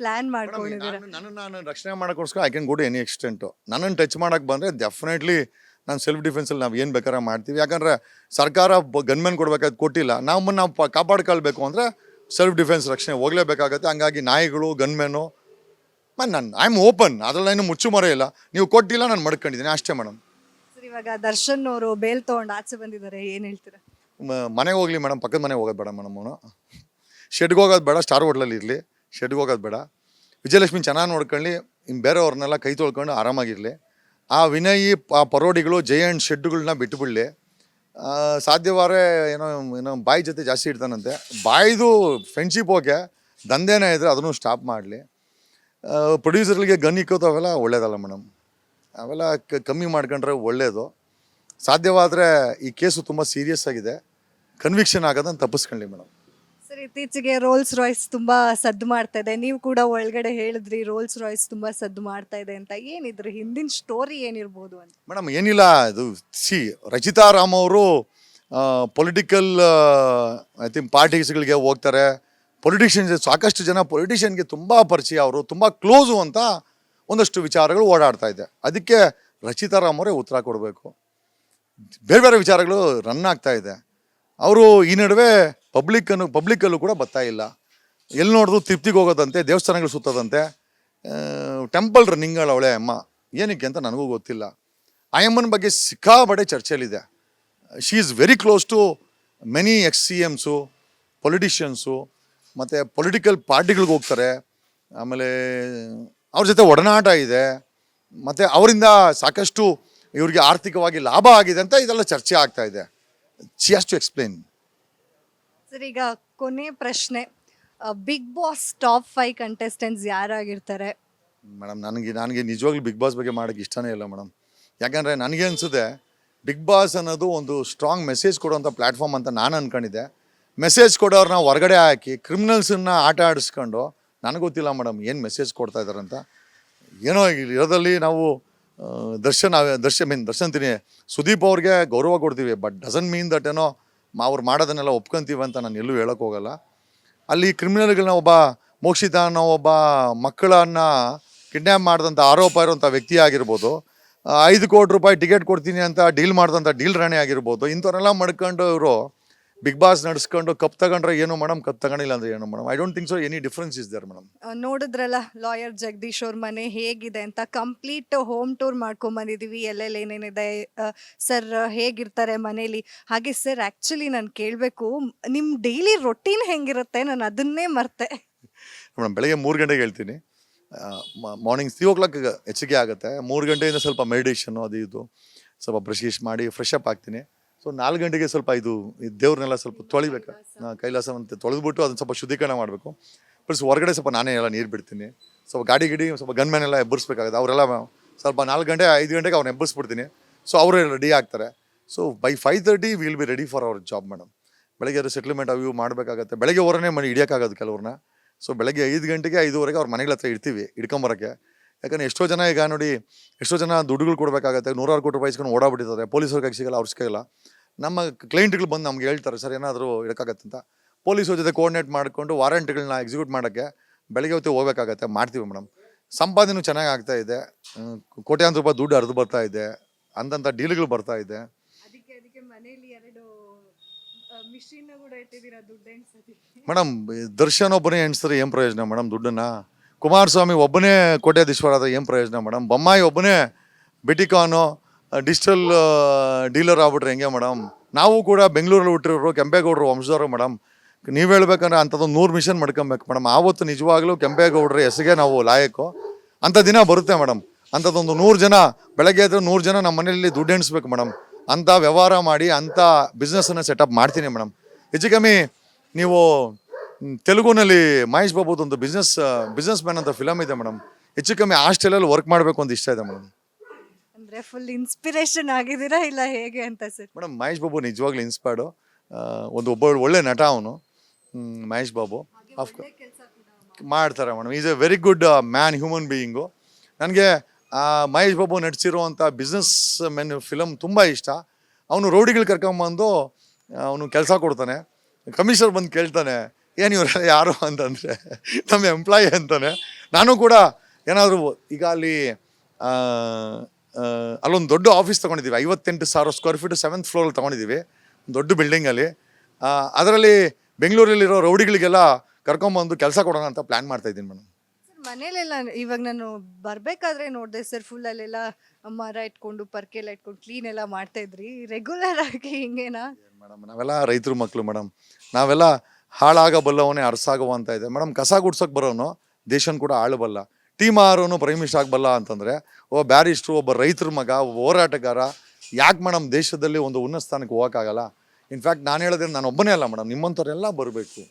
ಪ್ಲಾನ್ ಮಾಡ್ಕೊಂಡಿದ್ದೀರಾ? ನಾನು ರಕ್ಷಣೆ ಮಾಡೋಕ್ಕೋಸ್ಕರ I can go to any extent. ನನ್ನನ್ನು ಟಚ್ ಮಾಡೋಕ್ಕೆ ಬಂದರೆ ಡೆಫಿನೆಟ್ಲಿ ನಾನು ಸೆಲ್ಫ್ ಡಿಫೆನ್ಸಲ್ಲಿ ನಾವು ಏನು ಬೇಕಾದ್ರೆ ಮಾಡ್ತೀವಿ. ಯಾಕಂದರೆ ಸರ್ಕಾರ ಗನ್ಮೆನ್ ಕೊಡಬೇಕಾದ್ ಕೊಟ್ಟಿಲ್ಲ, ನಾವು ಕಾಪಾಡ್ಕೊಳ್ಬೇಕು ಅಂದರೆ ಸೆಲ್ಫ್ ಡಿಫೆನ್ಸ್ ರಕ್ಷಣೆ ಹೋಗಲೇಬೇಕಾಗತ್ತೆ. ಹಂಗಾಗಿ ನಾಯಿಗಳು, ಗನ್ಮೆನ್ನು, ನಾನು ಐ ಆಮ್ ಓಪನ್, ಅದರಲ್ಲೇನು ಮುಚ್ಚುಮರೆ ಇಲ್ಲ. ನೀವು ಕೊಟ್ಟಿಲ್ಲ, ನಾನು ಮಡ್ಕೊಂಡಿದ್ದೀನಿ ಅಷ್ಟೇ ಮೇಡಮ್. ಸರ್ ಇವಾಗ ದರ್ಶನ್ ಅವರು ಬೇಲ್ ತೊಗೊಂಡು ಆಚೆ ಬಂದಿದ್ದಾರೆ, ಏನು ಹೇಳ್ತೀರಾ? ಮನೆಗೆ ಹೋಗಲಿ ಮೇಡಮ್, ಪಕ್ಕದ ಮನೆಗೆ ಹೋಗೋದು ಬೇಡ ಮೇಡಮ್. ಅವನು ಶೆಡ್ಗೆ ಹೋಗೋದು ಬೇಡ, ಸ್ಟಾರ್ ಹೋಟ್ಲಲ್ಲಿ ಇರಲಿ, ಶೆಡ್ಗೆ ಹೋಗೋದು ಬೇಡ. ವಿಜಯಲಕ್ಷ್ಮಿ ಚೆನ್ನಾಗಿ ನೋಡ್ಕೊಳ್ಳಿ, ಇನ್ನು ಬೇರೆಯವ್ರನ್ನೆಲ್ಲ ಕೈ ತೊಳ್ಕೊಂಡು ಆರಾಮಾಗಿರಲಿ. ಆ ವಿನಯಿ, ಆ ಪರೋಡಿಗಳು, ಜೈಂಟ್ ಶೆಡ್ಗಳನ್ನ ಬಿಟ್ಟುಬಿಡಲಿ. ಸಾಧ್ಯವಾದ್ರೆ ಏನೋ ಬಾಯಿ ಜೊತೆ ಜಾಸ್ತಿ ಇಡ್ತಾನಂತೆ. ಬಾಯಿದು ಫ್ರೆಂಡ್ಶಿಪ್ ಓಕೆ, ದಂಧೆನೇ ಇದ್ದರೆ ಅದನ್ನು ಸ್ಟಾಪ್ ಮಾಡಲಿ. ಪ್ರೊಡ್ಯೂಸರ್ಗಳಿಗೆ ಗನ್ ಇಕ್ಕೋದು ಅವೆಲ್ಲ ಒಳ್ಳೇದಲ್ಲ ಮೇಡಮ್, ಅವೆಲ್ಲ ಕಮ್ಮಿ ಮಾಡ್ಕೊಂಡ್ರೆ ಒಳ್ಳೆಯದು. ಸಾಧ್ಯವಾದರೆ ಈ ಕೇಸು ತುಂಬ ಸೀರಿಯಸ್ ಆಗಿದೆ, ಕನ್ವಿಕ್ಷನ್ ಆಗೋದನ್ನು ತಪ್ಪಿಸ್ಕೊಳ್ಳಿ ಮೇಡಮ್. ಸರ್ ಇತ್ತೀಚೆಗೆ ರೋಲ್ಸ್ ರಾಯ್ಸ್ ತುಂಬ ಸದ್ದು ಮಾಡ್ತಾ ಇದೆ, ನೀವು ಕೂಡ ಒಳಗಡೆ ಹೇಳಿದ್ರಿ ರೋಲ್ಸ್ ರಾಯ್ಸ್ ತುಂಬ ಸದ್ದು ಮಾಡ್ತಾ ಇದೆ ಅಂತ. ಏನಿದ್ರು ಹಿಂದಿನ ಸ್ಟೋರಿ ಏನಿರ್ಬೋದು ಅಂತ? ಮೇಡಮ್ ಏನಿಲ್ಲ, ಇದು ರಚಿತಾ ರಾಮ್ ಅವರು ಪೊಲಿಟಿಕಲ್ ಐ ಥಿಂಕ್ ಪಾರ್ಟೀಸ್ಗಳಿಗೆ ಹೋಗ್ತಾರೆ. ಪೊಲಿಟಿಷಿಯನ್ಸ್, ಸಾಕಷ್ಟು ಜನ ಪೊಲಿಟಿಷಿಯನ್ಗೆ ತುಂಬ ಪರಿಚಯ, ಅವರು ತುಂಬ ಕ್ಲೋಸು ಅಂತ ಒಂದಷ್ಟು ವಿಚಾರಗಳು ಓಡಾಡ್ತಾ ಇದೆ. ಅದಕ್ಕೆ ರಚಿತಾ ರಾಮ್ ಅವರೇ ಉತ್ತರ ಕೊಡಬೇಕು. ಬೇರೆ ಬೇರೆ ವಿಚಾರಗಳು ರನ್ ಆಗ್ತಾ ಇದೆ. ಅವರು ಈ ನಡುವೆ ಪಬ್ಲಿಕ್ಕಲ್ಲೂ ಕೂಡ ಬರ್ತಾ ಇಲ್ಲ. ಎಲ್ಲಿ ನೋಡಿದ್ರು ತಿರ್ಪ್ತಿಗೆ ಹೋಗೋದಂತೆ, ದೇವಸ್ಥಾನಗಳು ಸುತ್ತೋದಂತೆ, ಟೆಂಪಲ್ ರನ್ನಿಂಗ್ಗಳವಳೆ ಅಮ್ಮ. ಏನಕ್ಕೆ ಅಂತ ನನಗೂ ಗೊತ್ತಿಲ್ಲ. ಆ ಅಮ್ಮನ ಬಗ್ಗೆ ಸಿಕ್ಕಾಬಡೆ ಚರ್ಚೆಯಲ್ಲಿದೆ. She is very close to many ex-CMs, politicians, ಮತ್ತು ಪೊಲಿಟಿಕಲ್ ಪಾರ್ಟಿಗಳಿಗೆ ಹೋಗ್ತಾರೆ. ಆಮೇಲೆ ಅವ್ರ ಜೊತೆ ಒಡನಾಟ ಇದೆ, ಮತ್ತು ಅವರಿಂದ ಸಾಕಷ್ಟು ಇವ್ರಿಗೆ ಆರ್ಥಿಕವಾಗಿ ಲಾಭ ಆಗಿದೆ ಅಂತ ಇದೆಲ್ಲ ಚರ್ಚೆ ಆಗ್ತಾ ಇದೆ. She has to explain. Sir ಈಗ ಕೊನೆ ಪ್ರಶ್ನೆ, ಬಿಗ್ ಬಾಸ್ ಟಾಪ್ 5 ಕಂಟೆಸ್ಟೆಂಟ್ಸ್ ಯಾರಾಗಿರ್ತಾರೆ? ಮೇಡಮ್ ನನಗೆ ನಿಜವಾಗ್ಲೂ ಬಿಗ್ ಬಾಸ್ ಬಗ್ಗೆ ಮಾಡೋಕ್ಕೆ ಇಷ್ಟನೇ ಇಲ್ಲ ಮೇಡಮ್. ಯಾಕಂದರೆ ನನಗೆ ಅನಿಸುತ್ತೆ ಬಿಗ್ ಬಾಸ್ ಅನ್ನೋದು ಒಂದು ಸ್ಟ್ರಾಂಗ್ ಮೆಸೇಜ್ ಕೊಡುವಂಥ ಪ್ಲ್ಯಾಟ್ಫಾರ್ಮ್ ಅಂತ ನಾನು ಅಂದ್ಕೊಂಡಿದ್ದೆ. ಮೆಸೇಜ್ ಕೊಡೋರನ್ನ ಹೊರಗಡೆ ಹಾಕಿ ಕ್ರಿಮಿನಲ್ಸನ್ನ ಆಟ ಆಡಿಸ್ಕೊಂಡು ನನಗೆ ಗೊತ್ತಿಲ್ಲ ಮೇಡಮ್ ಏನು ಮೆಸೇಜ್ ಕೊಡ್ತಾ ಇದ್ದಾರೆ ಅಂತ. ಏನೋ ಇರೋದಲ್ಲಿ ನಾವು ದರ್ಶನ್ ಸುದೀಪ್ ಅವ್ರಿಗೆ ಗೌರವ ಕೊಡ್ತೀವಿ, ಬಟ್ ಡಸನ್ ಮೀನ್ ದಟ್ ಏನೋ ಅವ್ರು ಮಾಡೋದನ್ನೆಲ್ಲ ಒಪ್ಕೊಂತೀವಿ ಅಂತ ನಾನು ಎಲ್ಲೂ ಹೇಳೋಕ್ಕೆ ಹೋಗಲ್ಲ. ಅಲ್ಲಿ ಕ್ರಿಮಿನಲ್ಗಳನ್ನ ಒಬ್ಬ ಮೋಕ್ಷಿತ ಅನ್ನೋ ಒಬ್ಬ ಮಕ್ಕಳನ್ನು ಕಿಡ್ನ್ಯಾಪ್ ಮಾಡಿದಂಥ ಆರೋಪ ಇರುವಂಥ ವ್ಯಕ್ತಿ ಆಗಿರ್ಬೋದು, 5 ಕೋಟಿ ರೂಪಾಯಿ ಟಿಕೆಟ್ ಕೊಡ್ತೀನಿ ಅಂತ ಡೀಲ್ ಮಾಡಿದಂಥ ಡೀಲ್ ರಾಣಿ ಆಗಿರ್ಬೋದು, ಇಂಥವ್ರೆಲ್ಲ ಮಾಡ್ಕೊಂಡು ಇವರು ಬಿಗ್ ಬಾಸ್ ನಡೆಸ್ಕೊಂಡು ಕಪ್ ತಗೊಂಡ್ರೆ ಏನು ಮೇಡಮ್, ಕಪ್ ತಗೊಂಡಿಲ್ಲ ಅಂದರೆ ಏನು madam? I don't think so any difference is there madam. ನೋಡಿದ್ರಲ್ಲ ಲಾಯರ್ ಜಗದೀಶ್ ಅವ್ರ ಮನೆ ಹೇಗಿದೆ ಅಂತ, ಕಂಪ್ಲೀಟ್ ಹೋಮ್ ಟೂರ್ ಮಾಡ್ಕೊಂಬಂದಿದ್ದೀವಿ, ಎಲ್ಲೆಲ್ಲಿ ಏನೇನಿದೆ. ಸರ್ ಹೇಗಿರ್ತಾರೆ ಮನೇಲಿ? ಹಾಗೆ ಸರ್ ಆ್ಯಕ್ಚುಲಿ ನಾನು ಕೇಳಬೇಕು, ನಿಮ್ಮ ಡೈಲಿ ರೊಟೀನ್ ಹೆಂಗಿರುತ್ತೆ? ನಾನು ಅದನ್ನೇ ಮರ್ತೆ. ಮೇಡಮ್ ಬೆಳಗ್ಗೆ 3 ಗಂಟೆಗೆ ಹೇಳ್ತೀನಿ. ಮಾರ್ನಿಂಗ್ 3 o'clock ಹೆಚ್ಚಿಗೆ ಆಗುತ್ತೆ. 3 ಗಂಟೆಯಿಂದ ಸ್ವಲ್ಪ ಮೆಡಿಟೇಷನು ಅದು ಇದು ಸ್ವಲ್ಪ ಬ್ರಷ್ ಮಾಡಿ ಫ್ರೆಶ್ ಅಪ್ ಆಗ್ತೀನಿ. ಸೊ 4 ಗಂಟೆಗೆ ಸ್ವಲ್ಪ ಇದು ದೇವ್ರನ್ನೆಲ್ಲ ಸ್ವಲ್ಪ ತೊಳಿಬೇಕು, ಕೈಲಾಸವಂತೆ ತೊಳೆದ್ಬಿಟ್ಟು ಅದನ್ನು ಸ್ವಲ್ಪ ಶುದ್ಧೀಕರಣ ಮಾಡಬೇಕು. ಪ್ಲಸ್ ಹೊರಗಡೆ ಸ್ವಲ್ಪ ನಾನೇ ಎಲ್ಲ ನೀರು ಬಿಡ್ತೀನಿ. ಸ್ವಲ್ಪ ಗಾಡಿ ಸ್ವಲ್ಪ ಗನ್ಮ್ಯಾನೆಲ್ಲ ಎಬ್ಬರಿಸ್ಬೇಕಾಗುತ್ತೆ. ಅವರೆಲ್ಲ ಸ್ವಲ್ಪ 4 ಗಂಟೆ 5 ಗಂಟೆಗೆ ಅವ್ರನ್ನ ಎಬ್ಬರಿಸ್ಬಿಡ್ತೀನಿ. ಸೊ ಅವರು ರೆಡಿ ಆಗ್ತಾರೆ. So by 5:30 will be ready for our job madam. ಬೆಳಗ್ಗೆ ಅದು ಸೆಟ್ಲ್ಮೆಂಟ್ ಅವು ಮಾಡಬೇಕಾಗತ್ತೆ. ಬೆಳಗ್ಗೆ ಹೊರನೇ ಮನೆ ಹಿಡಿಯೋಕ್ಕಾಗೋದು ಕೆಲವ್ರನ್ನ. ಸೊ ಬೆಳಗ್ಗೆ 5 ಗಂಟೆಗೆ 5:30 ಅವ್ರ ಮನೆಗಳ ಹತ್ರ ಇಡ್ತೀವಿ ಹಿಡ್ಕೊಂಬರೋಕ್ಕೆ. ಯಾಕಂದರೆ ಎಷ್ಟೋ ಜನ ಈಗ ನೋಡಿ, ಎಷ್ಟೋ ಜನ ದುಡ್ಡುಗಳು ಕೊಡಬೇಕಾಗತ್ತೆ, 100 ಕೋಟಿ ರೂಪಾಯಿ ಇಸ್ಕೊಂಡು ಓಡಾಡ್ಬಿಟ್ಟಿದ್ದಾರೆ. ಪೊಲೀಸವ್ರಿಗೆ ಸಿಗಲ್ಲ, ಅವ್ರು ಸಿಗಲ್ಲ. ನಮ್ಮ ಕ್ಲೈಂಟ್ಗಳು ಬಂದು ನಮ್ಗೆ ಹೇಳ್ತಾರೆ, ಸರ್ ಏನಾದರೂ ಇಡೋಕ್ಕಾಗತ್ತೆ ಅಂತ. ಪೊಲೀಸವ್ರ ಜೊತೆ ಕೋಆರ್ಡಿನೇಟ್ ಮಾಡಿಕೊಂಡು ವಾರಂಟ್ಗಳನ್ನ ಎಕ್ಸಿಕ್ಯೂಟ್ ಮಾಡೋಕ್ಕೆ ಬೆಳಗ್ಗೆ ಹೊತ್ತು ಹೋಗ್ಬೇಕಾಗತ್ತೆ, ಮಾಡ್ತೀವಿ ಮೇಡಮ್. ಸಂಪಾದನೆ ಚೆನ್ನಾಗಿ ಆಗ್ತಾ ಇದೆ, ಕೋಟ್ಯಾಂತರ ರೂಪಾಯಿ ದುಡ್ಡು ಹರಿದು ಬರ್ತಾ ಇದೆ, ಅಂದಂಥ ಡೀಲ್ಗಳು ಬರ್ತಾ ಇದೆ. ಅದಕ್ಕೆ ಮನೇಲಿ 2 ಮಿಷಿನ್ ಕೂಡ ಇಟ್ಟಿದ್ದೀರಾ ದುಡ್ಡು ಎಣ್ಸೋದಕ್ಕೆ. ಮೇಡಮ್ ದರ್ಶನ್ ಒಬ್ಬನೇ ಎಣಿಸಿದ್ರೆ ಏನು ಪ್ರಯೋಜನ ಮೇಡಮ್ ದುಡ್ಡನ್ನು? ಕುಮಾರಸ್ವಾಮಿ ಒಬ್ಬನೇ ಕೋಟ್ಯಾಧೀಶ್ವರ ಆದರೆ ಏನು ಪ್ರಯೋಜನ ಮೇಡಮ್? ಬೊಮ್ಮಾಯಿ ಒಬ್ಬನೇ ಬಿಟಿಕಾನು ಡಿಜಿಟಲ್ ಡೀಲರ್ ಆಗ್ಬಿಟ್ರೆ ಹೆಂಗೆ ಮೇಡಮ್? ನಾವು ಕೂಡ ಬೆಂಗಳೂರಲ್ಲಿ ಹುಟ್ಟಿರೋರು, ಕೆಂಪೇಗೌಡರು ವಂಶದವರು ಮೇಡಮ್. ನೀವು ಹೇಳ್ಬೇಕಂದ್ರೆ ಅಂಥದ್ದೊಂದು 100 ಮಿಷನ್ ಮಾಡ್ಕೊಬೇಕು ಮೇಡಮ್. ಆವತ್ತು ನಿಜವಾಗ್ಲೂ ಕೆಂಪೇಗೌಡರ ಹೆಸರಿಗೆ ನಾವು ಲಾಯಕು. ಅಂಥ ದಿನ ಬರುತ್ತೆ ಮೇಡಮ್. ಅಂಥದ್ದೊಂದು 100 ಜನ ಬೆಳಗ್ಗೆ ಎದ್ರೆ 100 ಜನ ನಮ್ಮ ಮನೆಯಲ್ಲಿ ದುಡ್ಡು ಎಣಿಸ್ಬೇಕು ಮೇಡಮ್. ಅಂಥ ವ್ಯವಹಾರ ಮಾಡಿ ಅಂಥ ಬಿಸ್ನೆಸ್ಸನ್ನು ಸೆಟಪ್ ಮಾಡ್ತೀನಿ ಮೇಡಮ್. ಹೆಚ್ಚು ಕಮ್ಮಿ ನೀವು ತೆಲುಗುನಲ್ಲಿ ಮಹೇಶ್ ಬಾಬುದೊಂದು ಬಿಸ್ನೆಸ್ ಮ್ಯಾನ್ ಅಂತ ಫಿಲಮ್ ಇದೆ ಮೇಡಮ್. ಹೆಚ್ಚು ಕಮ್ಮಿ ಹಾಸ್ಟೆಲಲ್ಲಿ ವರ್ಕ್ ಮಾಡಬೇಕು ಅಂತ ಇಷ್ಟ ಇದೆ ಮೇಡಮ್. ಅಂದರೆ ಫುಲ್ ಇನ್ಸ್ಪಿರೇಷನ್ ಆಗಿದ್ದೀರಾ ಇಲ್ಲ ಹೇಗೆ ಅಂತ ಸರ್? ಮೇಡಮ್ ಮಹೇಶ್ ಬಾಬು ನಿಜವಾಗ್ಲೂ ಇನ್ಸ್ಪೈರ್ಡು. ಒಬ್ಬ ಒಳ್ಳೆ ನಟ ಅವನು, ಮಹೇಶ್ ಬಾಬು. ಮಾಡ್ತಾರೆ madam. Is a very good man, human being. ನನಗೆ ಮಹೇಶ್ ಬಾಬು ನಟಿಸಿರುವಂಥ ಬಿಸ್ನೆಸ್ ಮೆನ್ ಫಿಲಮ್ ತುಂಬ ಇಷ್ಟ. ಅವನು ರೌಡಿಗಳು ಕರ್ಕೊಂಬಂದು ಅವನು ಕೆಲಸ ಕೊಡ್ತಾನೆ. ಕಮಿಷನರ್ ಬಂದು ಕೇಳ್ತಾನೆ, ಏನು ಇವರೆಲ್ಲ ಯಾರು ಅಂತಂದರೆ ನಮ್ಮ ಎಂಪ್ಲಾಯಿ ಅಂತಾನೆ. ನಾನು ಕೂಡ ಏನಾದರೂ ಈಗ ಅಲ್ಲಿ ಅಲ್ಲೊಂದು ದೊಡ್ಡ ಆಫೀಸ್ ತೊಗೊಂಡಿದ್ದೀವಿ, 58,000 ಸ್ಕ್ವೇರ್ ಫೀಟ್ 7th ಫ್ಲೋರಲ್ಲಿ ತೊಗೊಂಡಿದ್ದೀವಿ, ದೊಡ್ಡ ಬಿಲ್ಡಿಂಗಲ್ಲಿ. ಅದರಲ್ಲಿ ಬೆಂಗಳೂರಲ್ಲಿರೋ ರೌಡಿಗಳಿಗೆಲ್ಲ ಕರ್ಕೊಂಬಂದು ಕೆಲಸ ಕೊಡೋಣ ಅಂತ ಪ್ಲ್ಯಾನ್ ಮಾಡ್ತಾಯಿದ್ದೀನಿ ಮೇಡಮ್. ಸರ್ ಮನೇಲೆಲ್ಲ ಇವಾಗ ನಾನು ಬರಬೇಕಾದ್ರೆ ನೋಡಿದೆ ಸರ್, ಫುಲ್ ಅಲ್ಲೆಲ್ಲ ಮರ ಇಟ್ಕೊಂಡು ಪರ್ಕೆಲ್ಲ ಇಟ್ಕೊಂಡು ಕ್ಲೀನ್ ಎಲ್ಲ ಮಾಡ್ತಾ ಇದ್ರಿ. ರೆಗ್ಯುಲರ್ ಆಗಿ ಹಿಂಗೇನಾ? ಮೇಡಮ್ ನಾವೆಲ್ಲ ರೈತರು ಮಕ್ಕಳು ಮೇಡಮ್, ನಾವೆಲ್ಲ ಹಾಳಾಗಬಲ್ಲವನೇ ಅರಸಾಗುವ ಅಂತ ಇದೆ ಮೇಡಮ್. ಕಸ ಗುಡ್ಸೋಕೆ ಬರೋನು ದೇಶನ ಕೂಡ ಆಳಬಲ್ಲ, ಟೀಮ್ ಆರೋನು ಪ್ರೈಮ್ ಮಿನಿಸ್ಟರ್ ಆಗಬಲ್ಲ ಅಂತಂದರೆ ಒಬ್ಬ ಬ್ಯಾರಿಸ್ಟ್ರು, ಒಬ್ಬ ರೈತರ ಮಗ, ಒಬ್ಬ ಹೋರಾಟಗಾರ ಯಾಕೆ ಮೇಡಮ್ ದೇಶದಲ್ಲಿ ಒಂದು ಉನ್ನತ ಸ್ಥಾನಕ್ಕೆ ಹೋಗೋಕ್ಕಾಗಲ್ಲ? ಇನ್ಫ್ಯಾಕ್ಟ್ ನಾನು ಹೇಳಿದ್ರೆ ನಾನು ಒಬ್ಬನೇ ಅಲ್ಲ ಮೇಡಮ್, ನಿಮ್ಮಂಥವ್ರೆಲ್ಲ ಬರಬೇಕು.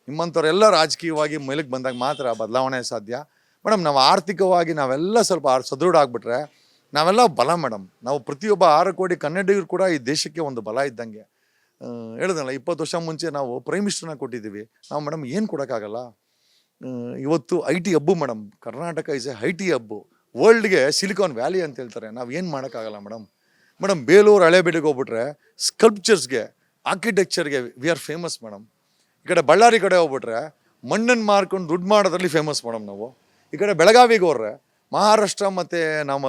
ನಿಮ್ಮಂಥವ್ರೆಲ್ಲ ರಾಜಕೀಯವಾಗಿ ಮೇಲಕ್ಕೆ ಬಂದಾಗ ಮಾತ್ರ ಬದಲಾವಣೆ ಸಾಧ್ಯ ಮೇಡಮ್. ನಾವು ಆರ್ಥಿಕವಾಗಿ ನಾವೆಲ್ಲ ಸ್ವಲ್ಪ ಸದೃಢ ಆಗಿಬಿಟ್ರೆ ನಾವೆಲ್ಲ ಬಲ ಮೇಡಮ್. ನಾವು ಪ್ರತಿಯೊಬ್ಬ 6 ಕೋಟಿ ಕನ್ನಡಿಗರು ಕೂಡ ಈ ದೇಶಕ್ಕೆ ಒಂದು ಬಲ ಇದ್ದಂಗೆ. ಹೇಳಿದ್ನಲ್ಲ, 20 ವರ್ಷ ಮುಂಚೆ ನಾವು ಪ್ರೈಮ್ ಮಿನಿಸ್ಟರ್ನ ಕೊಟ್ಟಿದ್ದೀವಿ. ನಾವು ಮೇಡಮ್ ಏನು ಕೊಡೋಕ್ಕಾಗಲ್ಲ. ಇವತ್ತು IT hub madam, Karnataka is a IT hub. ವರ್ಲ್ಡ್ಗೆ ಸಿಲಿಕಾನ್ ವ್ಯಾಲಿ ಅಂತ ಹೇಳ್ತಾರೆ. ನಾವು ಏನು ಮಾಡೋಕ್ಕಾಗಲ್ಲ ಮೇಡಮ್. ಮೇಡಮ್ ಬೇಲೂರು ಹಳೇಬೀಡಿಗೆ ಹೋಗ್ಬಿಟ್ರೆ ಸ್ಕಲ್ಪ್ಚರ್ಸ್ಗೆ, ಆರ್ಕಿಟೆಕ್ಚರ್ಗೆ ವಿ ಆರ್ ಫೇಮಸ್ ಮೇಡಮ್. ಈ ಕಡೆ ಬಳ್ಳಾರಿ ಕಡೆ ಹೋಗ್ಬಿಟ್ರೆ ಮಣ್ಣನ್ನು ಮಾರ್ಕೊಂಡು ದುಡ್ಡು ಮಾಡೋದ್ರಲ್ಲಿ ಫೇಮಸ್ ಮೇಡಮ್ ನಾವು. ಈ ಕಡೆ ಬೆಳಗಾವಿಗೆ ಹೋದ್ರೆ ಮಹಾರಾಷ್ಟ್ರ ಮತ್ತು ನಮ್ಮ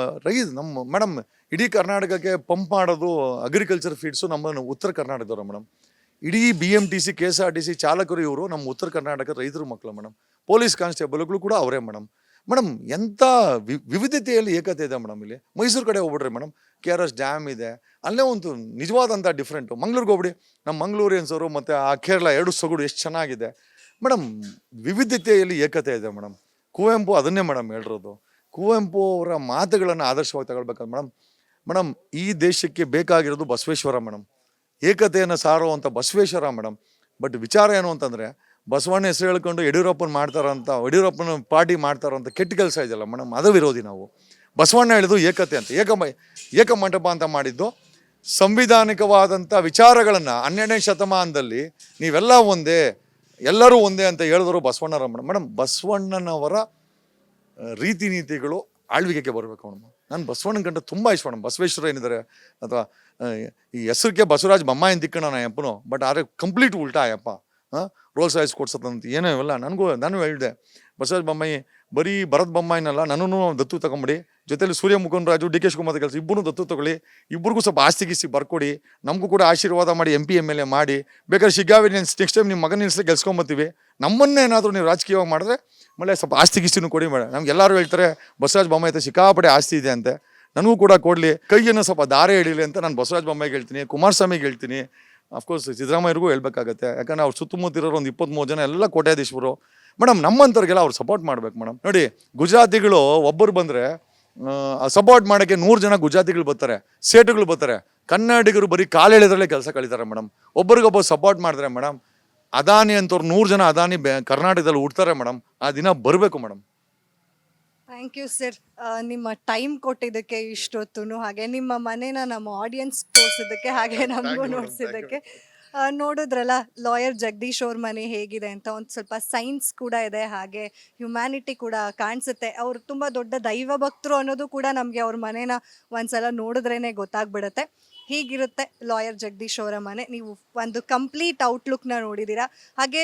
ಮೇಡಮ್ ಇಡೀ ಕರ್ನಾಟಕಕ್ಕೆ ಪಂಪ್ ಮಾಡೋದು ಅಗ್ರಿಕಲ್ಚರ್ ಫೀಡ್ಸು ನಮ್ಮ ಉತ್ತರ ಕರ್ನಾಟಕದವ್ರು ಮೇಡಮ್. ಇಡೀ BMTC KSRTC ಚಾಲಕರು ಇವರು ನಮ್ಮ ಉತ್ತರ ಕರ್ನಾಟಕದ ರೈತರ ಮಕ್ಕಳು ಮೇಡಮ್. ಪೊಲೀಸ್ ಕಾನ್ಸ್ಟೇಬಲ್ಗಳು ಕೂಡ ಅವರೇ ಮೇಡಮ್. ಮೇಡಮ್ ಎಂಥ ವಿವಿಧತೆಯಲ್ಲಿ ಏಕತೆ ಇದೆ ಮೇಡಮ್. ಇಲ್ಲಿ ಮೈಸೂರು ಕಡೆ ಹೋಗ್ಬಿಟ್ರೆ ಮೇಡಮ್ KRS ಡ್ಯಾಮ್ ಇದೆ, ಅಲ್ಲೇ ಒಂದು ನಿಜವಾದಂಥ ಡಿಫ್ರೆಂಟು. ಮಂಗ್ಳೂರಿಗೆ ಹೋಗ್ಬಿಡಿ, ನಮ್ಮ ಮಂಗ್ಳೂರಿಯನ್ಸವರು ಮತ್ತು ಆ ಕೇರಳ 2 ಸೊಗಡು ಎಷ್ಟು ಚೆನ್ನಾಗಿದೆ ಮೇಡಮ್. ವಿವಿಧತೆಯಲ್ಲಿ ಏಕತೆ ಇದೆ ಮೇಡಮ್. ಕುವೆಂಪು ಅದನ್ನೇ ಮೇಡಮ್ ಹೇಳಿರೋದು. ಕುವೆಂಪು ಅವರ ಮಾತುಗಳನ್ನು ಆದರ್ಶವಾಗಿ ತಗೊಳ್ಬೇಕಾದ್ರೆ ಮೇಡಮ್ ಈ ದೇಶಕ್ಕೆ ಬೇಕಾಗಿರೋದು ಬಸವೇಶ್ವರ ಮೇಡಮ್, ಏಕತೆಯನ್ನು ಸಾರುವಂಥ ಬಸವೇಶ್ವರ ಮೇಡಮ್. ಬಟ್ ವಿಚಾರ ಏನು ಅಂತಂದರೆ ಬಸವಣ್ಣ ಹೆಸರು ಹೇಳ್ಕೊಂಡು ಯಡಿಯೂರಪ್ಪನ ಪಾರ್ಟಿ ಮಾಡ್ತಾರಂಥ ಕೆಟ್ಟ ಕೆಲಸ ಇದೆಯಲ್ಲ ಮೇಡಮ್, ಅದು ವಿರೋಧಿ ನಾವು. ಬಸವಣ್ಣ ಹೇಳಿದ್ದು ಏಕತೆ ಅಂತ, ಏಕಮಂಟಪ ಅಂತ ಮಾಡಿದ್ದು. ಸಂವಿಧಾನಿಕವಾದಂಥ ವಿಚಾರಗಳನ್ನು 12ನೇ ಶತಮಾನದಲ್ಲಿ ನೀವೆಲ್ಲ ಒಂದೇ, ಎಲ್ಲರೂ ಒಂದೇ ಅಂತ ಹೇಳಿದ್ರು ಬಸವಣ್ಣರ ಮೇಡಮ್. ಬಸವಣ್ಣನವರ ರೀತಿ ನೀತಿಗಳು ಆಳ್ವಿಕೆಗೆ ಬರಬೇಕು ಮೇಡಮ್. ನಾನು ಬಸವಣ್ಣನ ಕಂಡು ತುಂಬ ಇಷ್ಟ ಮೇಡಮ್. ಬಸವೇಶ್ವರ ಏನಿದ್ದಾರೆ ಅಥವಾ ಈ ಹೆಸರಿಗೆ ಬಸವರಾಜ್ ಬೊಮ್ಮಾಯಿ ಅಂತ ಇಕ್ಕಣ ಅಯ್ಯಪ್ಪನು, ಬಟ್ ಆದರೆ ಕಂಪ್ಲೀಟ್ ಉಲ್ಟಾ ಅಯ್ಯಪ್ಪ. ರೋಲ್ಸ್ ರಾಯ್ಸ್ ಕೊಡ್ಸತ್ತಂತ ಏನೋ ಇವೆಲ್ಲ ನಾನು ಹೇಳಿದೆ. ಬಸವರಾಜ್ ಬೊಮ್ಮಾಯಿ ಬರೀ ಭರತ್ ಬೊಮ್ಮಾಯಿನಲ್ಲ, ನನ್ನೂ ದತ್ತು ತಗೊಂಬಿಡಿ, ಜೊತೆಲಿ ಸೂರ್ಯ ಮುಖಂಡರಾಜು, DK ಶಿವಕುಮಾರ್ ಕೆಲಸ ಇಬ್ಬರೂ ದತ್ತು ತಗೊಳ್ಳಿ, ಇಬ್ಬರಿಗೂ ಸ್ವಲ್ಪ ಆಸ್ತಿ ಗೀಸ್ತಿ ಬರ್ಕೊಡಿ, ನಮಗೂ ಕೂಡ ಆಶೀರ್ವಾದ ಮಾಡಿ MP MLA ಮಾಡಿ, ಬೇಕಾದ್ರೆ ಶಿಗ್ಗಾವಿ ನೆಕ್ಸ್ಟ್ ಟೈಮ್ ನಿಮ್ಮ ಮಗನ ನಿಲ್ಸಿ ಗೆಲ್ಸ್ಕೊಂಬತ್ತೀವಿ. ನಮ್ಮನ್ನೇನಾದರೂ ನೀವು ರಾಜಕೀಯವಾಗಿ ಮಾಡಿದ್ರೆ ಮಳೆ ಸ್ವಲ್ಪ ಆಸ್ತಿ ಗೀಸ್ತಿನೂ ಕೊಡಿ ಮೇಡಮ್. ನಮ್ಗೆ ಎಲ್ಲರೂ ಹೇಳ್ತಾರೆ ಬಸವರಾಜ್ ಬೊಮ್ಮಾಯಿ ಹತ್ರ ಸಿಕ್ಕಾಪಟ್ಟೆ ಆಸ್ತಿ ಇದೆ ಅಂತೆ, ನನಗೂ ಕೂಡ ಕೊಡಲಿ, ಕೈಯನ್ನು ಸ್ವಲ್ಪ ದಾರೆ ಹಿಡೀಲಿ ಅಂತ ನಾನು ಬಸವರಾಜ್ ಬೊಮ್ಮಾಯಿಗೆ ಹೇಳ್ತೀನಿ, ಕುಮಾರಸ್ವಾಮಿಗೆ ಹೇಳ್ತೀನಿ, ಅಫ್ಕೋರ್ಸ್ ಸಿದ್ದರಾಮಯ್ಯರಿಗೂ ಹೇಳ್ಬೇಕಾಗತ್ತೆ. ಯಾಕಂದರೆ ಅವ್ರು ಸುತ್ತಮುತ್ತ ಇರೋರು ಒಂದು 23 ಜನ ಎಲ್ಲ ಕೋಟ್ಯಾಧೀಶರು ಮೇಡಮ್. ನಮ್ಮಂಥವ್ರಿಗೆಲ್ಲ ಅವ್ರು ಸಪೋರ್ಟ್ ಮಾಡ್ಬೇಕು ಮೇಡಮ್. ನೋಡಿ, ಗುಜರಾತಿಗಳು ಒಬ್ಬರು ಬಂದರೆ ಸಪೋರ್ಟ್ ಮಾಡೋಕ್ಕೆ 100 ಜನ ಗುಜರಾತಿಗಳು ಬರ್ತಾರೆ, ಸೇಟುಗಳು ಬರ್ತಾರೆ. ಕನ್ನಡಿಗರು ಬರೀ ಕಾಲೆಳೆದ್ರಲ್ಲೇ ಕೆಲಸ ಕಳೀತಾರೆ ಮೇಡಮ್. ಒಬ್ಬರಿಗೊಬ್ಬರು ಸಪೋರ್ಟ್ ಮಾಡಿದ್ರೆ ಮೇಡಮ್, ಅದಾನಿ ಅಂತವ್ರು 100 ಜನ ಅದಾನಿ ಕರ್ನಾಟಕದಲ್ಲಿ ಹುಡ್ತಾರೆ ಮೇಡಮ್. ಆ ದಿನ ಬರಬೇಕು ಮೇಡಮ್. ಥ್ಯಾಂಕ್ ಯು ಸರ್, ನಿಮ್ಮ ಟೈಮ್ ಕೊಟ್ಟಿದ್ದಕ್ಕೆ ಇಷ್ಟೊತ್ತು, ಹಾಗೆ ನಿಮ್ಮ ಮನೇನ ನಮ್ಮ ಆಡಿಯನ್ಸ್ ತೋರಿಸಿದ್ದಕ್ಕೆ, ಹಾಗೆ ನಮಗೂ ನೋಡಿಸಿದ್ದಕ್ಕೆ. ನೋಡಿದ್ರಲ್ಲ ಲಾಯರ್ ಜಗದೀಶ್ ಅವ್ರ ಮನೆ ಹೇಗಿದೆ ಅಂತ. ಒಂದು ಸ್ವಲ್ಪ ಸೈನ್ಸ್ ಕೂಡ ಇದೆ, ಹಾಗೆ ಹ್ಯುಮ್ಯಾನಿಟಿ ಕೂಡ ಕಾಣಿಸುತ್ತೆ. ಅವರು ತುಂಬ ದೊಡ್ಡ ದೈವ ಭಕ್ತರು ಅನ್ನೋದು ಕೂಡ ನಮಗೆ ಅವ್ರ ಮನೇನ ಒಂದ್ಸಲ ನೋಡಿದ್ರೇ ಗೊತ್ತಾಗ್ಬಿಡುತ್ತೆ. ಹೀಗಿರುತ್ತೆ ಲಾಯರ್ ಜಗದೀಶ್ ಅವರ ಮನೆ. ನೀವು ಒಂದು ಕಂಪ್ಲೀಟ್ ಔಟ್ಲುಕ್ನ ನೋಡಿದ್ದೀರಾ. ಹಾಗೆ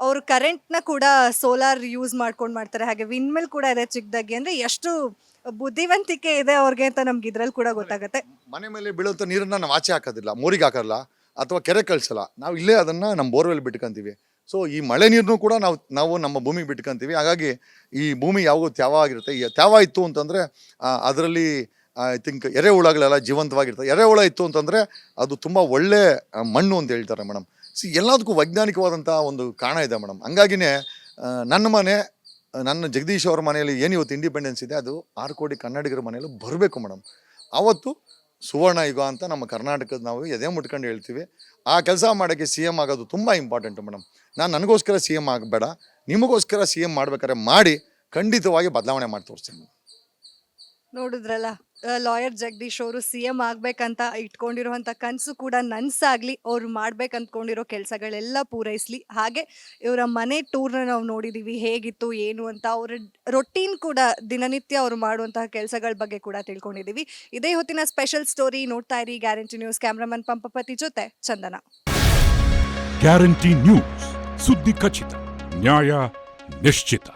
ಅವರು ಕರೆಂಟ್ನ ಕೂಡ ಸೋಲಾರ್ ಯೂಸ್ ಮಾಡ್ಕೊಂಡು ಮಾಡ್ತಾರೆ, ಹಾಗೆ ವಿಂಡ್ಮಿಲ್ ಕೂಡ ಇದೆ ಚಿಕ್ಕದಾಗಿ. ಅಂದರೆ ಎಷ್ಟು ಬುದ್ಧಿವಂತಿಕೆ ಇದೆ ಅವ್ರಿಗೆ ಅಂತ ನಮ್ಗೆ ಇದ್ರಲ್ಲಿ ಕೂಡ ಗೊತ್ತಾಗುತ್ತೆ. ಮನೆ ಮೇಲೆ ಬೀಳುವಂಥ ನೀರನ್ನು ನಾವು ಆಚೆ ಹಾಕೋದಿಲ್ಲ, ಮೋರಿಗೆ ಹಾಕೋಲ್ಲ ಅಥವಾ ಕೆರೆ ಕಳಿಸಲ್ಲ, ನಾವು ಇಲ್ಲೇ ಅದನ್ನು ನಮ್ಮ ಬೋರ್ವೆಲ್ ಬಿಟ್ಕೊಂತೀವಿ. ಸೊ ಈ ಮಳೆ ನೀರನ್ನು ಕೂಡ ನಾವು ನಮ್ಮ ಭೂಮಿಗೆ ಬಿಟ್ಕೊಂತೀವಿ. ಹಾಗಾಗಿ ಈ ಭೂಮಿ ಯಾವಾಗೂ ತ್ಯಾವ ಆಗಿರುತ್ತೆ. ಈ ತ್ಯಾವ ಇತ್ತು ಅಂತಂದರೆ ಅದರಲ್ಲಿ ಐ ಥಿಂಕ್ ಎರೆಹುಳಗಳೆಲ್ಲ ಜೀವಂತವಾಗಿರ್ತದೆ. ಎರೆಹುಳ ಇತ್ತು ಅಂತಂದರೆ ಅದು ತುಂಬ ಒಳ್ಳೆ ಮಣ್ಣು ಅಂತ ಹೇಳ್ತಾರೆ ಮೇಡಮ್. ಎಲ್ಲದಕ್ಕೂ ವೈಜ್ಞಾನಿಕವಾದಂಥ ಒಂದು ಕಾರಣ ಇದೆ ಮೇಡಮ್. ಹಂಗಾಗಿನೇ ನನ್ನ ಜಗದೀಶ್ ಅವ್ರ ಮನೆಯಲ್ಲಿ ಏನು ಇವತ್ತು ಇಂಡಿಪೆಂಡೆನ್ಸ್ ಇದೆ, ಅದು 6 ಕೋಟಿ ಕನ್ನಡಿಗರ ಮನೆಯಲ್ಲೂ ಬರಬೇಕು ಮೇಡಮ್. ಆವತ್ತು ಸುವರ್ಣ ಯುಗ ಅಂತ ನಮ್ಮ ಕರ್ನಾಟಕದ ನಾವು ಎದೆ ಮುಟ್ಕೊಂಡು ಹೇಳ್ತೀವಿ. ಆ ಕೆಲಸ ಮಾಡೋಕ್ಕೆ CM ಆಗೋದು ತುಂಬ ಇಂಪಾರ್ಟೆಂಟು ಮೇಡಮ್. ನನಗೋಸ್ಕರ CM ಆಗಬೇಡ, ನಿಮಗೋಸ್ಕರ CM ಮಾಡ್ಬೇಕಾದ್ರೆ ಮಾಡಿ ಖಂಡಿತವಾಗಿ ಬದಲಾವಣೆ ಮಾಡಿ ತೋರಿಸ್ತೀನಿ. ನೋಡಿದ್ರಲ್ಲ, ಲಾಯರ್ ಜಗದೀಶ್ ಅವರು CM ಆಗ್ಬೇಕಂತ ಇಟ್ಕೊಂಡಿರುವಂಥ ಕನಸು ಕೂಡ ನನ್ಸಾಗ್ಲಿ, ಅವ್ರು ಮಾಡ್ಬೇಕಂದ್ಕೊಂಡಿರೋ ಕೆಲಸಗಳೆಲ್ಲ ಪೂರೈಸಲಿ. ಹಾಗೆ ಇವರ ಮನೆ ಟೂರ್ನ ನಾವು ನೋಡಿದ್ದೀವಿ, ಹೇಗಿತ್ತು ಏನು ಅಂತ. ಅವರ ರೊಟೀನ್ ಕೂಡ ದಿನನಿತ್ಯ ಅವರು ಮಾಡುವಂತಹ ಕೆಲಸಗಳ ಬಗ್ಗೆ ಕೂಡ ತಿಳ್ಕೊಂಡಿದ್ದೀವಿ. ಇದೇ ಹೊತ್ತಿನ ಸ್ಪೆಷಲ್ ಸ್ಟೋರಿ ನೋಡ್ತಾ ಇರಿ ಗ್ಯಾರಂಟಿ ನ್ಯೂಸ್. ಕ್ಯಾಮ್ರಾಮನ್ ಪಂಪಪತಿ ಜೊತೆ ಚಂದನ. ಗ್ಯಾರಂಟಿ ನ್ಯೂಸ್, ಸುದ್ದಿ ಖಚಿತ, ನ್ಯಾಯ ನಿಶ್ಚಿತ.